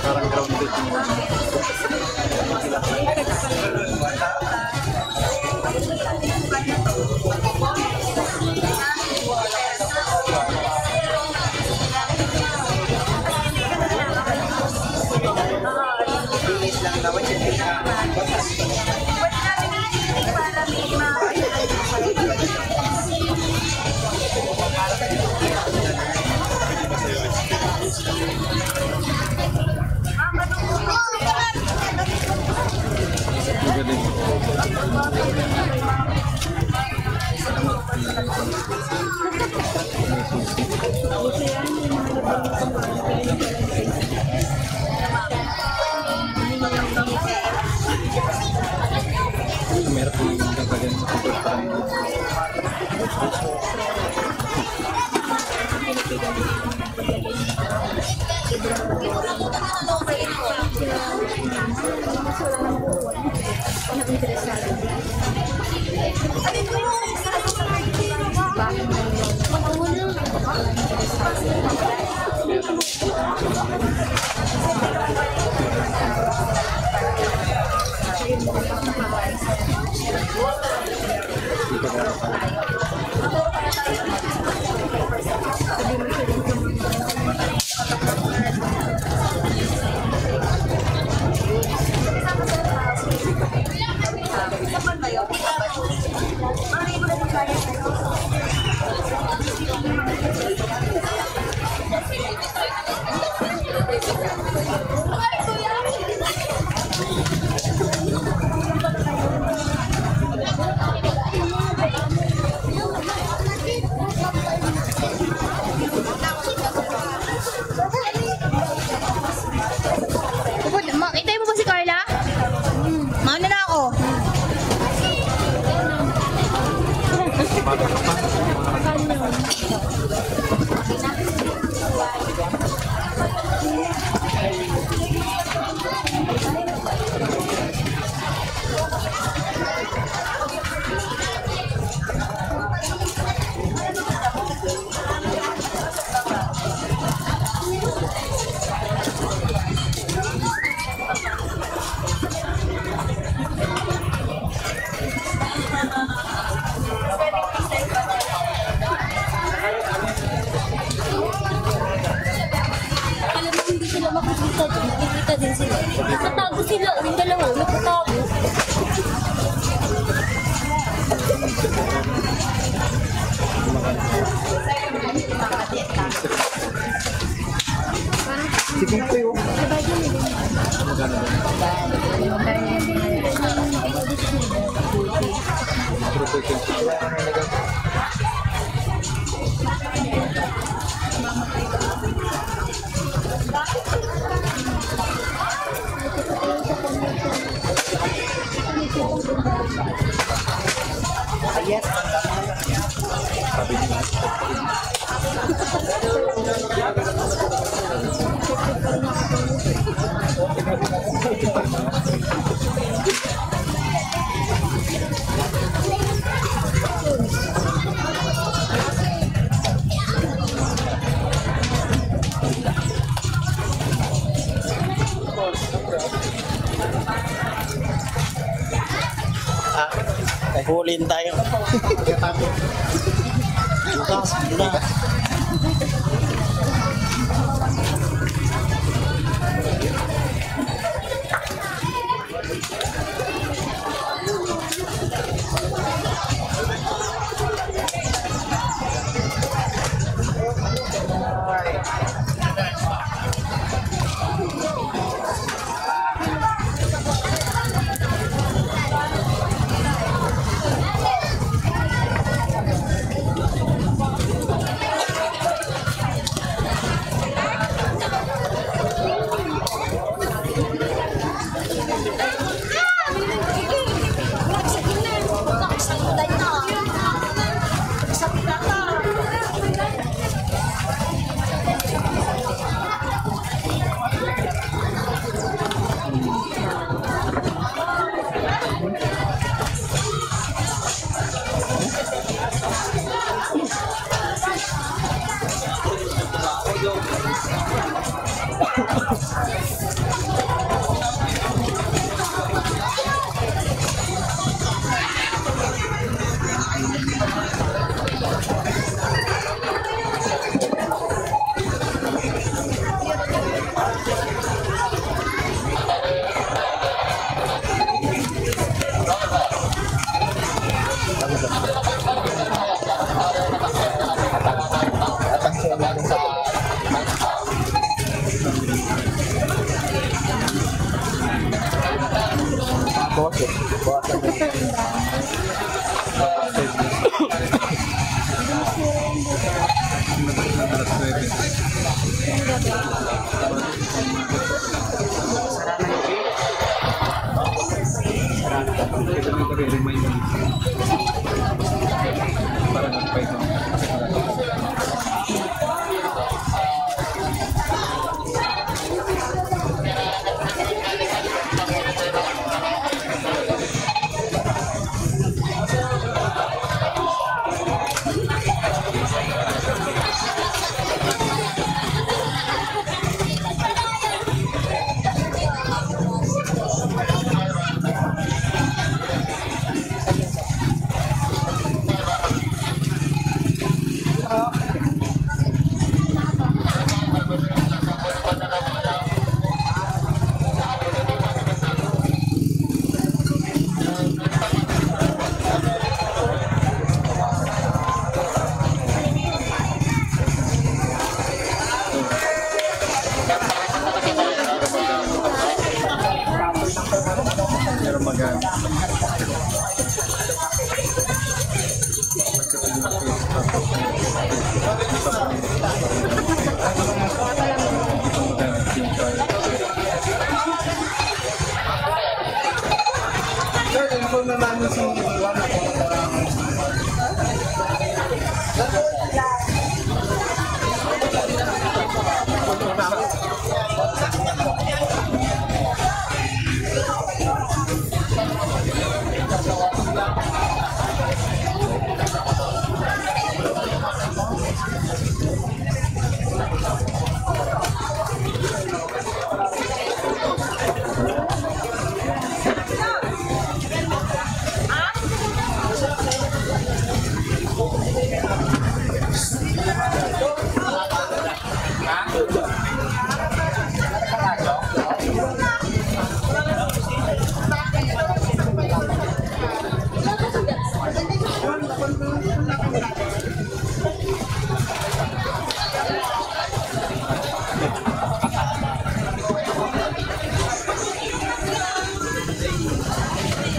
Parang grounded. Bilis lang naman siya. Meron po yung kagagan sa pagkakaan. Itay mo ba si Carla? Mauna na ako. Nakikita din sila. Nakatago sila. Yung dalawa, nakatago. Sige po yun. Magana ba? Hulin tayo. Bukas, bukas.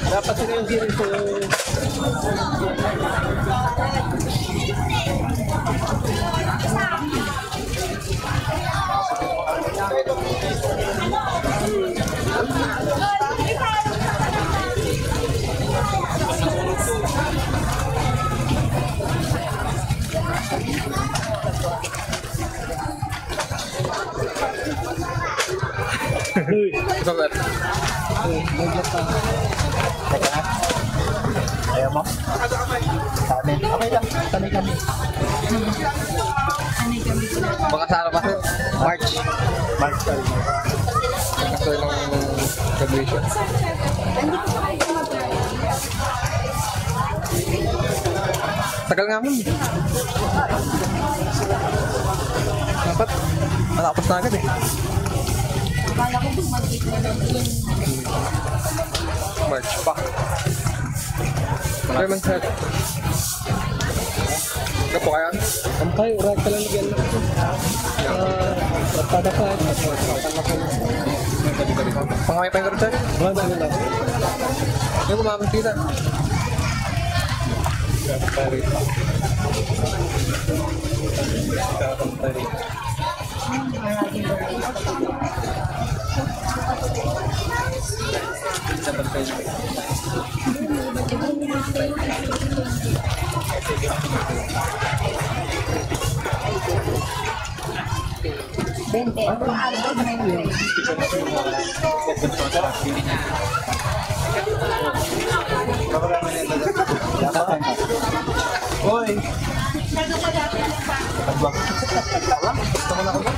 Dapat sila yung dito sa... Sabar. Teka na. Ayaw mo? Kami. Okay lang. Sanay kami. Baka sa araw kasi March. March tayo. Kasi ng graduation. Tagal nga mo. Dapat matapos na agad eh. March pa. Kaya man sir. Ito po kaya? Ampay, urat ka lang nagyan lang. Pada ka. Pangamay pa yung karoon sir? Wala na lang. Yung kumamang tita. Pari pa. Pari. Hoy! Gusto mo na ako ba?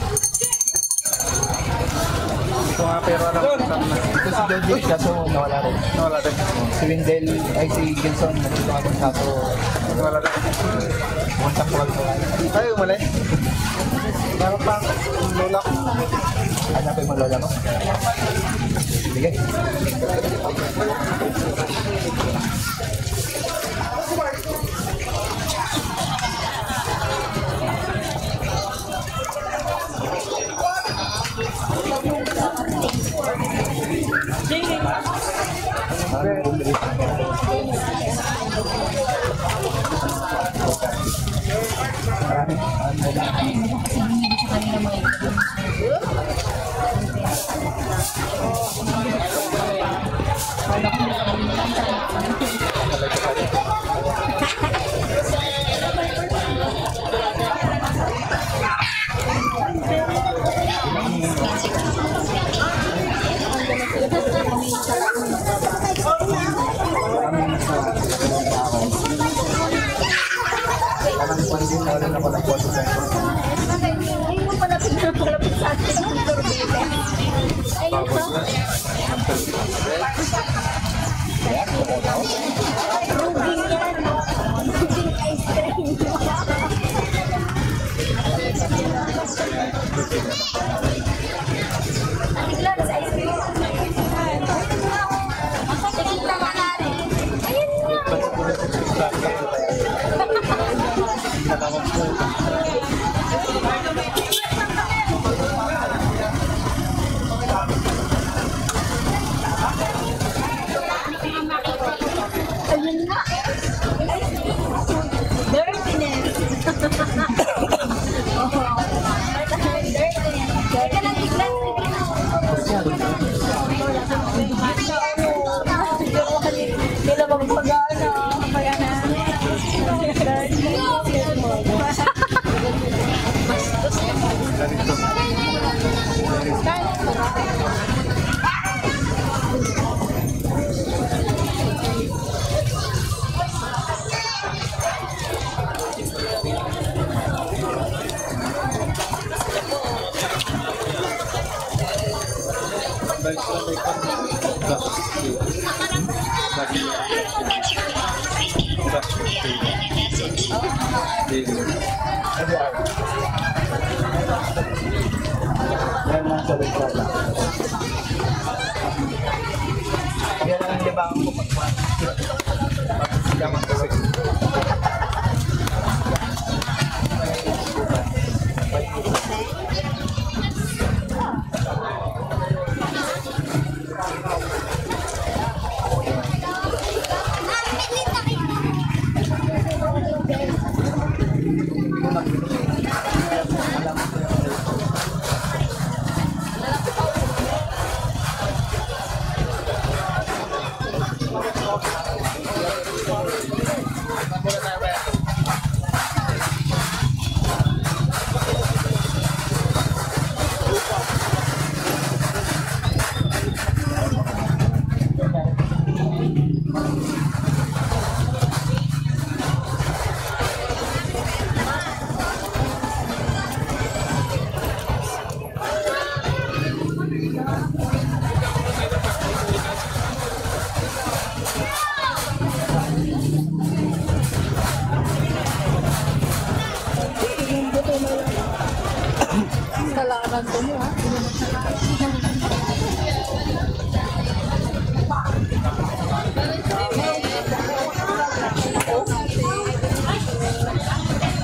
ko nga pero alam ko saan na. Ito si Joji, kaso nawala rin. Nawala din. Si Windel, ay si Gilson, nandito ka din kaso Nawala din. kontak ko. Tayo, mali. Meron pa, lola ko. Hanapin mo lola ko. Sige.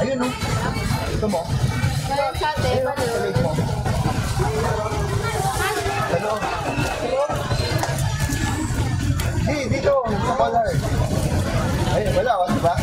Ayun no. Ito mo. Hello. Hey, dito, sa collar. Ayun, wala, diba?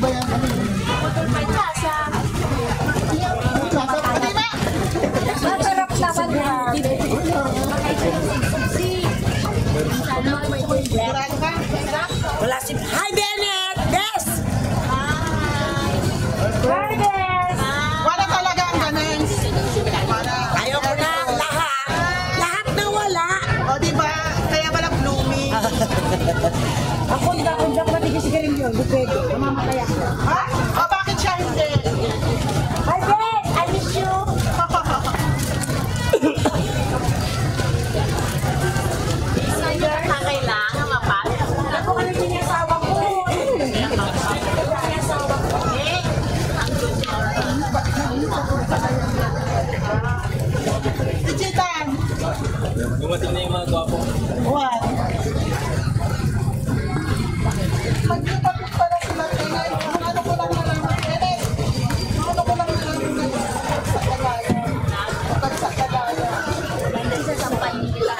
ba yan? Kasa. Masarap naman Wala si... Hi, Bennett! Yes! Wala talaga ang ganun. Ayoko na. Lahat. Lahat na wala. O, diba? Kaya wala blooming. Ako hindi ako matigil si Karim yun. Pwede. Mamamataya. Ha? O, bakit siya hindi? Hi, Ben! I miss you! Kailangan mapasok. Ako kami pinasawa ko. Pinasawa ko. Chitan! Dumating na yung mga gwapo. What? Magkatapos pala sila tingin. Ano ko lang nalaman. Ano ko lang nalaman. Pagsakadaya. Isa sa panila.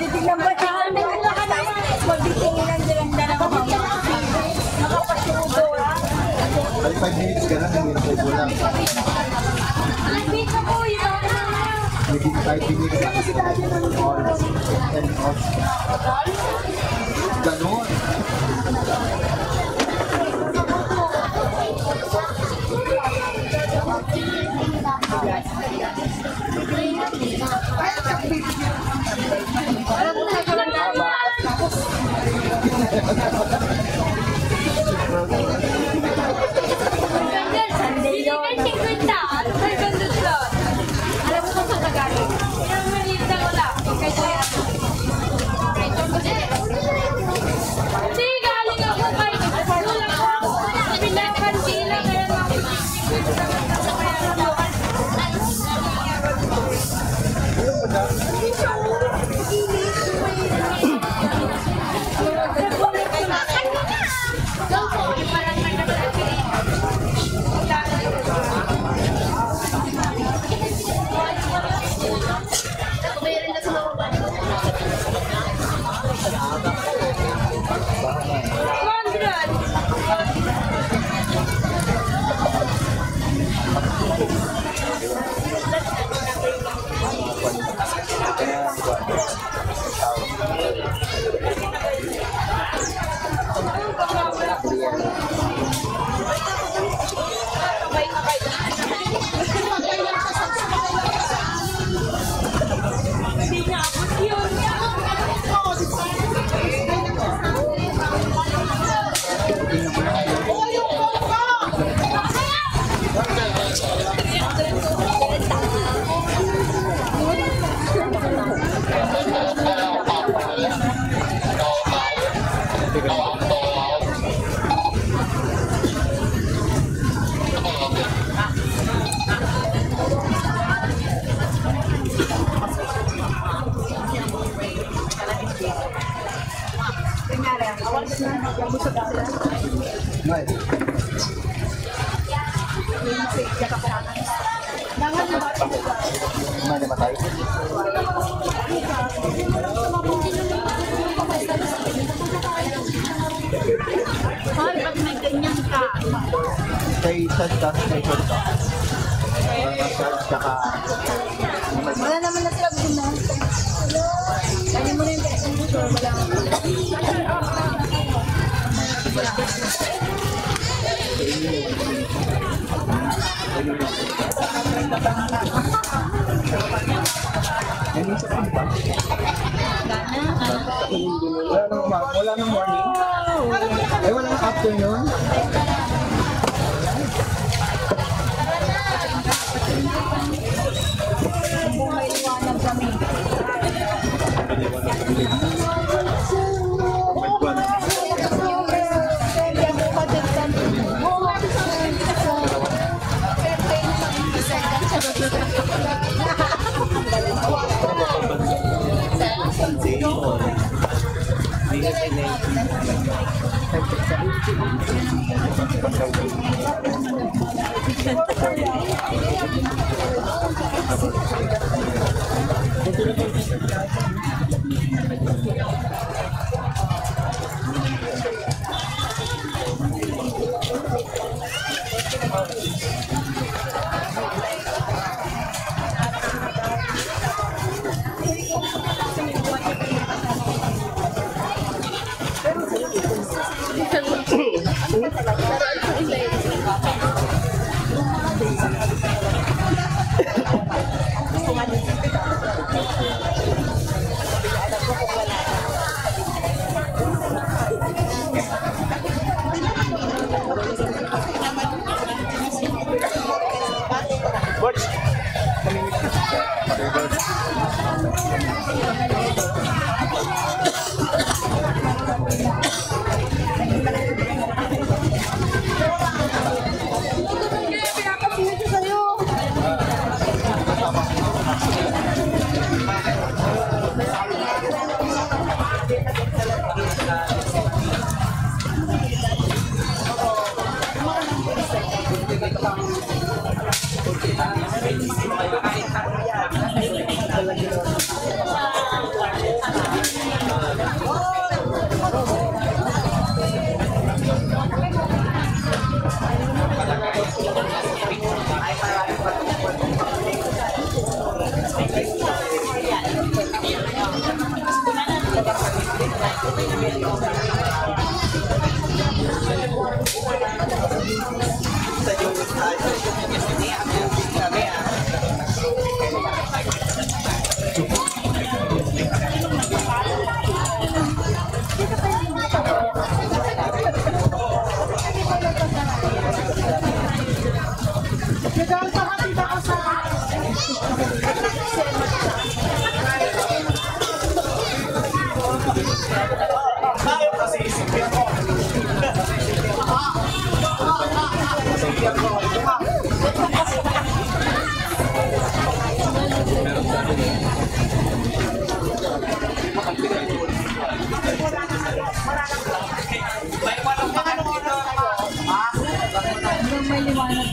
Titignan ba siya? Magtitinginan silang dalawa. Nakapasudo. 5 minutes ka lang, hindi 5 lang. Dito po yun. Within 5 minutes ka and off. Ganon. Ba't may ganyan ka? Kay Saj ka, kay Saj ka. Wala naman na sila na. Kaya mo rin yung picture, wala Ano sa Wala nang morning? Ay, wala nang afternoon? Buhay liwanag kami. May liwanag.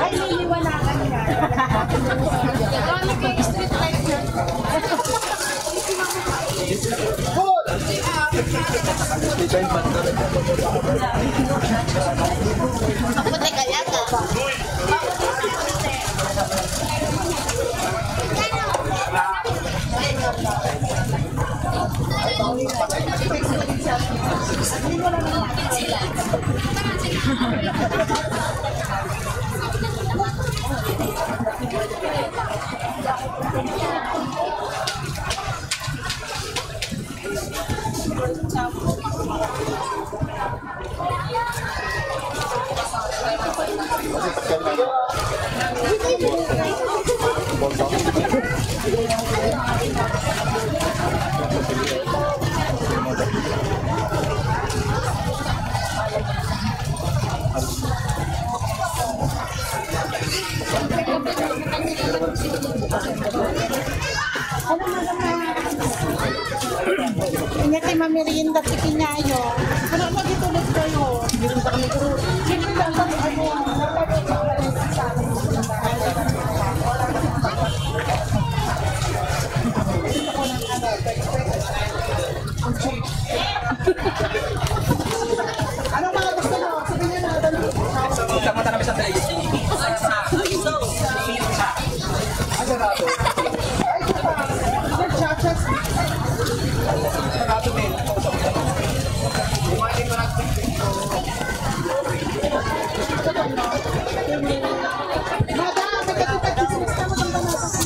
Ay, may liwanagan niya. Gamit yung street light niya. Maputi kaya ka. Kanya kay mamerienda si Pinyayo. Ano magituloy kayo? Meron pa kami kuro. Sino lang kami ano? Ano mga gusto mo? Sabihin na natin. Sama-sama namin sa tayo. Asa na ito? Ay, ito pa. Nag-chachas. Sarado din. Bumaling ko natin. Mada, nagkakita-kismis na maganda natin.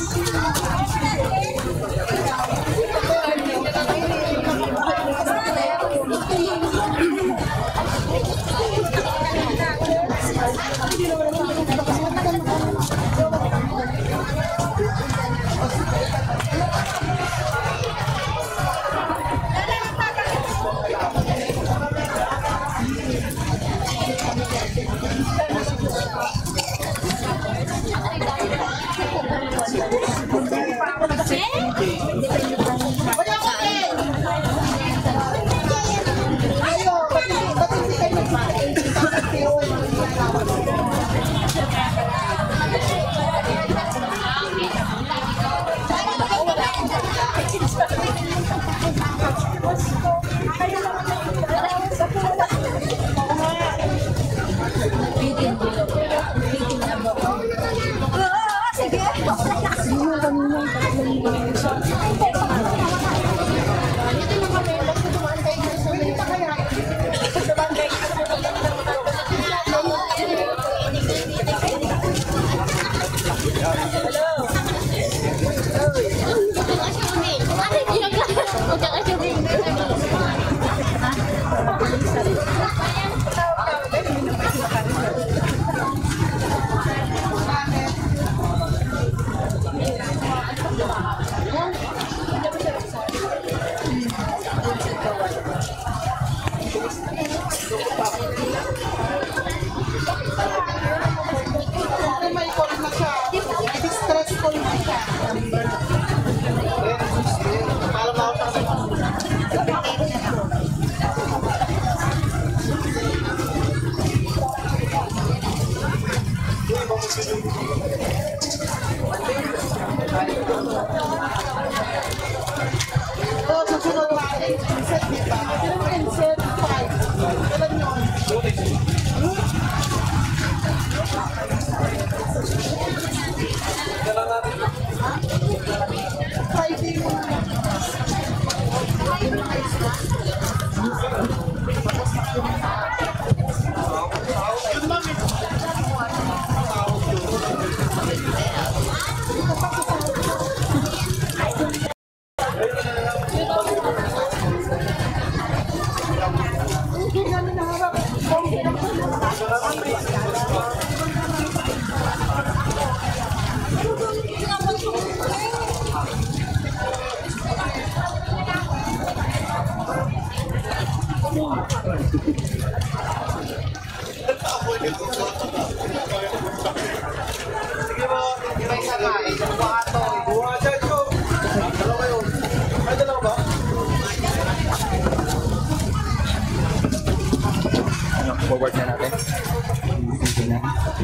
Forward na natin.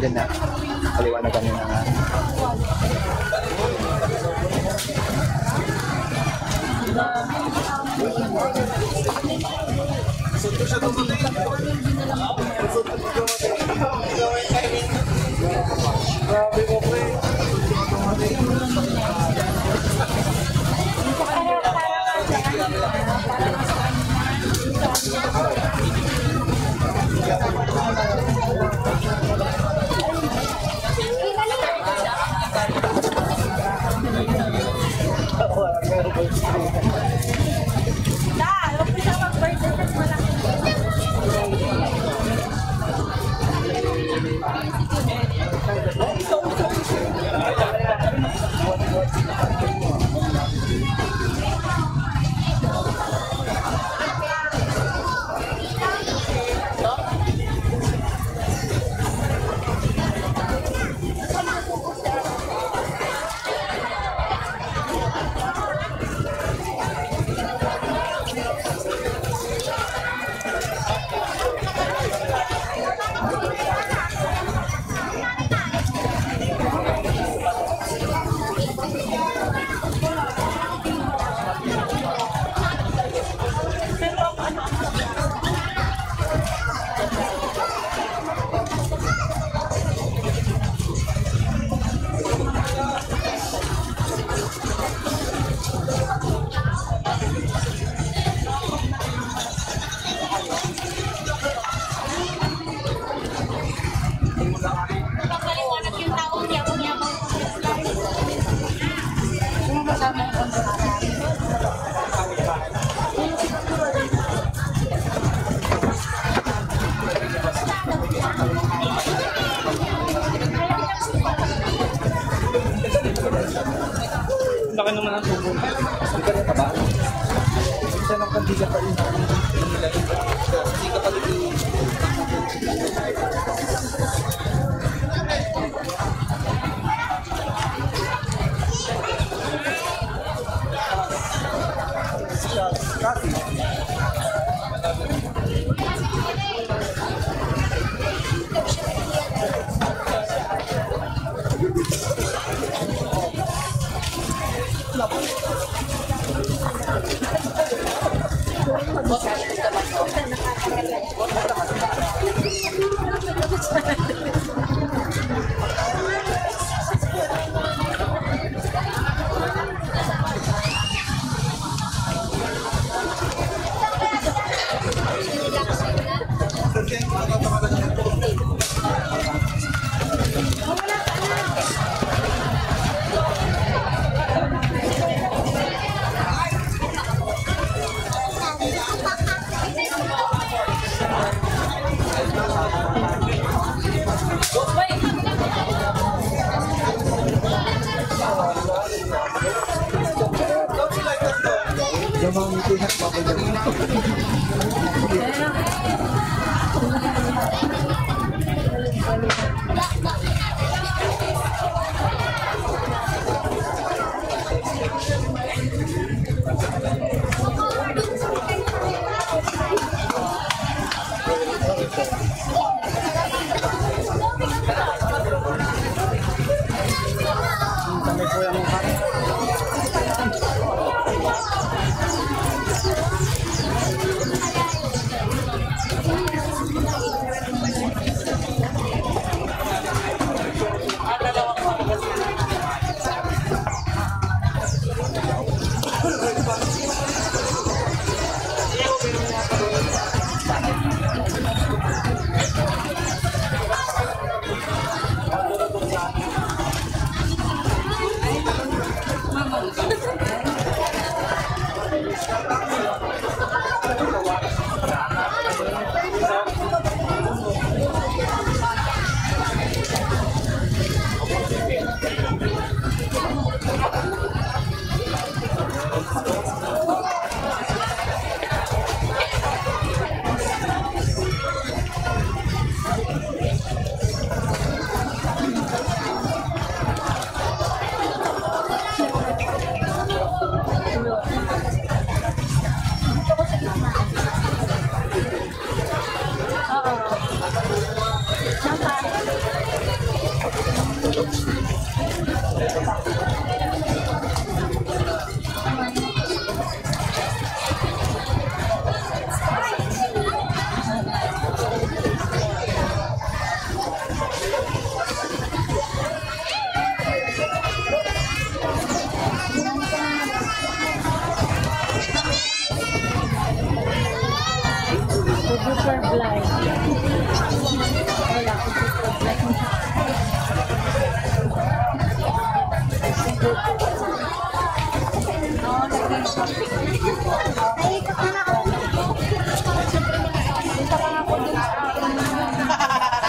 Diyan na. Paliwanagan nyo na nga. Laki naman ang tubo. Hindi ka rin ba? Isa ng kandiga pa rin. Hindi ka pa rin.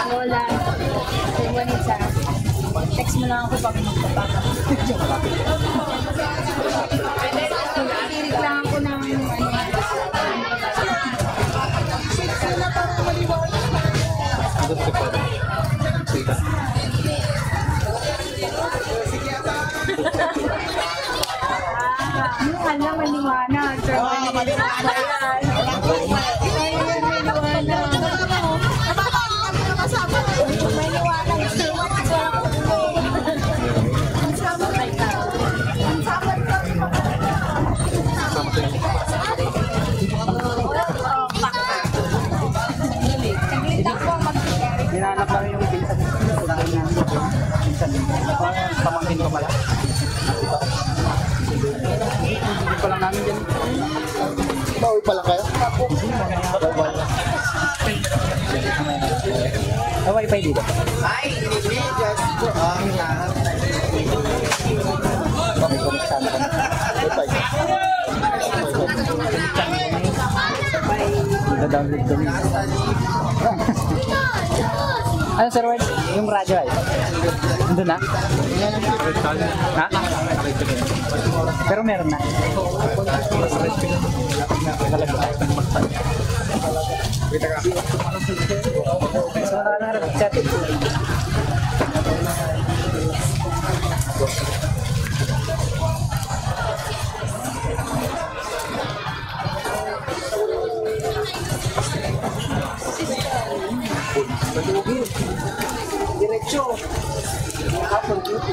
Lola, Juanita, text mo lang ako pag magpapaka. Kailangan ko ng alam, maliwanag. Hinahanap lang yung pinsan. Pamangkin ko pala. Hindi pa lang namin dyan. Bawi pa lang kayo? May wifi dito. Ay, hindi. Just po. Hinahanap. Bakit ko nagsama ka na? Nag-download kami. Ano Sir Ward? Yung radyo ay? Nandun na? Ha? Pero meron na. So, nakaharap chat. Diretso. Hapon dito.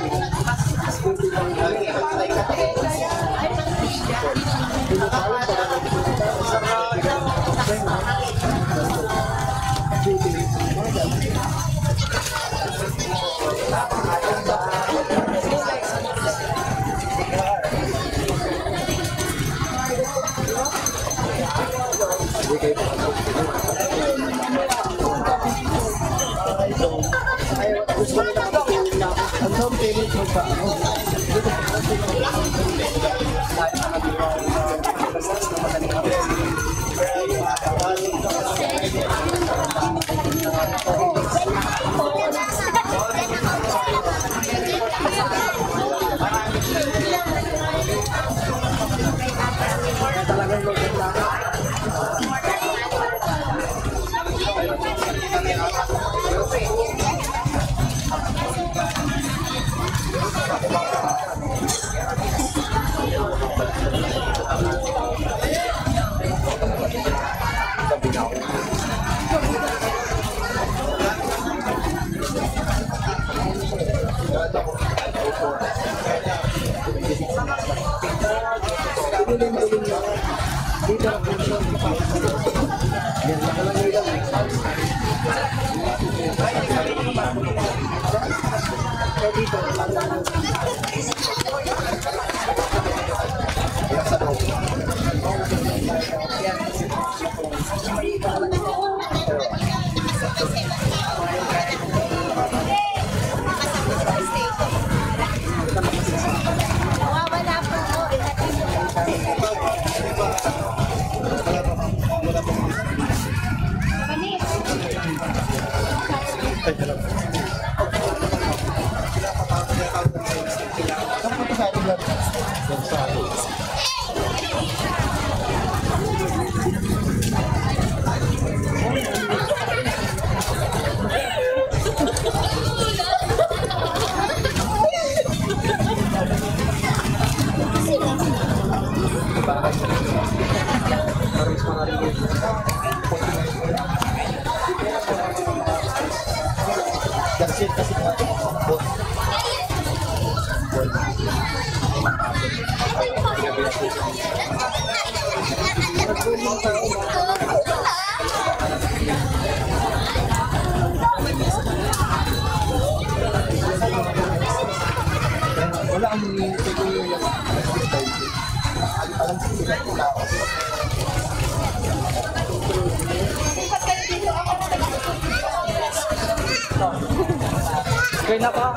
Okay na pa.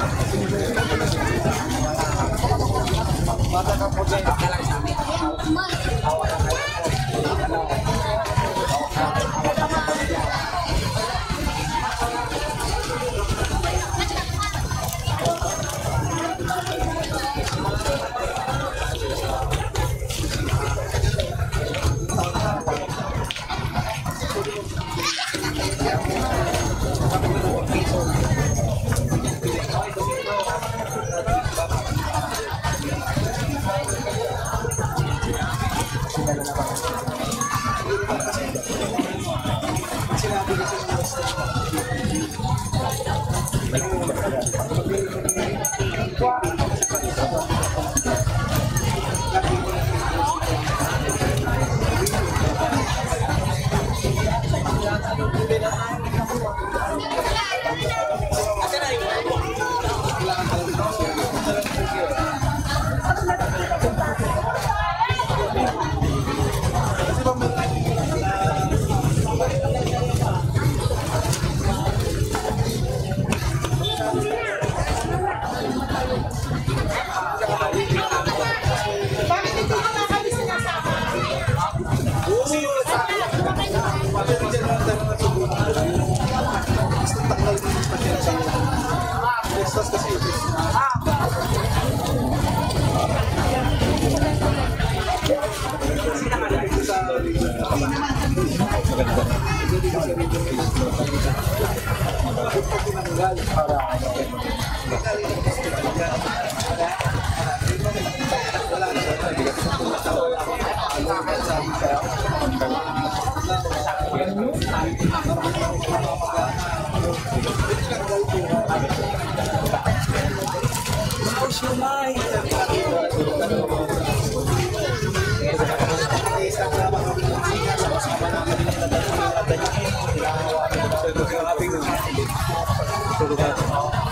Bata ka po dyan. Kalang sa amin.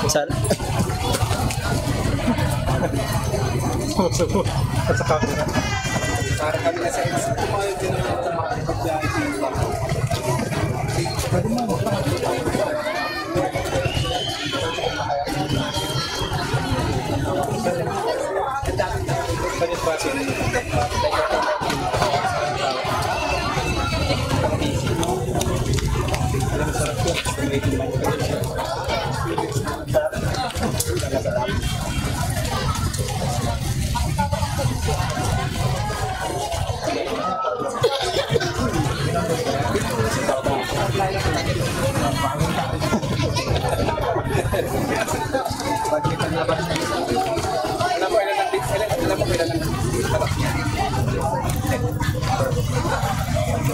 Saan? At saka para kami na sa tumayod din naman ito makakapagbiyahe sa iba. Pwede mo. Pwede pa siya. Alam mo sarap ko.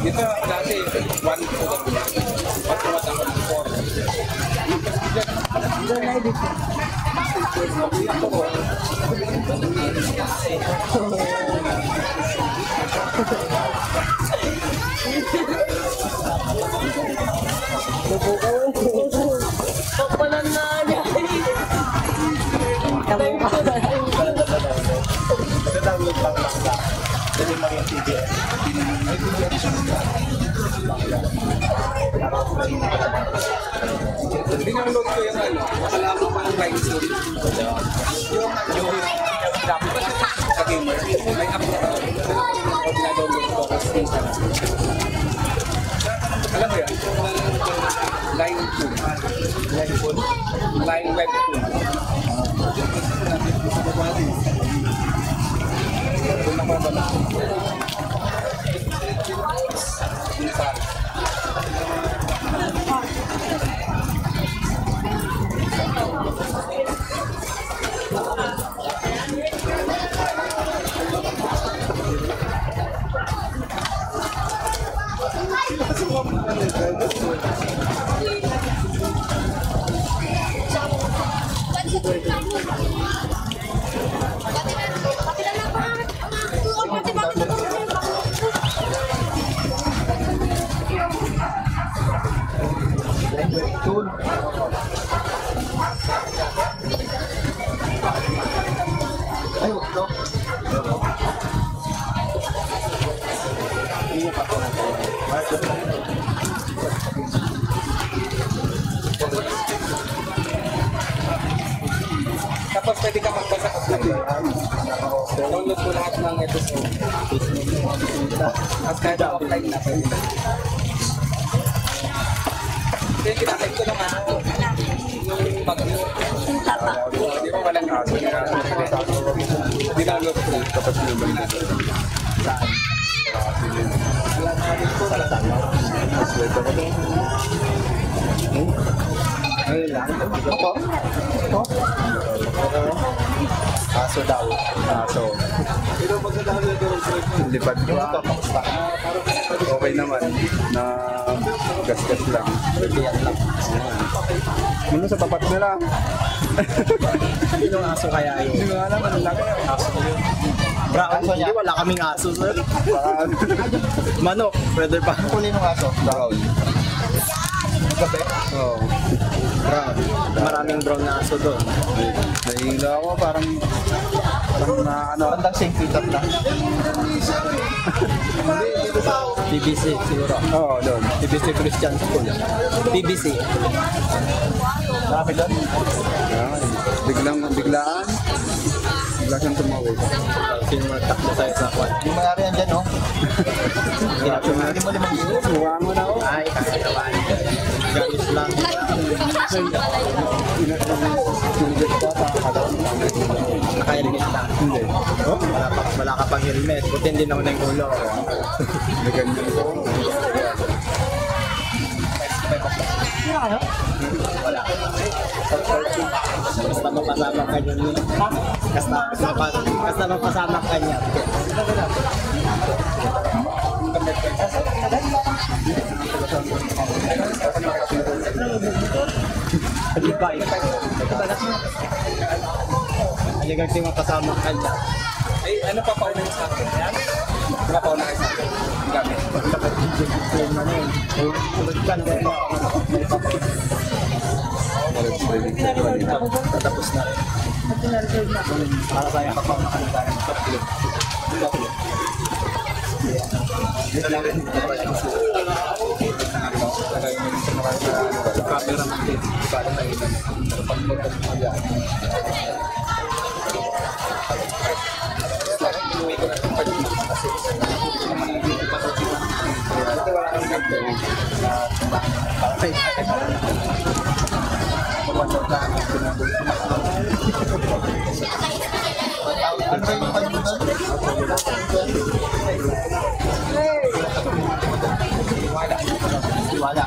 Dito dati 1 Hindi naman load ko yung ano, makalaman pa ng line zone. Yung graphic sa gamer, may app na ginadownload ko kasi Instagram. Alam mo yan? Line 2. Line web 2. Tapos pwede ka magbasa offline. Download mo lahat ng episode. Tapos kahit offline na pwede. Kaya kinakit ko naman yung pag-view. Hindi mo walang aso. Dinaload ko kapag sinubay na. Saan? Wala na rin ko. Wala saan. Maswerte ko ito. Ayun lang. Ito? Ito? Aso daw. Aso. Pero magkadahal na lipad ko. Okay naman. Na gas-gas lang. Rebiyan lang. Ano sa tapat nila? Sino ang aso kaya yun? Hindi ko alam. Anong laki? Aso ko yun. Brown. Hindi, wala kaming aso, sir. Manok. Pwede pa. Kunin ng aso. Brown. Gabi? Oo. Brown. Maraming brown na aso doon. Nahihila ako. Parang na ano. Bandang St. Peter na. PBC siguro. Oo, doon. PBC Christian School. PBC. Marami doon? Biglaan. Bigla siyang tumawid. Sino mga takbo sa'yo sa kwan? Yung mayari yan dyan, no? Hindi mo limang dito. Suwa mo na, oh. Ay, kakagawan. Galis lang. Naka-helmet lang. Hindi. Wala ka pang helmet. Buti hindi naman na yung ulo. Naganda ko. Sino kayo? Wala. Basta mapasama ka niya. Basta mapasama ka niya. Hindi ka tingin kasama kanya. Ay, ano pa paunahin sa akin? Yan? Ano pa paunahin sa akin? Gamit. Tapos na. Para sa iyo kapag makalimutan. Camera natin. Para tayo lang. Wala.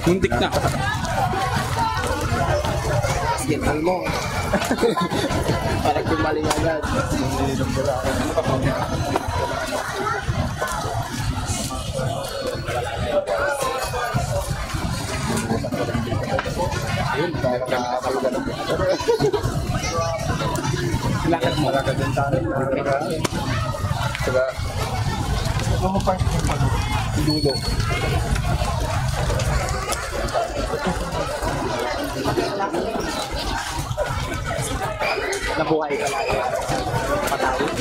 Muntik na. Skipan mo. Parang kumaling agad. Ano pa po? Ayun, Lakad mo. Lakad din tayo. Diba? Ano pa? Dulo. Nabuhay ka lang. Patawid.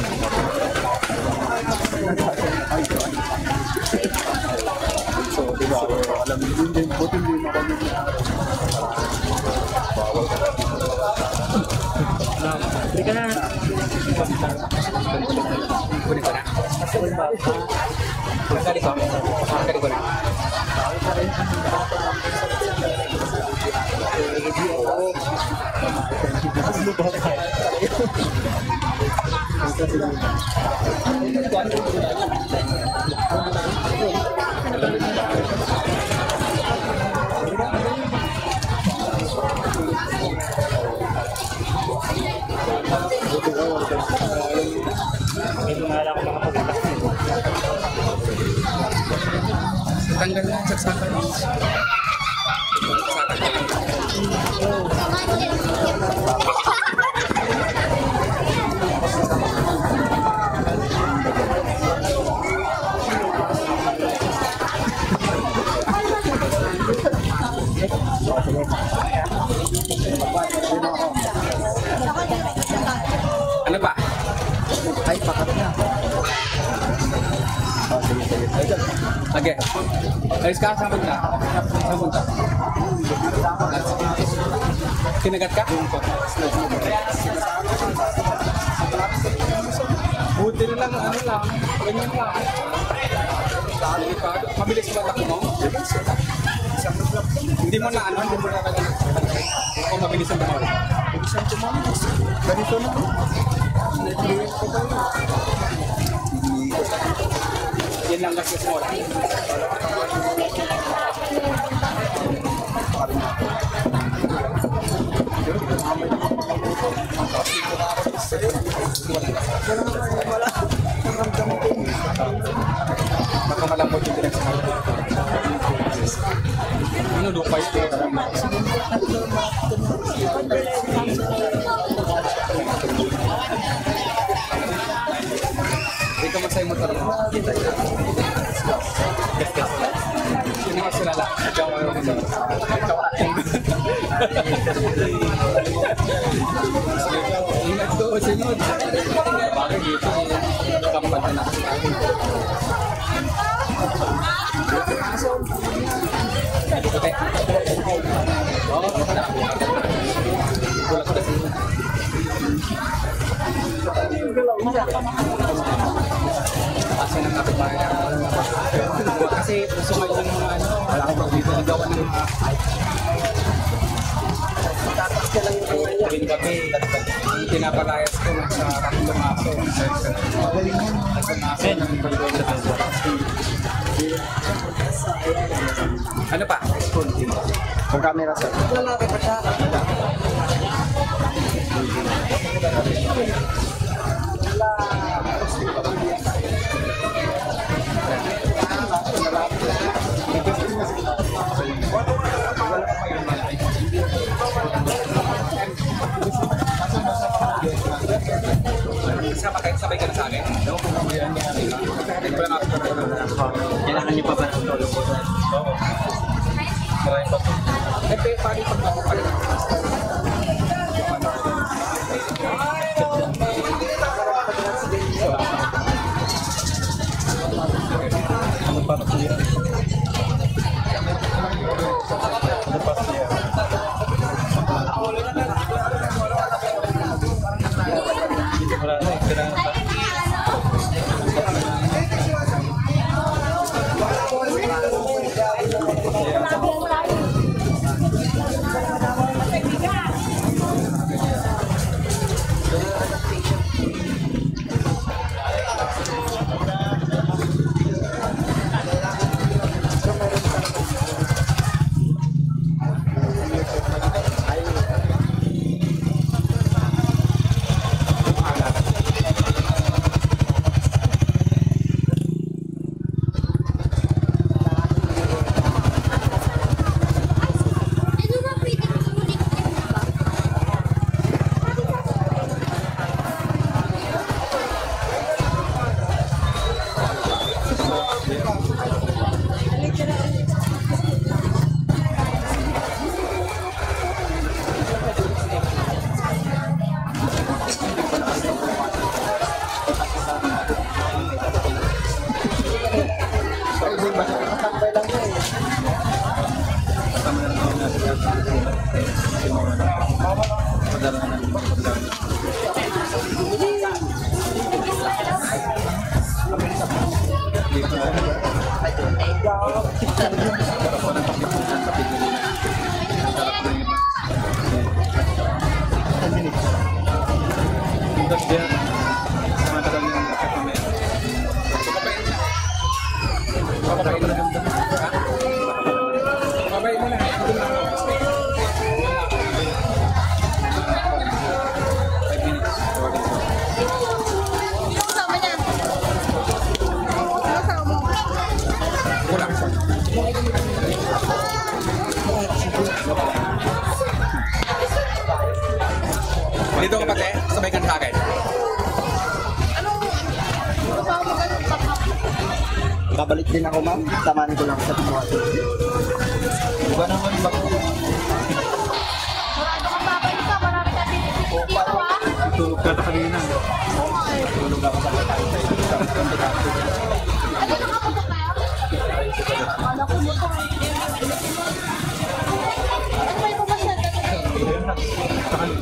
So, diba? Alam mo din, buti hindi mo kami. Bawal ka. Hindi ka na. Kunin ko na. Pagkali ko. Pagkali ko na. Tanggal na, saksakan. Ano pa? Ay, pakat na. Okay. Alis ka, sabon ka. Sabon ka. Kinagat ka? Buti na lang, ano lang. Ganyan lang. Mabilis ba ako mo? Hindi mo na ano, hindi mo na kagano. O mabilis ang bumawal. Mabilis ang bumawal. Ganito na. Yan lang kasi small. Baka malambot yung pinagsasabi. Ano, lupay ito? Ikaw masaya mo talaga. Sino mas silala? Ikaw ayaw mo talaga. Ingat ko, sinod. Bakit dito? Kampat na kasi kami. Okay. Oo, wala ko kasi. Kasi nang kapitbahay kasi gusto nga yung mga ano, wala ko dito nagawa ng mga tatas ka lang yung tuwing gabi pinapalayas ko sa tatlong aso ano pa? Ang camera sa lalaki pa siya. Sabay ka na sa akin? Ewan ko kung yan niya. Kailangan niyo pa ba ng tulong ko? Oo. Maraming pa po. Eh, paano pag ako pala? Ano pa siya? Ano pa siya? Wala na, kailangan pa. Dito ka pati, sabay ka sa akin. Babalik din ako, ma'am. Tamanin ko lang sa tuwa. Diba naman ba? Tulog ka na kanina. Tulog ako sa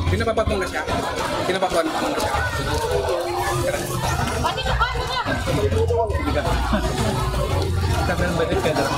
Pinapapatong na siya. Pinapapatong na siya. Sabi ng balik ka daw.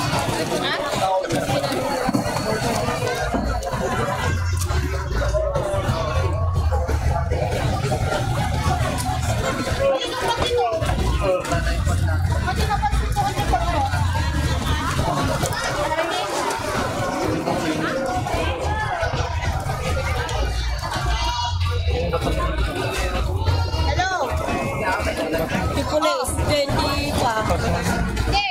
Police, 20 ka. Hindi,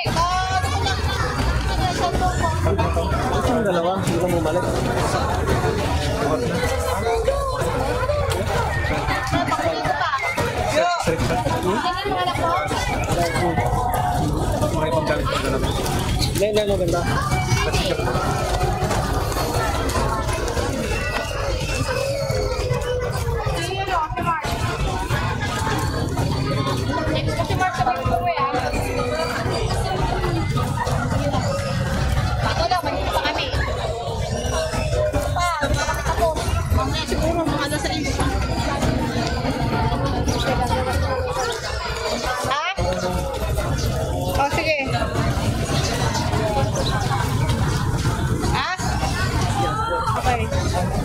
Ito yung dalawa, hindi ka bumalik. Hindi, maganda.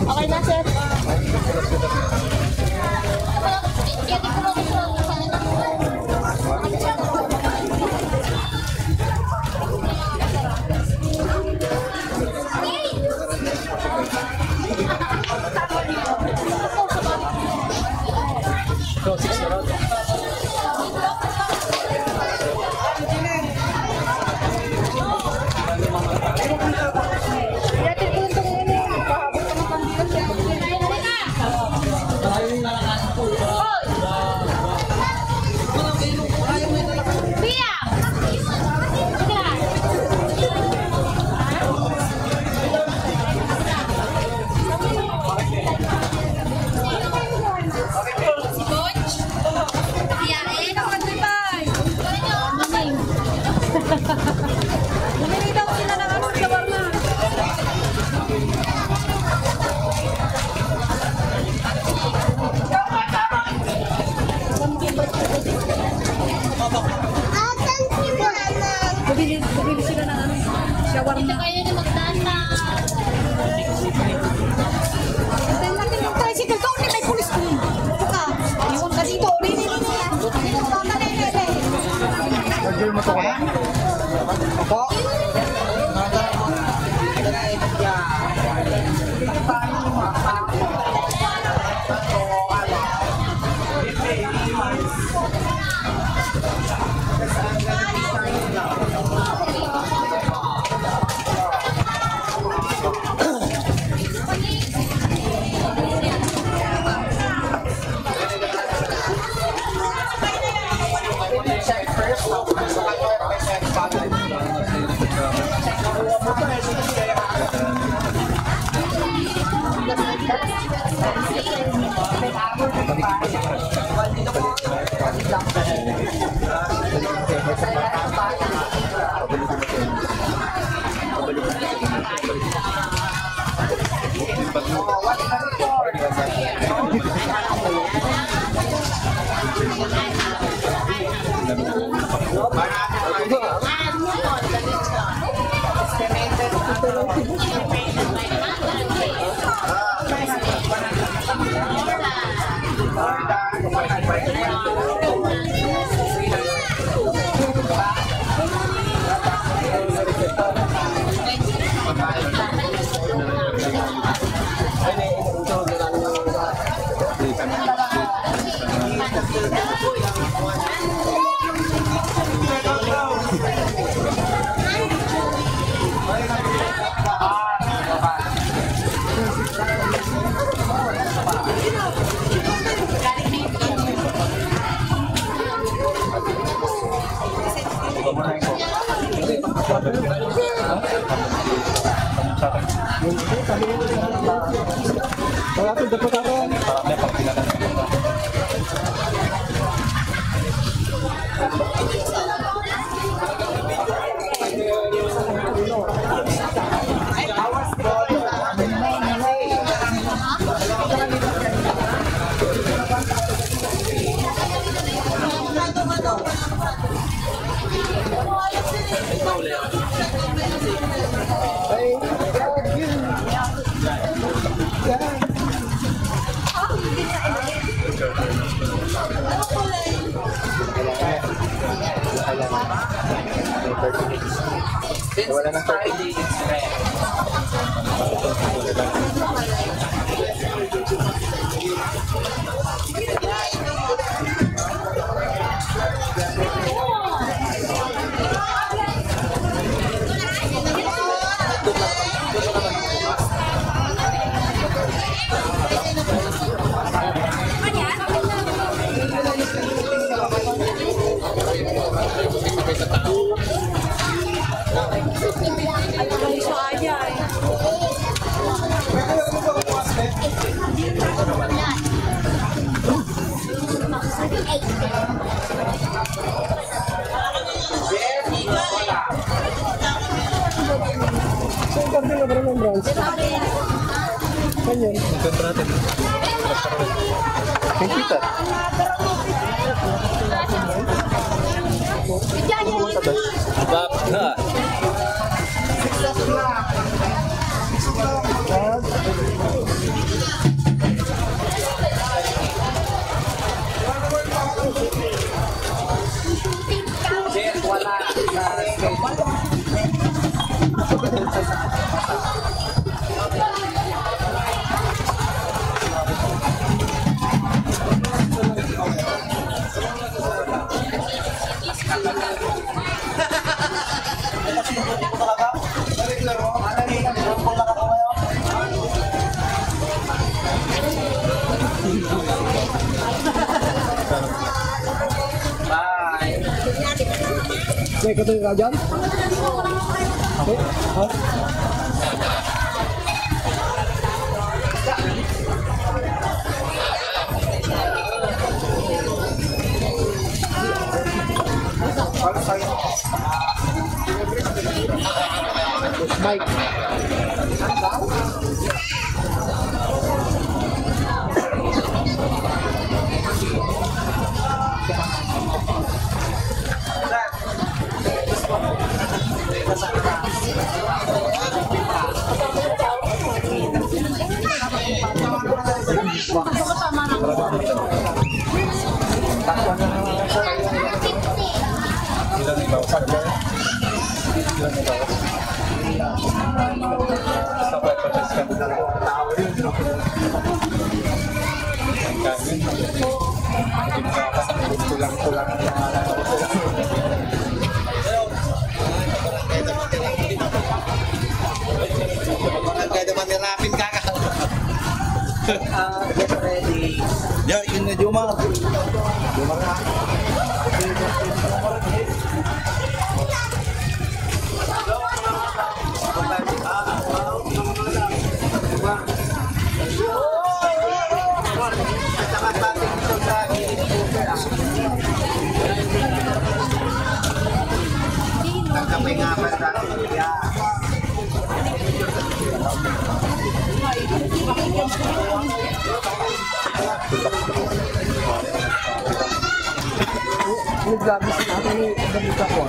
Okay na, sir. Yatin po itong pahabot ng panggilas. Wala na Friday, it's May katulad ka dyan? Okay. Mike. Sampai proses Kulang-kulang ang barangay naman ni Rapin kaka. Get ready. Ya, ini Jumar. Jumar na. Kami nga ba sa Nag-labis na ako ni Damika ko.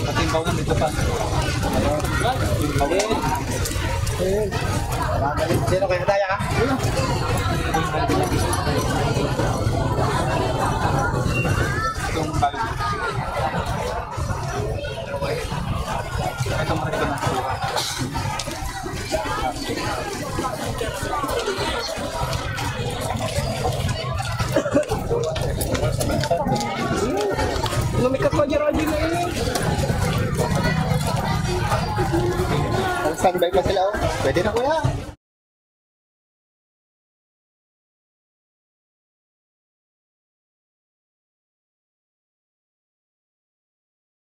Katimbangan dito pa. Sino kayo daya ka? Itong balik. Itong marito ng suha. Lumikat pa niya radyo na yun. Standby pa sila oh. Pwede na kuya.